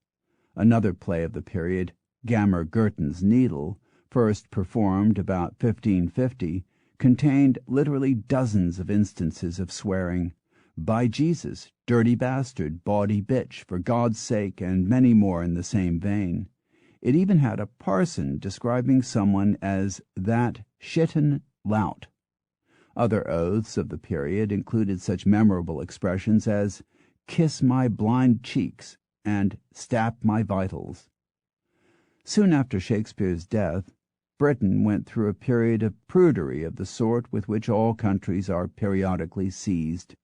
Another play of the period, Gammer Gurton's Needle, first performed about 1550, contained literally dozens of instances of swearing. By Jesus, dirty bastard, bawdy bitch, for God's sake, and many more in the same vein. It even had a parson describing someone as that shitten lout. Other oaths of the period included such memorable expressions as kiss my blind cheeks and stap my vitals. Soon after Shakespeare's death, Britain went through a period of prudery of the sort with which all countries are periodically seized.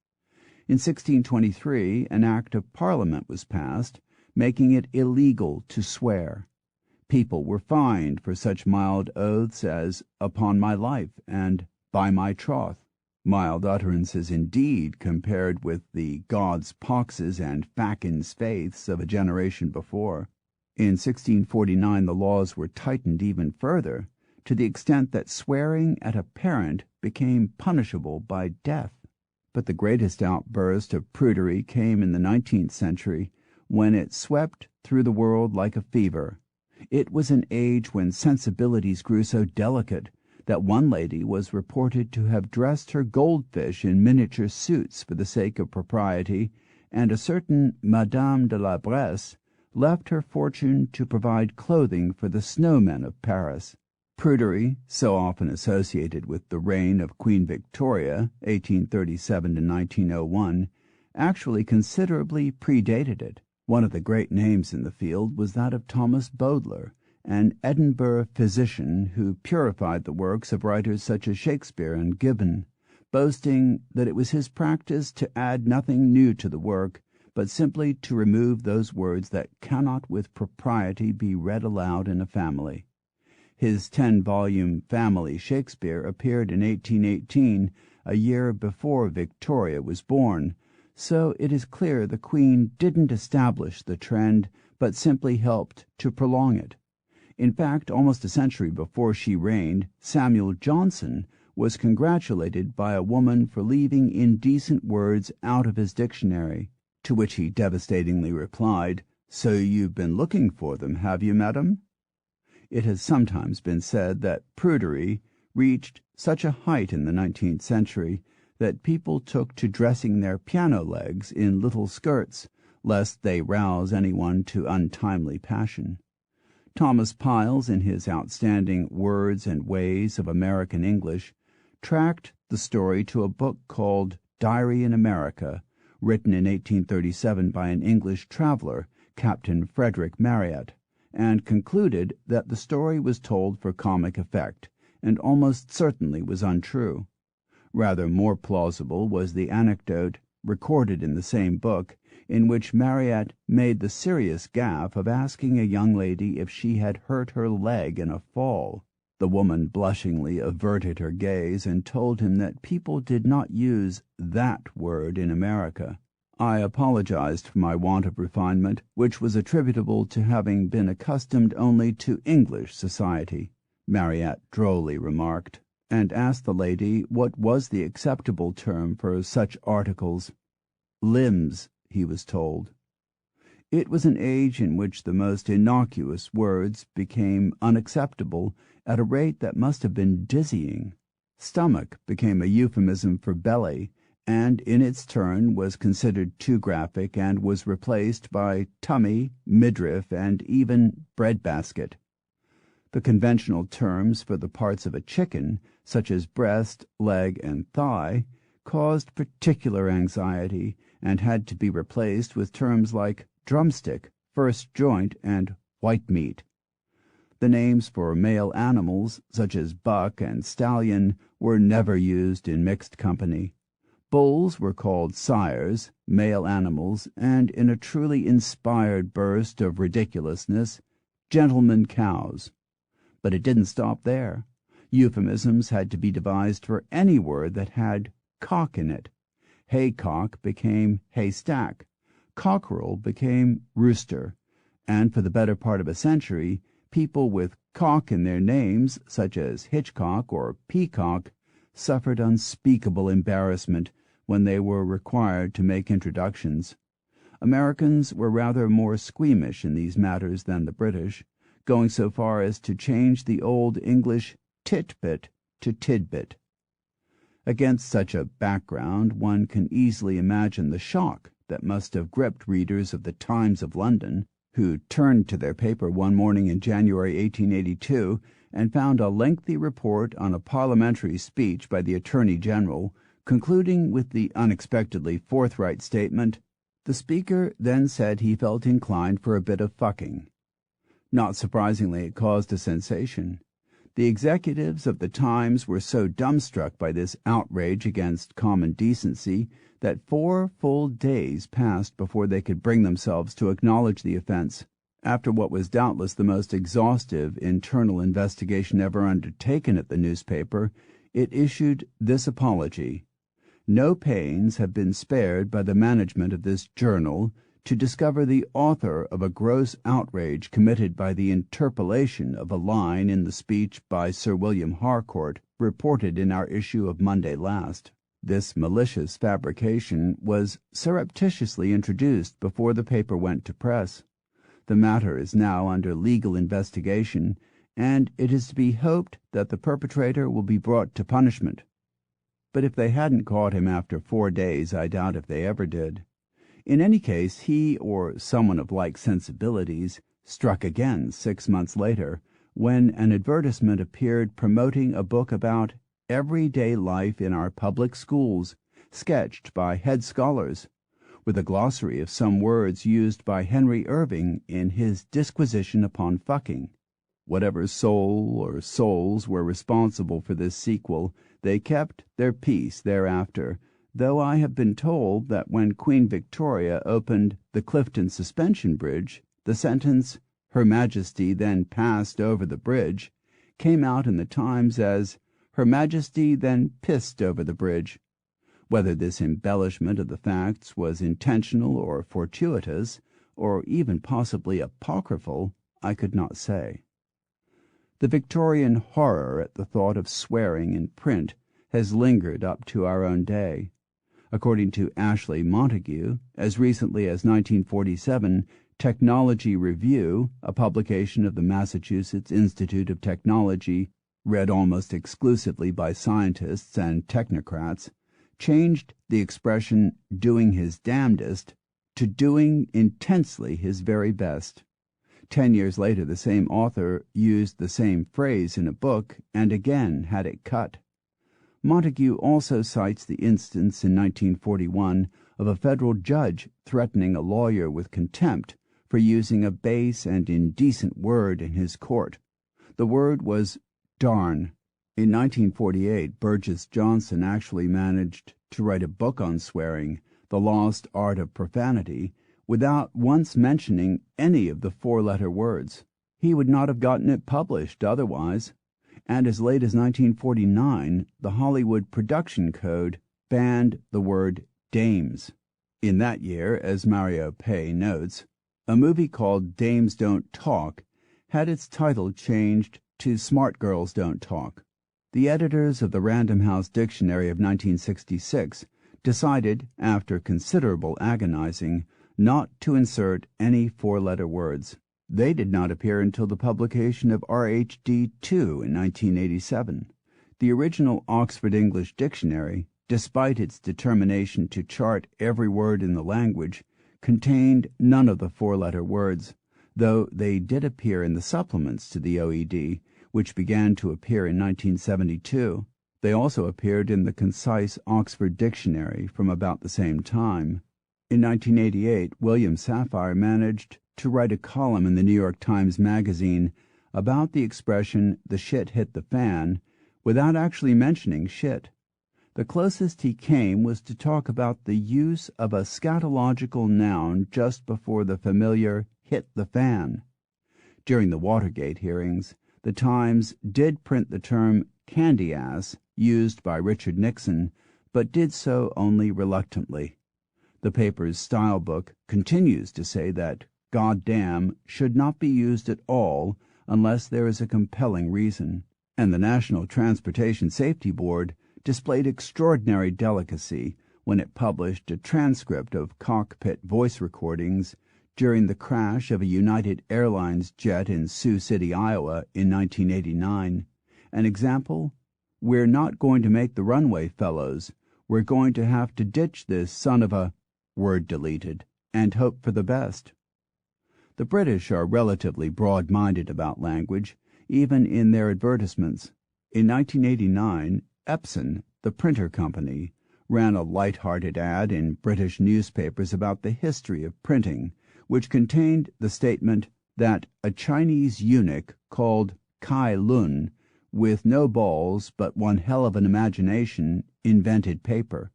In 1623, an Act of Parliament was passed, making it illegal to swear. People were fined for such mild oaths as "upon my life" and "by my troth," mild utterances indeed compared with the God's poxes and Facin's faiths of a generation before. In 1649 the laws were tightened even further, to the extent that swearing at a parent became punishable by death. But the greatest outburst of prudery came in the 19th century, when it swept through the world like a fever. It was an age when sensibilities grew so delicate that one lady was reported to have dressed her goldfish in miniature suits for the sake of propriety, and a certain Madame de la Bresse left her fortune to provide clothing for the snowmen of Paris. Prudery, so often associated with the reign of Queen Victoria, 1837 to 1901, actually considerably predated it. One of the great names in the field was that of Thomas Bowdler, an Edinburgh physician who purified the works of writers such as Shakespeare and Gibbon, boasting that it was his practice to add nothing new to the work, but simply to remove those words that cannot with propriety be read aloud in a family. His 10-volume Family Shakespeare appeared in 1818, a year before Victoria was born, so it is clear the Queen didn't establish the trend, but simply helped to prolong it. In fact, almost a century before she reigned, Samuel Johnson was congratulated by a woman for leaving indecent words out of his dictionary, to which he devastatingly replied, "So you've been looking for them, have you, madam?" It has sometimes been said that prudery reached such a height in the 19th century that people took to dressing their piano legs in little skirts, lest they rouse anyone to untimely passion. Thomas Piles, in his outstanding Words and Ways of American English, tracked the story to a book called Diary in America, written in 1837 by an English traveler, Captain Frederick Marryat, and concluded that the story was told for comic effect, and almost certainly was untrue. Rather more plausible was the anecdote, recorded in the same book, in which Marryat made the serious gaffe of asking a young lady if she had hurt her leg in a fall. The woman blushingly averted her gaze and told him that people did not use that word in America. I apologized for my want of refinement, which was attributable to having been accustomed only to English society, Marryat drolly remarked, and asked the lady what was the acceptable term for such articles. Limbs, he was told. It was an age in which the most innocuous words became unacceptable at a rate that must have been dizzying. Stomach became a euphemism for belly, and in its turn was considered too graphic and was replaced by tummy, midriff, and even breadbasket. The conventional terms for the parts of a chicken, such as breast, leg, and thigh, caused particular anxiety and had to be replaced with terms like drumstick, first joint, and white meat. The names for male animals, such as buck and stallion, were never used in mixed company. Bulls were called sires, male animals, and in a truly inspired burst of ridiculousness, gentlemen cows. But it didn't stop there. Euphemisms had to be devised for any word that had cock in it. Haycock became haystack. Cockerel became rooster. And for the better part of a century, people with cock in their names, such as Hitchcock or Peacock, suffered unspeakable embarrassment when they were required to make introductions. Americans were rather more squeamish in these matters than the British, going so far as to change the old English titbit to tidbit. Against such a background, one can easily imagine the shock that must have gripped readers of the Times of London, who turned to their paper one morning in January 1882 and found a lengthy report on a parliamentary speech by the Attorney General, concluding with the unexpectedly forthright statement, "The Speaker then said he felt inclined for a bit of fucking." Not surprisingly, it caused a sensation. The executives of the Times were so dumbstruck by this outrage against common decency that 4 full days passed before they could bring themselves to acknowledge the offense. After what was doubtless the most exhaustive internal investigation ever undertaken at the newspaper, it issued this apology: "No pains have been spared by the management of this journal to discover the author of a gross outrage committed by the interpolation of a line in the speech by Sir William Harcourt, reported in our issue of Monday last. This malicious fabrication was surreptitiously introduced before the paper went to press. The matter is now under legal investigation, and it is to be hoped that the perpetrator will be brought to punishment. But if they hadn't caught him after 4 days, I doubt if they ever did. In any case, he, or someone of like sensibilities, struck again 6 months later, when an advertisement appeared promoting a book about everyday life in our public schools, sketched by head scholars, with a glossary of some words used by Henry Irving in his disquisition upon fucking. Whatever soul or souls were responsible for this sequel, they kept their peace thereafter, though I have been told that when Queen Victoria opened the Clifton Suspension Bridge, the sentence, "Her Majesty then passed over the bridge," came out in the Times as, "Her Majesty then pissed over the bridge." Whether this embellishment of the facts was intentional or fortuitous, or even possibly apocryphal, I could not say. The Victorian horror at the thought of swearing in print has lingered up to our own day. According to Ashley Montague, as recently as 1947, Technology Review, a publication of the Massachusetts Institute of Technology, read almost exclusively by scientists and technocrats, changed the expression "doing his damnedest" to "doing intensely his very best." 10 years later, the same author used the same phrase in a book and again had it cut. Montague also cites the instance in 1941 of a federal judge threatening a lawyer with contempt for using a base and indecent word in his court. The word was darn. In 1948, Burgess Johnson actually managed to write a book on swearing, The Lost Art of Profanity, without once mentioning any of the four-letter words. He would not have gotten it published otherwise, and as late as 1949, the Hollywood Production Code banned the word dames. In that year, as Mario Pei notes, a movie called Dames Don't Talk had its title changed to Smart Girls Don't Talk. The editors of the Random House Dictionary of 1966 decided, after considerable agonizing, not to insert any four-letter words. They did not appear until the publication of RHD2 in 1987. The original Oxford English Dictionary, despite its determination to chart every word in the language, contained none of the four-letter words, though they did appear in the supplements to the OED, which began to appear in 1972. They also appeared in the concise Oxford Dictionary from about the same time. In 1988, William Safire managed to write a column in the New York Times Magazine about the expression "the shit hit the fan" without actually mentioning shit. The closest he came was to talk about the use of a scatological noun just before the familiar "hit the fan." During the Watergate hearings, the Times did print the term "candy ass" used by Richard Nixon, but did so only reluctantly. The paper's style book continues to say that "goddamn" should not be used at all unless there is a compelling reason, and the National Transportation Safety Board displayed extraordinary delicacy when it published a transcript of cockpit voice recordings during the crash of a United Airlines jet in Sioux City, Iowa in 1989. An example: "We're not going to make the runway, fellows. We're going to have to ditch this son of a," word deleted, "and hope for the best." The British are relatively broad-minded about language, even in their advertisements. In 1989, Epson, the printer company, ran a light-hearted ad in British newspapers about the history of printing, which contained the statement that a Chinese eunuch called Kai Lun, with no balls but one hell of an imagination, invented paper.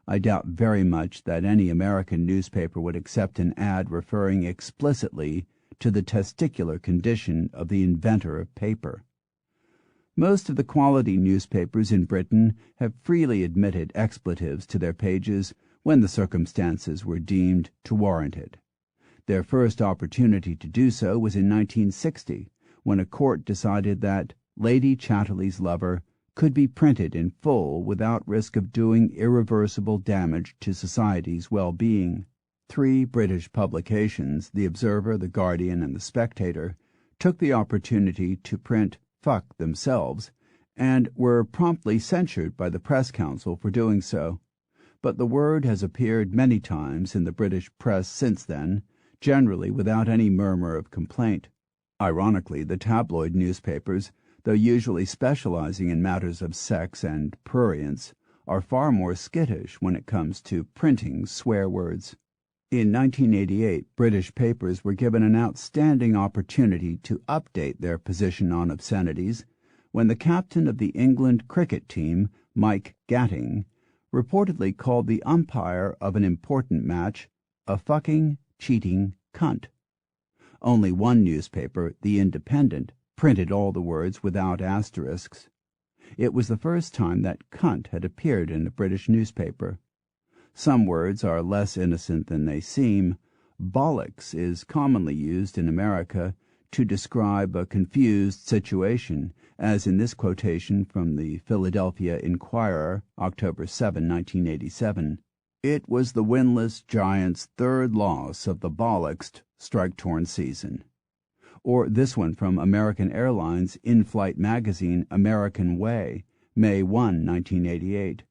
I doubt very much that any American newspaper would accept an ad referring explicitly to the testicular condition of the inventor of paper. Most of the quality newspapers in Britain have freely admitted expletives to their pages when the circumstances were deemed to warrant it. Their first opportunity to do so was in 1960, when a court decided that Lady Chatterley's Lover could be printed in full without risk of doing irreversible damage to society's well-being. 3 British publications, The Observer, The Guardian, and The Spectator, took the opportunity to print "fuck" themselves, and were promptly censured by the Press Council for doing so. But the word has appeared many times in the British press since then, generally without any murmur of complaint. Ironically, the tabloid newspapers, though usually specializing in matters of sex and prurience, are far more skittish when it comes to printing swear words. In 1988, British papers were given an outstanding opportunity to update their position on obscenities when the captain of the England cricket team, Mike Gatting, reportedly called the umpire of an important match a fucking, cheating cunt. Only one newspaper, The Independent, printed all the words without asterisks. It was the first time that cunt had appeared in a British newspaper. Some words are less innocent than they seem. Bollocks is commonly used in America to describe a confused situation, as in this quotation from the Philadelphia Inquirer, October 7, 1987. "It was the winless Giants' third loss of the bollocksed, strike-torn season." Or this one from American Airlines in-flight magazine American Way, May 1, 1988.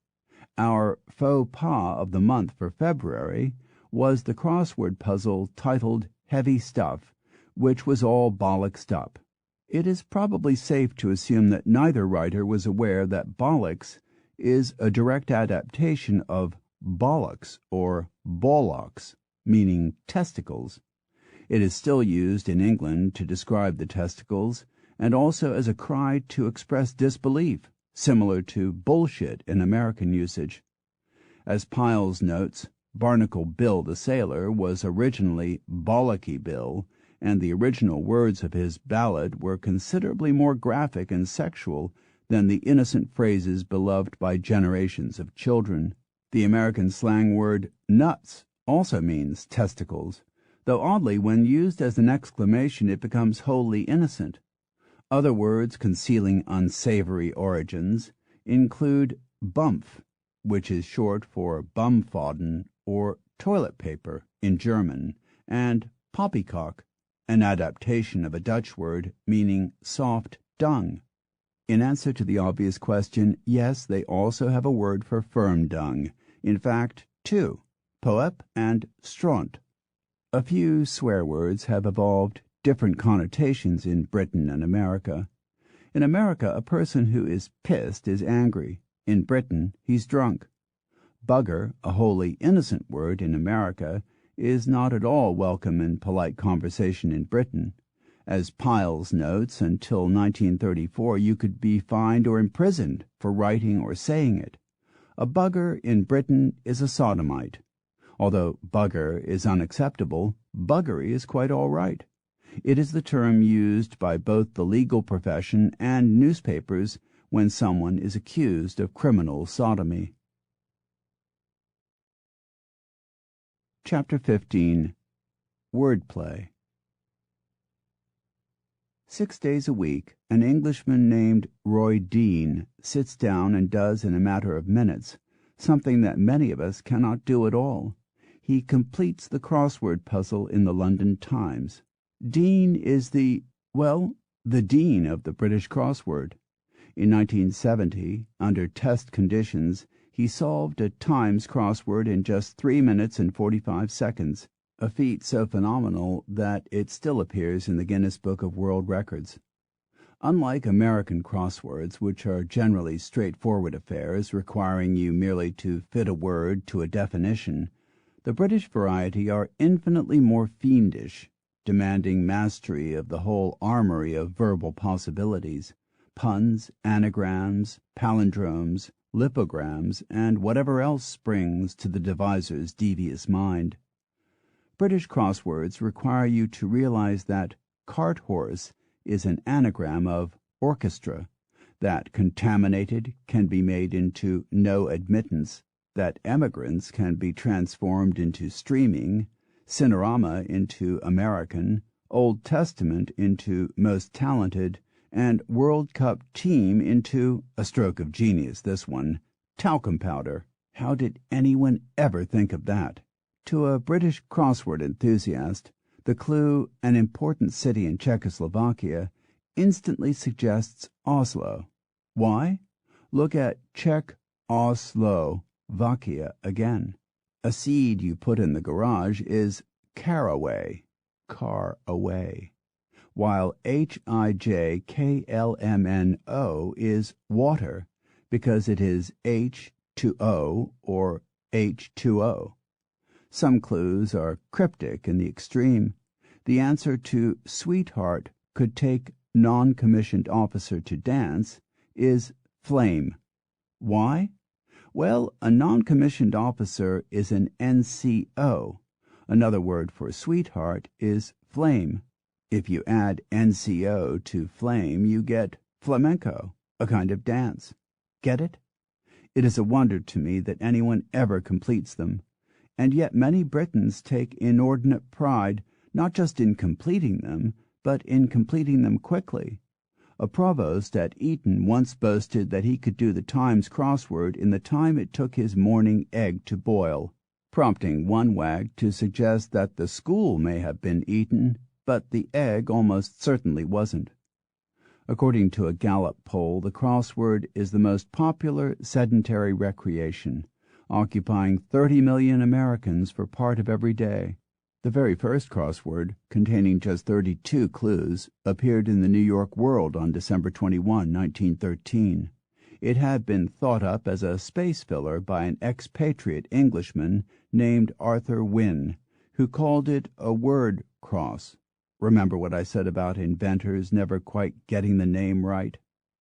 "Our faux pas of the month for February was the crossword puzzle titled Heavy Stuff, which was all bollocksed up." It is probably safe to assume that neither writer was aware that bollocks is a direct adaptation of bollocks or bollocks, meaning testicles. It is still used in England to describe the testicles, and also as a cry to express disbelief, similar to bullshit in American usage. As Piles notes, Barnacle Bill the Sailor was originally Bollocky Bill, and the original words of his ballad were considerably more graphic and sexual than the innocent phrases beloved by generations of children. The American slang word nuts also means testicles, though oddly when used as an exclamation it becomes wholly innocent. Other words concealing unsavory origins include bumpf, which is short for bumfodden or toilet paper in German, and poppycock, an adaptation of a Dutch word meaning soft dung. In answer to the obvious question, yes, they also have a word for firm dung. In fact, two, poep and stront. A few swear words have evolved different connotations in Britain and America. In America, a person who is pissed is angry. In Britain, he's drunk. Bugger, a wholly innocent word in America, is not at all welcome in polite conversation in Britain. As Piles notes, until 1934 you could be fined or imprisoned for writing or saying it. A bugger in Britain is a sodomite. Although bugger is unacceptable, buggery is quite all right. It is the term used by both the legal profession and newspapers when someone is accused of criminal sodomy. Chapter 15. Wordplay. 6 days a week, an Englishman named Roy Dean sits down and does in a matter of minutes something that many of us cannot do at all. He completes the crossword puzzle in the London Times. Dean is the dean of the British crossword. In 1970, under test conditions, he solved a Times crossword in just 3 minutes and 45 seconds. A feat so phenomenal that it still appears in the Guinness Book of World Records. Unlike American crosswords, which are generally straightforward affairs requiring you merely to fit a word to a definition, the British variety are infinitely more fiendish, demanding mastery of the whole armory of verbal possibilities, puns, anagrams, palindromes, lipograms, and whatever else springs to the deviser's devious mind. British crosswords require you to realize that cart horse is an anagram of orchestra, that contaminated can be made into no admittance, that emigrants can be transformed into streaming, Cinerama into American, Old Testament into most talented, and World Cup team into, a stroke of genius this one, talcum powder. How did anyone ever think of that? To a British crossword enthusiast, the clue, an important city in Czechoslovakia, instantly suggests Oslo. Why? Look at Czech Oslo, Vakia again. A seed you put in the garage is caraway, car away, while HIJKLMNO is water, because it is H2O or H2O. Some clues are cryptic in the extreme. The answer to sweetheart could take non-commissioned officer to dance is flame. Why? Well, a non-commissioned officer is an NCO. Another word for sweetheart is flame. If you add NCO to flame, you get flamenco, a kind of dance. Get it? It is a wonder to me that anyone ever completes them. And yet many Britons take inordinate pride not just in completing them, but in completing them quickly. A provost at Eton once boasted that he could do the Times crossword in the time it took his morning egg to boil, prompting one wag to suggest that the school may have been Eton, but the egg almost certainly wasn't. According to a Gallup poll, the crossword is the most popular sedentary recreation, occupying 30 million Americans for part of every day. The very first crossword, containing just 32 clues, appeared in the New York World on December 21, 1913. It had been thought up as a space filler by an expatriate Englishman named Arthur Wynne, who called it a word cross. Remember what I said about inventors never quite getting the name right?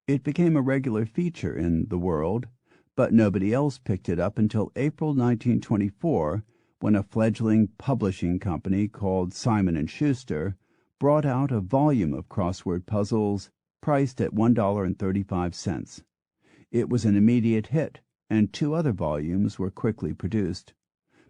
It became a regular feature in the World, but nobody else picked it up until April 1924, when a fledgling publishing company called Simon & Schuster brought out a volume of crossword puzzles priced at $1.35. It was an immediate hit, and 2 other volumes were quickly produced.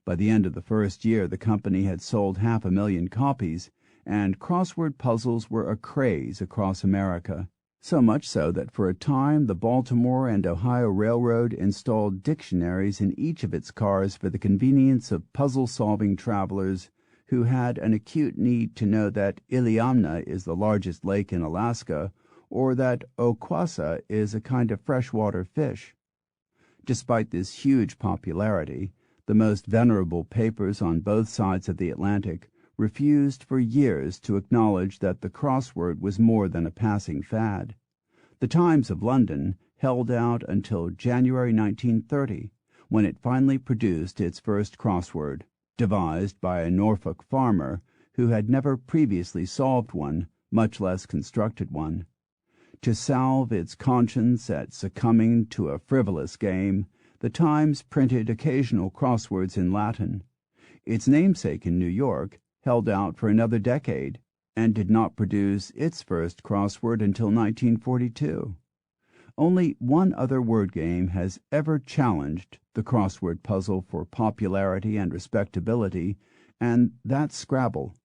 By the end of the first year, the company had sold 500,000 copies, and crossword puzzles were a craze across America. So much so that for a time the Baltimore and Ohio Railroad installed dictionaries in each of its cars for the convenience of puzzle-solving travelers who had an acute need to know that Iliamna is the largest lake in Alaska, or that Oquasa is a kind of freshwater fish. Despite this huge popularity, the most venerable papers on both sides of the Atlantic refused for years to acknowledge that the crossword was more than a passing fad. The Times of London held out until January 1930, when it finally produced its first crossword, devised by a Norfolk farmer who had never previously solved one, much less constructed one. To salve its conscience at succumbing to a frivolous game, the Times printed occasional crosswords in Latin. Its namesake in New York held out for another decade and did not produce its first crossword until 1942. Only one other word game has ever challenged the crossword puzzle for popularity and respectability, and that's Scrabble.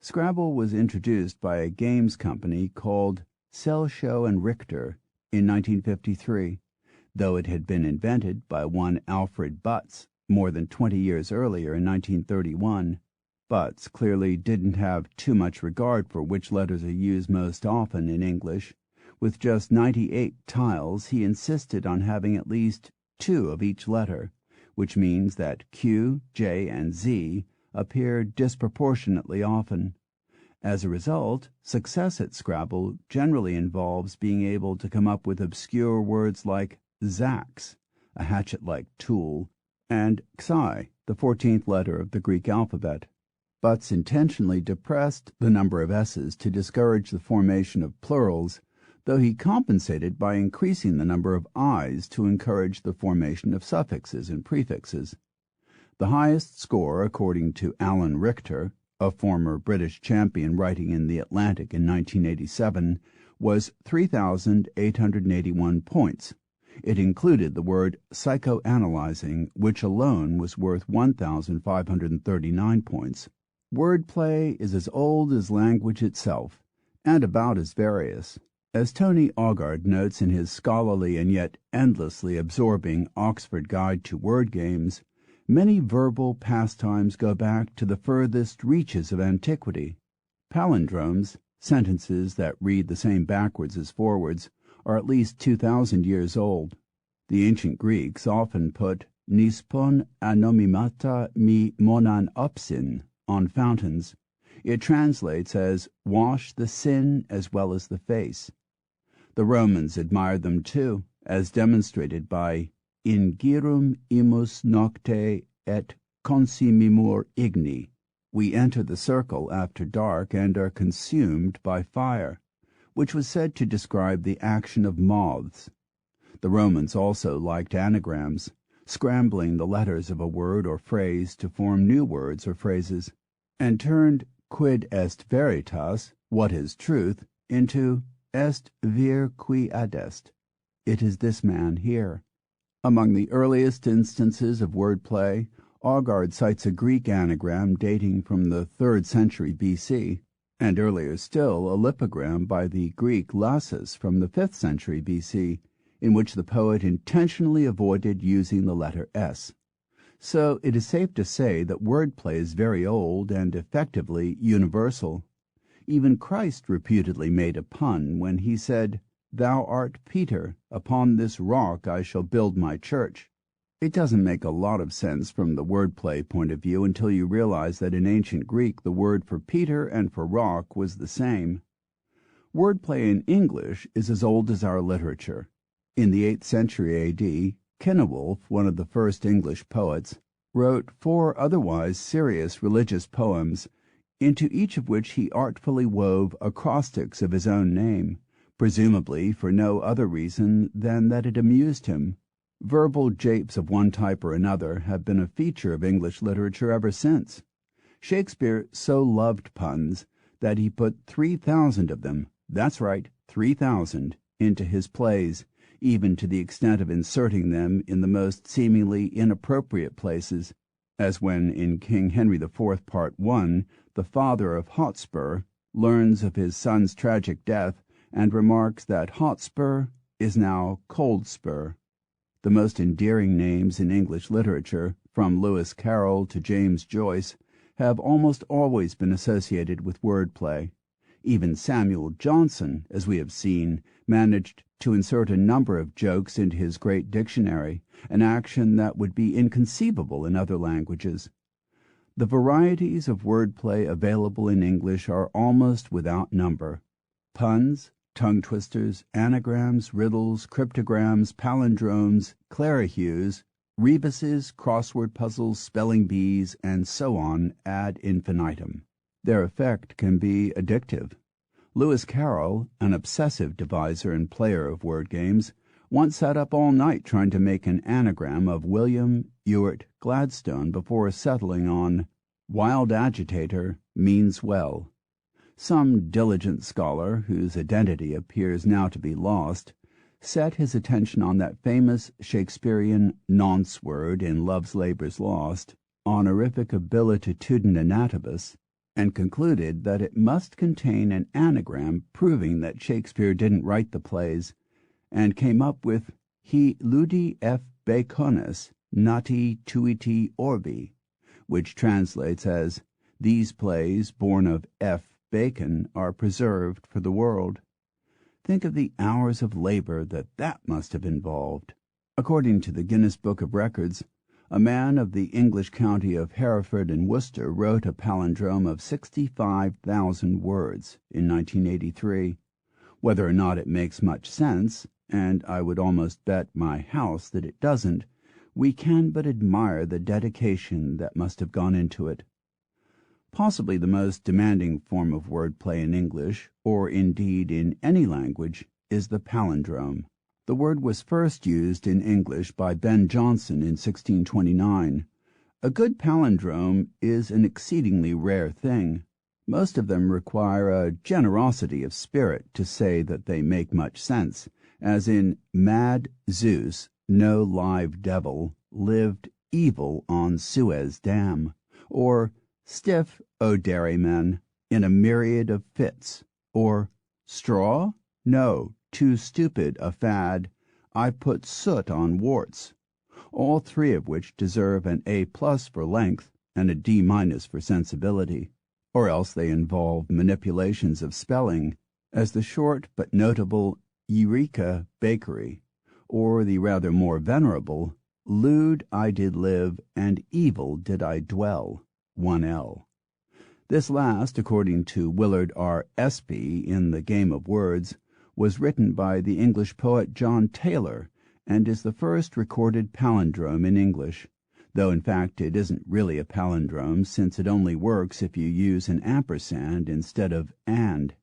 Scrabble was introduced by a games company called Selshow and Richter in 1953, though it had been invented by one Alfred Butts more than 20 years earlier in 1931. Butts clearly didn't have too much regard for which letters are used most often in English. With just 98 tiles, he insisted on having at least 2 of each letter, which means that Q, J, and Z appear disproportionately often. As a result, success at Scrabble generally involves being able to come up with obscure words like Zax, a hatchet-like tool, and Xi, the 14th letter of the Greek alphabet. Butts intentionally depressed the number of S's to discourage the formation of plurals, though he compensated by increasing the number of I's to encourage the formation of suffixes and prefixes. The highest score, according to Alan Richter, a former British champion writing in The Atlantic in 1987, was 3,881 points. It included the word psychoanalyzing, which alone was worth 1,539 points. Wordplay is as old as language itself, and about as various. As Tony Augard notes in his scholarly and yet endlessly absorbing Oxford Guide to Word Games, many verbal pastimes go back to the furthest reaches of antiquity. Palindromes, sentences that read the same backwards as forwards, are at least 2,000 years old. The ancient Greeks often put nispon anomimata mi monan opsin on fountains. It translates as wash the sin as well as the face. The Romans admired them too, as demonstrated by ingirum imus nocte et consumimur igni. We enter the circle after dark and are consumed by fire, which was said to describe the action of moths. The Romans also liked anagrams, scrambling the letters of a word or phrase to form new words or phrases, and turned quid est veritas, what is truth, into est vir qui adest, it is this man here. Among the earliest instances of wordplay, Augard cites a Greek anagram dating from the 3rd century B.C., and earlier still a lipogram by the Greek Lassus from the 5th century B.C., in which the poet intentionally avoided using the letter S. So it is safe to say that wordplay is very old and effectively universal. Even Christ reputedly made a pun when he said, "Thou art Peter, upon this rock I shall build my church." It doesn't make a lot of sense from the wordplay point of view until you realize that in ancient Greek the word for Peter and for rock was the same. Wordplay in English is as old as our literature. In the 8th century A.D., Cynewulf, one of the first English poets, wrote 4 otherwise serious religious poems, into each of which he artfully wove acrostics of his own name, presumably for no other reason than that it amused him. Verbal japes of one type or another have been a feature of English literature ever since. Shakespeare so loved puns that he put 3,000 of them, that's right, 3,000, into his plays, even to the extent of inserting them in the most seemingly inappropriate places, as when in King Henry IV Part I, the father of Hotspur learns of his son's tragic death and remarks that Hotspur is now Coldspur. The most endearing names in English literature, from Lewis Carroll to James Joyce, have almost always been associated with wordplay. Even Samuel Johnson, as we have seen, managed to insert a number of jokes into his great dictionary, an action that would be inconceivable in other languages. The varieties of wordplay available in English are almost without number. Puns, tongue-twisters, anagrams, riddles, cryptograms, palindromes, clarihues, rebuses, crossword puzzles, spelling bees, and so on ad infinitum. Their effect can be addictive. Lewis Carroll, an obsessive deviser and player of word games, once sat up all night trying to make an anagram of William Ewart Gladstone before settling on wild agitator means well. Some diligent scholar, whose identity appears now to be lost, set his attention on that famous Shakespearean nonce word in Love's Labour's Lost, honorific habilitudinatibus, and concluded that it must contain an anagram proving that Shakespeare didn't write the plays, and came up with He ludi F. Baconis nati tuiti orbi, which translates as These plays, born of F. Bacon, are preserved for the world. Think of the hours of labor that must have involved. According to the Guinness Book of Records, a man of the English county of Hereford and Worcester wrote a palindrome of 65,000 words in 1983. Whether or not it makes much sense, and I would almost bet my house that it doesn't, we can but admire the dedication that must have gone into it. Possibly the most demanding form of wordplay in English, or indeed in any language, is the palindrome. The word was first used in English by Ben Jonson in 1629. A good palindrome is an exceedingly rare thing. Most of them require a generosity of spirit to say that they make much sense, as in Mad Zeus, no live devil, lived evil on Suez Dam, or Stiff, O dairymen, in a myriad of fits, or Straw? No, too stupid a fad, I put soot on warts, all three of which deserve an A+ for length and a D- for sensibility, or else they involve manipulations of spelling, as the short but notable Eureka Bakery, or the rather more venerable Lewd I did live and evil did I dwell, 1L. This last, according to Willard R. Espy in The Game of Words, was written by the English poet John Taylor and is the first recorded palindrome in English, though in fact it isn't really a palindrome since it only works if you use an ampersand instead of and.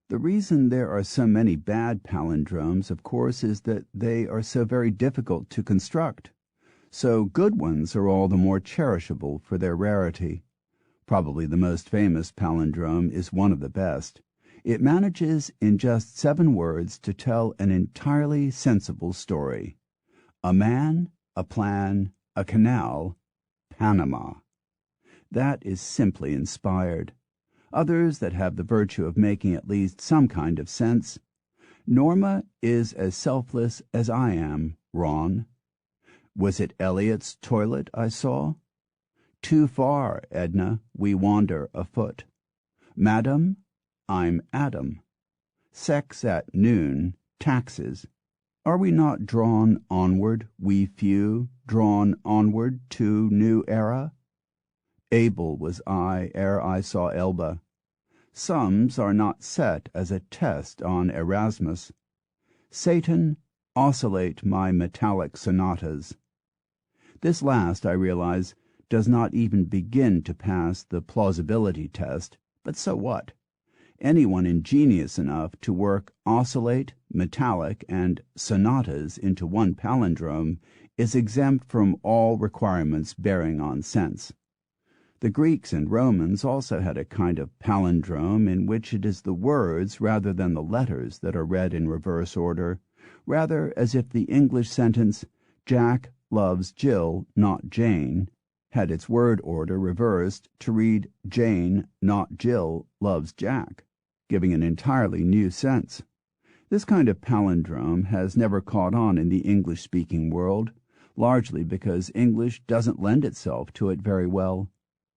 The reason there are so many bad palindromes, of course, is that they are so very difficult to construct. So good ones are all the more cherishable for their rarity. Probably the most famous palindrome is one of the best. It manages in just 7 words to tell an entirely sensible story. A man, a plan, a canal, Panama. That is simply inspired. Others that have the virtue of making at least some kind of sense. Norma is as selfless as I am, Ron. Was it Eliot's toilet I saw? Too far, Edna, we wander afoot. Madam, I'm Adam. Sex at noon, taxes. Are we not drawn onward, we few, drawn onward to new era? Able was I ere I saw Elba. Sums are not set as a test on Erasmus. Satan, oscillate my metallic sonatas. This last, I realize, does not even begin to pass the plausibility test, but so what? Anyone ingenious enough to work oscillate, metallic, and sonatas into one palindrome is exempt from all requirements bearing on sense. The Greeks and Romans also had a kind of palindrome in which it is the words rather than the letters that are read in reverse order, rather as if the English sentence, Jack loves Jill, not Jane, had its word order reversed to read Jane, not Jill, loves Jack, giving an entirely new sense. This kind of palindrome has never caught on in the English-speaking world, largely because English doesn't lend itself to it very well.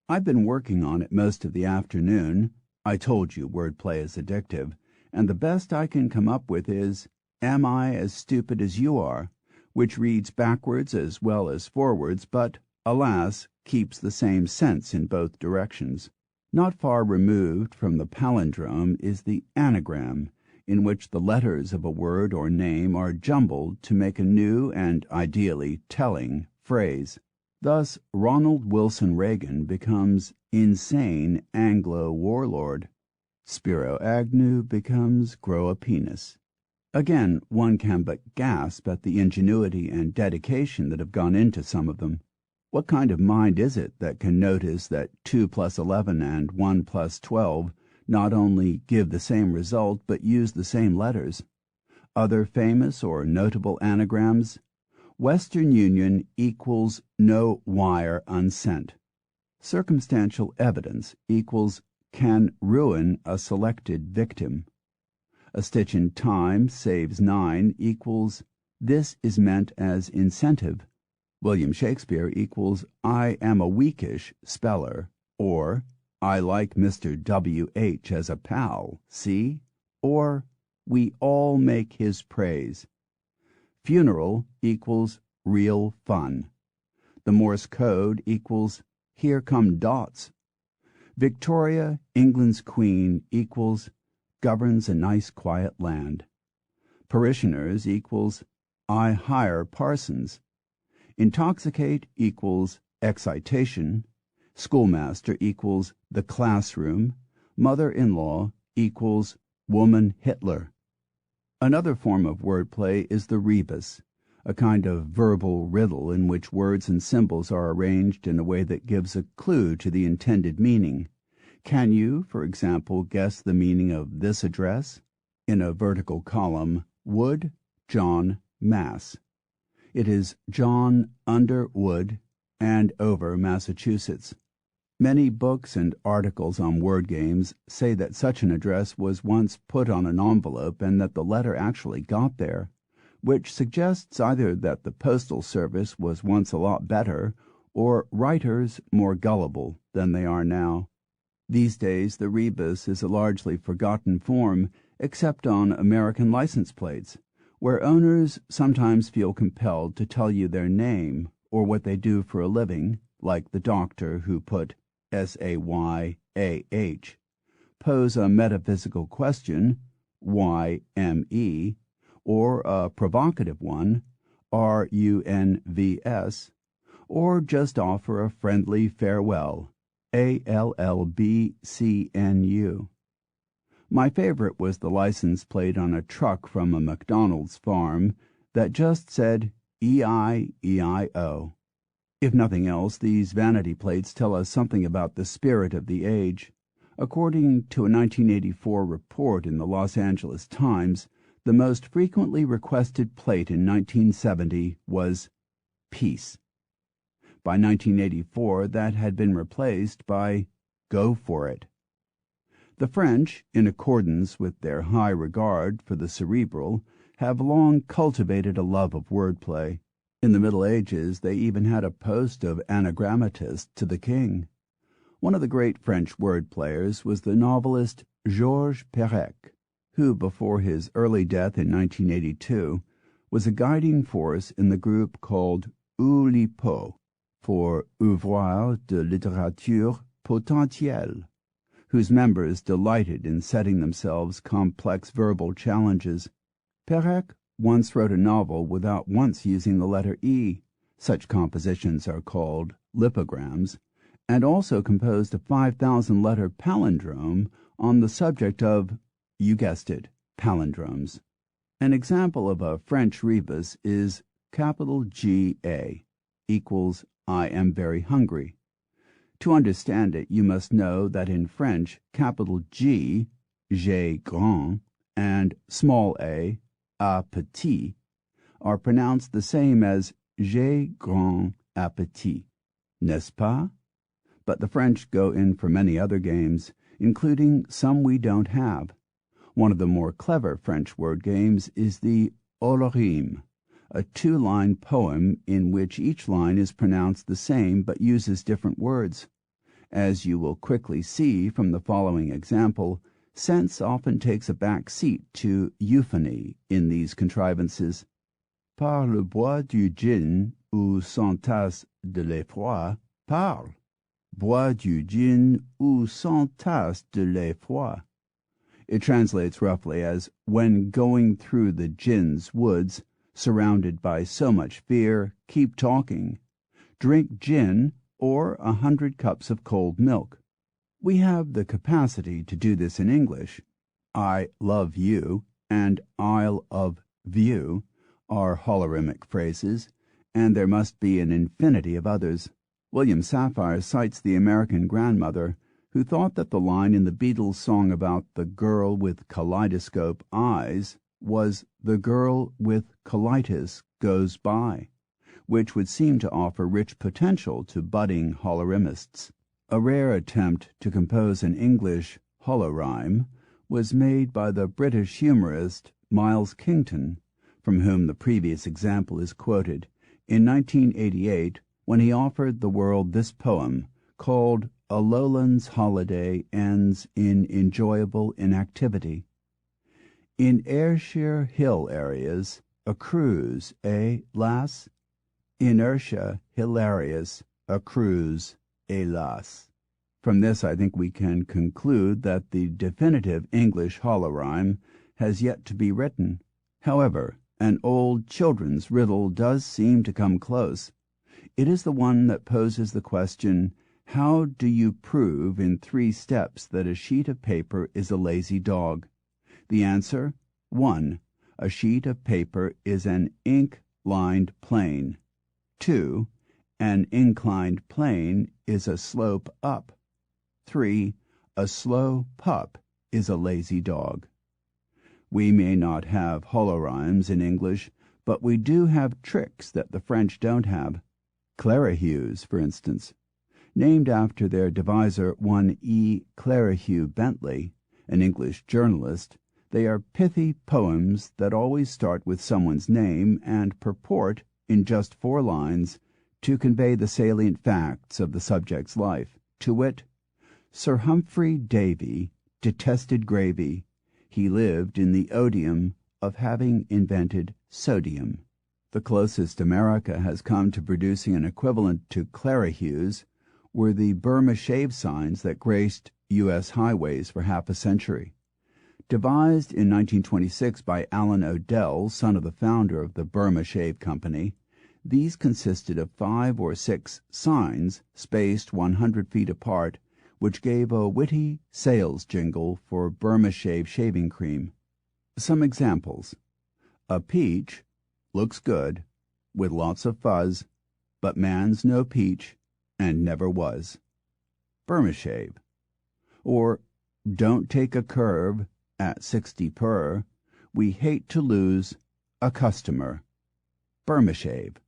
I've been working on it most of the afternoon. I told you wordplay is addictive, and the best I can come up with is, "Am I as stupid as you are?" which reads backwards as well as forwards, but, alas, keeps the same sense in both directions. Not far removed from the palindrome is the anagram, in which the letters of a word or name are jumbled to make a new and ideally telling phrase. Thus, Ronald Wilson Reagan becomes insane Anglo warlord. Spiro Agnew becomes grow a penis. Again, one can but gasp at the ingenuity and dedication that have gone into some of them. What kind of mind is it that can notice that 2 plus 11 and 1 plus 12 not only give the same result but use the same letters? Other famous or notable anagrams: Western Union equals no wire unsent. Circumstantial evidence equals can ruin a selected victim. A stitch in time saves 9 equals this is meant as incentive. William Shakespeare equals I am a weakish speller, or I like Mr. W.H. as a pal, see? Or we all make his praise. Funeral equals real fun. The Morse code equals here come dots. Victoria, England's queen, equals governs a nice quiet land. Parishioners equals I hire parsons. Intoxicate equals excitation. Schoolmaster equals the classroom. Mother-in-law equals woman Hitler. Another form of wordplay is the rebus, a kind of verbal riddle in which words and symbols are arranged in a way that gives a clue to the intended meaning. Can you, for example, guess the meaning of this address? In a vertical column, Wood, John, Mass. It is John under Wood, Andover, Massachusetts. Many books and articles on word games say that such an address was once put on an envelope and that the letter actually got there, which suggests either that the postal service was once a lot better or writers more gullible than they are now. These days the rebus is a largely forgotten form except on American license plates, where owners sometimes feel compelled to tell you their name or what they do for a living, like the doctor who put S-A-Y-A-H, pose a metaphysical question, Y-M-E, or a provocative one, R-U-N-V-S, or just offer a friendly farewell, A-L-L-B-C-N-U. My favorite was the license plate on a truck from a McDonald's farm that just said E-I-E-I-O. If nothing else, these vanity plates tell us something about the spirit of the age. According to a 1984 report in the Los Angeles Times, the most frequently requested plate in 1970 was Peace. By 1984, that had been replaced by Go for it. The French, in accordance with their high regard for the cerebral, have long cultivated a love of wordplay. In the Middle Ages, they even had a post of anagrammatist to the king. One of the great French word players was the novelist Georges Perec, who, before his early death in 1982, was a guiding force in the group called Oulipo, for Ouvroir de Littérature Potentielle, whose members delighted in setting themselves complex verbal challenges. Perec once wrote a novel without once using the letter E. Such compositions are called lipograms, and also composed a 5,000-letter palindrome on the subject of, you guessed it, palindromes. An example of a French rebus is capital G-A, equals I am very hungry. To understand it, you must know that in French, capital G, j'ai grand, and small a petit, are pronounced the same as j'ai grand appétit, n'est-ce pas? But the French go in for many other games, including some we don't have. One of the more clever French word games is the ororime, a two-line poem in which each line is pronounced the same but uses different words. As you will quickly see from the following example, sense often takes a back seat to euphony in these contrivances. Par le bois du gin ou sans tasse de l'effroi, parle. Bois du gin ou sans tasse de l'effroi. It translates roughly as, when going through the gin's woods, surrounded by so much fear, keep talking. Drink gin or 100 cups of cold milk. We have the capacity to do this in English. I love you and Isle of view are holorimic phrases, and there must be an infinity of others. William Safire cites the American grandmother who thought that the line in the Beatles song about the girl with kaleidoscope eyes was the girl with colitis goes by, which would seem to offer rich potential to budding holorimists. A rare attempt to compose an English holorime was made by the British humorist Miles Kington, from whom the previous example is quoted, in 1988 when he offered the world this poem called A Lowlands Holiday Ends in Enjoyable Inactivity. In Ayrshire hill areas, a cruise, eh, lass? Inertia hilarious, a cruise, hélas. From this I think we can conclude that the definitive English holorime has yet to be written. However, an old children's riddle does seem to come close. It is the one that poses the question, how do you prove in 3 steps that a sheet of paper is a lazy dog? The answer, 1. A sheet of paper is an ink-lined plane. 2. An inclined plane is a slope up. 3. A slow pup is a lazy dog. We may not have holorhymes in English, but we do have tricks that the French don't have. Clerihews, for instance. Named after their deviser, one E. Clerihew Bentley, an English journalist, they are pithy poems that always start with someone's name and purport, in just 4 lines, to convey the salient facts of the subject's life, to wit, Sir Humphrey Davy detested gravy. He lived in the odium of having invented sodium. The closest America has come to producing an equivalent to Clerihews were the Burma shave signs that graced U.S. highways for half a century. Devised in 1926 by Allen Odell, son of the founder of the Burma Shave Company, these consisted of 5 or 6 signs spaced 100 feet apart, which gave a witty sales jingle for Burma Shave shaving cream. Some examples. A peach looks good, with lots of fuzz, but man's no peach, and never was. Burma Shave. Or, don't take a curve at 60 per, we hate to lose a customer. Burma Shave.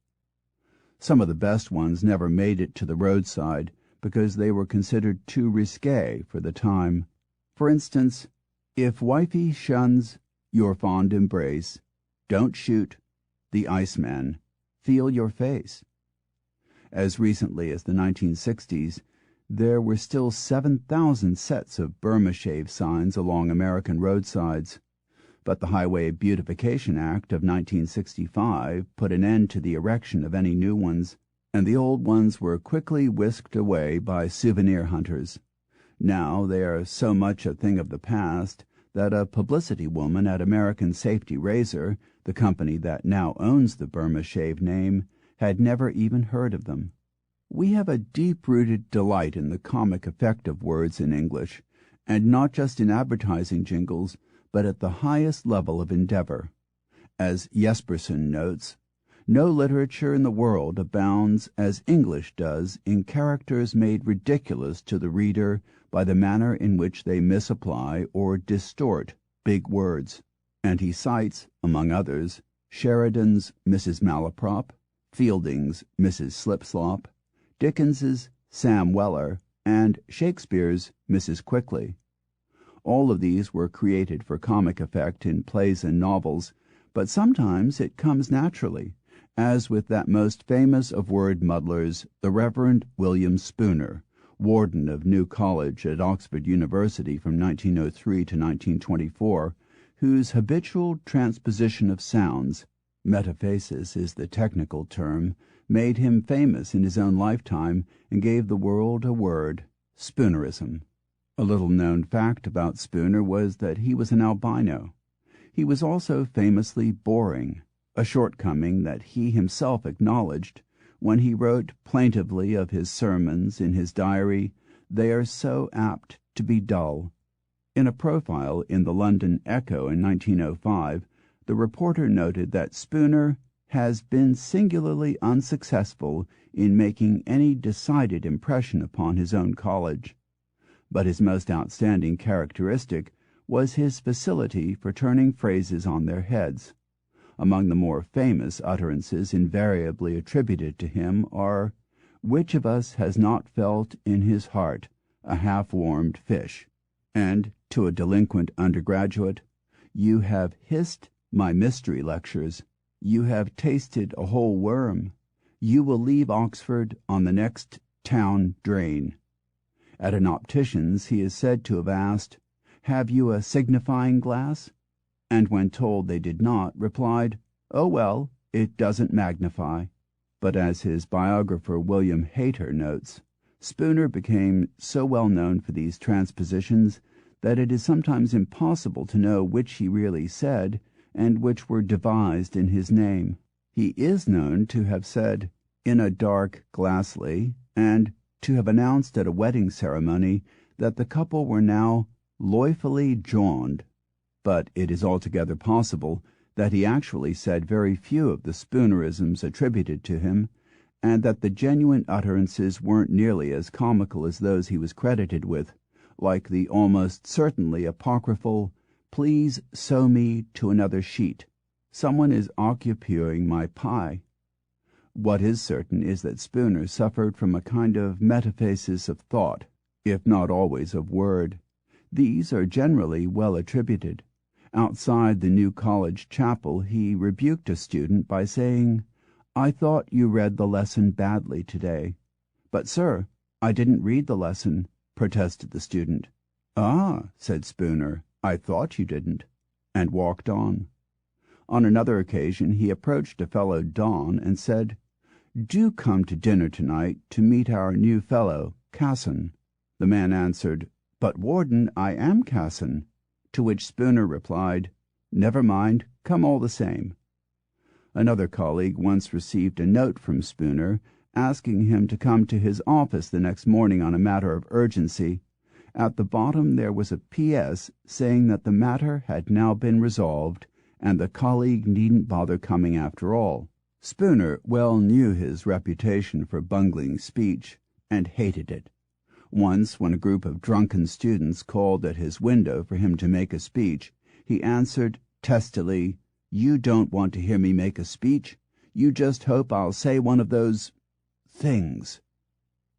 Some of the best ones never made it to the roadside because they were considered too risque for the time. For instance, if wifey shuns your fond embrace, don't shoot the Iceman, feel your face. As recently as the 1960s, there were still 7,000 sets of Burma Shave signs along American roadsides, but the Highway Beautification Act of 1965 put an end to the erection of any new ones, and the old ones were quickly whisked away by souvenir hunters. Now they are so much a thing of the past that a publicity woman at American Safety Razor, the company that now owns the Burma Shave name, had never even heard of them. We have a deep-rooted delight in the comic effect of words in English, and not just in advertising jingles, but at the highest level of endeavor. As Jesperson notes, No literature in the world abounds as English does in characters made ridiculous to the reader by the manner in which they misapply or distort big words. And he cites, among others, Sheridan's Mrs. Malaprop, Fielding's Mrs. Slipslop, Dickens's Sam Weller, and Shakespeare's Mrs. Quickly. All of these were created for comic effect in plays and novels, but sometimes it comes naturally, as with that most famous of word muddlers, the Reverend William Spooner, warden of New College at Oxford University from 1903 to 1924, whose habitual transposition of sounds, metaphasis is the technical term, made him famous in his own lifetime and gave the world a word, Spoonerism. A little-known fact about Spooner was that he was an albino. He was also famously boring, a shortcoming that he himself acknowledged when he wrote plaintively of his sermons in his diary, "They are so apt to be dull." In a profile in the London Echo in 1905, the reporter noted that Spooner has been singularly unsuccessful in making any decided impression upon his own college. But his most outstanding characteristic was his facility for turning phrases on their heads. Among the more famous utterances invariably attributed to him are, "Which of us has not felt in his heart a half-warmed fish?" and, to a delinquent undergraduate, "You have hissed my mystery lectures. You have tasted a whole worm. You will leave Oxford on the next town drain." At an optician's he is said to have asked, "Have you a signifying glass?" and when told they did not, replied, "Oh well, it doesn't magnify." But as his biographer William Hayter notes, Spooner became so well known for these transpositions that it is sometimes impossible to know which he really said and which were devised in his name. He is known to have said, "in a dark glassly," and to have announced at a wedding ceremony that the couple were now loyfully joined, but it is altogether possible that he actually said very few of the Spoonerisms attributed to him, and that the genuine utterances weren't nearly as comical as those he was credited with, like the almost certainly apocryphal, "Please sew me to another sheet. Someone is occupying my pie." What is certain is that Spooner suffered from a kind of metaphasis of thought, if not always of word. These are generally well attributed. Outside the New College chapel he rebuked a student by saying, "I thought you read the lesson badly today." "But, sir, I didn't read the lesson," protested the student. "Ah," said Spooner, "I thought you didn't," and walked on. On another occasion he approached a fellow Don and said, "Do come to dinner tonight to meet our new fellow, Casson." The man answered, "But, Warden, I am Casson," to which Spooner replied, "Never mind, come all the same." Another colleague once received a note from Spooner asking him to come to his office the next morning on a matter of urgency. At the bottom there was a P.S. saying that the matter had now been resolved and the colleague needn't bother coming after all. Spooner well knew his reputation for bungling speech and hated it. Once, when a group of drunken students called at his window for him to make a speech, he answered testily, "You don't want to hear me make a speech. You just hope I'll say one of those things."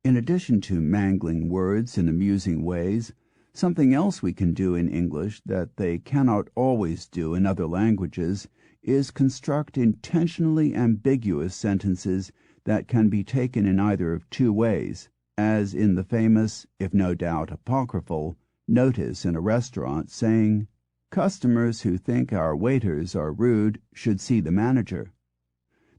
In addition to mangling words in amusing ways, something else we can do in English that they cannot always do in other languages is construct intentionally ambiguous sentences that can be taken in either of two ways, as in the famous, if no doubt apocryphal, notice in a restaurant saying, "Customers who think our waiters are rude should see the manager."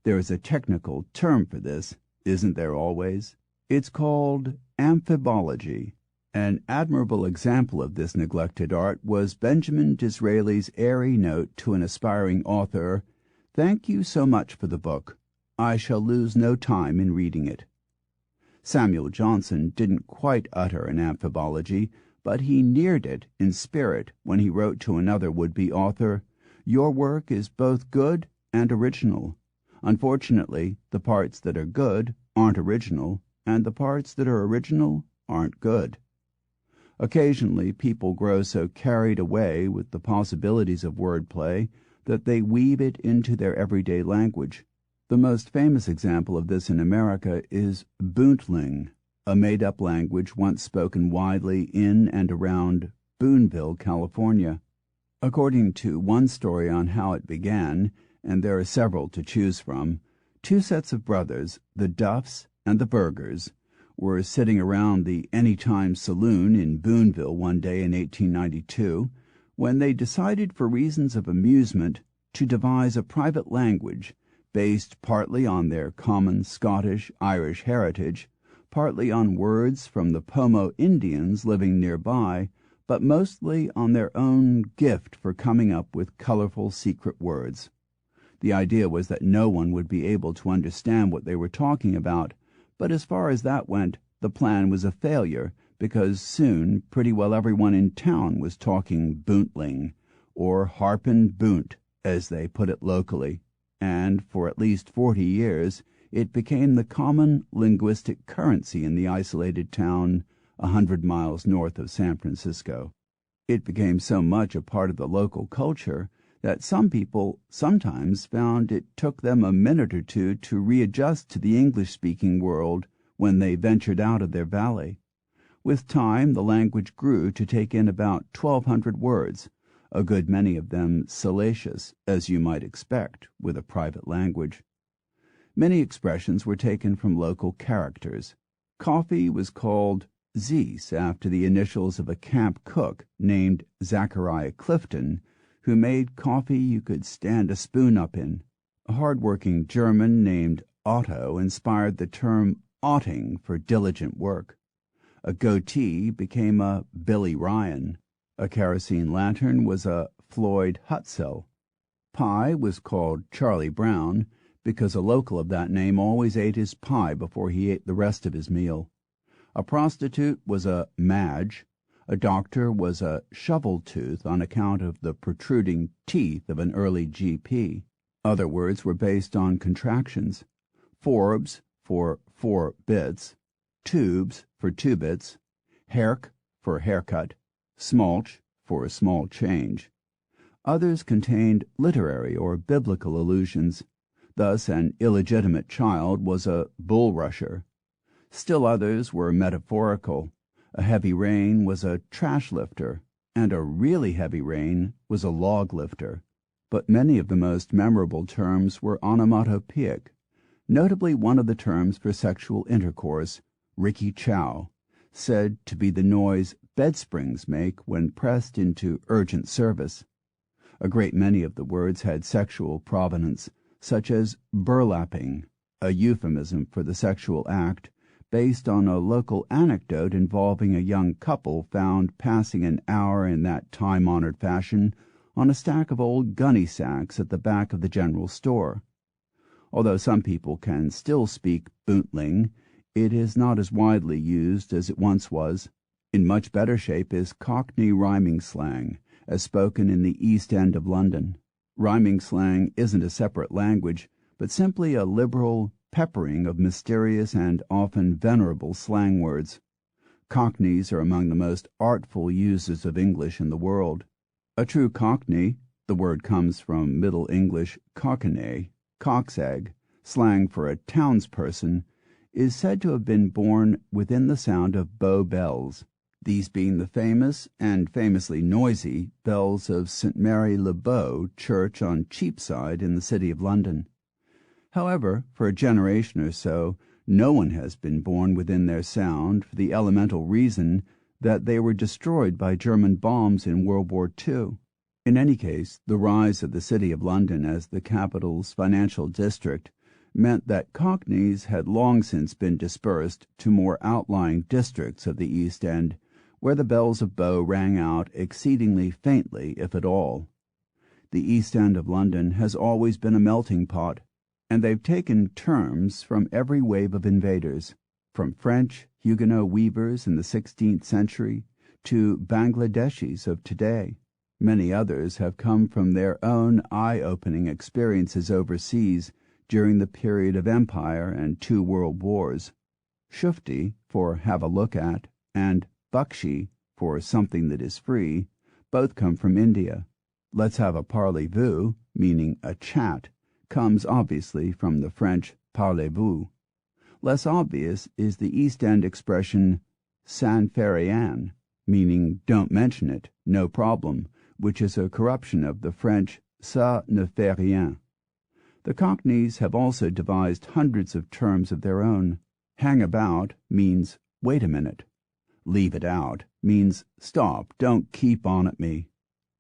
There is a technical term for this, isn't there always? It's called amphibology. An admirable example of this neglected art was Benjamin Disraeli's airy note to an aspiring author, "Thank you so much for the book. I shall lose no time in reading it." Samuel Johnson didn't quite utter an amphibology, but he neared it in spirit when he wrote to another would-be author, "Your work is both good and original. Unfortunately, the parts that are good aren't original, and the parts that are original aren't good. Occasionally, people grow so carried away with the possibilities of wordplay that they weave it into their everyday language. The most famous example of this in America is boontling, a made-up language once spoken widely in and around Boonville, California. According to one story on how it began, and there are several to choose from, two sets of brothers, the Duffs and the Burgers, were sitting around the Anytime Saloon in Boonville one day in 1892 when they decided, for reasons of amusement, to devise a private language based partly on their common Scottish-Irish heritage, partly on words from the Pomo Indians living nearby, but mostly on their own gift for coming up with colorful secret words. The idea was that no one would be able to understand what they were talking about, but as far as that went, the plan was a failure, because soon pretty well everyone in town was talking boontling, or harpin boont, as they put it locally, and for at least 40 years it became the common linguistic currency in the isolated town 100 miles north of San Francisco. It became so much a part of the local culture that some people sometimes found it took them a minute or two to readjust to the English-speaking world when they ventured out of their valley. With time, the language grew to take in about 1,200 words, a good many of them salacious, as you might expect, with a private language. Many expressions were taken from local characters. Coffee was called Zeese after the initials of a camp cook named Zachariah Clifton, who made coffee you could stand a spoon up in. A hard-working German named Otto inspired the term Otting for diligent work. A goatee became a Billy Ryan. A kerosene lantern was a Floyd Hutzel. Pie was called Charlie Brown because a local of that name always ate his pie before he ate the rest of his meal. A prostitute was a Madge. A doctor was a shovel-tooth on account of the protruding teeth of an early GP. Other words were based on contractions. Forbes for 4 bits, tubes for 2 bits, hairk for haircut, smulch for a small change. Others contained literary or biblical allusions. Thus an illegitimate child was a bulrusher. Still others were metaphorical. A heavy rain was a trash lifter, and a really heavy rain was a log lifter. But many of the most memorable terms were onomatopoeic, notably one of the terms for sexual intercourse, Ricky Chow, said to be the noise bed springs make when pressed into urgent service. A great many of the words had sexual provenance, such as burlapping, a euphemism for the sexual act, based on a local anecdote involving a young couple found passing an hour in that time-honored fashion on a stack of old gunny sacks at the back of the general store. Although some people can still speak boontling, it is not as widely used as it once was. In much better shape is Cockney rhyming slang, as spoken in the East End of London. Rhyming slang isn't a separate language, but simply a liberal peppering of mysterious and often venerable slang words. Cockneys are among the most artful users of English in the world. A true Cockney, the word comes from Middle English cockney, cock's egg, slang for a townsperson, is said to have been born within the sound of Bow bells, these being the famous and famously noisy bells of St. Mary le Bow Church on Cheapside in the city of London. However, for a generation or so, no one has been born within their sound for the elemental reason that they were destroyed by German bombs in World War II. In any case, the rise of the city of London as the capital's financial district meant that Cockneys had long since been dispersed to more outlying districts of the East End, where the bells of Bow rang out exceedingly faintly, if at all. The East End of London has always been a melting pot, and they've taken terms from every wave of invaders, from French Huguenot weavers in the 16th century to Bangladeshis of today. Many others have come from their own eye-opening experiences overseas during the period of empire and 2 world wars. Shufti, for have a look at, and bakshi, for something that is free, both come from India. Let's have a parlez-vous, meaning a chat, comes obviously from the French parlez-vous. Less obvious is the East End expression ça ne fait rien, meaning don't mention it, no problem, which is a corruption of the French ça ne fait rien. The Cockneys have also devised hundreds of terms of their own. Hang about means wait a minute. Leave it out means stop, don't keep on at me.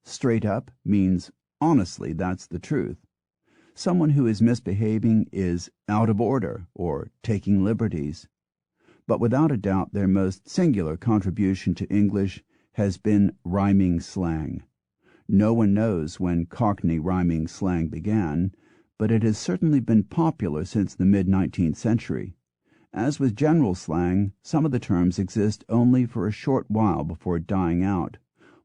Straight up means honestly, that's the truth. Someone who is misbehaving is out of order or taking liberties. But without a doubt their most singular contribution to English has been rhyming slang. No one knows when Cockney rhyming slang began, but it has certainly been popular since the mid-19th century. As with general slang, some of the terms exist only for a short while before dying out,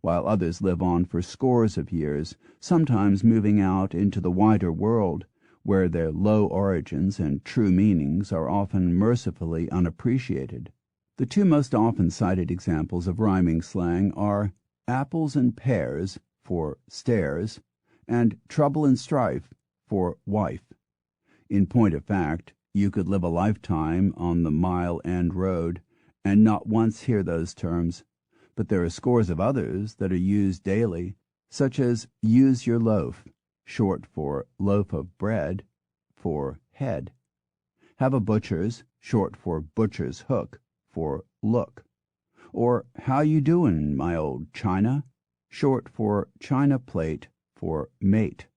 while others live on for scores of years, sometimes moving out into the wider world, where their low origins and true meanings are often mercifully unappreciated. The 2 most often cited examples of rhyming slang are apples and pears, for stairs, and trouble and strife, for wife. In point of fact, you could live a lifetime on the Mile End Road and not once hear those terms, but there are scores of others that are used daily, such as use your loaf, short for loaf of bread, for head. Have a butcher's, short for butcher's hook, for look. Or how you doin', my old china, short for china plate, for mate.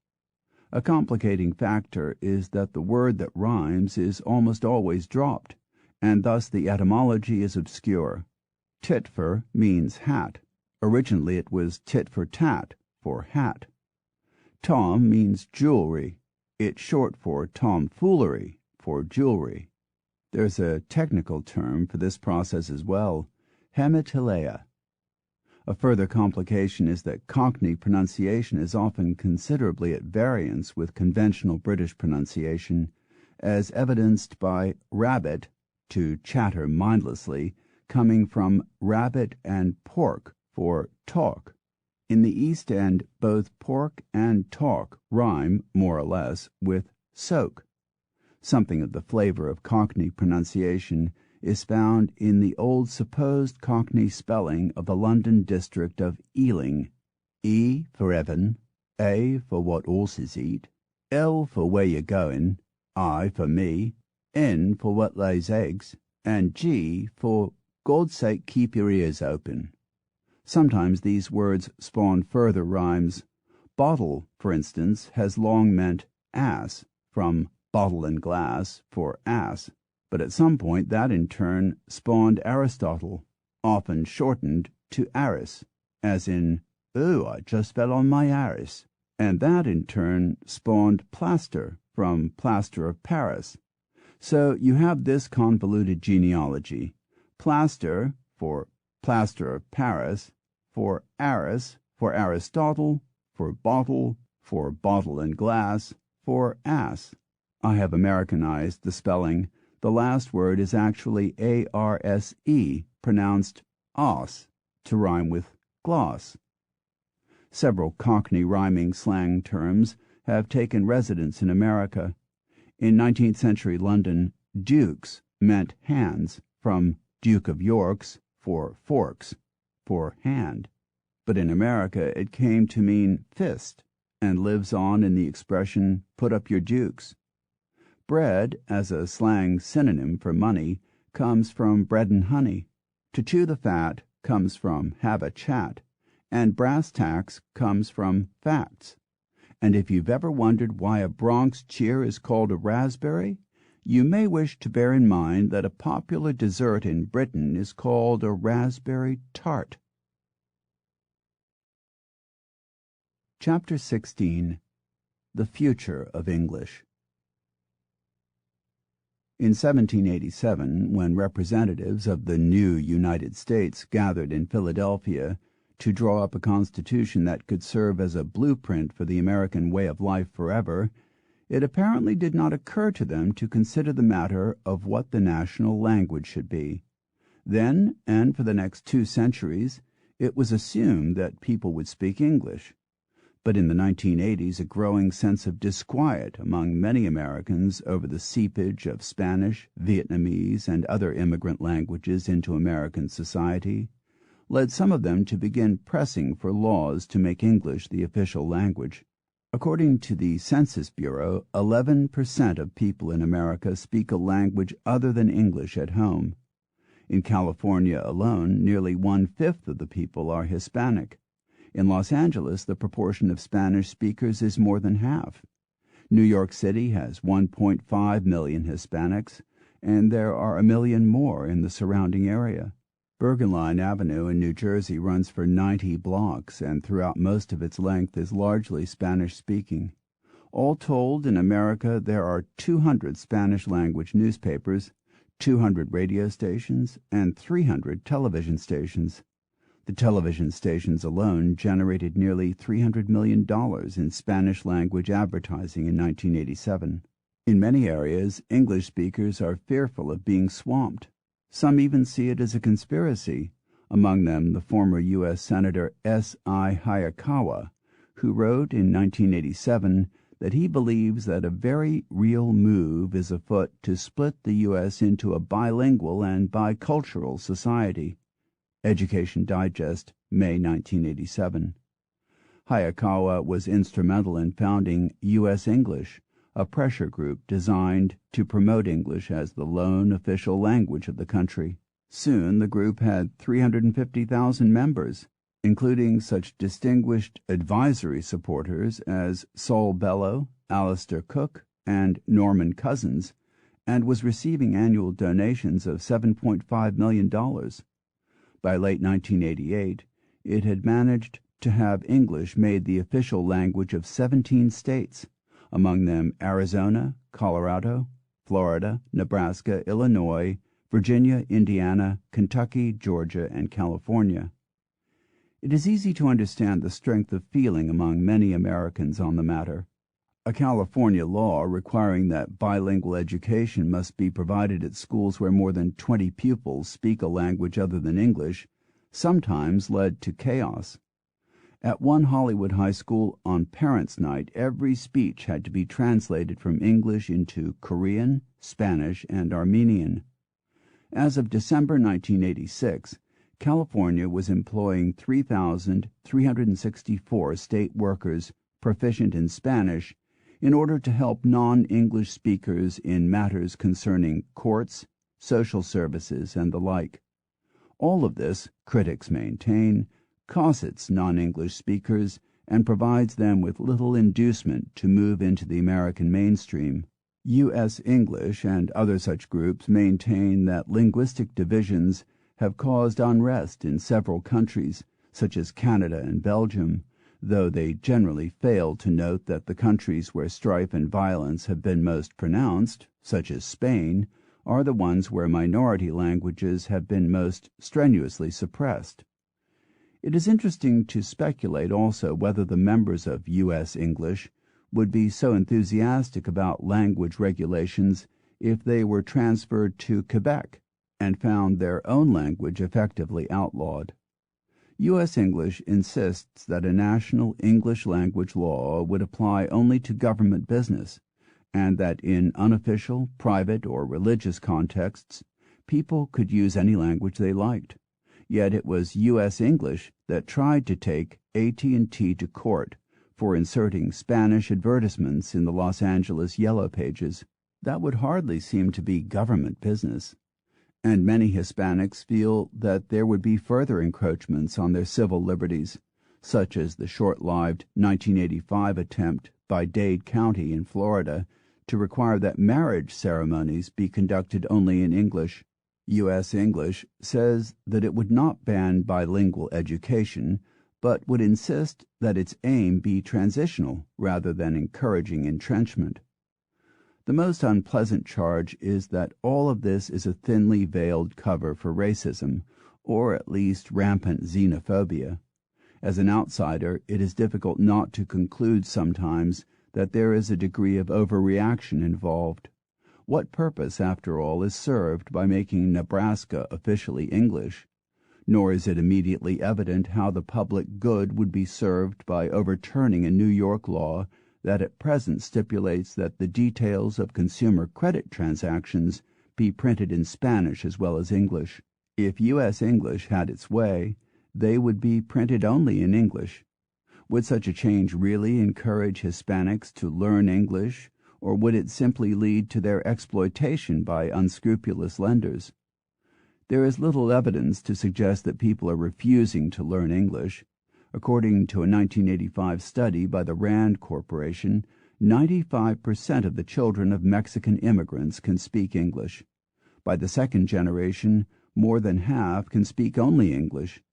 A complicating factor is that the word that rhymes is almost always dropped, and thus the etymology is obscure. Tit for means hat. Originally it was tit for tat, for hat. Tom means jewelry. It's short for tomfoolery, for jewelry. There's a technical term for this process as well, hematileia. A further complication is that Cockney pronunciation is often considerably at variance with conventional British pronunciation, as evidenced by rabbit, to chatter mindlessly, coming from rabbit and pork, for talk. In the East End, both pork and talk rhyme, more or less, with soak. Something of the flavor of Cockney pronunciation is found in the old supposed Cockney spelling of the London district of Ealing. E for Evan, A for what horses eat, L for where you're going, I for me, N for what lays eggs, and G for God's sake keep your ears open. Sometimes these words spawn further rhymes. Bottle, for instance, has long meant ass, from bottle and glass, for ass. But at some point that in turn spawned Aristotle, often shortened to Aris, as in, "Oh, I just fell on my Aris." And that in turn spawned plaster, from plaster of Paris. So you have this convoluted genealogy. Plaster, for plaster of Paris, for Aris, for Aristotle, for bottle and glass, for ass. I have Americanized the spelling. The last word is actually A-R-S-E, pronounced os, to rhyme with gloss. Several Cockney rhyming slang terms have taken residence in America. In 19th century London, dukes meant hands, from Duke of York's, for forks, for hand. But in America it came to mean fist, and lives on in the expression put up your dukes. Bread, as a slang synonym for money, comes from bread and honey. To chew the fat comes from have a chat, and brass tacks comes from facts. And if you've ever wondered why a Bronx cheer is called a raspberry, you may wish to bear in mind that a popular dessert in Britain is called a raspberry tart. Chapter 16. The Future of English. In 1787, when representatives of the new United States gathered in Philadelphia to draw up a constitution that could serve as a blueprint for the American way of life forever, it apparently did not occur to them to consider the matter of what the national language should be. Then, and for the next 2 centuries, it was assumed that people would speak English. But in the 1980s, a growing sense of disquiet among many Americans over the seepage of Spanish, Vietnamese, and other immigrant languages into American society led some of them to begin pressing for laws to make English the official language. According to the Census Bureau, 11% of people in America speak a language other than English at home. In California alone, nearly 1/5 of the people are Hispanic. In Los Angeles, the proportion of Spanish speakers is more than half. New York City has 1.5 million Hispanics, and there are 1 million more in the surrounding area. Bergenline Avenue in New Jersey runs for 90 blocks, and throughout most of its length is largely Spanish-speaking. All told, in America there are 200 Spanish-language newspapers, 200 radio stations, and 300 television stations. The television stations alone generated nearly $300 million in Spanish-language advertising in 1987. In many areas, English speakers are fearful of being swamped. Some even see it as a conspiracy, among them the former U.S. Senator S.I. Hayakawa, who wrote in 1987 that he believes that a very real move is afoot to split the U.S. into a bilingual and bicultural society. Education Digest, May 1987. Hayakawa was instrumental in founding U.S. English, a pressure group designed to promote English as the lone official language of the country. Soon the group had 350,000 members, including such distinguished advisory supporters as Saul Bellow, Alistair Cook, and Norman Cousins, and was receiving annual donations of $7.5 million. By late 1988, it had managed to have English made the official language of 17 states, among them Arizona, Colorado, Florida, Nebraska, Illinois, Virginia, Indiana, Kentucky, Georgia, and California. It is easy to understand the strength of feeling among many Americans on the matter. A California law requiring that bilingual education must be provided at schools where more than 20 pupils speak a language other than English sometimes led to chaos. At one Hollywood high school on Parents' Night, every speech had to be translated from English into Korean, Spanish, and Armenian. As of December 1986, California was employing 3,364 state workers proficient in Spanish in order to help non-English speakers in matters concerning courts, social services, and the like. All of this, critics maintain, cossets non-English speakers and provides them with little inducement to move into the American mainstream. U.S. English and other such groups maintain that linguistic divisions have caused unrest in several countries, such as Canada and Belgium, though they generally fail to note that the countries where strife and violence have been most pronounced, such as Spain, are the ones where minority languages have been most strenuously suppressed. It is interesting to speculate also whether the members of U.S. English would be so enthusiastic about language regulations if they were transferred to Quebec and found their own language effectively outlawed. U.S. English insists that a national English language law would apply only to government business, and that in unofficial, private, or religious contexts, people could use any language they liked. Yet it was U.S. English that tried to take AT&T to court for inserting Spanish advertisements in the Los Angeles Yellow Pages. That would hardly seem to be government business. And many Hispanics feel that there would be further encroachments on their civil liberties, such as the short-lived 1985 attempt by Dade County in Florida to require that marriage ceremonies be conducted only in English. U.S. English says that it would not ban bilingual education, but would insist that its aim be transitional rather than encouraging entrenchment. The most unpleasant charge is that all of this is a thinly veiled cover for racism, or at least rampant xenophobia. As an outsider, it is difficult not to conclude sometimes that there is a degree of overreaction involved. What purpose, after all, is served by making Nebraska officially English? Nor is it immediately evident how the public good would be served by overturning a New York law that at present stipulates that the details of consumer credit transactions be printed in Spanish as well as English. If U.S. English had its way, they would be printed only in English. Would such a change really encourage Hispanics to learn English, or would it simply lead to their exploitation by unscrupulous lenders? There is little evidence to suggest that people are refusing to learn English. According to a 1985 study by the Rand Corporation, 95% of the children of Mexican immigrants can speak English. By the second generation, more than half can speak only English.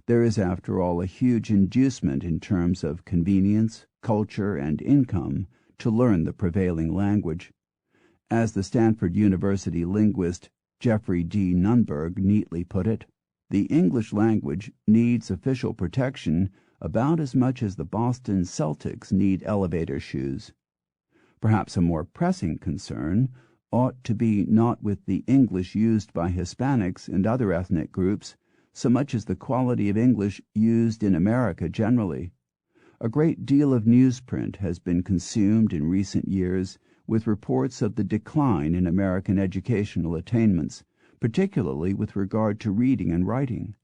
There is, after all, a huge inducement in terms of convenience, culture, and income to learn the prevailing language. As the Stanford University linguist Jeffrey D. Nunberg neatly put it, the English language needs official protection about as much as the Boston Celtics need elevator shoes. Perhaps a more pressing concern ought to be not with the English used by Hispanics and other ethnic groups, so much as the quality of English used in America generally. A great deal of newsprint has been consumed in recent years with reports of the decline in American educational attainments, particularly with regard to reading and writing.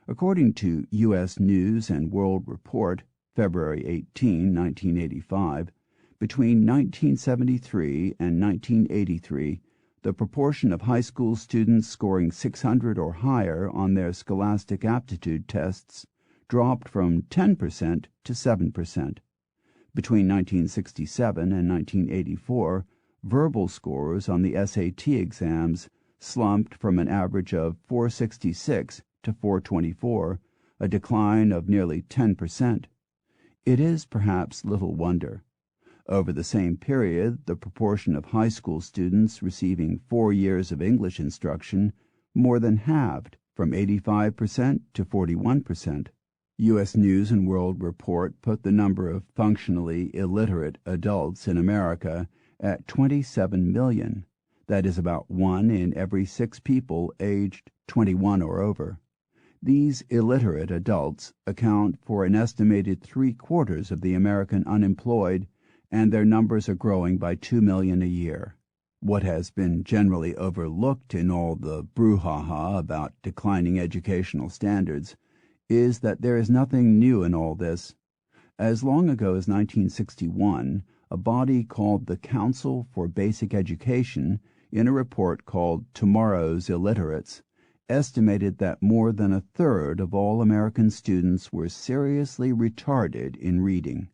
According to U.S. News and World Report, February 18, 1985, between 1973 and 1983, the proportion of high school students scoring 600 or higher on their scholastic aptitude tests dropped from 10% to 7%. Between 1967 and 1984, verbal scores on the SAT exams slumped from an average of 466 to 424, a decline of nearly 10%. It is perhaps little wonder. Over the same period, the proportion of high school students receiving 4 years of English instruction more than halved, from 85% to 41%. U.S. News and World Report put the number of functionally illiterate adults in America at 27 million. That is about 1 in every 6 people aged 21 or over. These illiterate adults account for an estimated 3/4 of the American unemployed, and their numbers are growing by 2 million a year. What has been generally overlooked in all the brouhaha about declining educational standards is that there is nothing new in all this. As long ago as 1961, a body called the Council for Basic Education, in a report called Tomorrow's Illiterates, estimated that more than 1/3 of all American students were seriously retarded in reading.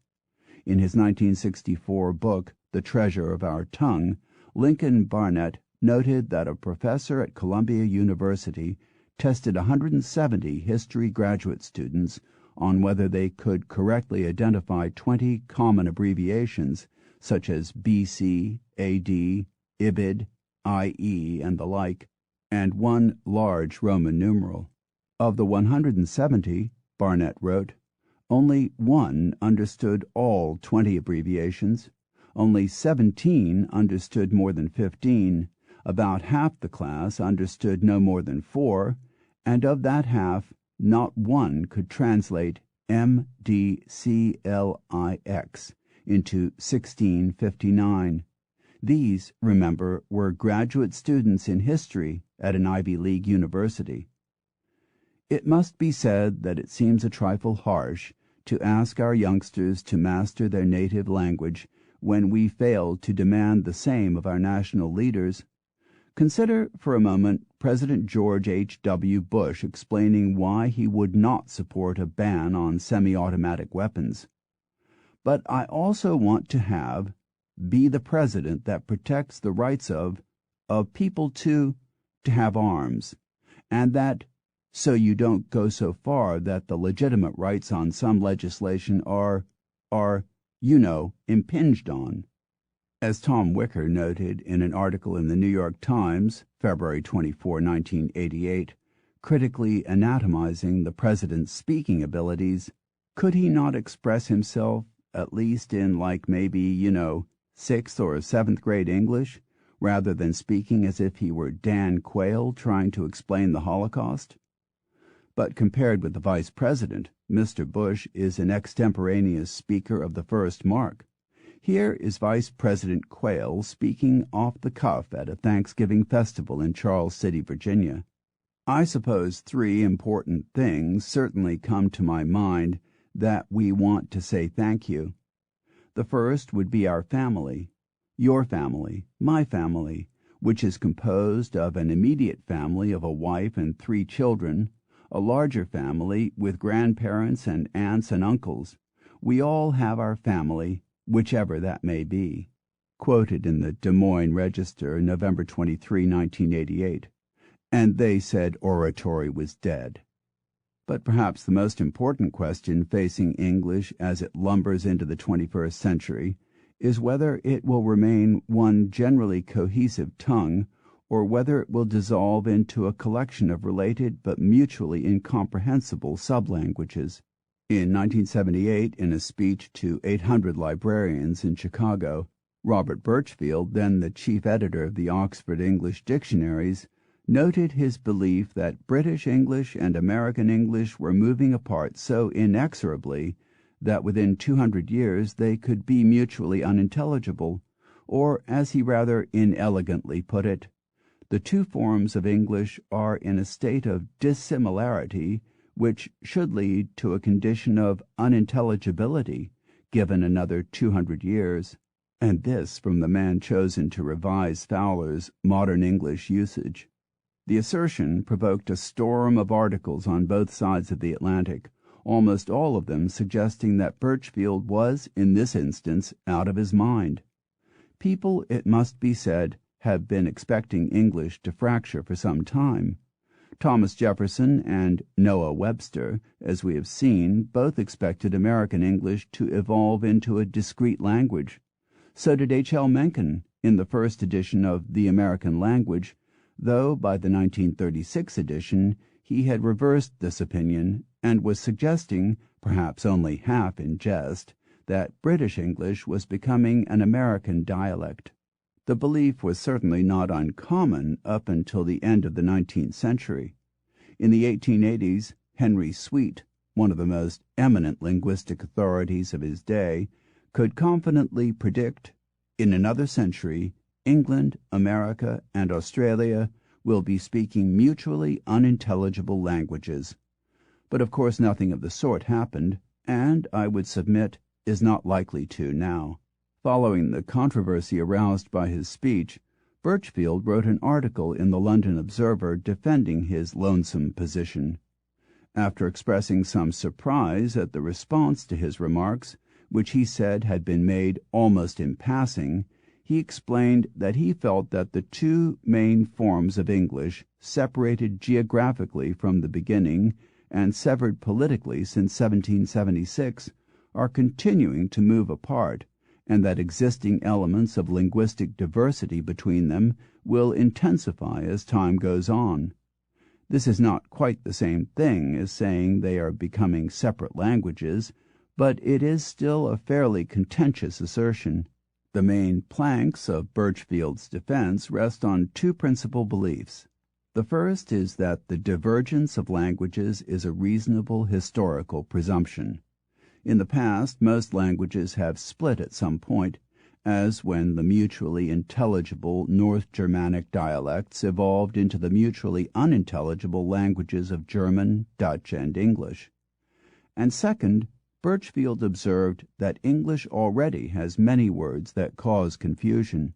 In his 1964 book, The Treasure of Our Tongue, Lincoln Barnett noted that a professor at Columbia University tested 170 history graduate students on whether they could correctly identify 20 common abbreviations such as BC, AD, IBID, IE, and the like, and one large Roman numeral. Of the 170, Barnett wrote, only 1 understood all 20 abbreviations, only 17 understood more than 15, about half the class understood no more than 4, and of that half, not 1 could translate MDCLIX into 1659. These, remember, were graduate students in history at an Ivy League university. It must be said that it seems a trifle harsh to ask our youngsters to master their native language when we fail to demand the same of our national leaders. Consider for a moment President George H.W. Bush explaining why he would not support a ban on semi-automatic weapons. But I also want to be the president that protects the rights of people to have arms, and that so you don't go so far that the legitimate rights on some legislation are, impinged on. As Tom Wicker noted in an article in the New York Times, February 24, 1988, critically anatomizing the president's speaking abilities, could he not express himself at least in maybe, 6th or 7th grade English, rather than speaking as if he were Dan Quayle trying to explain the Holocaust? But compared with the Vice President, Mr. Bush is an extemporaneous speaker of the first mark. Here is Vice President Quayle speaking off the cuff at a Thanksgiving festival in Charles City, Virginia. I suppose 3 important things certainly come to my mind that we want to say thank you. The first would be our family, your family, my family, which is composed of an immediate family of a wife and 3 children, a larger family with grandparents and aunts and uncles. We all have our family, whichever that may be. Quoted in the Des Moines Register, November 23, 1988. And they said oratory was dead. But perhaps the most important question facing English as it lumbers into the 21st century is whether it will remain one generally cohesive tongue, or whether it will dissolve into a collection of related but mutually incomprehensible sublanguages. In 1978, in a speech to 800 librarians in Chicago, Robert Birchfield, then the chief editor of the Oxford English Dictionaries, noted his belief that British English and American English were moving apart so inexorably that within 200 years they could be mutually unintelligible, or, as he rather inelegantly put it, the 2 forms of English are in a state of dissimilarity which should lead to a condition of unintelligibility given another 200 years, and this from the man chosen to revise Fowler's Modern English Usage. The assertion provoked a storm of articles on both sides of the Atlantic, almost all of them suggesting that Birchfield was, in this instance, out of his mind. People, it must be said, have been expecting English to fracture for some time. Thomas Jefferson and Noah Webster, as we have seen, both expected American English to evolve into a discrete language. So did H.L. Mencken in the first edition of The American Language, though by the 1936 edition he had reversed this opinion and was suggesting, perhaps only half in jest, that British English was becoming an American dialect. The belief was certainly not uncommon up until the end of the 19th century. In the 1880s, Henry Sweet, one of the most eminent linguistic authorities of his day, could confidently predict, in another century, England, America, and Australia will be speaking mutually unintelligible languages. But of course nothing of the sort happened, and, I would submit, is not likely to now. Following the controversy aroused by his speech, Birchfield wrote an article in the London Observer defending his lonesome position. After expressing some surprise at the response to his remarks, which he said had been made almost in passing, he explained that he felt that the 2 main forms of English, separated geographically from the beginning and severed politically since 1776, are continuing to move apart, and that existing elements of linguistic diversity between them will intensify as time goes on. This is not quite the same thing as saying they are becoming separate languages, but it is still a fairly contentious assertion. The main planks of Birchfield's defense rest on 2 principal beliefs. The first is that the divergence of languages is a reasonable historical presumption. In the past, most languages have split at some point, as when the mutually intelligible North Germanic dialects evolved into the mutually unintelligible languages of German, Dutch, and English. And second, Birchfield observed that English already has many words that cause confusion.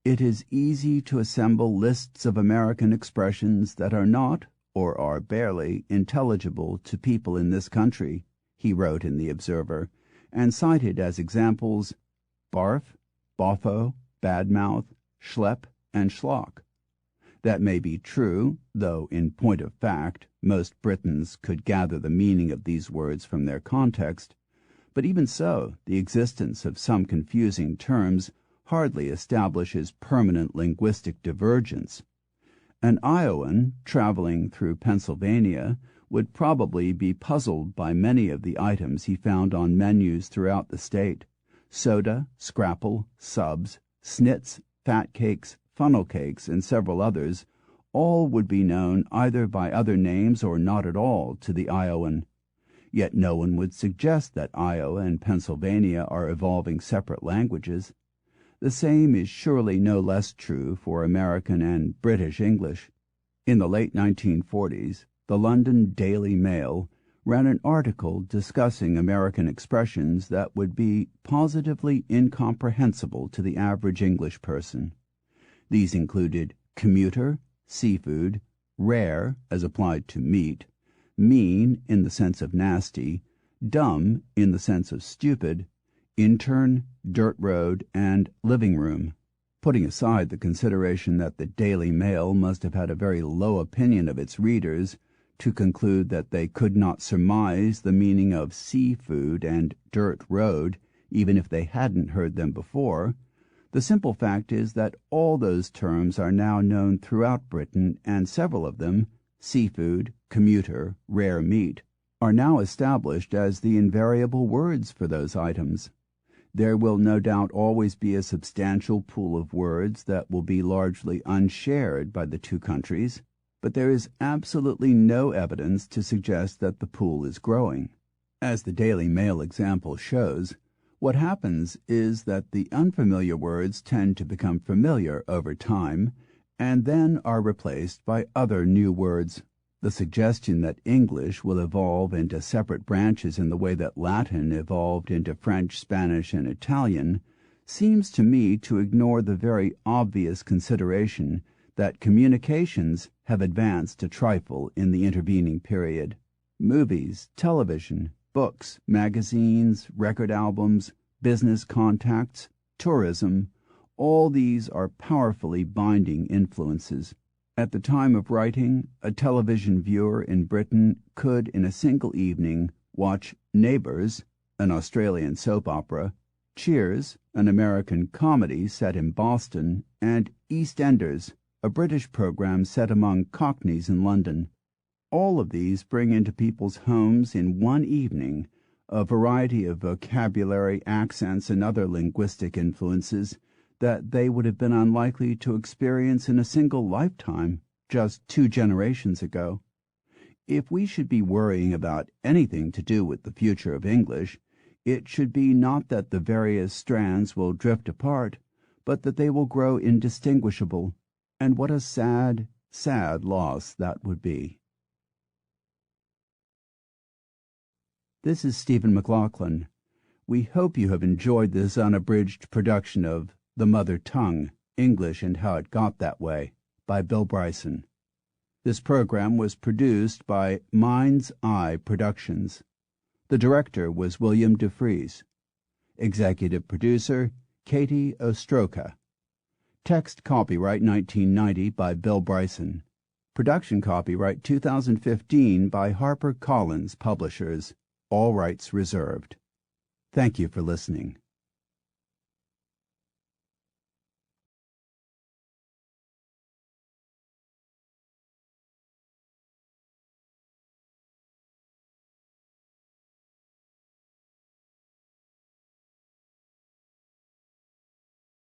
It is easy to assemble lists of American expressions that are not, or are barely, intelligible to people in this country, he wrote in the Observer, and cited as examples barf, boffo, badmouth, schlep, and schlock. That may be true, though in point of fact most Britons could gather the meaning of these words from their context, but even so the existence of some confusing terms hardly establishes permanent linguistic divergence. An Iowan traveling through Pennsylvania would probably be puzzled by many of the items he found on menus throughout the state. Soda, scrapple, subs, snits, fat cakes, funnel cakes, and several others, all would be known either by other names or not at all to the Iowan. Yet no one would suggest that Iowa and Pennsylvania are evolving separate languages. The same is surely no less true for American and British English. In the late 1940s, the London Daily Mail ran an article discussing American expressions that would be positively incomprehensible to the average English person. These included commuter, seafood, rare as applied to meat, mean in the sense of nasty, dumb in the sense of stupid, intern, dirt road, and living room. Putting aside the consideration that the Daily Mail must have had a very low opinion of its readers to conclude that they could not surmise the meaning of seafood and dirt road even if they hadn't heard them before, the simple fact is that all those terms are now known throughout Britain, and several of them, seafood, commuter, rare meat, are now established as the invariable words for those items. There will no doubt always be a substantial pool of words that will be largely unshared by the two countries, but there is absolutely no evidence to suggest that the pool is growing. As the Daily Mail example shows, what happens is that the unfamiliar words tend to become familiar over time and then are replaced by other new words. The suggestion that English will evolve into separate branches in the way that Latin evolved into French, Spanish, and Italian seems to me to ignore the very obvious consideration that communications have advanced a trifle in the intervening period. Movies, television, books, magazines, record albums, business contacts, tourism, all these are powerfully binding influences. At the time of writing, a television viewer in Britain could, in a single evening, watch Neighbours, an Australian soap opera, Cheers, an American comedy set in Boston, and EastEnders, a British program set among Cockneys in London. All of these bring into people's homes in one evening a variety of vocabulary, accents, and other linguistic influences that they would have been unlikely to experience in a single lifetime just 2 generations ago. If we should be worrying about anything to do with the future of English, it should be not that the various strands will drift apart, but that they will grow indistinguishable. And what a sad, sad loss that would be. This is Stephen McLaughlin. We hope you have enjoyed this unabridged production of The Mother Tongue, English and How It Got That Way, by Bill Bryson. This program was produced by Mind's Eye Productions. The director was William DeFries. Executive producer, Katie Ostroka. Text copyright 1990 by Bill Bryson. Production copyright 2015 by HarperCollins Publishers. All rights reserved. Thank you for listening.